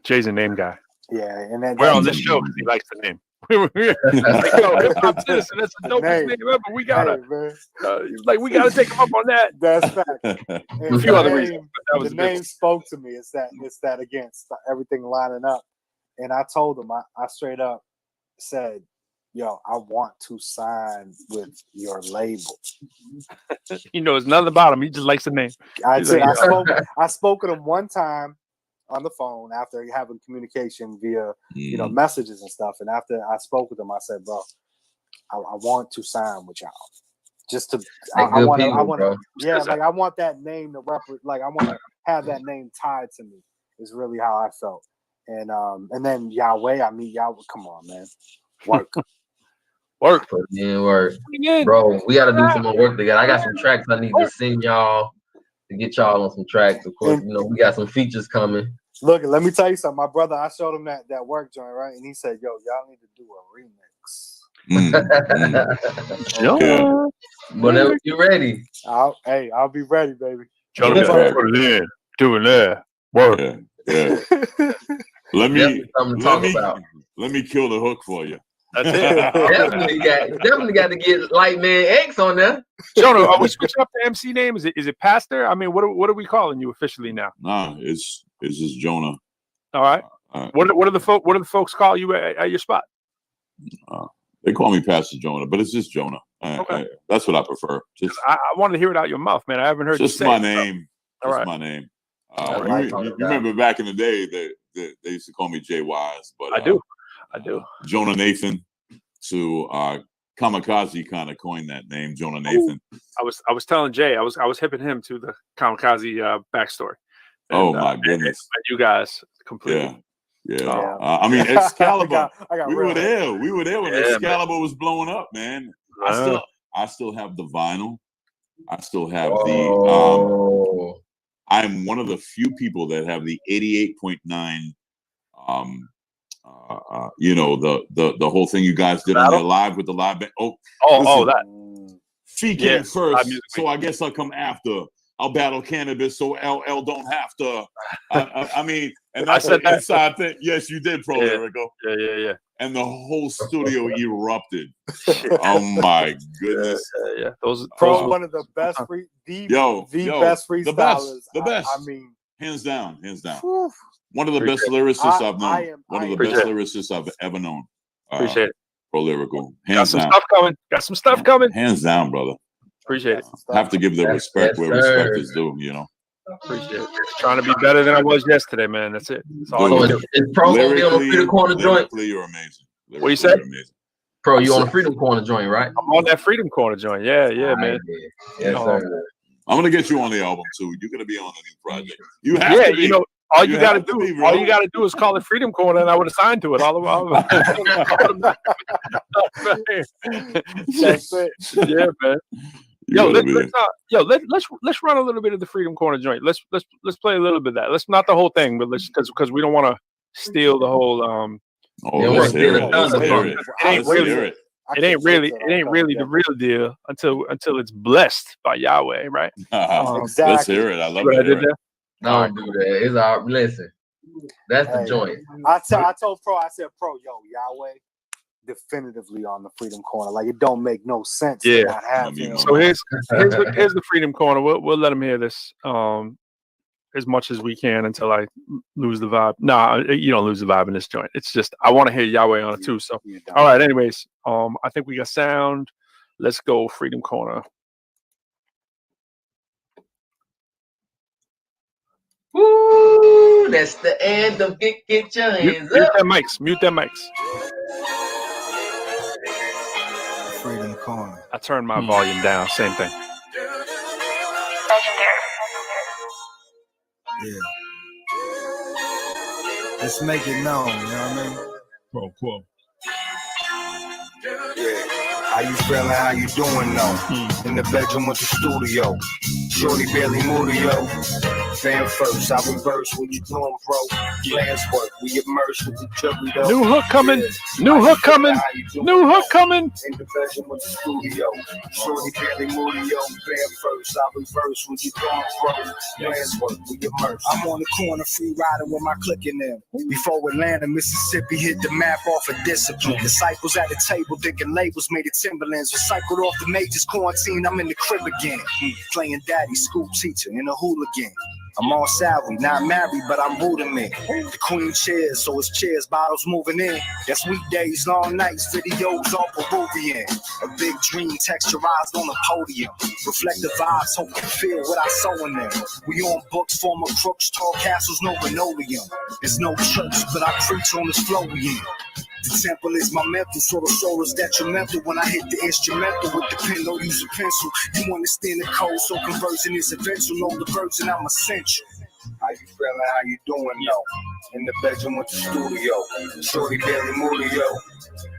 [SPEAKER 3] Jay's a name guy.
[SPEAKER 12] Yeah, and then
[SPEAKER 3] we're on this show because he likes the name. Hip-hop citizen, that's the dopest name ever. We gotta, we gotta take him up on that.
[SPEAKER 12] That's fact.
[SPEAKER 3] A few other reasons.
[SPEAKER 12] The name spoke to me. It's that again, everything lining up. And I told him, I straight up said, yo, I want to sign with your label.
[SPEAKER 3] He knows nothing about him. He just likes the name.
[SPEAKER 12] I spoke with him one time on the phone after having communication via, messages and stuff. And after I spoke with him, I said, bro, I want to sign with y'all. Just to, I want that name to represent. Like I want to have that name tied to me. Is really how I felt. And then Yahweh, I meet Yahweh. Come on, man, work.
[SPEAKER 3] Work.
[SPEAKER 20] Work. Bro, we got to do some more work together. I got some tracks I need to send y'all to get y'all on some tracks. Of course, we got some features coming.
[SPEAKER 12] Look, let me tell you something. My brother, I showed him that work joint, right? And he said, yo, y'all need to do a remix.
[SPEAKER 20] Whenever you're ready.
[SPEAKER 12] I'll be ready, baby.
[SPEAKER 3] Put it in. Doing that. Work.
[SPEAKER 17] Yeah. Let me kill the hook for you.
[SPEAKER 3] That's it.
[SPEAKER 20] definitely got to get Lightman X on there.
[SPEAKER 3] Jonah, are we switching up the MC name? Is it Pastor? I mean, what are we calling you officially now?
[SPEAKER 17] Nah, it's just Jonah.
[SPEAKER 3] All right. What do the folks call you at your spot?
[SPEAKER 17] They call me Pastor Jonah, but it's just Jonah.
[SPEAKER 3] Okay.
[SPEAKER 17] That's what I prefer. Just
[SPEAKER 3] I wanted to hear it out your mouth, man. I haven't heard
[SPEAKER 17] just
[SPEAKER 3] you say
[SPEAKER 17] my
[SPEAKER 3] it,
[SPEAKER 17] name.
[SPEAKER 3] All
[SPEAKER 17] just
[SPEAKER 3] right.
[SPEAKER 17] my name. You remember back in the day that they used to call me Jay Wise, but
[SPEAKER 3] I do.
[SPEAKER 17] Jonah Nathan to Kamikaze kind of coined that name, Jonah Nathan.
[SPEAKER 3] I was telling Jay, I was hipping him to the Kamikaze backstory.
[SPEAKER 17] And, my goodness!
[SPEAKER 3] And you guys completely.
[SPEAKER 17] Yeah. I mean, Excalibur. we were there. We were there when Excalibur was blowing up, man. I still have the vinyl. I still have the. I'm one of the few people that have the 88.9. The whole thing you guys did on there live with the live band.
[SPEAKER 3] That.
[SPEAKER 17] She came first, so I guess I'll come after. I'll battle cannabis, so LL don't have to. I mean, and that's an inside thing. Yes, you did, Pro Lyrical.
[SPEAKER 3] Yeah.
[SPEAKER 17] And the whole studio erupted. Oh my goodness.
[SPEAKER 3] Those
[SPEAKER 12] one of the best best freestylers.
[SPEAKER 17] The best.
[SPEAKER 12] I mean,
[SPEAKER 17] hands down. Whew. One of the best lyricists I've known. One of the best lyricists I've ever known.
[SPEAKER 3] Appreciate it.
[SPEAKER 17] Pro Lyrical.
[SPEAKER 3] Got some stuff coming.
[SPEAKER 17] Hands down, brother.
[SPEAKER 3] Appreciate it.
[SPEAKER 17] Have to give the respect where respect is due,
[SPEAKER 3] Appreciate it. Trying to be better than I was yesterday, man. That's it. That's all I do.
[SPEAKER 20] Is Pro gonna be on the Freedom Corner joint?
[SPEAKER 17] You're amazing.
[SPEAKER 3] What you say?
[SPEAKER 20] Pro, you on the Freedom Corner joint, right?
[SPEAKER 3] I'm on that Freedom Corner joint. Yeah, man.
[SPEAKER 20] Yes, sir.
[SPEAKER 17] I'm gonna get you on the album too. You're gonna be on the new project. You have to be.
[SPEAKER 3] All you gotta do is call it Freedom Corner, and I would have signed to it all about.
[SPEAKER 12] That's it.
[SPEAKER 3] Yeah, man. Let's run a little bit of the Freedom Corner joint. Let's play a little bit of that. Let's not the whole thing, but let's because we don't want to steal the whole.
[SPEAKER 17] Let's hear it.
[SPEAKER 3] It ain't really the real deal until it's blessed by Yahweh, right?
[SPEAKER 12] Exactly.
[SPEAKER 17] Let's hear it. I love it.
[SPEAKER 20] Don't do that. It's our listen. That's the joint.
[SPEAKER 12] I told Pro, I said, Pro, Yahweh definitively on the Freedom Corner. Like it don't make no sense to not have him.
[SPEAKER 3] So here's the Freedom Corner. We'll let him hear this as much as we can until I lose the vibe. Nah, you don't lose the vibe in this joint. It's just I want to hear Yahweh on it too. So all right, anyways, I think we got sound. Let's go Freedom Corner.
[SPEAKER 20] Woo! That's the end of Get Your Hands Up.
[SPEAKER 3] Mute that mics.
[SPEAKER 1] Freedom Corner.
[SPEAKER 3] I turned my volume down. Same thing.
[SPEAKER 1] Yeah. Let's make it known, you know what I mean?
[SPEAKER 18] Quo.
[SPEAKER 1] Yeah. How you feeling? How you doing, though? In the bedroom with the studio. Shorty barely moved, yo. Fan first, I reverse what you doing, bro. Plans work, we immerse with the jury, though.
[SPEAKER 3] New hook coming. New hook coming. New hook coming.
[SPEAKER 1] In the bedroom with the studio. Shorty barely moved, yo. Fan first, I reverse what you doing, bro. Plans work, we immerse. I'm on the corner, free riding with my click in them. Before Atlanta, Mississippi hit the map off of discipline. Disciples at the table thinking labels made it Timberlands. Recycled off the majors, quarantine, I'm in the crib again. Playing daddy, school teacher, and a hooligan. I'm on salary, not married, but I'm rudiment. The queen cheers, so it's cheers, bottles moving in. That's weekdays, long nights, videos all Peruvian. A big dream texturized on the podium. Reflect the vibes, hope you feel what I sow in them. We on books, former crooks, tall castles, no linoleum. There's no church, but I preach on this flow we in. The temple is my mental, so the soul is detrimental. When I hit the instrumental with the pen, don't use a pencil. You understand the code, so conversion is eventual. Know the version, I'm essential. How you feeling? How you doing, though? In the bedroom with the studio. Shorty barely moody, yo.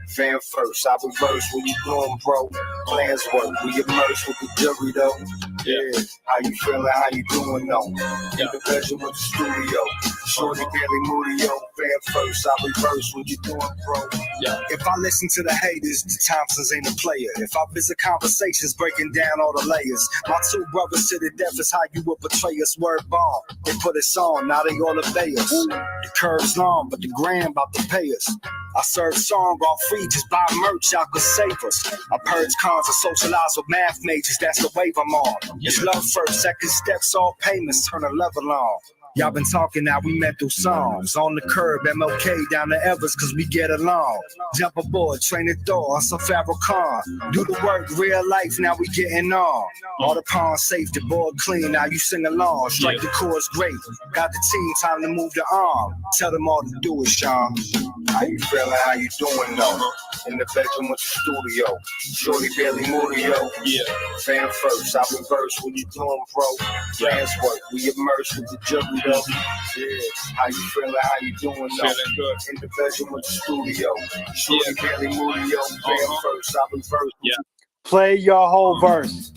[SPEAKER 1] Fan first, I reverse what you doing, bro. Plans work, we immerse with the jury, though. Yeah, how you feeling? How you doing, though? In the bedroom with the studio. Shorty barely moody, yo. Fan first, I reverse what you doing, bro. Yeah. If I listen to the haters, the Thompsons ain't a player. If I visit conversations, breaking down all the layers. My two brothers to the death is how you would betray us. Word bomb. They put us on, now they all obey us. The curve's long, but the gram about to pay us. I serve song all free, just buy merch, y'all could save us. I purge cons and socialize with math majors, that's the wave I'm on. It's love first, second steps, all payments, turn a level on. Y'all been talking now, we met through songs. On the curb, MLK down to Evers, cause we get along. Jump aboard, train the door on some Farrakhan. Do the work, real life, now we getting on. All the pawns safe, the board clean, now you sing along. Strike the chords great, got the team, time to move the arm. Tell them all to do it, Sean. How you feeling, how you doing, though? In the bedroom with the studio. Shorty barely moody, yo. Yeah. Fan first, I reverse what you doing, bro. Plans work, we immerse with the jury. Yeah, how you feeling? How you doing? Feeling good. In the bedroom with the studio. Shorty barely moody, yo. Fan first, I reverse. Yeah.
[SPEAKER 12] Play your whole verse.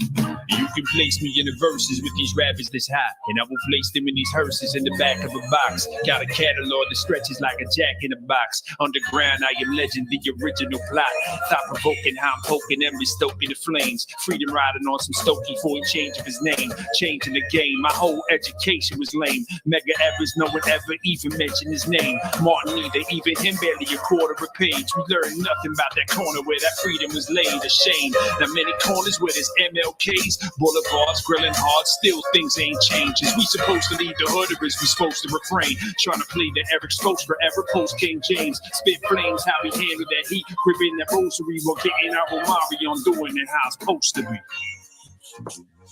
[SPEAKER 14] You can place me in the verses with these rappers this high, and I will place them in these hearses in the back of a box. Got a catalog that stretches like a jack in a box. Underground, I am legend, the original plot. Thought-provoking, how I'm poking and stoking the flames. Freedom riding on some Stokey for a change of his name. Changing the game, my whole education was lame. Mega average, no one ever even mentioned his name. Martin neither, even him barely a quarter a page. We learned nothing about that corner where that freedom was laid. A shame. Now many corners where there's MLKs, boulevards, grilling hard, still things ain't changed. Is we supposed to lead the hood or is we supposed to refrain? Trying to play the Eric Stokes forever post King James. Spit flames, how we handle that heat, gripping that rosary while getting our Omari on doing it how it's supposed to be.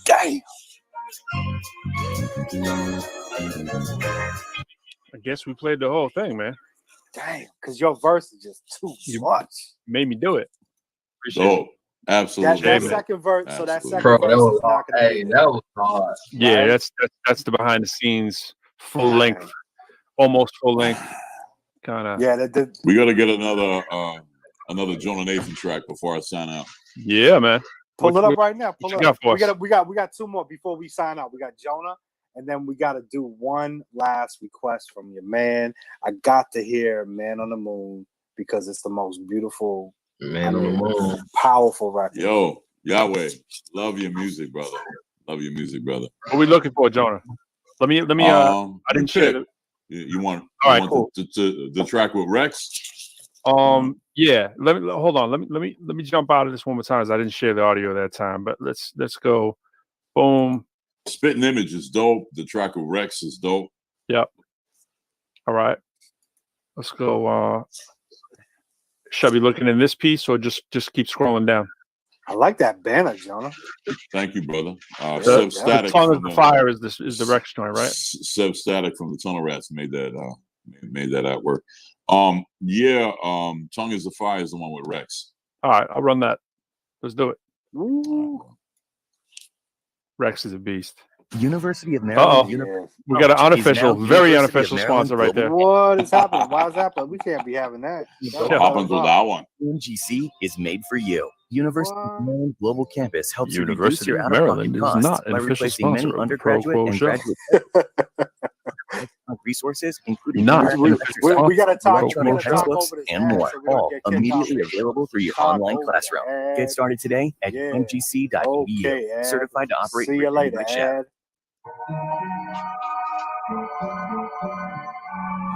[SPEAKER 12] Damn.
[SPEAKER 3] I guess we played the whole thing, man.
[SPEAKER 12] Damn, because your verse is just too much.
[SPEAKER 3] Made me do it.
[SPEAKER 17] Oh, absolutely.
[SPEAKER 12] That second verse, so that second
[SPEAKER 20] Bro,
[SPEAKER 12] verse
[SPEAKER 20] that was
[SPEAKER 12] is not gonna
[SPEAKER 20] hard. Hey, that was hard.
[SPEAKER 3] Yeah,
[SPEAKER 12] Right?
[SPEAKER 3] that's the behind the scenes, full length, almost full length, kind of.
[SPEAKER 12] Yeah, that
[SPEAKER 17] We got to get another Jonah Nathan track before I sign out.
[SPEAKER 3] Yeah, man.
[SPEAKER 12] pull it up right now. Pull
[SPEAKER 3] what
[SPEAKER 12] it
[SPEAKER 3] you
[SPEAKER 12] up.
[SPEAKER 3] got for us?
[SPEAKER 12] We got two more before we sign out. We got Jonah, and then we got to do one last request from your man. I got to hear "Man on the Moon" because it's the most beautiful,
[SPEAKER 20] Man on the Moon,
[SPEAKER 12] powerful record.
[SPEAKER 17] Yo, Yahweh, love your music, brother. Love your music, brother.
[SPEAKER 3] What are we looking for, Jonah? Let me. I didn't share it.
[SPEAKER 17] You want?
[SPEAKER 3] All right,
[SPEAKER 17] you
[SPEAKER 3] cool.
[SPEAKER 17] want the track with Rex?
[SPEAKER 3] Yeah. Let me hold on. Let me jump out of this one more time, as I didn't share the audio that time. But let's go. Boom.
[SPEAKER 17] Spitting Image is dope. The track with Rex is dope.
[SPEAKER 3] Yep. All right. Let's go. Should I be looking in this piece or just keep scrolling down?
[SPEAKER 12] I like that banner, Jonah.
[SPEAKER 17] Thank you, brother.
[SPEAKER 3] The
[SPEAKER 17] Seb Static
[SPEAKER 3] Tongue
[SPEAKER 17] from
[SPEAKER 3] of the Fire is the Rex joint, right?
[SPEAKER 17] Seb Static from the Tunnel Rats made that artwork. Tongue is the Fire is the one with Rex.
[SPEAKER 3] All right, I'll run that. Let's do it.
[SPEAKER 12] Ooh.
[SPEAKER 3] Rex is a beast.
[SPEAKER 21] University of Maryland.
[SPEAKER 3] We got an unofficial, very unofficial sponsor right there.
[SPEAKER 12] What is happening? Why is that happening? We can't be having that.
[SPEAKER 17] Happened to that one.
[SPEAKER 21] UMGC is made for you. University of Maryland Global Campus helps you reduce
[SPEAKER 3] University
[SPEAKER 21] your
[SPEAKER 3] of
[SPEAKER 21] out-of-pocket
[SPEAKER 3] Maryland is
[SPEAKER 21] costs
[SPEAKER 3] not an
[SPEAKER 21] by
[SPEAKER 3] official
[SPEAKER 21] replacing many
[SPEAKER 3] sponsor of the
[SPEAKER 21] undergraduate
[SPEAKER 3] Pro
[SPEAKER 21] and
[SPEAKER 3] Quo
[SPEAKER 21] graduate resources, including
[SPEAKER 3] Not
[SPEAKER 12] we gotta talk
[SPEAKER 21] electronic
[SPEAKER 12] over
[SPEAKER 21] textbooks
[SPEAKER 12] this
[SPEAKER 21] and
[SPEAKER 12] ad,
[SPEAKER 21] more,
[SPEAKER 12] so we don't
[SPEAKER 21] all
[SPEAKER 12] get kicked
[SPEAKER 21] immediately
[SPEAKER 12] off.
[SPEAKER 21] available through your
[SPEAKER 12] Talk
[SPEAKER 21] online
[SPEAKER 12] over
[SPEAKER 21] classroom.
[SPEAKER 12] the ad.
[SPEAKER 21] Get started today at umgc.edu.
[SPEAKER 12] Okay, ad.
[SPEAKER 21] Certified to operate
[SPEAKER 12] See you later,
[SPEAKER 21] Rich
[SPEAKER 12] ad.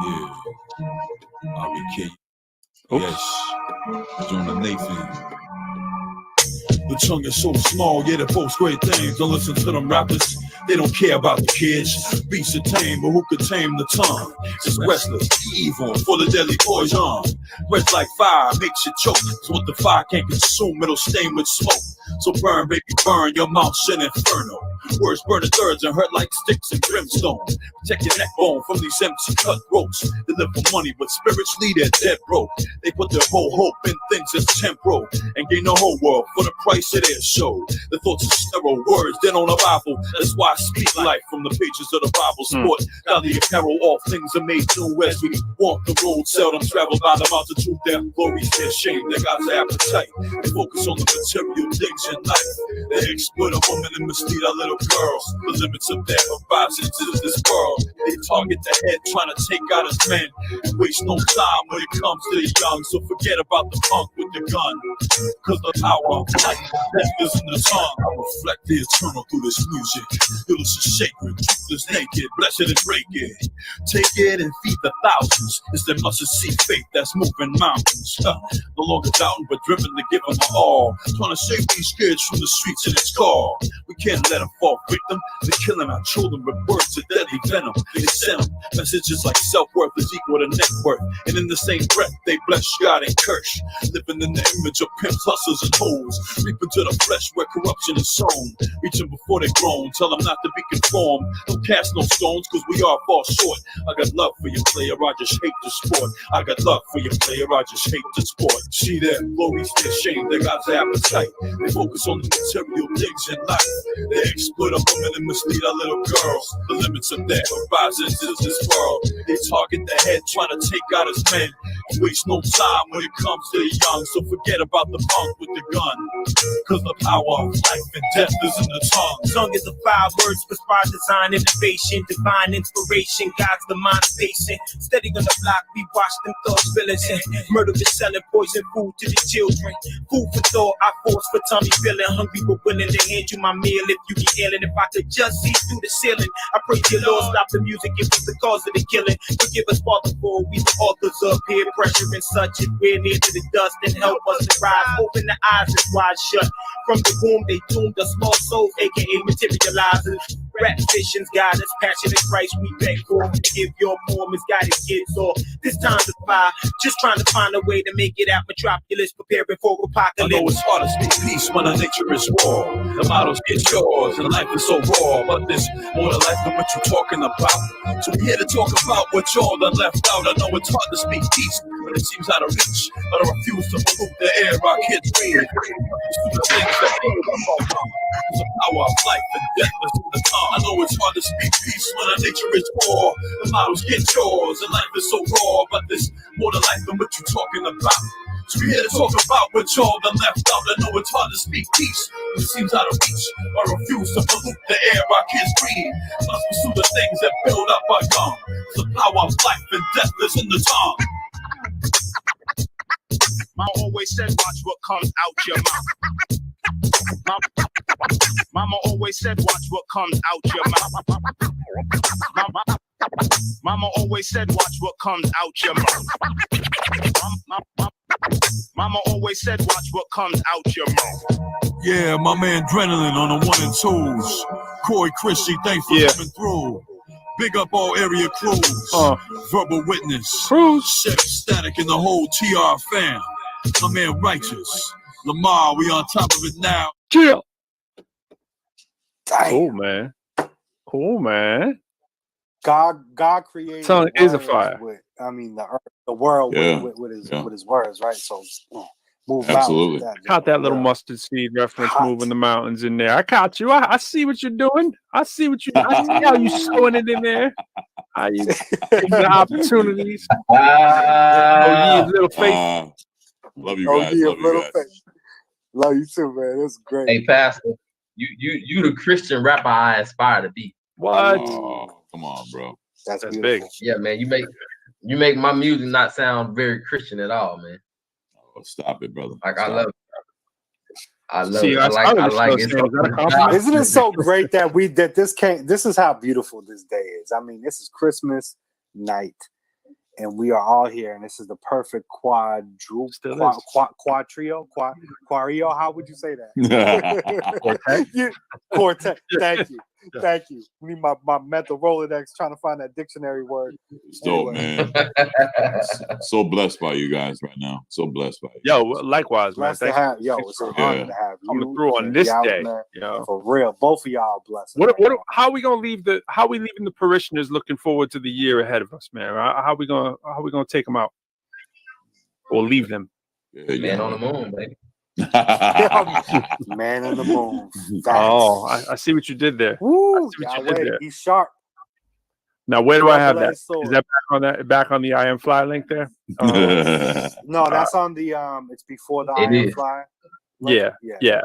[SPEAKER 18] Yeah, I'll be king. Yes, Jonah Nathan. The tongue is so small, yeah, they post great things. Don't listen to them rappers. They don't care about the kids. Beasts are tame, but who could tame the tongue? It's restless, evil, full of deadly poison. Red like fire, makes you choke. It's what the fire can't consume, it'll stain with smoke. So burn, baby, burn, your mouth's an inferno. Words burn in thirds and hurt like sticks and brimstone. Protect your neck bone from these empty cutthroats. They live for money, but spiritually they're dead broke. They put their whole hope in things that's temporal and gain the whole world for the price of their show. The thoughts are sterile words, they don't arrival. That's why I speak life from the pages of the Bible. Sport, valley apparel, all things are made new as we walk the road. Seldom traveled by the multitude. Their glories, their shame, their God's appetite. They focus on the material things in life. They exploit a woman and mislead our little girls. The limits of their horizons is this world. They target the head, trying to take out his men. Waste no time when it comes to the young. So forget about the punk with the gun. Cause the power of life, death is in the tongue. I reflect the eternal through this music. Illness is sacred, truth is naked. Bless it and break it. Take it and feed the thousands. It's their mustard seed faith that's moving mountains. No longer doubting, but driven to give them all. Trying to save these kids from the streets in its call. We can't let them fall victim. They're killing our children with words of deadly venom. They send them messages like self-worth is equal to net worth. And in the same breath, they bless God and curse. Living in the image of pimps, hustlers, and hoes. Reaping to the flesh where corruption is sown. Reaching before they're grown. Tell them not to be conformed. Don't cast no stones, cause we all fall short. I got love for your player, I just hate the sport. I got love for your player, I just hate the sport. See their glories, their shame, their God's appetite. They focus on the material things in life. They exploit a woman and mislead our little girls. The limits of their horizons is this world. They target the head, trying to take out his men. Waste no time when it comes to the young. So forget about the punk with the gun. Cause the power of life and death is in the tongue.
[SPEAKER 7] Song is the 5 words, prescribed design, innovation, divine inspiration, guides the mind patient. Steady on the block, we watch them thugs villains. Murder is selling poison food to the children. Food for thought, I force for tummy feeling. Hungry but willing to hand you my meal if you be ailing. If I could just see through the ceiling, I pray your Lord stop the music if it's the cause of the killing. Forgive us, Father, for we the authors of peer pressure and such. If we're near to the dust, then help us to rise. Open the eyes that's wide shut. From the womb, they doomed us lost souls, aka materializers. Rap stations guide us, passion in Christ we beg for. Give your poor misguided kids or this time to fly. Just trying to find a way to make it out Metropolis, preparing for apocalypse.
[SPEAKER 18] I know it's hard to speak peace when the nature is war. The models get yours and life is so raw. But there's more to life than what you're talking about. So we're here to talk about what y'all done left out. I know it's hard to speak peace when it seems out of reach. But I refuse to pollute the air our kids breathe. It's the things that the power of life and death is in the tongue. I know it's hard to speak peace when the nature is war. The models get yours and life is so raw. But there's more to life than what you're talking about. So we're here to talk about what y'all done left out. I know it's hard to speak peace when it seems out of reach. I refuse to pollute the air our kids breathe. Must pursue the things that build up our young. The power of life and death is in the tongue.
[SPEAKER 7] Mama always said, watch what comes out your mouth. Mama always said, watch what comes out your mouth. Mama always said, watch what comes out your mouth. Mama always said, watch what comes out your mouth.
[SPEAKER 18] Yeah, my man Adrenaline on the 1 and 2s. Corey Christie, thanks for coming through. Big up all area crews. Verbal Witness. Chef Static and the whole TR fam. My man Righteous. Lamar, we on top of it now.
[SPEAKER 3] Chill. Cool, man. Cool, man.
[SPEAKER 12] God created
[SPEAKER 3] Tongue is a fire.
[SPEAKER 12] With, I mean, the earth, the world with his words, right? So move
[SPEAKER 17] absolutely.
[SPEAKER 12] That,
[SPEAKER 3] caught that little mustard seed reference, moving the mountains in there. I caught you. I see what you're doing. I see how you sewing it in there. How you taking the opportunities. Little face.
[SPEAKER 17] Love you guys. Love you guys.
[SPEAKER 12] Love you too, man. That's great.
[SPEAKER 20] Hey, Pastor, you the Christian rapper I aspire to be.
[SPEAKER 3] What?
[SPEAKER 17] Oh, come on, bro.
[SPEAKER 12] That's
[SPEAKER 3] big.
[SPEAKER 20] Yeah, man. You make my music not sound very Christian at all, man.
[SPEAKER 17] Oh, stop it, brother.
[SPEAKER 20] Like I love it. I love
[SPEAKER 3] See,
[SPEAKER 20] it. I like it.
[SPEAKER 12] Isn't it so great that this is how beautiful this day is. I mean, this is Christmas night, and we are all here, and this is the perfect quadrio. How would you say that? Quartet. Thank you. Thank you. We need my mental Rolodex trying to find that dictionary word.
[SPEAKER 17] It's dope, man. So blessed by you guys right now. So blessed by you.
[SPEAKER 3] Yo, likewise, man.
[SPEAKER 12] Blessed to have, it's an honor to have you.
[SPEAKER 3] Coming through on this day,
[SPEAKER 12] man. For real. Both of y'all blessed.
[SPEAKER 3] How are we gonna leaving the parishioners looking forward to the year ahead of us, man? How we gonna take them out or leave them?
[SPEAKER 20] Man on the moon, baby.
[SPEAKER 12] Man on the moon.
[SPEAKER 3] Oh, I see what you did there.
[SPEAKER 12] Woo, he's sharp.
[SPEAKER 3] Now, where do I have that? Is that back on the I Am Fly link there?
[SPEAKER 12] No, that's on the it's before the I Am Fly.
[SPEAKER 3] Yeah,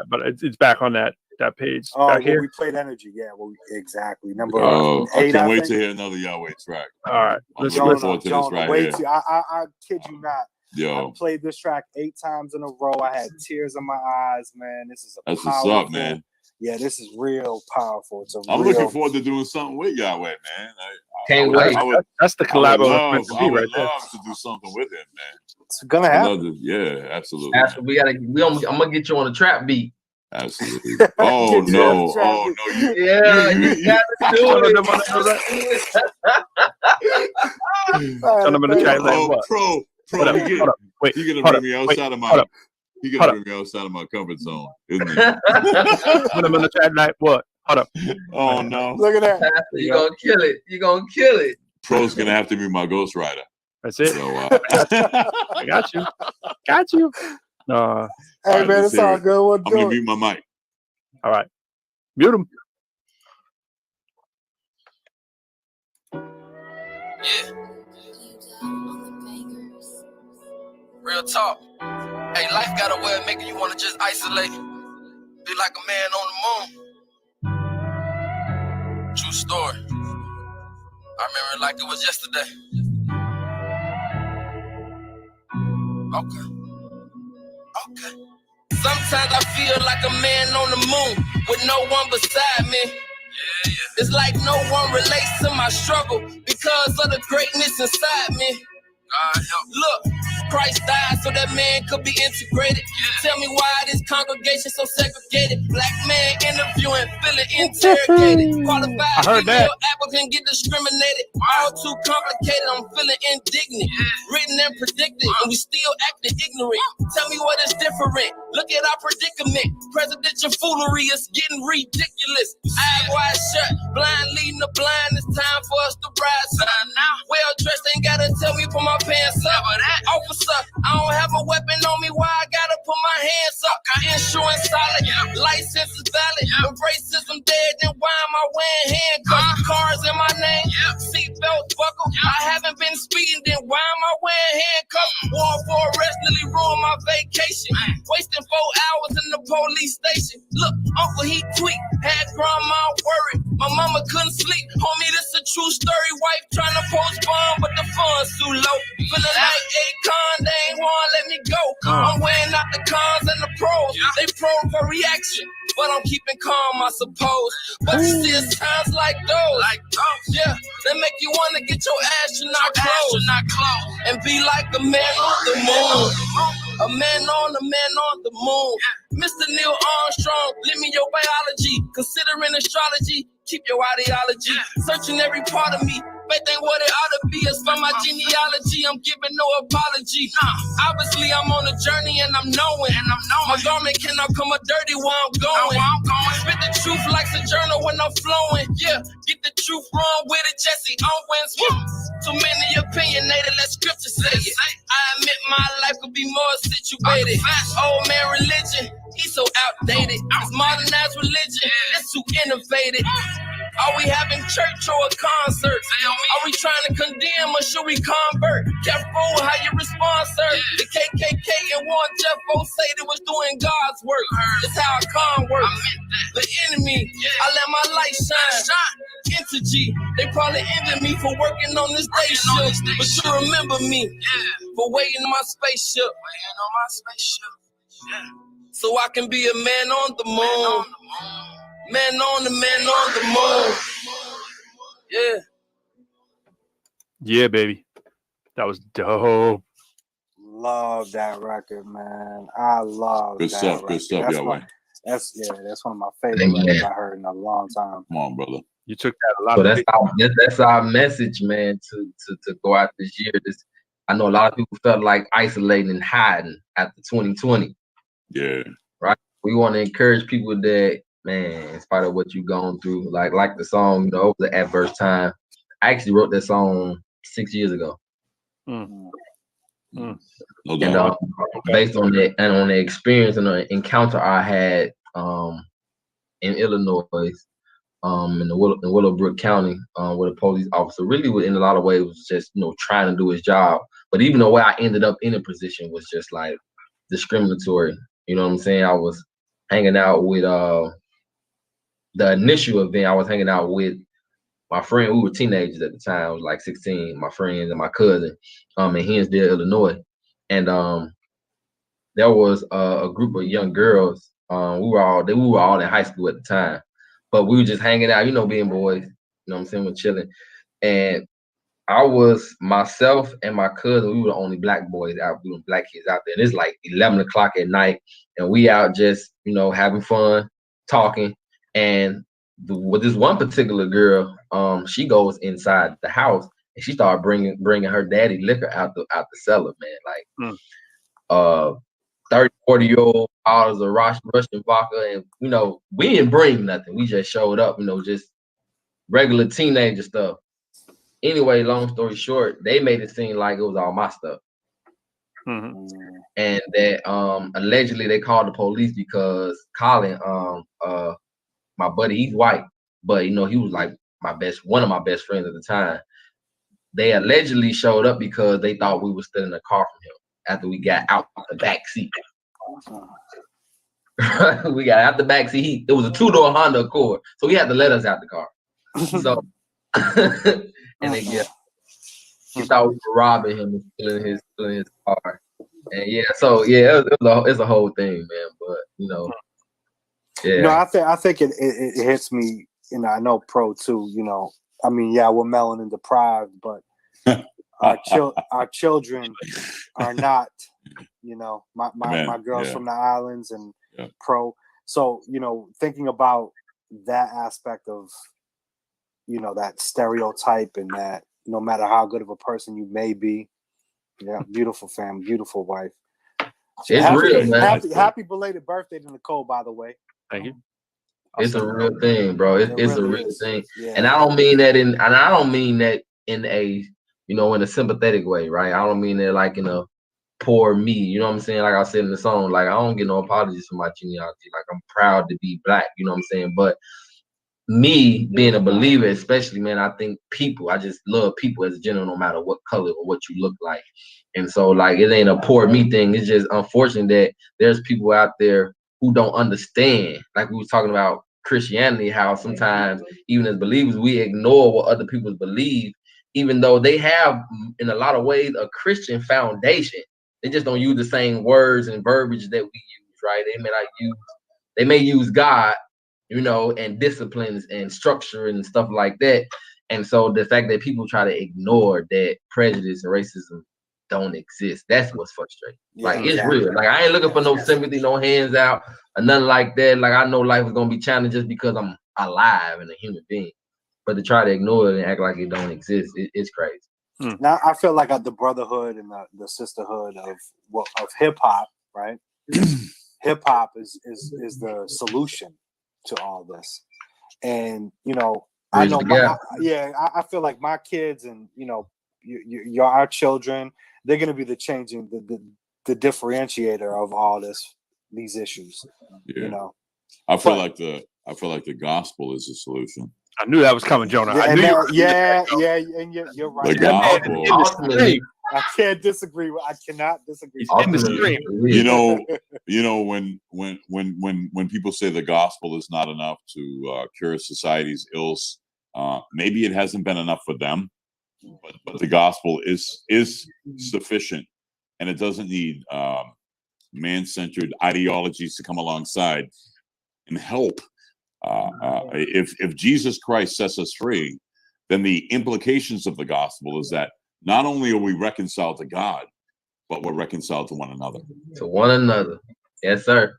[SPEAKER 3] but it's back on that page.
[SPEAKER 12] Oh,
[SPEAKER 3] back here.
[SPEAKER 12] We played Energy. Yeah, exactly. Number
[SPEAKER 17] 8. I can't wait
[SPEAKER 12] think.
[SPEAKER 17] to hear another Yahweh track.
[SPEAKER 3] All right,
[SPEAKER 17] I'm looking forward to this right here.
[SPEAKER 12] I kid you not.
[SPEAKER 17] Yo,
[SPEAKER 12] I played this track 8 times in a row. I had tears in my eyes, man. This is
[SPEAKER 17] that's what's up, man.
[SPEAKER 12] Yeah, this is real powerful.
[SPEAKER 17] I'm looking forward to doing something with Yahweh, man.
[SPEAKER 20] Can't wait.
[SPEAKER 3] That's the collaboration. I
[SPEAKER 17] would love to do something with him, man.
[SPEAKER 12] It's gonna happen.
[SPEAKER 17] Yeah, absolutely.
[SPEAKER 20] I'm gonna get you on a trap beat.
[SPEAKER 17] Absolutely. Oh no! Oh no!
[SPEAKER 20] You gotta do it.
[SPEAKER 3] Tell him in the chat.
[SPEAKER 17] Pro. You're gonna bring me outside of my. You're gonna bring me outside of my comfort zone, isn't he?
[SPEAKER 3] Put him in the chat night. What? Hold up.
[SPEAKER 17] Oh no!
[SPEAKER 12] Look at that.
[SPEAKER 20] You're gonna kill it. You're gonna kill it.
[SPEAKER 17] Pro's gonna have to be my ghostwriter.
[SPEAKER 3] That's it.
[SPEAKER 17] So,
[SPEAKER 3] I got you. Got you.
[SPEAKER 12] Hey man, it's all good.
[SPEAKER 17] I'm gonna mute my mic.
[SPEAKER 3] All right, mute him.
[SPEAKER 16] Yeah. Real talk. Hey, life got a way of making you want to just isolate. Be like a man on the moon. True story. I remember it like it was yesterday. Okay. Sometimes I feel like a man on the moon with no one beside me. It's like no one relates to my struggle because of the greatness inside me. Look, Christ died so that man could be integrated. Tell me why this congregation so segregated. Black man interviewing, feeling interrogated. Qualified female applicant get discriminated. All too complicated, I'm feeling indignant. Written and predicted, and we still acting ignorant. Tell me what is different. Look at our predicament. Presidential foolery is getting ridiculous. Eyes wide shut, blind leading the blind. It's time for us to rise up. Well dressed, ain't gotta tell me put my pants up. Officer, I don't have a weapon on me. Why I gotta put my hands up? Insurance solid, license is valid. If racism dead, then why am I wearing handcuffs? Cars in my name, seatbelt buckle. I haven't been speeding, then why am I wearing handcuffs? War for arrest nearly ruined my vacation. Wasting 4 hours in the police station. Look, Uncle, he tweet, had grandma worried. My mama couldn't sleep. Homie, this a true story. Wife trying to postpone, but the funds too low. Feeling like Akon, they ain't wanna let me go. I'm weighing out the cons and the pros. They prone for reaction, but I'm keeping calm, I suppose. But you see, it's times like those. Yeah, they make you wanna get your astronaut clothes and be like a man on the moon. A man on the moon. Mr. Neil Armstrong, lend me your biology. Considering astrology, keep your ideology. Searching every part of me. Faith ain't what it ought to be. It's from my genealogy. I'm giving no apology. Obviously, I'm on a journey and I'm knowing. My garment cannot come a dirty while I'm going. Spit the truth like a journal when I'm flowing. Yeah, get the truth wrong with it, Jesse Owens. Too many opinionated, let scripture say it. I admit my life could be more situated. Old man religion, he's so outdated. It's modernized religion, it's too innovative. Are we having church or a concert? Are we trying to condemn or should we convert? Careful how you respond, sir. The KKK and Warren Jeffo say they was doing God's work. That's how a con works. The enemy, I let my light shine. Into G, they probably envy me for working on this day shift. But you remember me for waiting on my spaceship. So I can be a man on the moon. Man on the moon. Yeah.
[SPEAKER 3] Yeah, baby. That was dope.
[SPEAKER 12] Love that record, man. I love
[SPEAKER 17] good
[SPEAKER 12] that
[SPEAKER 17] stuff.
[SPEAKER 12] record.
[SPEAKER 17] Good stuff, Yahweh.
[SPEAKER 12] That's one of my favorite records I heard in a long time.
[SPEAKER 17] Come on, brother.
[SPEAKER 3] You took that a lot.
[SPEAKER 20] So that's our message, man, to go out this year. I know a lot of people felt like isolating and hiding after 2020.
[SPEAKER 17] Yeah.
[SPEAKER 20] Right. We want to encourage people that, man, in spite of what you've gone through, like the song, the adverse time. I actually wrote that song 6 years ago.
[SPEAKER 3] No
[SPEAKER 20] And based on that and on the experience and the encounter I had in Illinois, in Willowbrook County, with a police officer, really in a lot of ways was just trying to do his job. But even the way I ended up in a position was just like discriminatory. You know what I'm saying? I was hanging out with the initial event. I was hanging out with my friend. We were teenagers at the time. I was like 16. My friends and my cousin, in Hinsdale, Illinois, and there was a group of young girls. We were all in high school at the time, but we were just hanging out. Being boys. You know what I'm saying? We're chilling, and I was myself and my cousin. We were the only black boys out. We were black kids out there. And it's like 11 o'clock at night, and we out just having fun, talking. And with this one particular girl, she goes inside the house and she started bringing her daddy liquor out the cellar, man. Like 30, 40-year-old bottles of Russian vodka, and we didn't bring nothing. We just showed up, just regular teenager stuff. Anyway, long story short, they made it seem like it was all my stuff.
[SPEAKER 3] Mm-hmm.
[SPEAKER 20] And that allegedly they called the police because Colin, my buddy, he's white, but he was like one of my best friends at the time. They allegedly showed up because they thought we were still in the car from him after we got out the back seat. We got out the back seat. It was a 2-door Honda Accord, so he had to let us out the car. So and he thought we were robbing him and stealing his car. And it's a whole thing, man. But yeah.
[SPEAKER 12] I think it hits me. I know Pro too. I mean, yeah, we're melanin deprived, but our children are not. My girls from the islands and Pro. So thinking about that aspect of that stereotype and that no matter how good of a person you may be, beautiful family, beautiful wife.
[SPEAKER 20] It's real, man.
[SPEAKER 12] Happy belated birthday to Nicole, by the way.
[SPEAKER 3] Thank you.
[SPEAKER 20] It's a real thing, bro. It's really a real thing.
[SPEAKER 12] Yeah.
[SPEAKER 20] And I don't mean that in a in a sympathetic way, right? I don't mean that like in a poor me, you know what I'm saying? Like I said in the song, like I don't get no apologies for my genealogy. Like I'm proud to be black, you know what I'm saying? But me being a believer, especially, man, I just love people as a general, no matter what color or what you look like. And so like it ain't a poor me thing. It's just unfortunate that there's people out there who don't understand. Like we was talking about Christianity, how sometimes even as believers we ignore what other people believe, even though they have in a lot of ways a Christian foundation. They just don't use the same words and verbiage that we use, right? They may use God, and disciplines and structure and stuff like that. And so the fact that people try to ignore that prejudice and racism don't exist, that's what's frustrating. It's real. Like I ain't looking for no sympathy, no hands out, or nothing like that. Like I know life is gonna be challenging just because I'm alive and a human being. But to try to ignore it and act like it don't exist, it's crazy.
[SPEAKER 12] Now I feel like the brotherhood and the sisterhood of hip hop, right? Hip hop is the solution to all this, and I know I feel like my kids and our children, they're gonna be the differentiator of all these issues.
[SPEAKER 17] Yeah. I feel like the gospel is the solution.
[SPEAKER 3] I knew that was coming, Jonah.
[SPEAKER 12] And you're right.
[SPEAKER 17] The gospel.
[SPEAKER 12] Ultimately, I can't disagree. I cannot disagree.
[SPEAKER 3] In the stream.
[SPEAKER 17] When people say the gospel is not enough to cure society's ills, maybe it hasn't been enough for them, but the gospel is sufficient, and it doesn't need man-centered ideologies to come alongside and help. If Jesus Christ sets us free, then the implications of the gospel is that not only are we reconciled to God, but we're reconciled to one another.
[SPEAKER 20] To one another. Yes, sir.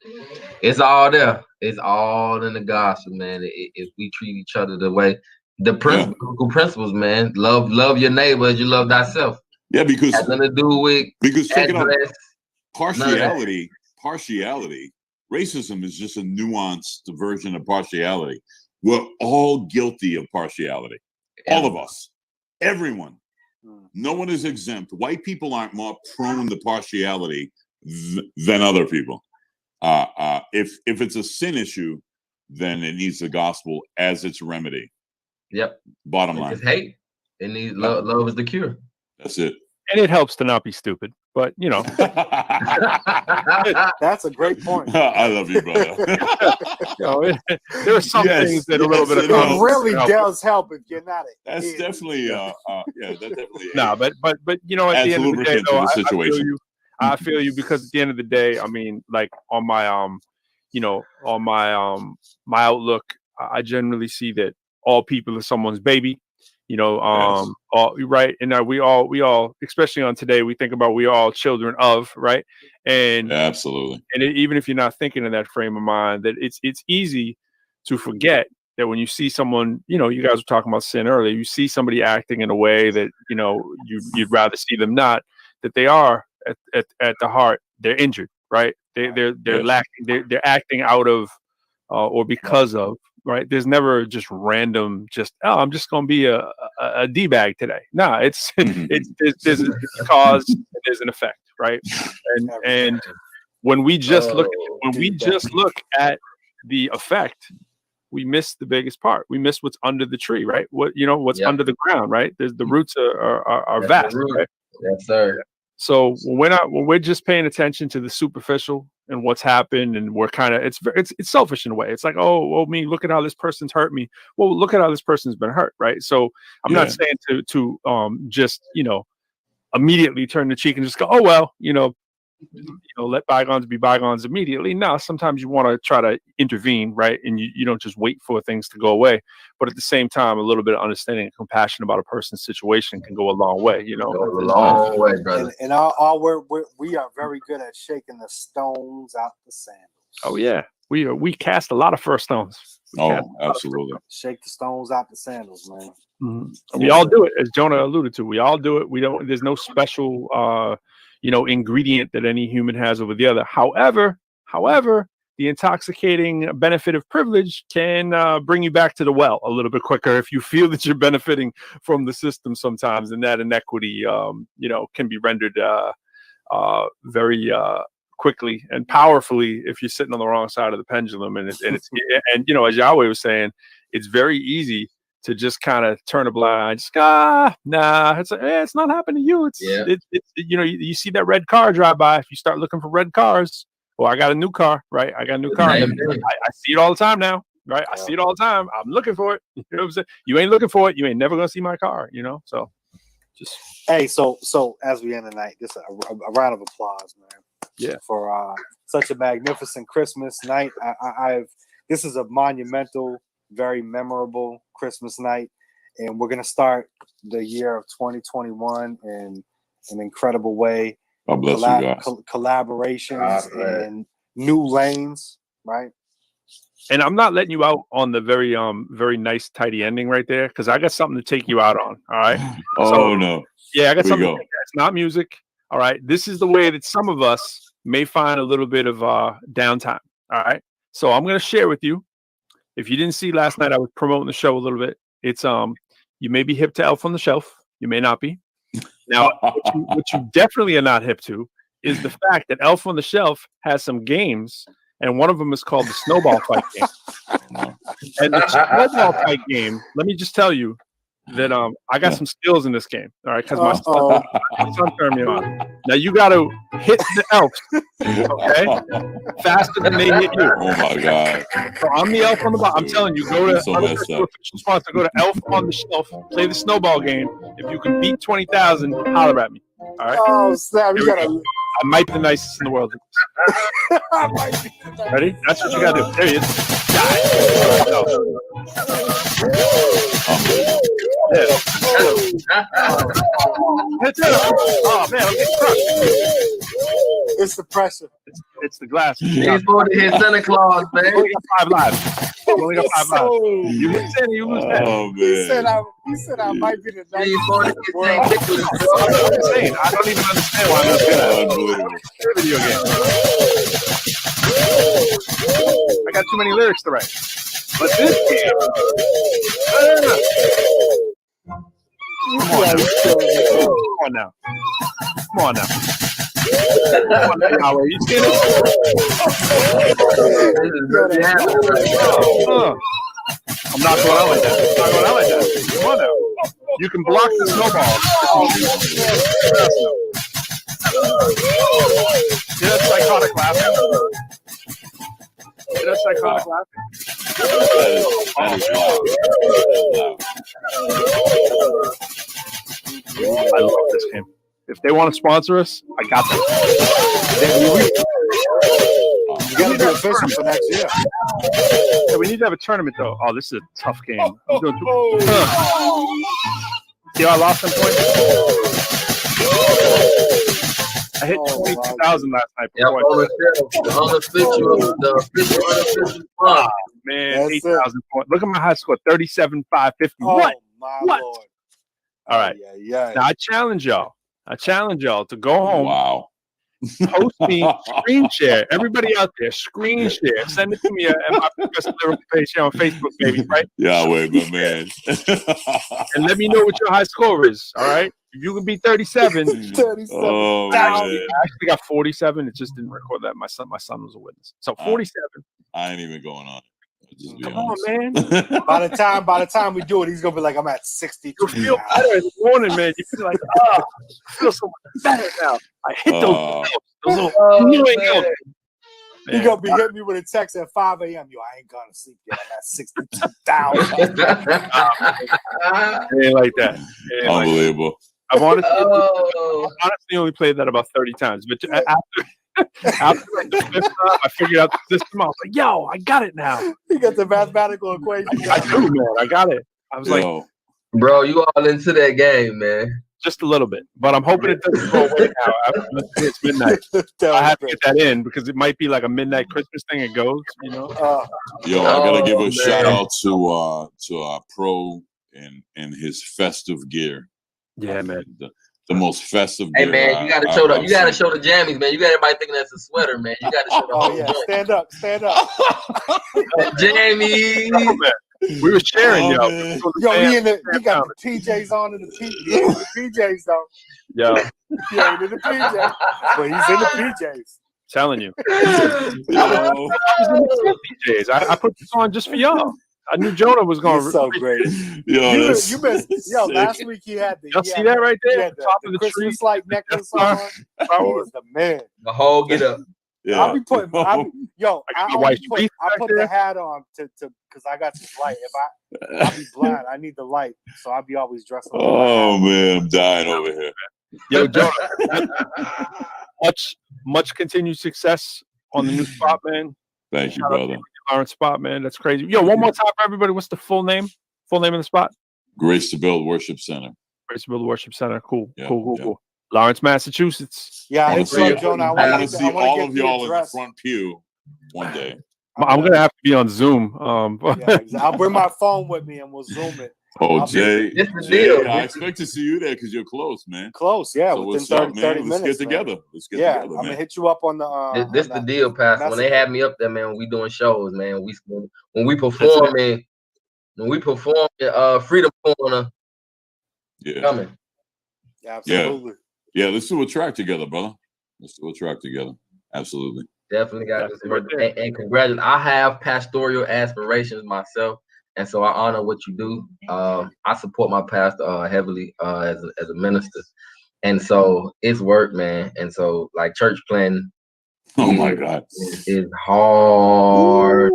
[SPEAKER 20] It's all there. It's all in the gospel, man. If we treat each other the way, the principles, man. Love your neighbor as you love thyself.
[SPEAKER 17] Yeah, because
[SPEAKER 20] has nothing to do with
[SPEAKER 17] check it out. Partiality. Racism is just a nuanced version of partiality. We're all guilty of partiality. All of us. Everyone. No one is exempt. White people aren't more prone to partiality than other people. If it's a sin issue, then it needs the gospel as its remedy.
[SPEAKER 20] Yep.
[SPEAKER 21] Bottom line.
[SPEAKER 20] It's hate. It needs love is the cure.
[SPEAKER 17] That's it.
[SPEAKER 3] And it helps to not be stupid. But you know,
[SPEAKER 12] that's a great point.
[SPEAKER 17] I love you, brother.
[SPEAKER 3] There are some things that a little bit of
[SPEAKER 12] it really does help if you're not.
[SPEAKER 17] That's definitely, that definitely.
[SPEAKER 3] No, but you know, at the end of the day, though, I feel you because at the end of the day, I mean, like on my my outlook, I generally see that all people are someone's baby. You know, all right, and we all, especially on today, we think about we are all children of, right, and
[SPEAKER 17] absolutely,
[SPEAKER 3] and even if you're not thinking in that frame of mind, that it's easy to forget that when you see someone, you know, you guys were talking about sin earlier, you see somebody acting in a way that you know you'd rather see them not, that they are at the heart they're injured, right? They're lacking, they're acting out of or because of. Right. There's never just random, I'm just going to be a D-bag today. No, there's a cause, and there's an effect. Right. And when we just look at the effect, we miss the biggest part. We miss what's under the tree. Right. What's under the ground. Right. The roots are vast. Right?
[SPEAKER 20] Yes, sir.
[SPEAKER 3] So when we're just paying attention to the superficial and what's happened, and we're kind of it's selfish in a way. It's like, oh me, look at how this person's hurt me. Well, look at how this person's been hurt, right? So I'm not saying to just immediately turn the cheek and just go, oh well, let bygones be bygones immediately. No, sometimes you want to try to intervene, right? And you don't just wait for things to go away. But at the same time, a little bit of understanding and compassion about a person's situation can go a long way,
[SPEAKER 20] Go a long way, brother.
[SPEAKER 12] And we are very good at shaking the stones out the sandals.
[SPEAKER 3] Oh yeah, we cast a lot of first stones.
[SPEAKER 17] Absolutely.
[SPEAKER 12] Shake the stones out the sandals, man.
[SPEAKER 3] Mm-hmm. We all do it, as Jonah alluded to. We all do it. There's no special ingredient that any human has over the other. However, the intoxicating benefit of privilege can bring you back to the well a little bit quicker if you feel that you're benefiting from the system sometimes, and that inequity, can be rendered very quickly and powerfully if you're sitting on the wrong side of the pendulum. And as Yahweh was saying, it's very easy to just kind of turn a blind eye. Nah, it's not happening to you. You see that red car drive by. If you start looking for red cars, well, I got a new car, right? I see it all the time now, right? I see it all the time. I'm looking for it. You know what I'm saying? You ain't looking for it, you ain't never gonna see my car. So just
[SPEAKER 12] so as we end the night, just a round of applause, man.
[SPEAKER 3] Yeah,
[SPEAKER 12] for such a magnificent Christmas night. This is a monumental, very memorable Christmas night, and we're gonna start the year of 2021 in an incredible way.
[SPEAKER 17] God bless you guys.
[SPEAKER 12] Collaborations and new lanes, right?
[SPEAKER 3] And I'm not letting you out on the very very nice tidy ending right there, because I got something to take you out on. All right.
[SPEAKER 17] No.
[SPEAKER 3] Yeah, I got something. It's not music. All right. This is the way that some of us may find a little bit of downtime. All right. So I'm gonna share with you. If you didn't see last night, I was promoting the show a little bit. It's you may be hip to Elf on the Shelf. You may not be. Now, what you definitely are not hip to is the fact that Elf on the Shelf has some games, and one of them is called the Snowball Fight game. And the Snowball Fight game, let me just tell you that I got some skills in this game. All right, because my son turned me on. Now you got to hit the elves, okay, faster than they hit you.
[SPEAKER 17] Oh my God!
[SPEAKER 3] So I'm the elf on the bottom. I'm telling you, go to official sponsor. Go to Elf on the Shelf. Play the snowball game. If you can beat 20,000, holler at me. All right.
[SPEAKER 12] Oh, Sam, you gotta.
[SPEAKER 3] I might be the nicest in the world. Ready? That's what you gotta do. There he is. Oh man, I'm getting crushed.
[SPEAKER 12] It's the pressure.
[SPEAKER 3] It's the glasses.
[SPEAKER 20] He's supposed to hit Santa Claus, man.
[SPEAKER 3] We only got 5 lives. We only got 5 lives. You hit Santa, you lose Santa.
[SPEAKER 17] Oh
[SPEAKER 12] He said
[SPEAKER 17] man.
[SPEAKER 12] he said I might be the
[SPEAKER 20] He's supposed to hit St. Nicholas, bro.
[SPEAKER 3] I'm saying, I don't even understand why I'm not good at it.
[SPEAKER 17] Unbelievable.
[SPEAKER 3] Video game. I got too many lyrics to write. But this game, come on now. Come on now. Howard, you see this? I'm not going out like that. Come on now. You can block the snowball. See that psychotic laughing? See that psychotic laughing?
[SPEAKER 17] That is
[SPEAKER 3] I love this game. If they want to sponsor us, I got them.
[SPEAKER 12] You gotta be official for next year.
[SPEAKER 3] Yeah, we need to have a tournament though. Oh, this is a tough game. I'm doing See how I lost some points? I hit 22,000 last night.
[SPEAKER 20] Yeah,
[SPEAKER 3] Man, 8,000 points. Look at my high score, 37,550. What?
[SPEAKER 12] My
[SPEAKER 3] What?
[SPEAKER 12] Lord.
[SPEAKER 3] All right.
[SPEAKER 12] Yeah.
[SPEAKER 3] Now I challenge y'all to go home.
[SPEAKER 17] Wow.
[SPEAKER 3] Post me, screen share. Everybody out there, screen share. Send it to me at my Progressive Lyrical page here on Facebook, baby. Right?
[SPEAKER 17] Yeah, wait, my man.
[SPEAKER 3] And let me know what your high score is. All right. If you can beat 37,
[SPEAKER 12] 37.
[SPEAKER 17] Oh,
[SPEAKER 3] I
[SPEAKER 17] man.
[SPEAKER 3] actually got 47. It just didn't record that. My son was a witness. So 47.
[SPEAKER 17] I ain't even going on. Just be
[SPEAKER 3] Come
[SPEAKER 17] honest.
[SPEAKER 3] on, man.
[SPEAKER 12] By the time we do it, he's gonna be like, I'm at 62.
[SPEAKER 3] You feel better in the morning, man. You feel like, I feel so much better now. I hit those notes, those little healing notes.
[SPEAKER 12] He gonna be hitting me with a text at 5 a.m. Yo, I ain't gonna sleep yet. I'm at 62,000.
[SPEAKER 3] It ain't like that. It ain't like
[SPEAKER 17] Unbelievable.
[SPEAKER 3] that. I've honestly only played that about 30 times. But after like the 5th time, I figured out the system. I was like, yo, I got it now.
[SPEAKER 12] He got the mathematical equation.
[SPEAKER 3] I do, man. I got it. I was like,
[SPEAKER 20] bro, you all into that game, man.
[SPEAKER 3] just a little bit. But I'm hoping it doesn't go away now. It's midnight. I have to get that in because it might be like a midnight Christmas thing. It goes, you know.
[SPEAKER 17] Yo, I gotta give a shout out to Pro and his festive gear.
[SPEAKER 3] Yeah, man.
[SPEAKER 17] The most festive
[SPEAKER 20] Hey
[SPEAKER 17] gear.
[SPEAKER 20] man, you gotta show you gotta show the jammies, man. You got everybody thinking that's a sweater, man. You gotta show the whole joint.
[SPEAKER 12] Stand up.
[SPEAKER 20] Jammies.
[SPEAKER 3] We were sharing, yo.
[SPEAKER 12] Yo, he got the PJs on in the PJs though.
[SPEAKER 3] Yo.
[SPEAKER 12] He ain't in the PJs, but he's in the PJs.
[SPEAKER 3] Telling you. I was in the PJs. I put this on just for y'all. I knew Jonah was going to.
[SPEAKER 12] So great.
[SPEAKER 17] Yo,
[SPEAKER 12] you missed. Yo, last week he had the.
[SPEAKER 3] Y'all see that right there?
[SPEAKER 12] He had
[SPEAKER 3] Top
[SPEAKER 12] the
[SPEAKER 3] of the
[SPEAKER 12] Christmas
[SPEAKER 3] tree.
[SPEAKER 12] light necklace on. He was the man.
[SPEAKER 20] The whole get up.
[SPEAKER 17] Yeah.
[SPEAKER 12] I'll be putting. I
[SPEAKER 3] white
[SPEAKER 12] put the hat on to because I got this light. If I'll be blind, I need the light, so I'll be always dressed up.
[SPEAKER 17] Oh man, I'm dying over here.
[SPEAKER 3] Yo, Jonah. much continued success on the new spot, man.
[SPEAKER 17] Thank you,
[SPEAKER 3] Shout out
[SPEAKER 17] brother.
[SPEAKER 3] to Lawrence spot, man. That's crazy. Yo, one more time for everybody. What's the full name? Full name of the spot?
[SPEAKER 17] Grace to Build Worship Center.
[SPEAKER 3] Grace to Build Worship Center. Cool.
[SPEAKER 17] Yeah,
[SPEAKER 3] Cool. Lawrence, Massachusetts.
[SPEAKER 12] Yeah,
[SPEAKER 17] I want to see,
[SPEAKER 12] Jonah.
[SPEAKER 17] I want to see all of y'all in the front pew one day.
[SPEAKER 3] I'm gonna have to be on Zoom.
[SPEAKER 12] I'll bring my phone with me and we'll Zoom it.
[SPEAKER 17] Oh, Jay,
[SPEAKER 20] It's the
[SPEAKER 17] Jay,
[SPEAKER 20] deal.
[SPEAKER 17] I expect to see you there because you're close, man.
[SPEAKER 12] Close, yeah.
[SPEAKER 17] So
[SPEAKER 12] Within
[SPEAKER 17] what's
[SPEAKER 12] 30,
[SPEAKER 17] up, man?
[SPEAKER 12] 30
[SPEAKER 17] Let's
[SPEAKER 12] minutes.
[SPEAKER 17] get together. Let's get
[SPEAKER 12] Yeah,
[SPEAKER 17] together,
[SPEAKER 12] I'm gonna
[SPEAKER 17] man.
[SPEAKER 12] hit you up on the.
[SPEAKER 20] This the deal, Pastor. When they have me up there, man, when we doing shows, man, when we perform in Freedom Corner, coming.
[SPEAKER 12] Absolutely.
[SPEAKER 17] Yeah, let's do a track together, brother. Let's do a track together. Absolutely.
[SPEAKER 20] Definitely got this. And congratulations. I have pastoral aspirations myself, and so I honor what you do. I support my pastor heavily as a minister, and so it's work, man. And so like church planning.
[SPEAKER 17] Oh my God,
[SPEAKER 20] is hard.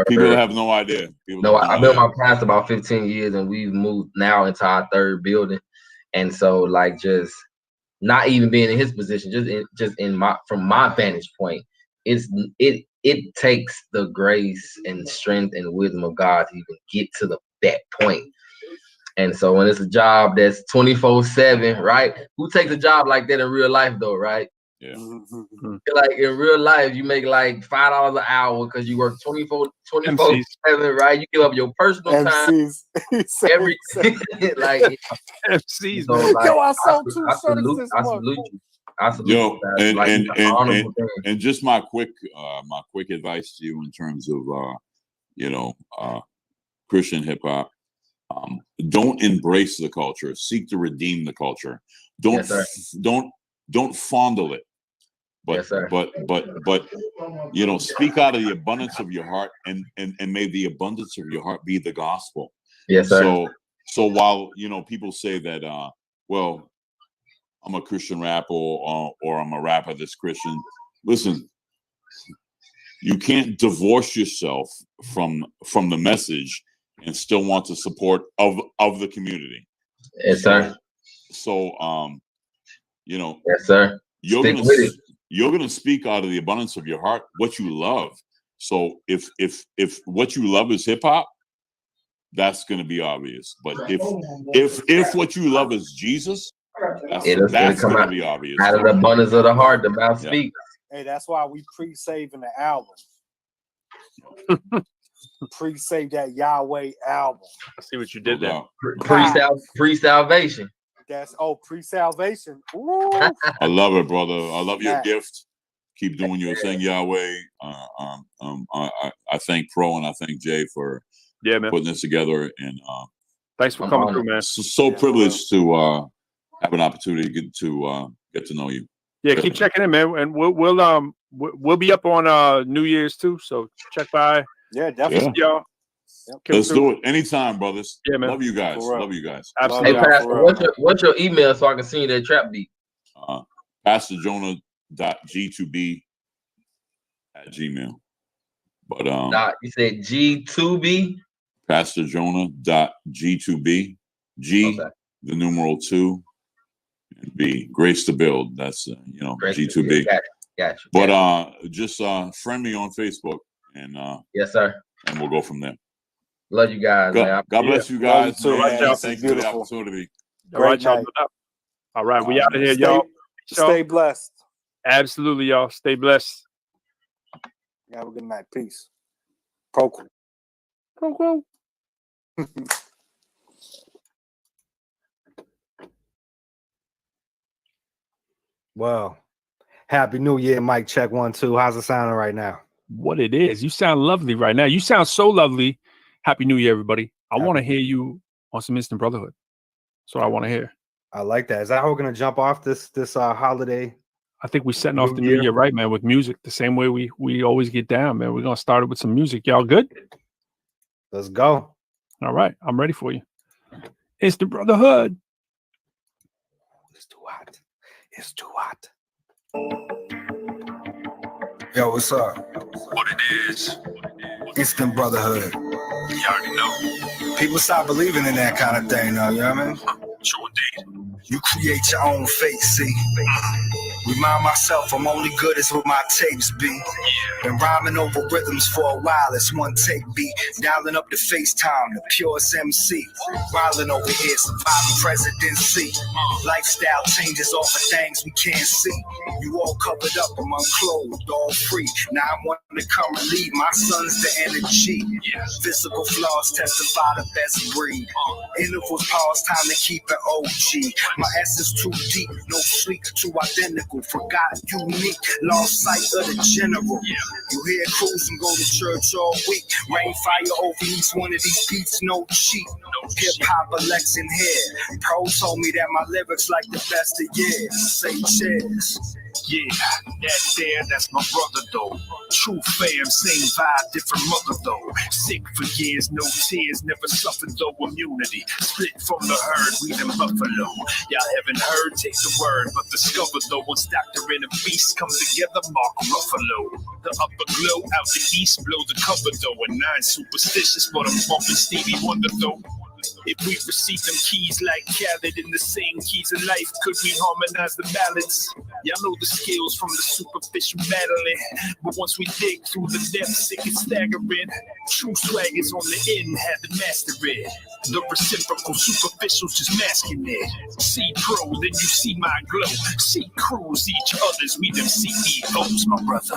[SPEAKER 17] People have no idea.
[SPEAKER 20] I've been with my pastor about 15 years, and we've moved now into our third building, and so like just not even being in his position, from my vantage point, it takes the grace and strength and wisdom of God to even get to that point. And so when it's a job that's 24/7, right? Who takes a job like that in real life though, right?
[SPEAKER 17] Yeah.
[SPEAKER 20] Like in real life, you make like $5 an hour because you work 24/7, right? You give up your personal time. Every like
[SPEAKER 3] MCs,
[SPEAKER 20] so,
[SPEAKER 3] man.
[SPEAKER 20] like,
[SPEAKER 3] Yo,
[SPEAKER 20] I salute you. I salute
[SPEAKER 17] Yo,
[SPEAKER 20] you guys. Like, it's an honorable thing.
[SPEAKER 17] and just my quick advice to you in terms of Christian hip hop. Don't embrace the culture. Seek to redeem the culture. Don't fondle it. But speak out of the abundance of your heart, and may the abundance of your heart be the gospel.
[SPEAKER 20] Yes, sir.
[SPEAKER 17] So while people say that, well, I'm a Christian rapper or I'm a rapper that's Christian. Listen, you can't divorce yourself from the message and still want to support of the community.
[SPEAKER 20] Yes, sir.
[SPEAKER 17] So
[SPEAKER 20] yes, sir.
[SPEAKER 17] You're gonna speak out of the abundance of your heart what you love. So if what you love is hip hop, that's gonna be obvious. But if what you love is Jesus, that's gonna be obvious.
[SPEAKER 20] Out of the abundance of the heart, the mouth speaks.
[SPEAKER 12] Hey, that's why we pre-saving the album. Pre-save that Yahweh album.
[SPEAKER 3] I see what you did there.
[SPEAKER 20] Pre-salvation.
[SPEAKER 12] That's pre-salvation. Ooh.
[SPEAKER 17] I love it, brother. I love your gift. Keep doing your thing, Yahweh. I thank Pro and I thank Jay for putting this together. And
[SPEAKER 3] thanks for coming through, man.
[SPEAKER 17] So privileged to have an opportunity to get to know you.
[SPEAKER 3] Yeah, keep checking in, man, and we'll be up on New Year's too. So check by.
[SPEAKER 12] Yeah, definitely,
[SPEAKER 3] y'all.
[SPEAKER 17] Let's do it anytime, brothers.
[SPEAKER 3] Yeah, man.
[SPEAKER 17] Love you guys. Love you guys.
[SPEAKER 20] Absolutely. Hey, Pastor, what's your email so I can send you that trap beat?
[SPEAKER 17] PastorJonah.G2B@gmail. But
[SPEAKER 20] you said G2B.
[SPEAKER 17] PastorJonah.G2B. The numeral 2 and B. Grace to build. That's G2B.
[SPEAKER 20] Gotcha.
[SPEAKER 17] But just friend me on Facebook and
[SPEAKER 20] yes, sir.
[SPEAKER 17] And we'll go from there.
[SPEAKER 20] Love you guys.
[SPEAKER 17] God bless you guys.
[SPEAKER 12] Too, man.
[SPEAKER 17] Thank you for the opportunity.
[SPEAKER 3] All right, y'all. All right, we out of here, y'all.
[SPEAKER 12] Stay blessed.
[SPEAKER 3] Absolutely, y'all. Stay blessed.
[SPEAKER 12] Have a good night. Peace. Pro.
[SPEAKER 2] Well, Happy New Year, mic check 1 2. How's it sounding right now?
[SPEAKER 3] What it is? You sound lovely right now. You sound so lovely. Happy New Year, everybody. I want to hear you on some Instant Brotherhood. That's what I want to hear.
[SPEAKER 2] I like that. Is that how we're gonna jump off this holiday?
[SPEAKER 3] I think we're setting off the new year right, man, with music. The same way we always get down, man. We're gonna start it with some music. Y'all good?
[SPEAKER 2] Let's go.
[SPEAKER 3] All right, I'm ready for you. Instant Brotherhood.
[SPEAKER 2] It's too hot. It's too hot. Yo, what's up?
[SPEAKER 5] What it is.
[SPEAKER 1] Instant Brotherhood.
[SPEAKER 5] You already know.
[SPEAKER 1] People stop believing in that kind of thing now, you know what I mean?
[SPEAKER 5] True indeed.
[SPEAKER 1] You create your own fate, see? Remind myself I'm only good as what my tapes be. Been rhyming over rhythms for a while, it's one take beat. Dialing up the FaceTime, the purest MC. Wilding over here, surviving presidency. Lifestyle changes off of things we can't see. You all covered up, I'm unclothed, all free. Now I want to come and lead my sons the energy. Physical flaws testify the best breed. Intervals pause, time to keep it OG. My essence too deep, no sleep, too identical. Forgot unique, lost sight of the general. You hear crews and go to church all week. Rain fire over each one of these beats, no cheat. Hip hop election here. Pro told me that my lyrics like the best of years. Say cheers.
[SPEAKER 5] Yeah, that there, that's my brother though. True fam, same vibe, different mother though. Sick for years, no tears, never suffered though. Immunity, split from the herd, we them buffalo. Y'all haven't heard, take the word, but discover though. Once Doctor and a beast come together, Mark Ruffalo. The upper glow out the east, blow the cover though. And 9 superstitious, but I'm bumping Stevie Wonder though. If we receive them keys like Khaled in the same keys of life, could we harmonize the balance? Y'all know the skills from the superficial battling, but once we dig through the depths, it gets staggering. True swag is on the end, had to master it.
[SPEAKER 14] The reciprocal superficials just masking it. See pros, then you see my glow. See crews, each others, we them CEOs, my brother.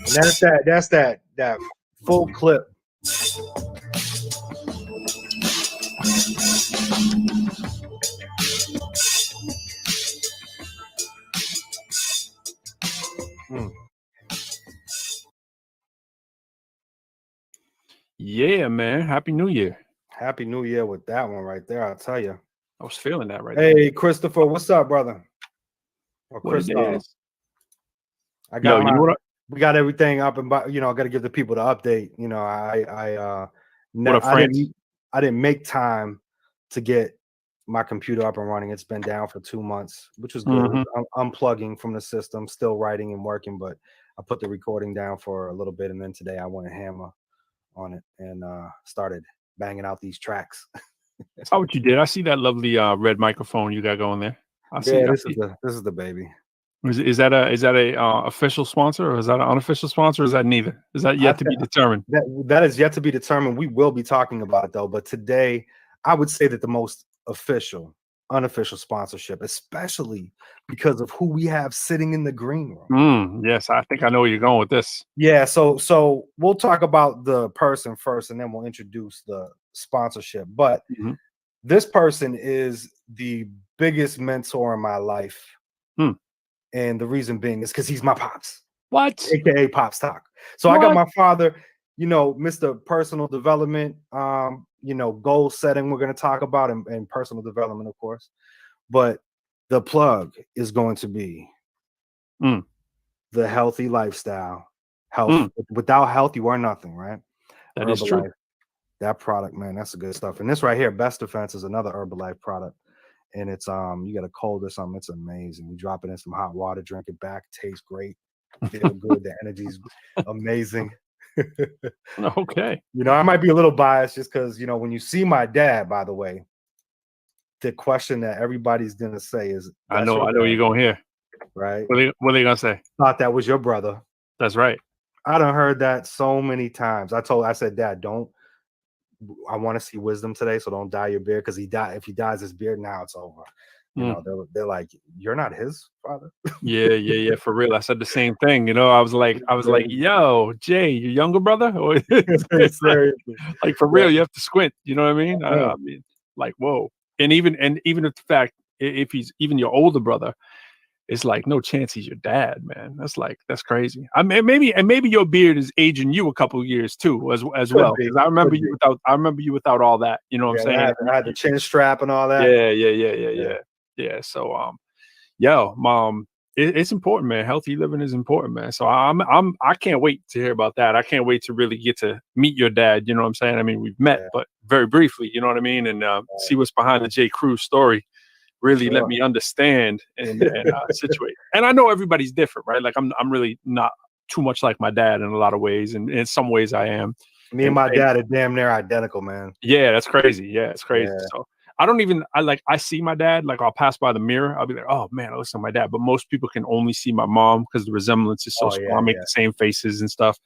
[SPEAKER 2] And that's that full clip.
[SPEAKER 3] Yeah, man. Happy New Year.
[SPEAKER 2] Happy New Year with that one right there. I'll tell you.
[SPEAKER 3] I was feeling that right there.
[SPEAKER 2] Hey, Christopher, what's up, brother? Or Christoph. I got we got everything up, and I got to give the people the update. I didn't make time to get my computer up and running. It's been down for 2 months, which was good. I'm unplugging from the system, still writing and working, but I put the recording down for a little bit, and then today I went and hammer on it and started banging out these tracks.
[SPEAKER 3] That's what you did. I see that lovely red microphone you got going there.
[SPEAKER 2] This is the baby.
[SPEAKER 3] Is that a official sponsor, or is that an unofficial sponsor, or is that neither? Is that yet to be determined?
[SPEAKER 2] That is yet to be determined. We will be talking about it though. But today, I would say that the most unofficial sponsorship, especially because of who we have sitting in the green room.
[SPEAKER 3] Yes, I think I know where you're going with this.
[SPEAKER 2] Yeah, so we'll talk about the person first, and then we'll introduce the sponsorship. But this person is the biggest mentor in my life. And the reason being is because he's my pops.
[SPEAKER 3] What?
[SPEAKER 2] AKA Pops Talk. So I got my father, Mr. Personal Development, goal setting we're going to talk about, and personal development, of course. But the plug is going to be the healthy lifestyle. Health. Without health, you are nothing, right?
[SPEAKER 3] That is true.
[SPEAKER 2] That product, man, that's the good stuff. And this right here, Best Defense, is another Herbalife product. And it's you get a cold or something, it's amazing. You drop it in some hot water, drink it back, tastes great, feel good, the energy's amazing.
[SPEAKER 3] Okay.
[SPEAKER 2] I might be a little biased just because when you see my dad, by the way, the question that everybody's gonna say is,
[SPEAKER 3] I know you're gonna hear.
[SPEAKER 2] Right?
[SPEAKER 3] What are they gonna say?
[SPEAKER 2] Thought that was your brother.
[SPEAKER 3] That's right.
[SPEAKER 2] I done heard that so many times. I said, Dad, I want to see wisdom today, so don't dye your beard, because if he dyes his beard now, it's over. They're like, you're not his father.
[SPEAKER 3] Yeah, for real. I said the same thing. I was like, yo, Jay, your younger brother? Like for real, you have to squint. You know what I mean? I mean, like, whoa. And even if the fact, if he's even your older brother, it's like no chance he's your dad, man. That's crazy. I mean, maybe your beard is aging you a couple of years too, as well. Because I remember you without all that. You know what I'm saying?
[SPEAKER 2] I had the chin strap and all that.
[SPEAKER 3] Yeah. So, Mom, it's important, man. Healthy living is important, man. So I can't wait to hear about that. I can't wait to really get to meet your dad. You know what I'm saying? I mean, we've met, but very briefly. You know what I mean? And see what's behind the J. Crew story. Really let me understand and situate. And I know everybody's different, right? Like I'm really not too much like my dad in a lot of ways, and in some ways I am.
[SPEAKER 2] Me and my dad are damn near identical, man.
[SPEAKER 3] Yeah, that's crazy. Yeah, it's crazy. Yeah. So I see my dad, like I'll pass by the mirror, I'll be like, oh man, I listen to my dad. But most people can only see my mom because the resemblance is so strong. I make the same faces and stuff.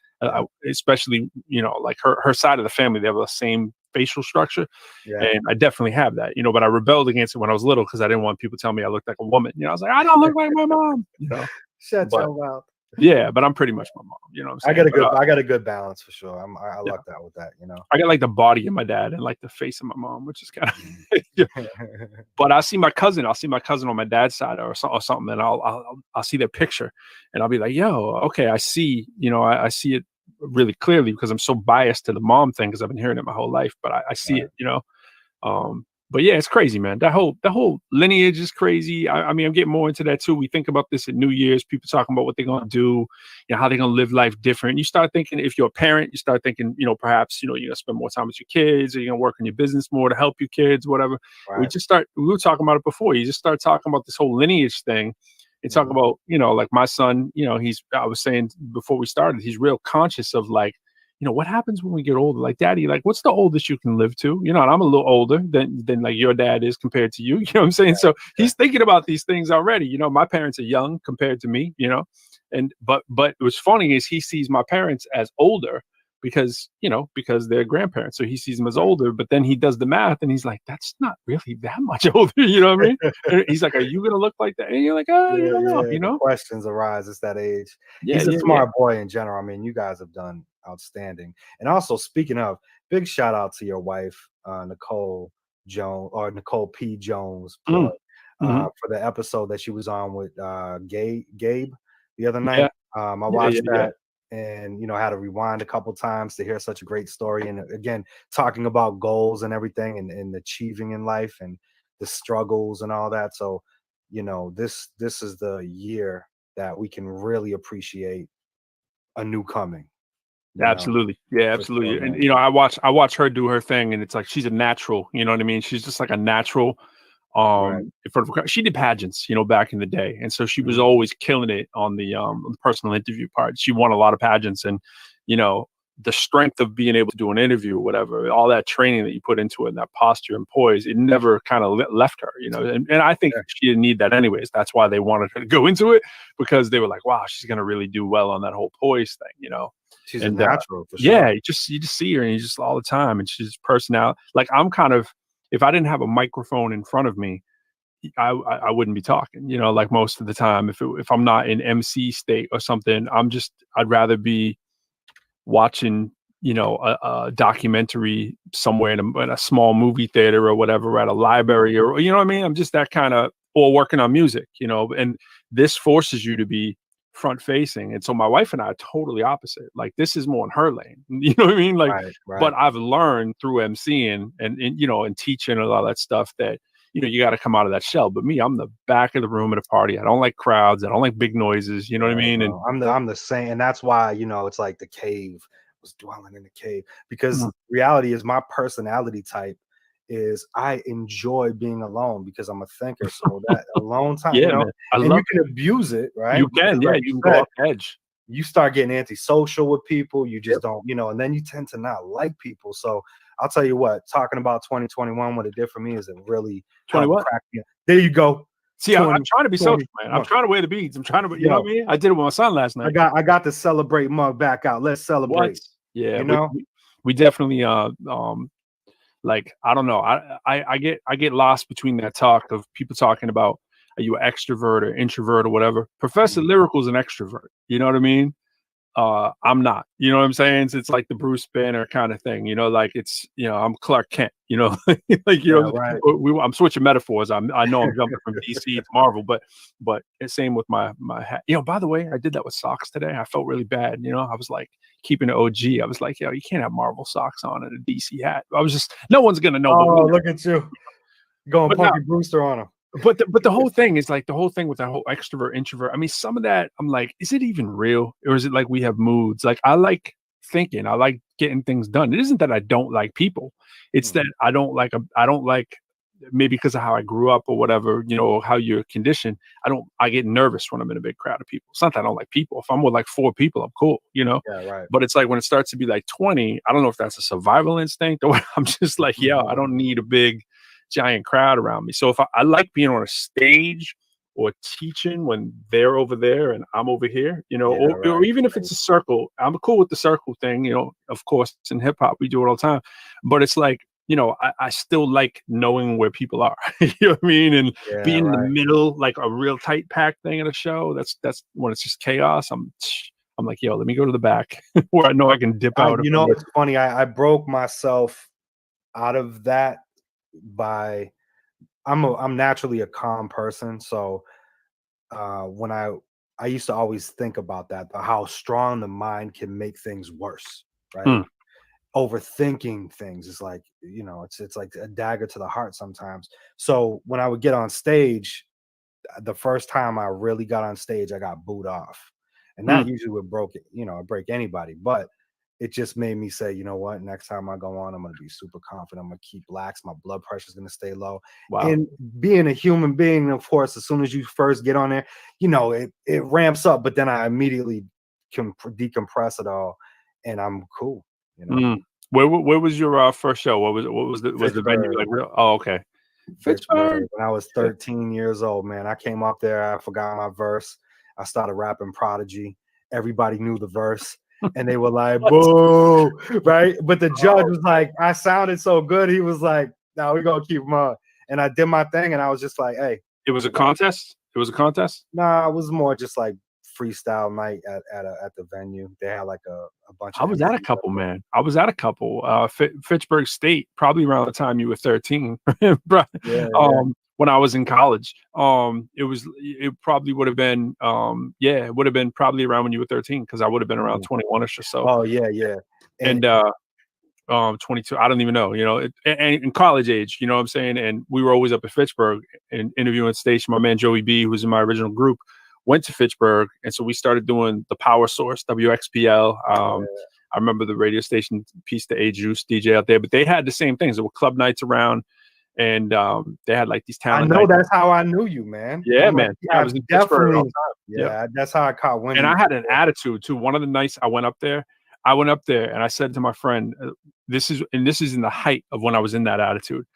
[SPEAKER 3] Especially, like her side of the family, they have the same facial structure. And I definitely have that, but I rebelled against it when I was little because I didn't want people telling me I looked like a woman. I was like, I don't look like my mom.
[SPEAKER 2] Shut your mouth.
[SPEAKER 3] Yeah, but I'm pretty much my mom. You know what I'm saying?
[SPEAKER 2] I got a good balance for sure. I luck that with that.
[SPEAKER 3] I got like the body of my dad and like the face of my mom, which is kind of. But I'll see my cousin on my dad's side or something, and I'll see their picture, and I'll be like, yo, okay, I see. I see it really clearly because I'm so biased to the mom thing because I've been hearing it my whole life. But I see it. But yeah, it's crazy, man. That whole lineage is crazy. I mean, I'm getting more into that too. We think about this at New Year's, people talking about what they're gonna do, how they're gonna live life different. You start thinking, if you're a parent, you start thinking, perhaps, you're gonna spend more time with your kids, or you're gonna work on your business more to help your kids, whatever. Right. We were talking about it before. You just start talking about this whole lineage thing and talk about, like my son, I was saying before we started, he's real conscious of like you know, what happens when we get older? Like, Daddy, like, what's the oldest you can live to? You know, and I'm a little older than like your dad is compared to you. You know what I'm saying? So he's thinking about these things already. You know, my parents are young compared to me, you know, but what's funny is he sees my parents as older because they're grandparents. So he sees them as older, but then he does the math and he's like, that's not really that much older. You know what I mean? And he's like, are you going to look like that? And you're like, oh, you don't know, you know?
[SPEAKER 2] Questions arise at that age.
[SPEAKER 3] Yeah,
[SPEAKER 2] he's a smart boy in general. I mean, you guys have done outstanding. And also, speaking of, big shout out to your wife, Nicole P. Jones, for the episode that she was on with Gabe the other night. I watched that. And, you know, had to rewind a couple times to hear such a great story. And again, talking about goals and everything and achieving in life and the struggles and all that. So, you know, this is the year that we can really appreciate a new coming.
[SPEAKER 3] Absolutely. Yeah, absolutely.
[SPEAKER 2] Sure,
[SPEAKER 3] and, you know, I watch her do her thing and it's like, she's a natural, you know what I mean? She's just like a natural. She did pageants, you know, back in the day, and so she was always killing it on the personal interview part. She won a lot of pageants, and you know, the strength of being able to do an interview or whatever, all that training that you put into it, and that posture and poise, it never kind of left her, you know. And I think she didn't need that anyways. That's why they wanted her to go into it, because they were like, wow, she's gonna really do well on that whole poise thing, you know.
[SPEAKER 2] She's a natural for sure.
[SPEAKER 3] Yeah, you just see her, and you just all the time, and she's personality. Like, I'm kind of, if I didn't have a microphone in front of me, I wouldn't be talking, you know, like most of the time. If I'm not in MC state or something, I'd rather be watching, you know, a documentary somewhere in a small movie theater or whatever, at a library, or, you know what I mean? I'm just that kind of, or working on music, you know, and this forces you to be front facing. And so my wife and I are totally opposite. Like, this is more in her lane, you know what I mean? Like,
[SPEAKER 2] right.
[SPEAKER 3] But I've learned through MCing and you know, and teaching and all that stuff that, you know, you got to come out of that shell. But me, I'm the back of the room at a party. I don't like crowds. I don't like big noises. You know what I mean? And
[SPEAKER 2] I'm the same. And that's why, you know, it's like the cave was dwelling in the cave, because reality is my personality type is I enjoy being alone because I'm a thinker. So that alone time, you know,
[SPEAKER 3] man.
[SPEAKER 2] and you can abuse it, right?
[SPEAKER 3] You can,
[SPEAKER 2] because,
[SPEAKER 3] you can go off the edge.
[SPEAKER 2] You start getting antisocial with people. You just don't, you know, and then you tend to not like people. So I'll tell you what, talking about 2021, what it did for me is it really
[SPEAKER 3] 21.
[SPEAKER 2] There you go.
[SPEAKER 3] See, I'm trying to be social, man. I'm trying to wear the beads. I'm trying to, you know what I mean? I did it with my son last night.
[SPEAKER 2] I got the celebrate mug back out. Let's celebrate.
[SPEAKER 3] What? Yeah,
[SPEAKER 2] you know,
[SPEAKER 3] we definitely like, I don't know. I get lost between that talk of people talking about, are you an extrovert or introvert or whatever? Professor Lyrical is an extrovert. You know what I mean? I'm not. You know what I'm saying? It's like the Bruce Banner kind of thing. You know, like it's, you know, I'm Clark Kent. You know, like, you know,
[SPEAKER 2] right.
[SPEAKER 3] I'm switching metaphors. I know I'm jumping from DC to Marvel, but same with my hat. You know, by the way, I did that with socks today. I felt really bad. You know, I was like keeping it OG. I was like, yo, you can't have Marvel socks on and a DC hat. I was just, no one's gonna know.
[SPEAKER 2] Oh, look at you going Punky Brewster on him.
[SPEAKER 3] But the whole thing is like the whole thing with that whole extrovert introvert. I mean, some of that I'm like, is it even real, or is it like we have moods? Like, I like thinking, I like getting things done. It isn't that I don't like people. It's that I don't like maybe because of how I grew up or whatever, you know, how you're conditioned. I get nervous when I'm in a big crowd of people. It's not that I don't like people. If I'm with like 4 people, I'm cool, you know?
[SPEAKER 2] Yeah, right.
[SPEAKER 3] But it's like when it starts to be like 20, I don't know if that's a survival instinct or I'm just like, I don't need a big giant crowd around me. So if I like being on a stage or teaching when they're over there and I'm over here, you know, or even if it's a circle, I'm cool with the circle thing, you know. Of course, it's in hip hop, we do it all the time. But it's like, you know, I still like knowing where people are. You know what I mean? And being in the middle, like a real tight pack thing at a show, that's when it's just chaos. I'm like, yo, let me go to the back where I know I can dip out.
[SPEAKER 2] You know, it's funny. I broke myself out of that by I'm naturally a calm person. So when I used to always think about that, how strong the mind can make things worse, right? Overthinking things is like, you know, it's like a dagger to the heart sometimes. So when I would get on stage, the first time I really got on stage, I got booed off. And that usually would break anybody. But it just made me say, you know what, next time I go on, I'm going to be super confident. I'm going to keep lax. My blood pressure is going to stay low.
[SPEAKER 3] Wow.
[SPEAKER 2] And being a human being, of course, as soon as you first get on there, you know, it ramps up, but then I immediately can decompress it all. and I'm cool. You know.
[SPEAKER 3] Where was your first show? What was the venue like? Oh, okay.
[SPEAKER 2] Fitchburg. When I was 13 years old, man, I came up there. I forgot my verse. I started rapping Prodigy. Everybody knew the verse, and they were like, "Boo!" Right? But the judge was like, "I sounded so good." He was like, "No, we're gonna keep them on." And I did my thing, and I was just like, "Hey."
[SPEAKER 3] It was a contest. It was a contest.
[SPEAKER 2] Nah, it was more just like freestyle night at the venue. They had like a bunch.
[SPEAKER 3] I was at a couple, man. I was at a couple. Fitchburg State, probably around the time you were 13, when I was in college. It probably would have been, it would have been probably around when you were 13, because I would have been around 21ish or so.
[SPEAKER 2] Oh yeah.
[SPEAKER 3] And 22, I don't even know, and in college age, you know what I'm saying? And we were always up at Fitchburg and interviewing station. My man Joey B, who's in my original group, went to Fitchburg, and so we started doing the Power Source, WXPL. I remember the radio station, Peace to A Juice DJ out there, but they had the same things. There were club nights around, and they had like these talent.
[SPEAKER 2] I know that's how I knew you, man.
[SPEAKER 3] Yeah, man.
[SPEAKER 2] I
[SPEAKER 3] was in Pittsburgh all the time.
[SPEAKER 2] Yeah, that's how I caught wind.
[SPEAKER 3] And I had an attitude too. One of the nights I went up there and I said to my friend, this is in the height of when I was in that attitude.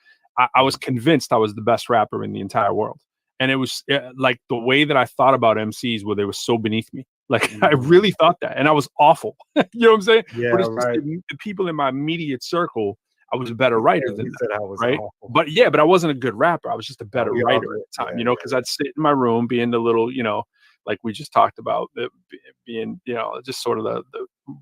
[SPEAKER 3] I was convinced I was the best rapper in the entire world. And it was like the way that I thought about MCs, where they were so beneath me. Like I really thought that, and I was awful. You know what I'm saying?
[SPEAKER 2] Yeah,
[SPEAKER 3] but it's
[SPEAKER 2] right.
[SPEAKER 3] just the people in my immediate circle, I was a better writer than
[SPEAKER 2] that,
[SPEAKER 3] I
[SPEAKER 2] was
[SPEAKER 3] right?
[SPEAKER 2] awful.
[SPEAKER 3] But I wasn't a good rapper. I was just a better writer at the time, because I'd sit in my room, being the little, like we just talked about, being, just sort of the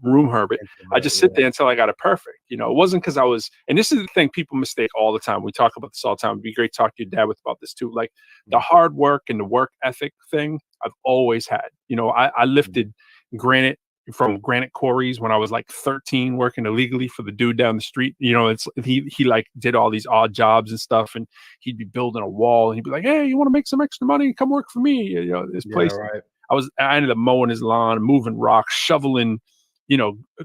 [SPEAKER 3] room hermit. I just sit there until I got it perfect. It wasn't because I was, and this is the thing people mistake all the time. We talk about this all the time. It'd be great to talk to your dad about this too. Like the hard work and the work ethic thing I've always had. I lifted granite from granite quarries when I was like 13, working illegally for the dude down the street. He like did all these odd jobs and stuff, and he'd be building a wall, and he'd be like, "Hey, you want to make some extra money? Come work for me." This place.
[SPEAKER 2] Right.
[SPEAKER 3] I ended up mowing his lawn, moving rocks, shoveling,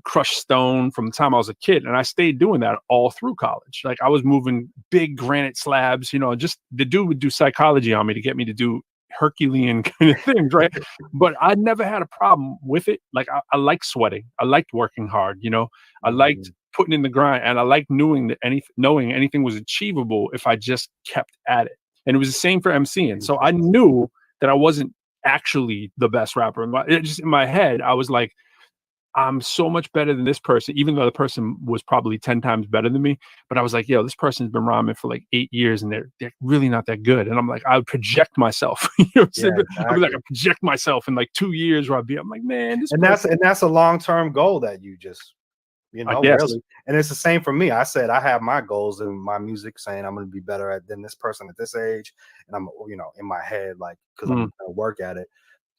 [SPEAKER 3] crushed stone from the time I was a kid. And I stayed doing that all through college. Like I was moving big granite slabs, just the dude would do psychology on me to get me to do Herculean kind of things, right? But I never had a problem with it. Like I liked sweating. I liked working hard, I liked putting in the grind, and I liked knowing that anything was achievable if I just kept at it. And it was the same for MCing. So I knew that I wasn't actually the best rapper. In my head, I was like, I'm so much better than this person, even though the person was probably 10 times better than me. But I was like, this person's been rhyming for like 8 years, and they're really not that good. And I'm like, I would project myself. I'd be like, I project myself in like 2 years where I'm like, man,
[SPEAKER 2] that's a long-term goal that you just, really. And it's the same for me. I said I have my goals in my music, saying I'm going to be better than this person at this age, and I'm, in my head, like, because I'm going to work at it,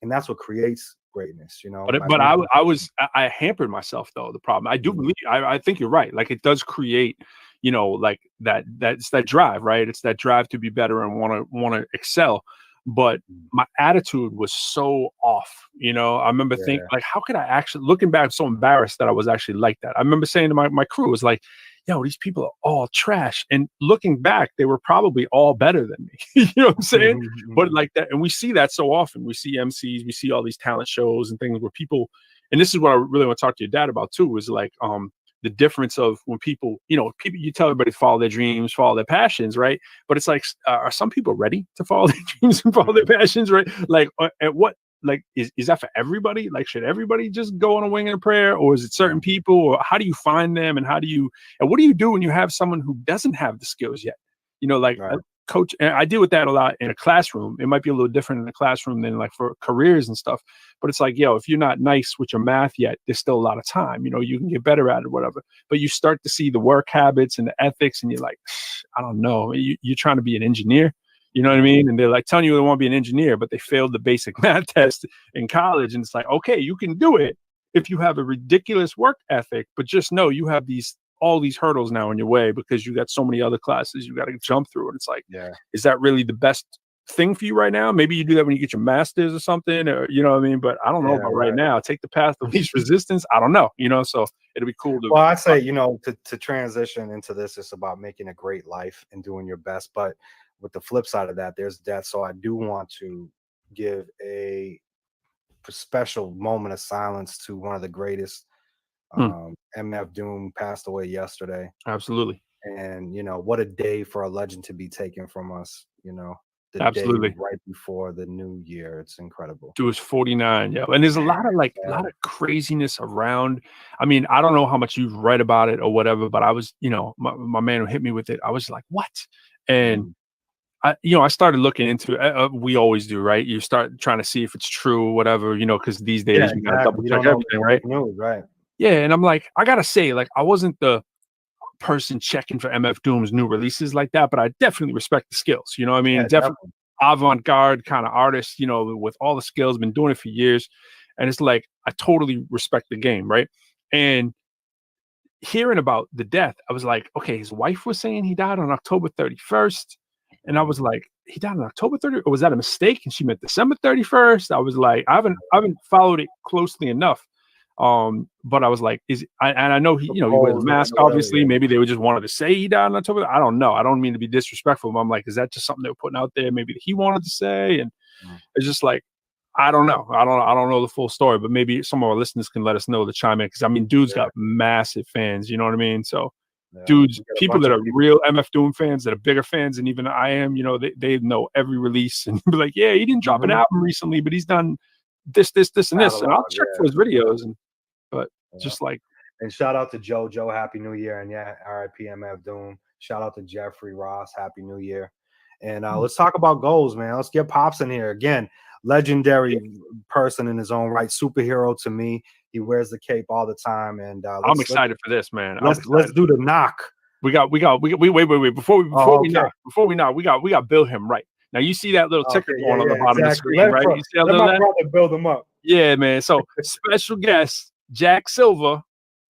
[SPEAKER 2] and that's what creates greatness,
[SPEAKER 3] But I hampered myself though. The problem, I do believe, I think you're right. Like it does create, like that's that drive, right? It's that drive to be better and want to excel. But my attitude was so off. I remember thinking, like, how could I actually, looking back, I'm so embarrassed that I was actually like that. I remember saying to my crew, was like, these people are all trash. And looking back, they were probably all better than me. You know what I'm saying? But like that, and we see that so often. We see MCs, we see all these talent shows and things where people, and this is what I really want to talk to your dad about too, is like the difference of when people, you tell everybody to follow their dreams, follow their passions, right? But it's like, are some people ready to follow their dreams and follow their passions, right? Like at what, like, is that for everybody? Like, should everybody just go on a wing and a prayer, or is it certain people, or how do you find them, and what do you do when you have someone who doesn't have the skills yet? Coach, and I deal with that a lot in a classroom. It might be a little different in a classroom than like for careers and stuff, but it's like, if you're not nice with your math yet, there's still a lot of time, you can get better at it, whatever, but you start to see the work habits and the ethics, and you're like, I don't know, you're trying to be an engineer. You know what I mean? And they're like telling you they want to be an engineer, but they failed the basic math test in college. And it's like, okay, you can do it if you have a ridiculous work ethic, but just know you have all these hurdles now in your way because you got so many other classes you got to jump through. And it's like, is that really the best thing for you right now? Maybe you do that when you get your master's or something, or you know what I mean? But I don't know about right now. Take the path of least resistance. I don't know, so it'll be cool to.
[SPEAKER 2] Well, I'd say, to transition into this, it's about making a great life and doing your best. But with the flip side of that, there's death. So I do want to give a special moment of silence to one of the greatest MF Doom passed away yesterday.
[SPEAKER 3] Absolutely.
[SPEAKER 2] And, you know, what a day for a legend to be taken from us, you know, the
[SPEAKER 3] Absolutely.
[SPEAKER 2] day right before the new year. It's incredible.
[SPEAKER 3] Dude was 49. Yeah. And there's a lot of a lot of craziness around. I mean, I don't know how much you've read about it or whatever, but I was, you know, my man who hit me with it, I was like, what? And I started looking into it. We always do, right? You start trying to see if it's true or whatever, you know, because these days you gotta double check everything, right?
[SPEAKER 2] Right.
[SPEAKER 3] Yeah. And I'm like, I gotta say, like, I wasn't the person checking for MF Doom's new releases like that, but I definitely respect the skills. You know what I mean?
[SPEAKER 2] Yeah,
[SPEAKER 3] definitely avant-garde kind of artist, you know, with all the skills, been doing it for years. And it's like, I totally respect the game, right? And hearing about the death, I was like, okay, his wife was saying he died on October 31st. And I was like, he died on October 30th? Or was that a mistake? And she meant December 31st. I was like, I haven't followed it closely enough. But I was like, and I know he, you know, he wears a mask, obviously. Maybe they just wanted to say he died on October. I don't know. I don't mean to be disrespectful, but I'm like, is that just something they were putting out there? Maybe he wanted to say, and it's just like, I don't know. I don't know the full story, but maybe some of our listeners can let us know the chime in. Cause I mean, dude's got massive fans, you know what I mean? So dudes, people that are real MF Doom fans that are bigger fans than even I am, you know, they know every release and be like, yeah, he didn't drop an album recently, but he's done this, and this. And I'll check for his videos. But just like,
[SPEAKER 2] and shout out to Joe, Happy New Year. And yeah, RIP MF Doom. Shout out to Jeffrey Ross, Happy New Year. And let's talk about goals, man. Let's get Pops in here again. Legendary person in his own right, superhero to me. He wears the cape all the time, and
[SPEAKER 3] I'm excited for this, man.
[SPEAKER 2] Let's do the knock.
[SPEAKER 3] Wait. Before we knock, we got build him right. Now you see that little ticker going on the bottom of the screen, right? You see that
[SPEAKER 2] let my brother build him up.
[SPEAKER 3] Yeah, man. So special guest Jack Silva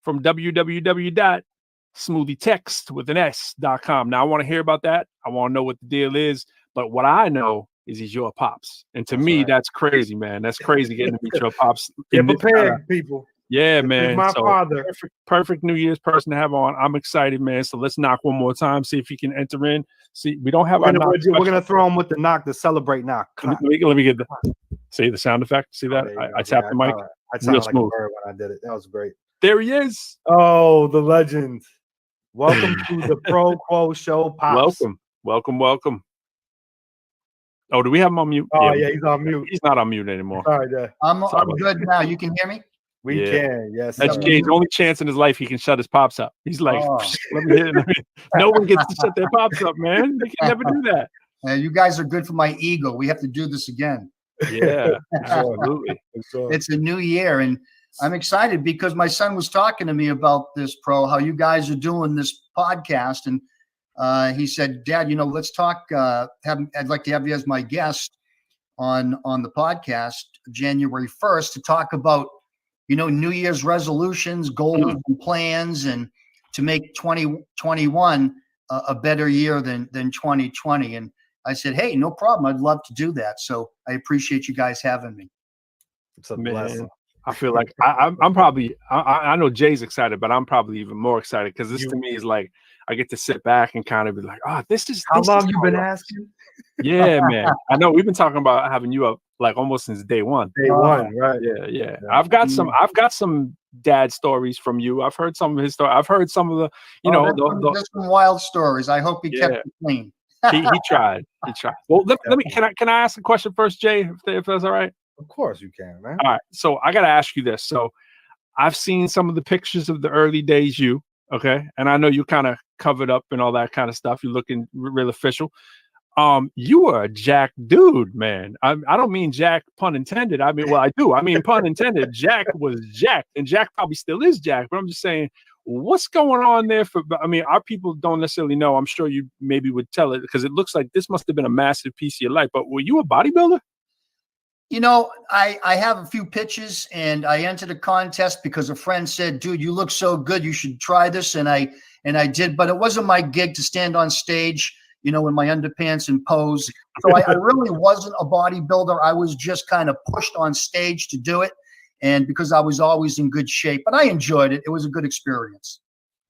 [SPEAKER 3] from www.smoothietext.com. Now I want to hear about that. I want to know what the deal is. But what I know is he's your pops. And to me, that's crazy, man. That's crazy getting to meet your pops.
[SPEAKER 2] Get prepared, people.
[SPEAKER 3] Yeah, man.
[SPEAKER 2] My father.
[SPEAKER 3] Perfect New Year's person to have on. I'm excited, man. So let's knock one more time. See if he can enter in. See, we don't have
[SPEAKER 2] we're gonna throw him with the knock, the celebrate knock.
[SPEAKER 3] Let me get the sound effect. See that? I tapped the mic.
[SPEAKER 2] I sounded like a bird when I did it. That was great.
[SPEAKER 3] There he is.
[SPEAKER 2] Oh, the legend. Welcome to the Pro Quo Show, Pops.
[SPEAKER 3] Welcome. Oh, do we have him on mute?
[SPEAKER 2] Oh, yeah, he's on mute.
[SPEAKER 3] He's not on mute anymore.
[SPEAKER 2] Sorry, Dad.
[SPEAKER 8] I'm good now. You can hear me?
[SPEAKER 2] We can, yes.
[SPEAKER 3] That's Jay's only chance in his life he can shut his pops up. He's like, let me hit it. No one gets to shut their pops up, man. They can never do that.
[SPEAKER 8] You guys are good for my ego. We have to do this again.
[SPEAKER 3] Yeah, absolutely.
[SPEAKER 8] It's a new year, and I'm excited because my son was talking to me about this, Pro, how you guys are doing this podcast, and he said, Dad, let's talk. I'd like to have you as my guest on the podcast January 1st to talk about, New Year's resolutions, goals, and plans, and to make 2021 a better year than 2020. And I said, hey, no problem. I'd love to do that. So I appreciate you guys having me.
[SPEAKER 2] It's a blessing.
[SPEAKER 3] I feel like I'm probably, I know Jay's excited, but I'm probably even more excited because this to me is like, I get to sit back and kind of be like, this is
[SPEAKER 2] how long you been asking?
[SPEAKER 3] Yeah, man. I know we've been talking about having you up like almost since day one.
[SPEAKER 2] Day one, right?
[SPEAKER 3] Yeah. I've got some dad stories from you. I've heard some of his stories. I've heard some of the,
[SPEAKER 8] there's some wild stories. I hope he kept it clean.
[SPEAKER 3] he tried. Well, let me. Can I ask a question first, Jay? If that's all right.
[SPEAKER 2] Of course you can, man.
[SPEAKER 3] All right. So I got to ask you this. So I've seen some of the pictures of the early days you. Okay, and I know you kind of covered up and all that kind of stuff. You're looking real official. You were a jack dude, man. I don't mean jack, pun intended. I mean, well, I do. I mean, pun intended. Jack was jack, and Jack probably still is jack. But I'm just saying, what's going on there? Our people don't necessarily know. I'm sure you maybe would tell it because it looks like this must have been a massive piece of your life. But were you a bodybuilder?
[SPEAKER 8] I have a few pitches, and I entered a contest because a friend said, dude, you look so good, you should try this. And I did, but it wasn't my gig to stand on stage, in my underpants and pose. So I really wasn't a bodybuilder. I was just kind of pushed on stage to do it. And because I was always in good shape, but I enjoyed it. It was a good experience.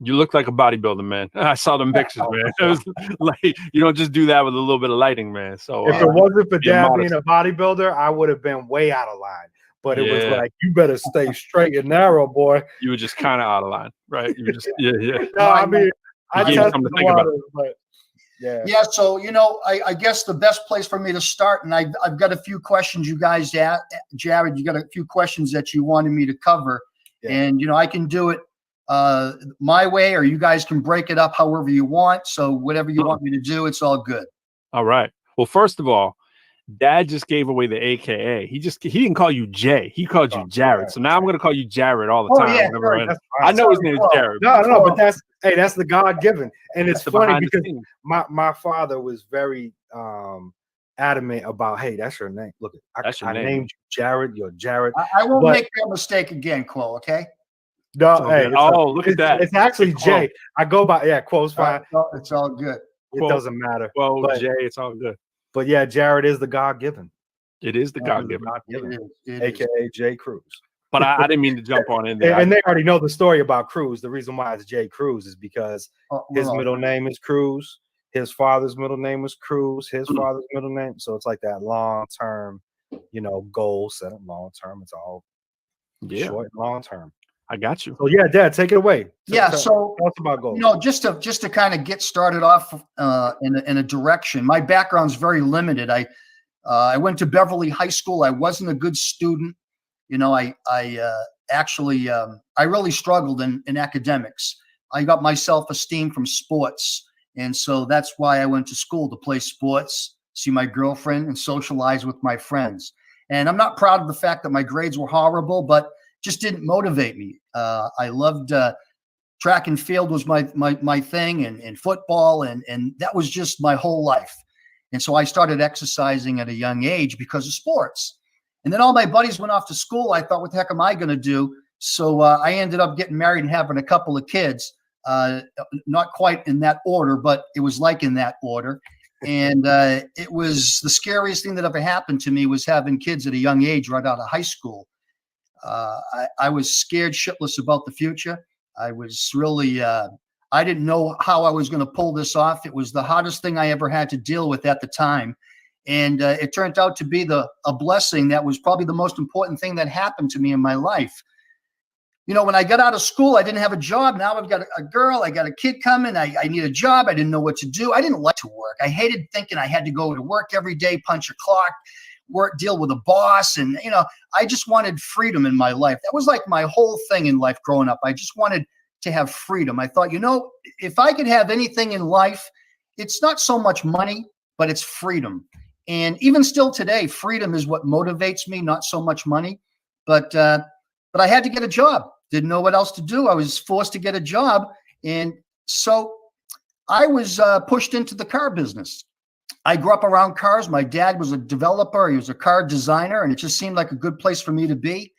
[SPEAKER 3] You look like a bodybuilder, man. I saw them pictures, man. It was like you don't just do that with a little bit of lighting, man. So
[SPEAKER 2] if it wasn't for Dad being a bodybuilder, I would have been way out of line. but it was like, you better stay straight and narrow, boy.
[SPEAKER 3] You were just kind of out of line, right? You were just yeah.
[SPEAKER 2] No, I mean, I
[SPEAKER 3] gave you
[SPEAKER 2] tested
[SPEAKER 3] something to
[SPEAKER 2] the
[SPEAKER 3] think about.
[SPEAKER 2] waters, but yeah.
[SPEAKER 8] Yeah, so I guess the best place for me to start, and I've got a few questions you guys, Jared, you got a few questions that you wanted me to cover, and I can do it my way, or you guys can break it up however you want. So whatever you want me to do, it's all good.
[SPEAKER 3] All right. Well, first of all, Dad just gave away the AKA. He didn't call you Jay. He called you Jared. So now I'm going to call you Jared all the time.
[SPEAKER 8] Yeah,
[SPEAKER 3] I know his name is Jared.
[SPEAKER 2] No, but that's the God given, and it's
[SPEAKER 3] That's the
[SPEAKER 2] funny
[SPEAKER 3] behind the
[SPEAKER 2] because
[SPEAKER 3] scenes.
[SPEAKER 2] my father was very adamant about, hey, that's your name. Look,
[SPEAKER 3] That's your
[SPEAKER 2] I
[SPEAKER 3] name.
[SPEAKER 2] named you Jared. You're Jared.
[SPEAKER 8] I won't
[SPEAKER 2] But-
[SPEAKER 8] make that mistake again, Quo. Okay.
[SPEAKER 2] No,
[SPEAKER 3] So
[SPEAKER 2] hey,
[SPEAKER 3] good.
[SPEAKER 2] it's
[SPEAKER 3] Look at that.
[SPEAKER 2] It's actually
[SPEAKER 3] Quo.
[SPEAKER 2] Jay. I go by Quo's fine.
[SPEAKER 8] It's all good.
[SPEAKER 2] It doesn't matter.
[SPEAKER 3] Well,
[SPEAKER 2] But-
[SPEAKER 3] Jay, it's all good.
[SPEAKER 2] But yeah, Jared is the God given.
[SPEAKER 3] It is the God given.
[SPEAKER 2] AKA Jay Cruz.
[SPEAKER 3] But I didn't mean to jump on in there.
[SPEAKER 2] And they already know the story about Cruz. The reason why it's Jay Cruz is because his
[SPEAKER 8] well,
[SPEAKER 2] middle name is Cruz. His father's middle name was Cruz. His father's middle name. So it's like that long term, goal set up long term. It's all short and long term.
[SPEAKER 3] I got you.
[SPEAKER 2] So yeah, Dad, take it away.
[SPEAKER 8] Yeah, so
[SPEAKER 2] tell us about goals.
[SPEAKER 8] just to kind of get started off in a direction. My background's very limited. I went to Beverly High School. I wasn't a good student. I really struggled in academics. I got my self-esteem from sports, and so that's why I went to school, to play sports, see my girlfriend, and socialize with my friends. And I'm not proud of the fact that my grades were horrible, but just didn't motivate me. I loved track and field was my thing, and football, and that was just my whole life. And so I started exercising at a young age because of sports. And then all my buddies went off to school. I thought, what the heck am I going to do? So I ended up getting married and having a couple of kids, not quite in that order, but it was like in that order. And it was the scariest thing that ever happened to me, was having kids at a young age right out of high school. I was scared shitless about the future. I was really, I didn't know how I was going to pull this off. It was the hardest thing I ever had to deal with at the time. And it turned out to be a blessing that was probably the most important thing that happened to me in my life. When I got out of school, I didn't have a job. Now I've got a girl. I got a kid coming. I need a job. I didn't know what to do. I didn't like to work. I hated thinking I had to go to work every day, punch a clock, deal with a boss. And, I just wanted freedom in my life. That was like my whole thing in life growing up. I just wanted to have freedom. I thought, if I could have anything in life, it's not so much money, but it's freedom. And even still today, freedom is what motivates me, not so much money. But I had to get a job. Didn't know what else to do. I was forced to get a job. And so I was pushed into the car business. I grew up around cars. My dad was a developer. He was a car designer, and it just seemed like a good place for me to be.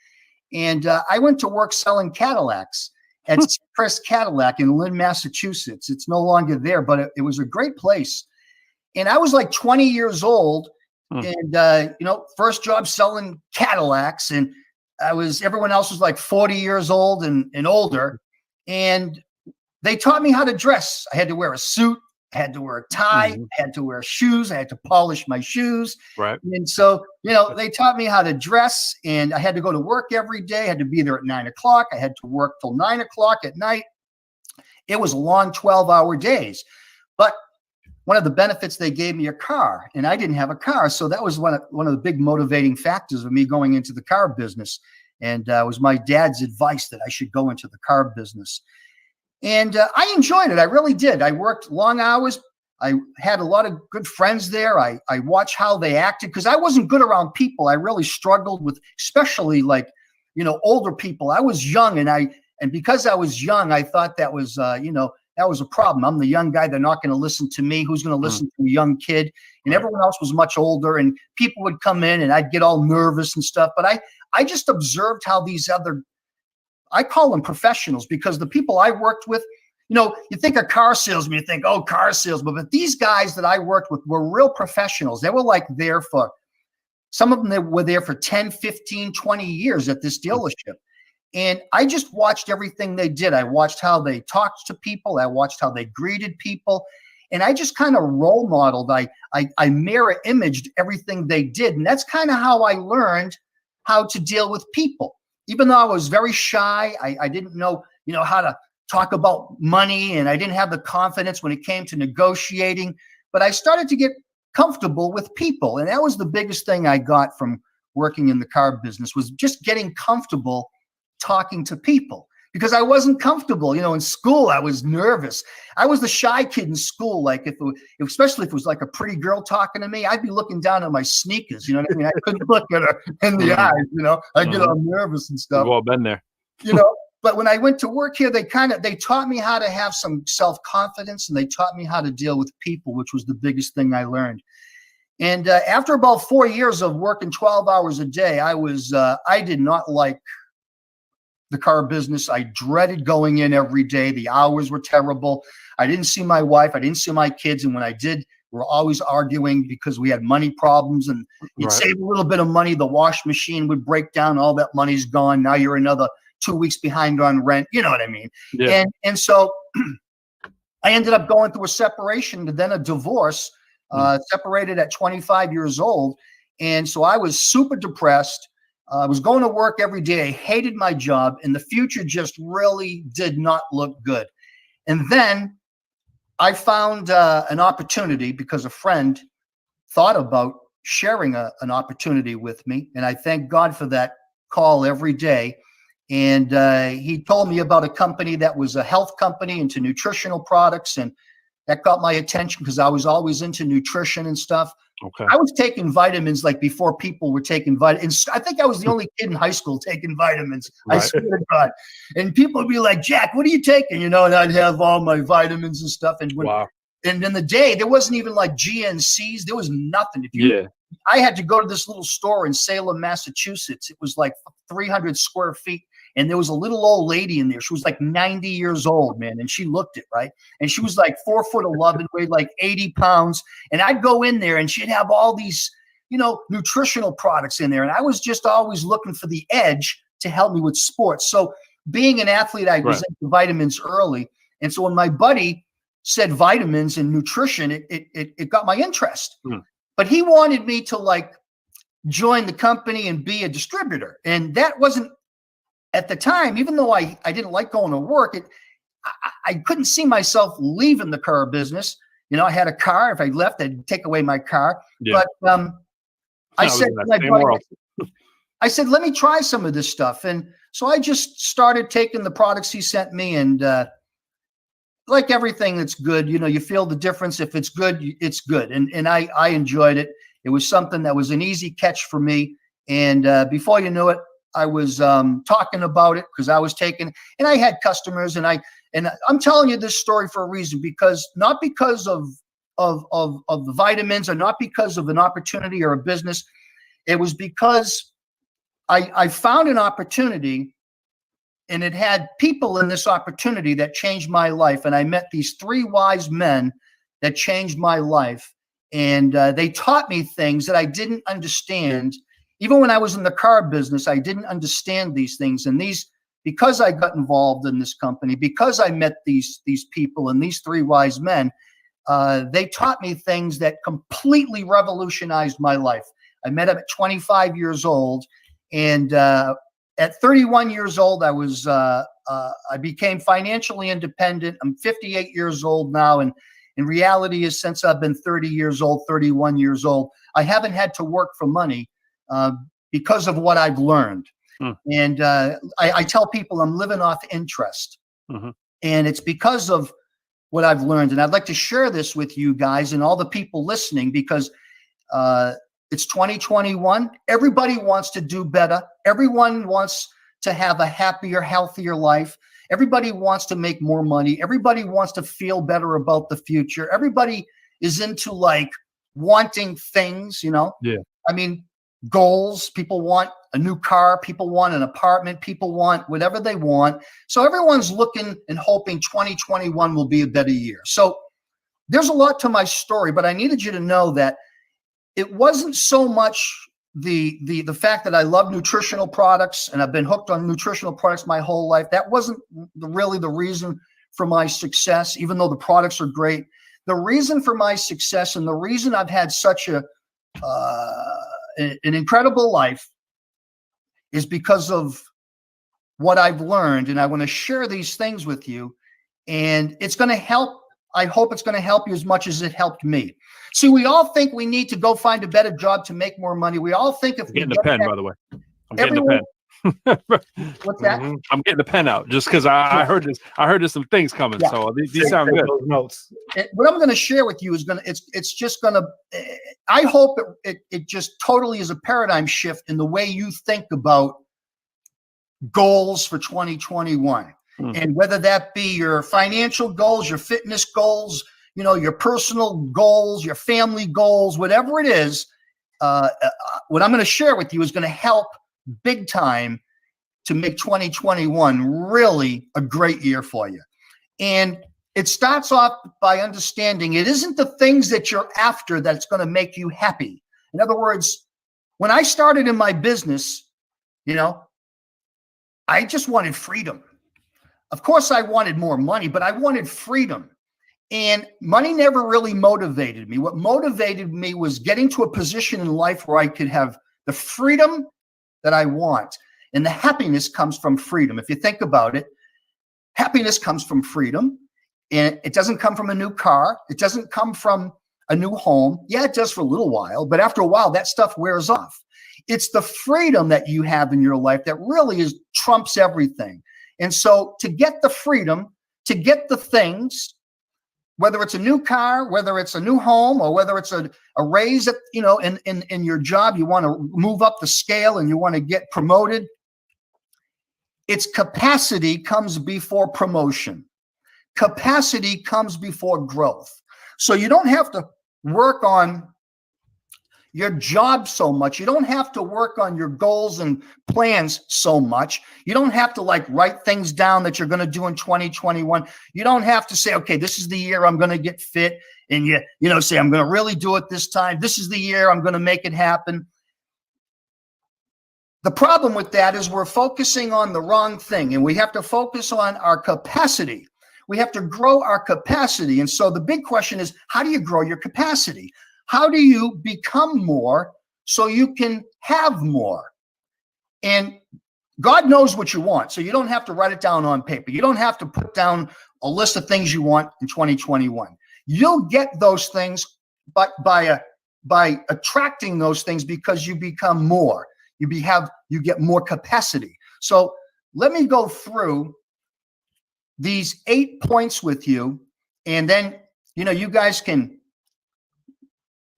[SPEAKER 8] And I went to work selling Cadillacs at Chris Cadillac in Lynn, Massachusetts. It's no longer there, but it was a great place. And I was like 20 years old, and first job selling Cadillacs, and everyone else was like 40 years old and older. And they taught me how to dress. I had to wear a suit. I had to wear a tie. I had to wear shoes. I had to polish my shoes.
[SPEAKER 3] Right.
[SPEAKER 8] And so, they taught me how to dress, and I had to go to work every day. I had to be there at 9 o'clock. I had to work till 9 o'clock at night. It was long 12-hour days. But one of the benefits, they gave me a car, and I didn't have a car. So that was one of the big motivating factors of me going into the car business. And it was my dad's advice that I should go into the car business. And I enjoyed it. I really did. I worked long hours. I had a lot of good friends there. I watched how they acted, because I wasn't good around people. I really struggled with, especially older people. I was young, and because I was young, I thought that was, that was a problem. I'm the young guy. They're not going to listen to me. Who's going to listen to a young kid? And everyone else was much older, and people would come in, and I'd get all nervous and stuff. But I just observed how these other, I call them professionals, because the people I worked with, you think a car salesman, you think, oh, car salesman. But these guys that I worked with were real professionals. They were like there for, some of them, they were there for 10, 15, 20 years at this dealership. And I just watched everything they did. I watched how they talked to people. I watched how they greeted people. And I just kind of role modeled. I mirror imaged everything they did. And that's kind of how I learned how to deal with people. Even though I was very shy, I didn't know, how to talk about money, and I didn't have the confidence when it came to negotiating, but I started to get comfortable with people. And that was the biggest thing I got from working in the car business, was just getting comfortable talking to people, because I wasn't comfortable. In school, I was nervous. I was the shy kid in school. Like especially if it was like a pretty girl talking to me, I'd be looking down at my sneakers. You know what I mean? I couldn't look at her in the eyes. I'd get all nervous and stuff.
[SPEAKER 3] We've all been there.
[SPEAKER 8] But when I went to work here, they taught me how to have some self-confidence, and they taught me how to deal with people, which was the biggest thing I learned. And after about 4 years of working 12 hours a day, I did not like the car business. I dreaded going in every day. The hours were terrible. I didn't see my wife. I didn't see my kids. And when I did, we were always arguing because we had money problems, and you'd save a little bit of money. The wash machine would break down. All that money's gone. Now you're another 2 weeks behind on rent. You know what I mean?
[SPEAKER 3] Yeah.
[SPEAKER 8] And so I ended up going through a separation and then a divorce, separated at 25 years old. And so I was super depressed. I was going to work every day. I hated my job, and the future just really did not look good. And then I found an opportunity because a friend thought about sharing an opportunity with me. And I thank God for that call every day. And he told me about a company that was a health company into nutritional products. And that got my attention because I was always into nutrition and stuff.
[SPEAKER 3] Okay.
[SPEAKER 8] I was taking vitamins like before people were taking vitamins. I think I was the only kid in high school taking vitamins. I swear to God. And people would be like, Jack, what are you taking? And I'd have all my vitamins and stuff. And and in the day, there wasn't even like GNCs. There was nothing. I had to go to this little store in Salem, Massachusetts. It was like 300 square feet. And there was a little old lady in there. She was like 90 years old, man. And she looked it, right? And she was like 4'11", weighed like 80 pounds. And I'd go in there and she'd have all these, nutritional products in there. And I was just always looking for the edge to help me with sports. So being an athlete, I was into vitamins early. And so when my buddy said vitamins and nutrition, it got my interest. But he wanted me to join the company and be a distributor. And that wasn't, at the time, even though I didn't like going to work, I couldn't see myself leaving the car business. I had a car. If I left, they'd take away my car. Yeah. But I said to my buddy, I said, let me try some of this stuff. And so I just started taking the products he sent me. And like everything that's good, you feel the difference. If it's good, it's good. And I enjoyed it. It was something that was an easy catch for me. And before you knew it, I was talking about it because I was taking, and I had customers, and I'm telling you this story for a reason, because not because of the vitamins, or not because of an opportunity or a business. It was because I found an opportunity, and it had people in this opportunity that changed my life. And I met these 3 wise men that changed my life, and they taught me things that I didn't understand. Even when I was in the car business, I didn't understand these things. And because I got involved in this company, because I met these people and these 3 wise men, they taught me things that completely revolutionized my life. I met them at 25 years old. And at 31 years old, I became financially independent. I'm 58 years old now. And in reality is, since I've been 30 years old, 31 years old, I haven't had to work for money. Because of what I've learned. And I tell people I'm living off interest. And it's because of what I've learned. And I'd like to share this with you guys and all the people listening, because it's 2021. Everybody wants to do better. Everyone wants to have a happier, healthier life. Everybody wants to make more money. Everybody wants to feel better about the future. Everybody is into wanting things,
[SPEAKER 3] Yeah.
[SPEAKER 8] I mean, goals. People want a new car. People want an apartment. People want whatever they want. So everyone's looking and hoping 2021 will be a better year. So there's a lot to my story, but I needed you to know that it wasn't so much the fact that I love nutritional products and I've been hooked on nutritional products my whole life. That wasn't really the reason for my success, even though the products are great. The reason for my success, and the reason I've had such an incredible life, is because of what I've learned, and I want to share these things with you, and it's going to help. I hope it's going to help you as much as it helped me. See, we all think we need to go find a better job to make more money. We all think if
[SPEAKER 3] I'm
[SPEAKER 8] we
[SPEAKER 3] getting
[SPEAKER 8] get
[SPEAKER 3] the pen,
[SPEAKER 8] that,
[SPEAKER 3] by the way. I'm getting the
[SPEAKER 8] everyone-
[SPEAKER 3] pen.
[SPEAKER 8] What's that?
[SPEAKER 3] I'm getting the pen out just because I heard this. I heard there's some things coming.
[SPEAKER 8] Yeah.
[SPEAKER 3] So these sound good.
[SPEAKER 2] Those notes.
[SPEAKER 8] What I'm going to share with you is it's just going to, I hope it just totally is a paradigm shift in the way you think about goals for 2021. And whether that be your financial goals, your fitness goals, you know, your personal goals, your family goals, whatever it is, what I'm going to share with you is going to help big time to make 2021 really a great year for you. And it starts off by understanding it isn't the things that you're after that's going to make you happy. In other words, when I started in my business, you know, I just wanted freedom. Of course, I wanted more money, but I wanted freedom. And money never really motivated me. What motivated me was getting to a position in life where I could have the freedom that I want. And the happiness comes from freedom. If you think about it, happiness comes from freedom. And it doesn't come from a new car. It doesn't come from a new home. Yeah, it does for a little while, but after a while, that stuff wears off. It's the freedom that you have in your life that really trumps everything. And so to get the freedom, to get the things, whether it's a new car, whether it's a new home, or whether it's a raise at, you know, in your job, you want to move up the scale and you want to get promoted. Its capacity comes before promotion. Capacity comes before growth. So you don't have to work on your job so much. You don't have to work on your goals and plans so much. You don't have to like write things down that you're going to do in 2021. You don't have to say, okay, this is the year I'm going to get fit. And you know, say, I'm going to really do it this time. This is the year I'm going to make it happen. The problem with that is we're focusing on the wrong thing, and we have to focus on our capacity. We have to grow our capacity. And so the big question is, how do you grow your capacity? How do you become more so you can have more? And God knows what you want, so you don't have to write it down on paper. You don't have to put down a list of things you want in 2021. You'll get those things by attracting those things because you become more. You get more capacity. So let me go through these 8 points with you, and then, you know, you guys can,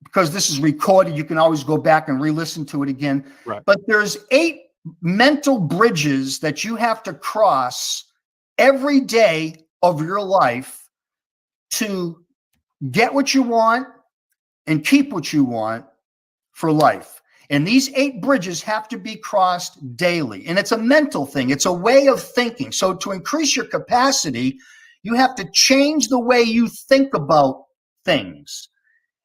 [SPEAKER 8] because this is recorded, you can always go back and re-listen to it again.
[SPEAKER 3] Right.
[SPEAKER 8] But there's 8 mental bridges that you have to cross every day of your life to get what you want and keep what you want for life. And these 8 bridges have to be crossed daily. And it's a mental thing. It's a way of thinking. So to increase your capacity, you have to change the way you think about things.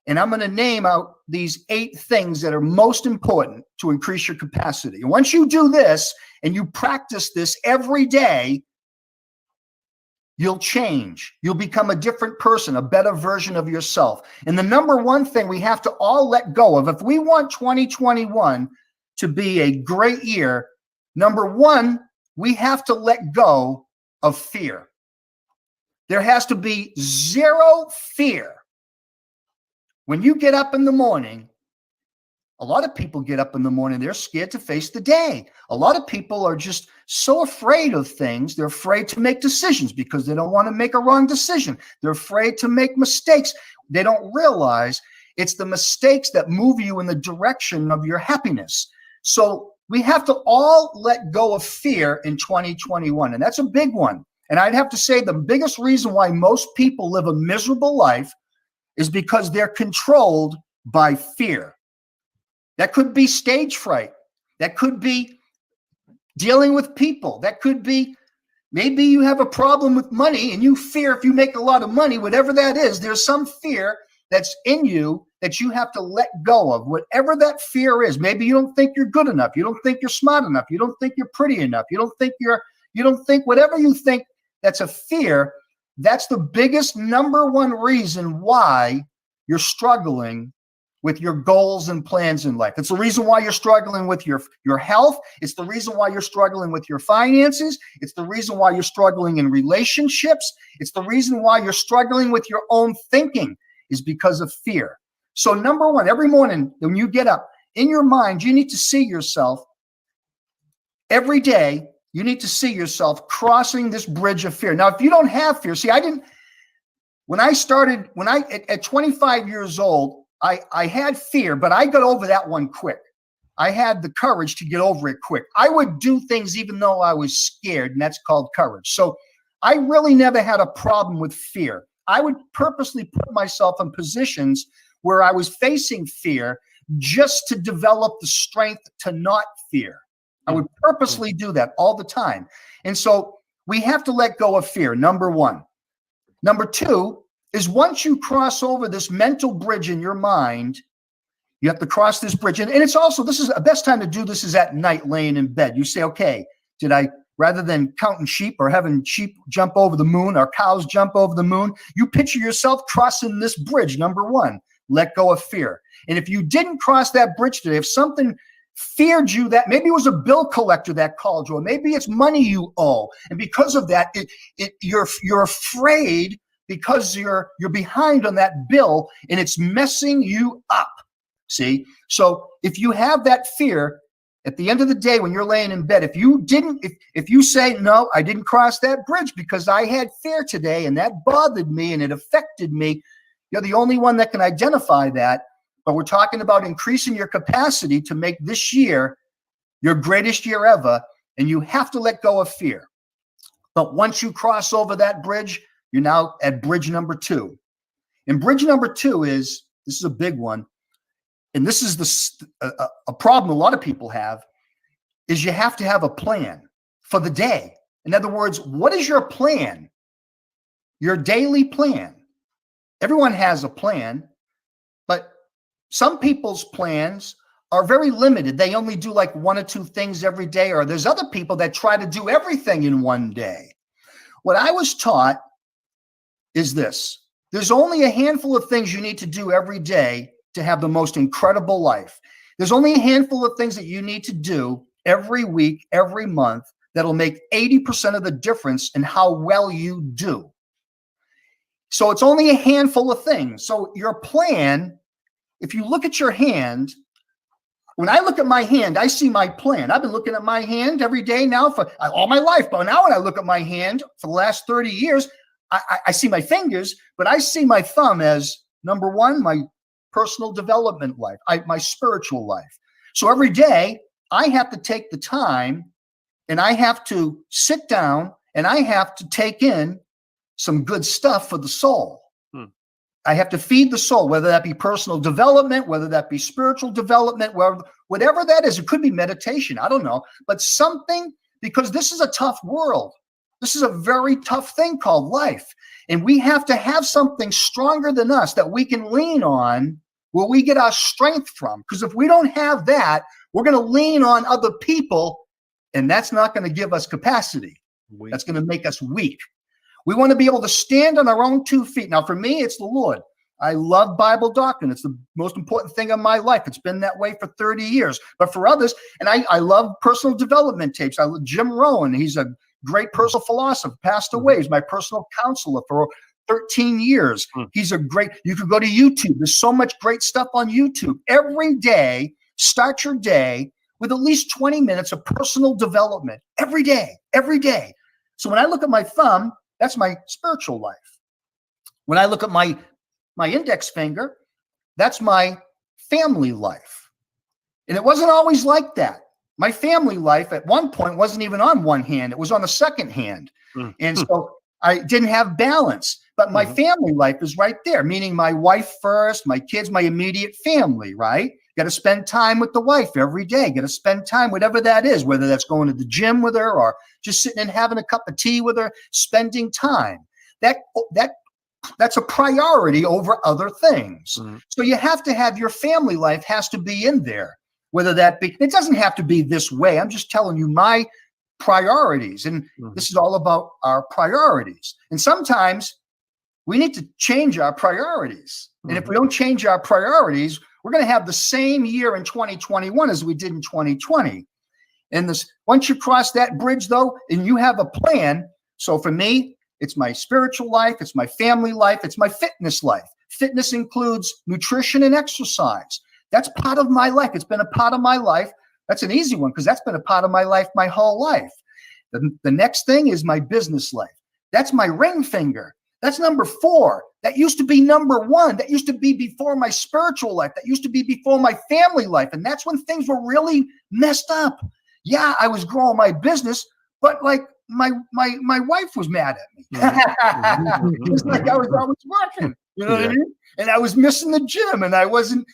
[SPEAKER 8] And I'm going to name out these 8 things that are most important to increase your capacity. And once you do this and you practice this every day, you'll change. You'll become a different person, a better version of yourself. And the number one thing we have to all let go of, if we want 2021 to be a great year, number one, we have to let go of fear. There has to be zero fear. When you get up in the morning, a lot of people get up in the morning, they're scared to face the day. A lot of people are just so afraid of things. They're afraid to make decisions because they don't want to make a wrong decision. They're afraid to make mistakes. They don't realize it's the mistakes that move you in the direction of your happiness. So we have to all let go of fear in 2021. And that's a big one. And I'd have to say the biggest reason why most people live a miserable life is because they're controlled by fear. That could be stage fright. That could be dealing with people. That could be maybe you have a problem with money and you fear if you make a lot of money, whatever that is, there's some fear that's in you that you have to let go of. Whatever that fear is, maybe you don't think you're good enough. You don't think you're smart enough. You don't think you're pretty enough. You don't think whatever you think that's a fear. That's the biggest number one reason why you're struggling with your goals and plans in life. It's the reason why you're struggling with your health. It's the reason why you're struggling with your finances. It's the reason why you're struggling in relationships. It's the reason why you're struggling with your own thinking, is because of fear. So number one, every morning when you get up, in your mind, you need to see yourself every day. You need to see yourself crossing this bridge of fear. Now, if you don't have fear, see, at 25 years old, I had fear, but I got over that one quick. I had the courage to get over it quick. I would do things even though I was scared, and that's called courage. So I really never had a problem with fear. I would purposely put myself in positions where I was facing fear just to develop the strength to not fear. I would purposely do that all the time. And so we have to let go of fear, number one. Number two is once you cross over this mental bridge in your mind, you have to cross this bridge. And it's also, this is the best time to do this is at night laying in bed. You say, okay, rather than counting sheep or having sheep jump over the moon or cows jump over the moon, you picture yourself crossing this bridge, number one. Let go of fear. And if you didn't cross that bridge today, if something feared you, that maybe it was a bill collector that called you, or maybe it's money you owe, and because of that, you're afraid because you're behind on that bill, and it's messing you up. See, so if you have that fear, at the end of the day, when you're laying in bed, if you say, no, I didn't cross that bridge because I had fear today, and that bothered me and it affected me, you're the only one that can identify that. But we're talking about increasing your capacity to make this year your greatest year ever, and you have to let go of fear. But once you cross over that bridge, you're now at bridge number two. And bridge number two this is a big one, and this is a problem a lot of people have, is you have to have a plan for the day. In other words, what is your plan? Your daily plan. Everyone has a plan, but some people's plans are very limited. They only do like one or two things every day, or there's other people that try to do everything in one day. What I was taught is this: there's only a handful of things you need to do every day to have the most incredible life. There's only a handful of things that you need to do every week, every month, that'll make 80% of the difference in how well you do. So it's only a handful of things. So your plan, if you look at your hand, when I look at my hand, I see my plan. I've been looking at my hand every day now for all my life. But now when I look at my hand for the last 30 years, I see my fingers, but I see my thumb as number one, my personal development life, my spiritual life. So every day I have to take the time and I have to sit down and I have to take in some good stuff for the soul. I have to feed the soul, whether that be personal development, whether that be spiritual development, whatever that is. It could be meditation. I don't know, but something, because this is a tough world. This is a very tough thing called life. And we have to have something stronger than us that we can lean on, where we get our strength from. Because if we don't have that, we're going to lean on other people, and that's not going to give us capacity. That's going to make us weak. We want to be able to stand on our own 2 feet. Now, for me, it's the Lord. I love Bible doctrine. It's the most important thing in my life. It's been that way for 30 years. But for others, and I love personal development tapes. I love Jim Rohn. He's a great personal philosopher, passed away. He's my personal counselor for 13 years. He's a great, you could go to YouTube. There's so much great stuff on YouTube. Every day, start your day with at least 20 minutes of personal development. Every day. So when I look at my thumb, that's my spiritual life. When I look at my index finger, that's my family life. And it wasn't always like that. My family life at one point wasn't even on one hand. It was on the second hand. And so I didn't have balance. But my family life is right there, meaning my wife first, my kids, my immediate family, right? Got to spend time with the wife every day. Got to spend time, whatever that is, whether that's going to the gym with her or just sitting and having a cup of tea with her, spending time. That's a priority over other things. So you have to have your family life has to be in there, whether that be, it doesn't have to be this way. I'm just telling you my priorities. And this is all about our priorities. And sometimes we need to change our priorities. And if we don't change our priorities, We're going to have the same year in 2021 as we did in 2020. And this, once you cross that bridge, though, and you have a plan. So for me, it's my spiritual life, it's my family life, it's my fitness life. Fitness includes nutrition and exercise. That's part of my life. It's been a part of my life. That's an easy one because that's been a part of my life my whole life. The next thing is my business life. That's my ring finger. That's number 4. That used to be number 1. That used to be before my spiritual life. That used to be before my family life. And that's when things were really messed up. Yeah, I was growing my business, but like my wife was mad at me. It's like I was always working. You know what I mean? And I was missing the gym, and I wasn't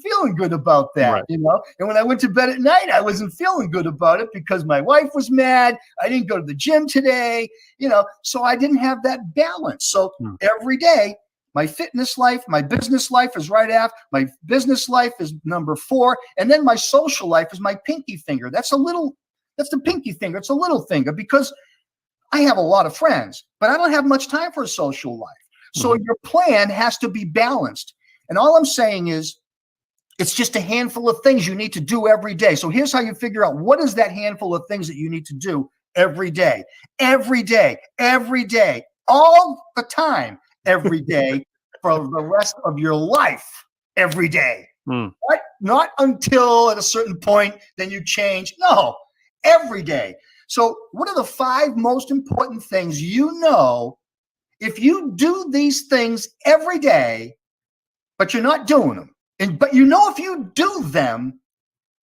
[SPEAKER 8] feeling good about that, you know? And when I went to bed at night, I wasn't feeling good about it because my wife was mad. I didn't go to the gym today, you know? So I didn't have that balance. So every day, my fitness life, my business life is right after. My business life is number 4. And then my social life is my pinky finger. That's the pinky finger. It's a little finger because I have a lot of friends, but I don't have much time for a social life. So your plan has to be balanced. And all I'm saying is it's just a handful of things you need to do every day. So here's how you figure out what is that handful of things that you need to do every day, all the time, every day for the rest of your life, every day. Right? Not until at a certain point, then you change. No, every day. So what are the 5 most important things you know? If you do these things every day, but you're not doing them, but you know if you do them,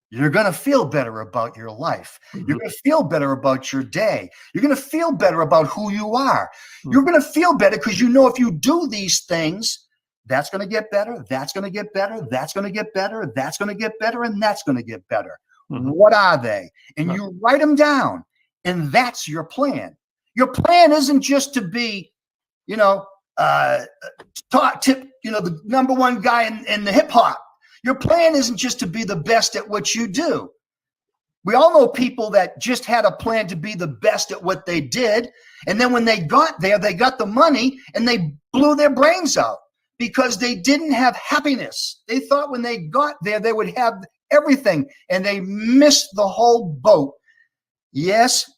[SPEAKER 8] you're going to feel better about your life. You're going to feel better about your day. You're going to feel better about who you are. You're going to feel better because you know if you do these things, that's going to get better, that's going to get better, that's going to get better, that's going to get better, and that's going to get better. What are they? And you write them down, and that's your plan. Your plan isn't just to be, you know, the number 1 guy in the hip hop. Your plan isn't just to be the best at what you do. We all know people that just had a plan to be the best at what they did. And then when they got there, they got the money and they blew their brains out because they didn't have happiness. They thought when they got there, they would have everything and they missed the whole boat. Yes,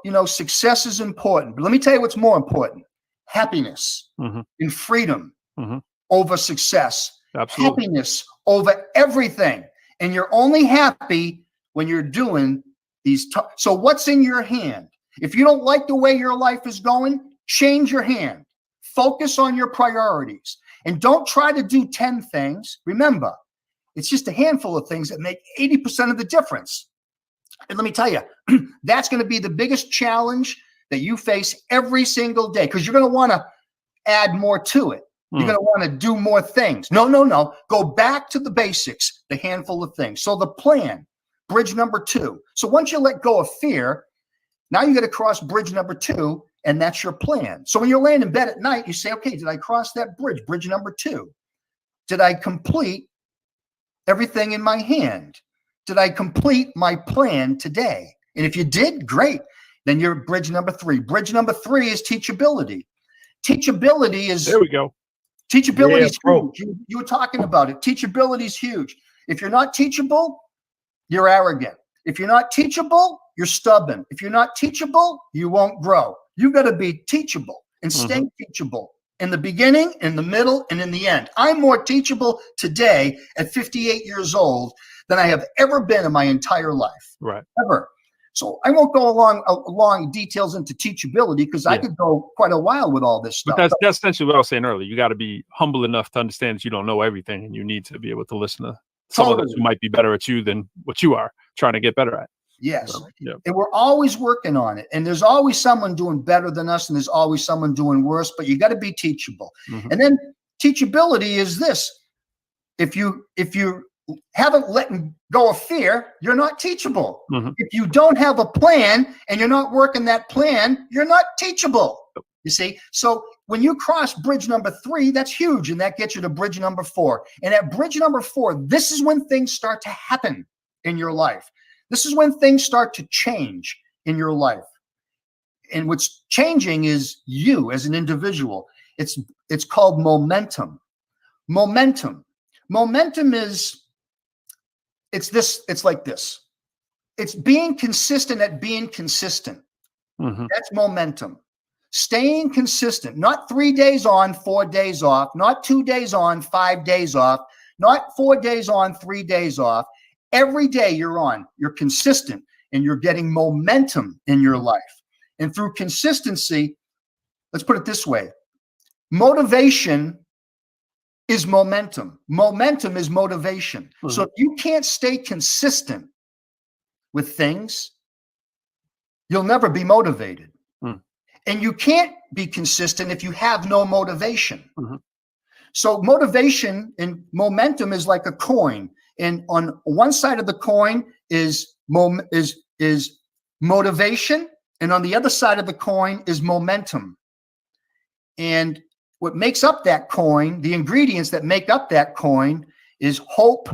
[SPEAKER 8] you know, success is important, but let me tell you what's more important. Happiness and freedom over success.
[SPEAKER 3] Absolutely.
[SPEAKER 8] Happiness over everything. And you're only happy when you're doing these. So what's in your hand? If you don't like the way your life is going, change your hand. Focus on your priorities. And don't try to do 10 things. Remember, it's just a handful of things that make 80% of the difference. And let me tell you, that's going to be the biggest challenge that you face every single day because you're going to want to add more to it. You're going to want to do more things. No. Go back to the basics, the handful of things. So the plan, bridge number 2. So once you let go of fear, now you got to cross bridge number 2, and that's your plan. So when you're laying in bed at night, you say, okay, did I cross that bridge, bridge number 2? Did I complete everything in my hand? Did I complete my plan today? And if you did, great. Then you're bridge number 3. Bridge number 3 is teachability. Teachability is
[SPEAKER 3] there we go.
[SPEAKER 8] Teachability is huge. You were talking about it. Teachability is huge. If you're not teachable, you're arrogant. If you're not teachable, you're stubborn. If you're not teachable, you won't grow. You got to be teachable and stay teachable in the beginning, in the middle, and in the end. I'm more teachable today at 58 years old than I have ever been in my entire life.
[SPEAKER 3] Right.
[SPEAKER 8] Ever. So I won't go along details into teachability because I could go quite a while with all this stuff.
[SPEAKER 3] But that's essentially what I was saying earlier. You got to be humble enough to understand that you don't know everything, and you need to be able to listen to someone who might be better at you than what you are trying to get better at.
[SPEAKER 8] Yes. So, and we're always working on it. And there's always someone doing better than us, and there's always someone doing worse, but you got to be teachable. And then teachability is this. If you haven't let go of fear, you're not teachable. If you don't have a plan and you're not working that plan, you're not teachable. You see? So when you cross bridge number 3, that's huge. And that gets you to bridge number 4. And at bridge number 4, this is when things start to happen in your life. This is when things start to change in your life. And what's changing is you as an individual. It's called momentum. Momentum. Momentum is, it's like this. It's being consistent at being consistent. That's momentum. Staying consistent, not 3 days on, 4 days off, not 2 days on, 5 days off, not 4 days on, 3 days off. Every day you're on, you're consistent, and you're getting momentum in your life. And through consistency, let's put it this way, motivation is momentum. Momentum is motivation. So if you can't stay consistent with things, you'll never be motivated. And you can't be consistent if you have no motivation. So motivation and momentum is like a coin. And on one side of the coin is motivation, and on the other side of the coin is momentum. And what makes up that coin, the ingredients that make up that coin, is hope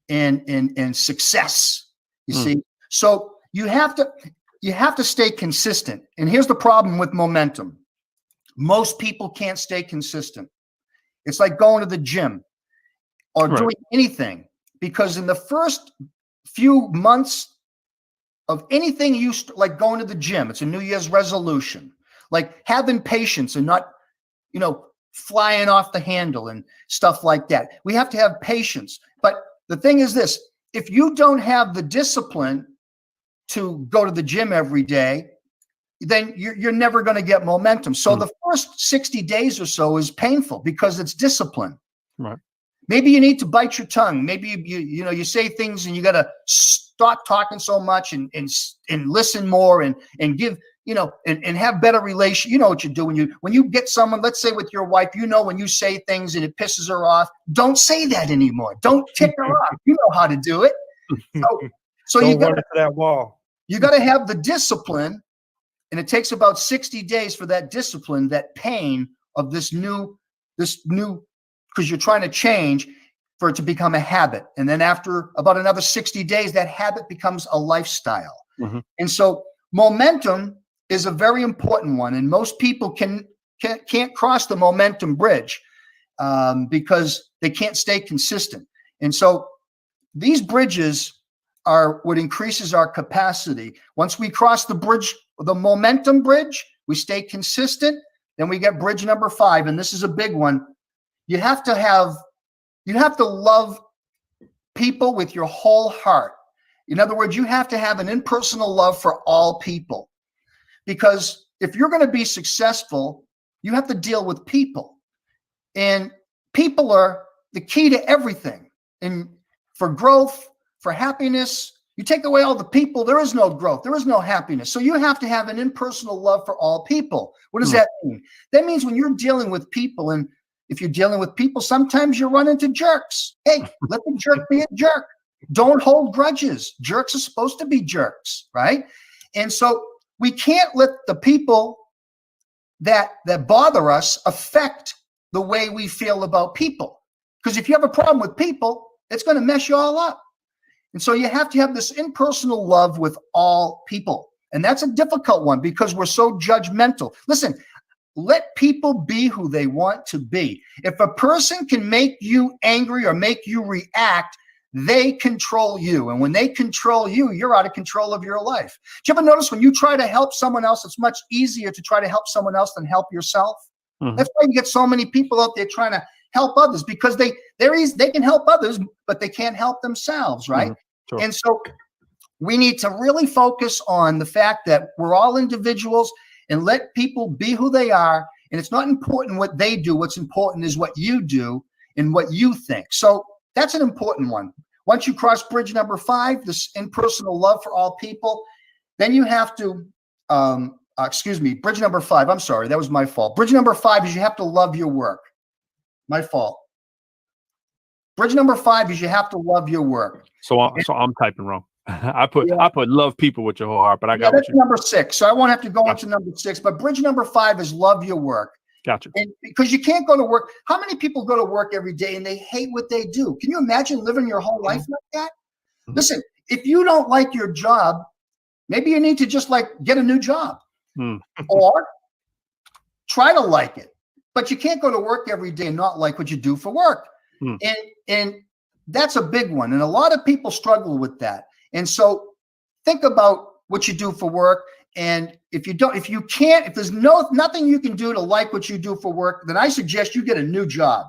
[SPEAKER 8] and success. You see? So you have to stay consistent. And here's the problem with momentum. Most people can't stay consistent. It's like going to the gym or doing anything, because in the first few months of anything like going to the gym, it's a New Year's resolution, like having patience and not, flying off the handle and stuff like that. We have to have patience. But the thing is this, if you don't have the discipline to go to the gym every day, then you're never going to get momentum. So the first 60 days or so is painful because it's discipline.
[SPEAKER 3] Right.
[SPEAKER 8] Maybe you need to bite your tongue. Maybe you say things and you got to stop talking so much and listen more and give, and have better relation. You know what you do when you get someone, let's say with your wife, when you say things and it pisses her off, don't say that anymore. Don't tick her off. You know how to do it. So you got
[SPEAKER 2] that wall.
[SPEAKER 8] You got to have the discipline, and it takes about 60 days for that discipline, that pain of this new, because you're trying to change, for it to become a habit. And then after about another 60 days, that habit becomes a lifestyle. And so momentum is a very important one. And most people can't cross the momentum bridge because they can't stay consistent. And so these bridges are what increases our capacity. Once we cross the bridge, the momentum bridge, we stay consistent, then we get bridge number 5. And this is a big one. You have to love people with your whole heart. In other words, you have to have an impersonal love for all people. Because if you're going to be successful, you have to deal with people. And people are the key to everything. And for growth, for happiness, you take away all the people, there is no growth, there is no happiness. So you have to have an impersonal love for all people. What does that mean? That means when you're dealing with people, and if you're dealing with people, sometimes you run into jerks. Hey, let the jerk be a jerk. Don't hold grudges. Jerks are supposed to be jerks, right? And so we can't let the people that bother us affect the way we feel about people. Because if you have a problem with people, it's going to mess you all up. And so you have to have this impersonal love with all people. And that's a difficult one because we're so judgmental. Listen, let people be who they want to be. If a person can make you angry or make you react, they control you. And when they control you, you're out of control of your life. Do you ever notice when you try to help someone else, it's much easier to try to help someone else than help yourself? That's why you get so many people out there trying to help others, because they can help others, but they can't help themselves, right?
[SPEAKER 3] Sure.
[SPEAKER 8] And so we need to really focus on the fact that we're all individuals and let people be who they are. And it's not important what they do. What's important is what you do and what you think. So that's an important one. Once you cross bridge number 5, this impersonal love for all people, then you have to, bridge number 5. I'm sorry, that was my fault. Bridge number 5 is you have to love your work. My fault. Bridge number 5 is you have to love your work.
[SPEAKER 3] So I'm typing wrong. I put love people with your whole heart, but I got
[SPEAKER 8] that's number 6. So I won't have to go into number 6. But bridge number 5 is love your work.
[SPEAKER 3] Gotcha.
[SPEAKER 8] And because you can't go to work. How many people go to work every day and they hate what they do? Can you imagine living your whole life like that? Listen, if you don't like your job, maybe you need to just get a new job or try to like it. But you can't go to work every day and not like what you do for work. And that's a big one. And a lot of people struggle with that. And so think about what you do for work. And if there's nothing you can do to like what you do for work, then I suggest you get a new job.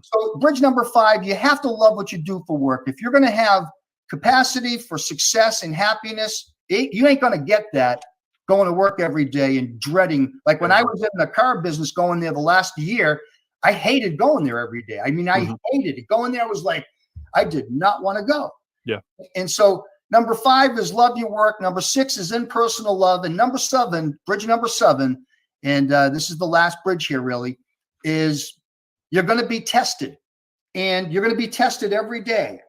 [SPEAKER 8] So bridge number 5, you have to love what you do for work. If you're going to have capacity for success and happiness, you ain't going to get that going to work every day and dreading. Like when I was in the car business going there the last year, I hated going there every day. I mean, I hated it. Going there was like, I did not want to go.
[SPEAKER 3] Yeah. And
[SPEAKER 8] so number 5 is love your work. Number 6 is impersonal love. And number 7, bridge number 7, and this is the last bridge here really, is you're going to be tested. And you're going to be tested every day.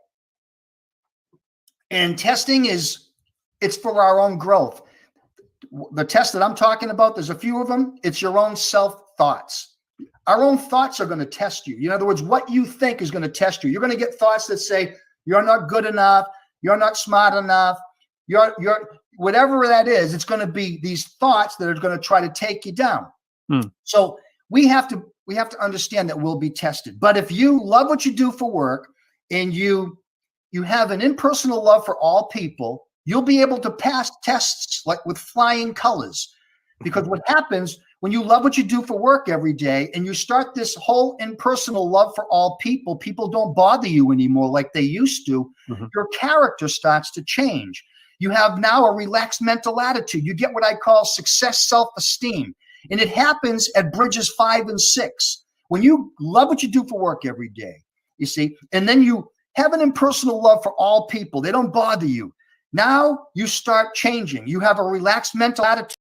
[SPEAKER 8] And testing it's for our own growth. The test that I'm talking about, there's a few of them. It's your own self-thoughts. Our own thoughts are going to test you. In other words, what you think is going to test you. You're going to get thoughts that say, you're not good enough. You're not smart enough. You're whatever that is, it's going to be these thoughts that are going to try to take you down. So we have to understand that we'll be tested. But if you love what you do for work and you have an impersonal love for all people, you'll be able to pass tests like with flying colors. Because what happens when you love what you do for work every day and you start this whole impersonal love for all people, people don't bother you anymore like they used to. Your character starts to change. You have now a relaxed mental attitude. You get what I call success self-esteem. And it happens at bridges 5 and 6. When you love what you do for work every day, you see, and then you have an impersonal love for all people. They don't bother you. Now you start changing. You have a relaxed mental attitude.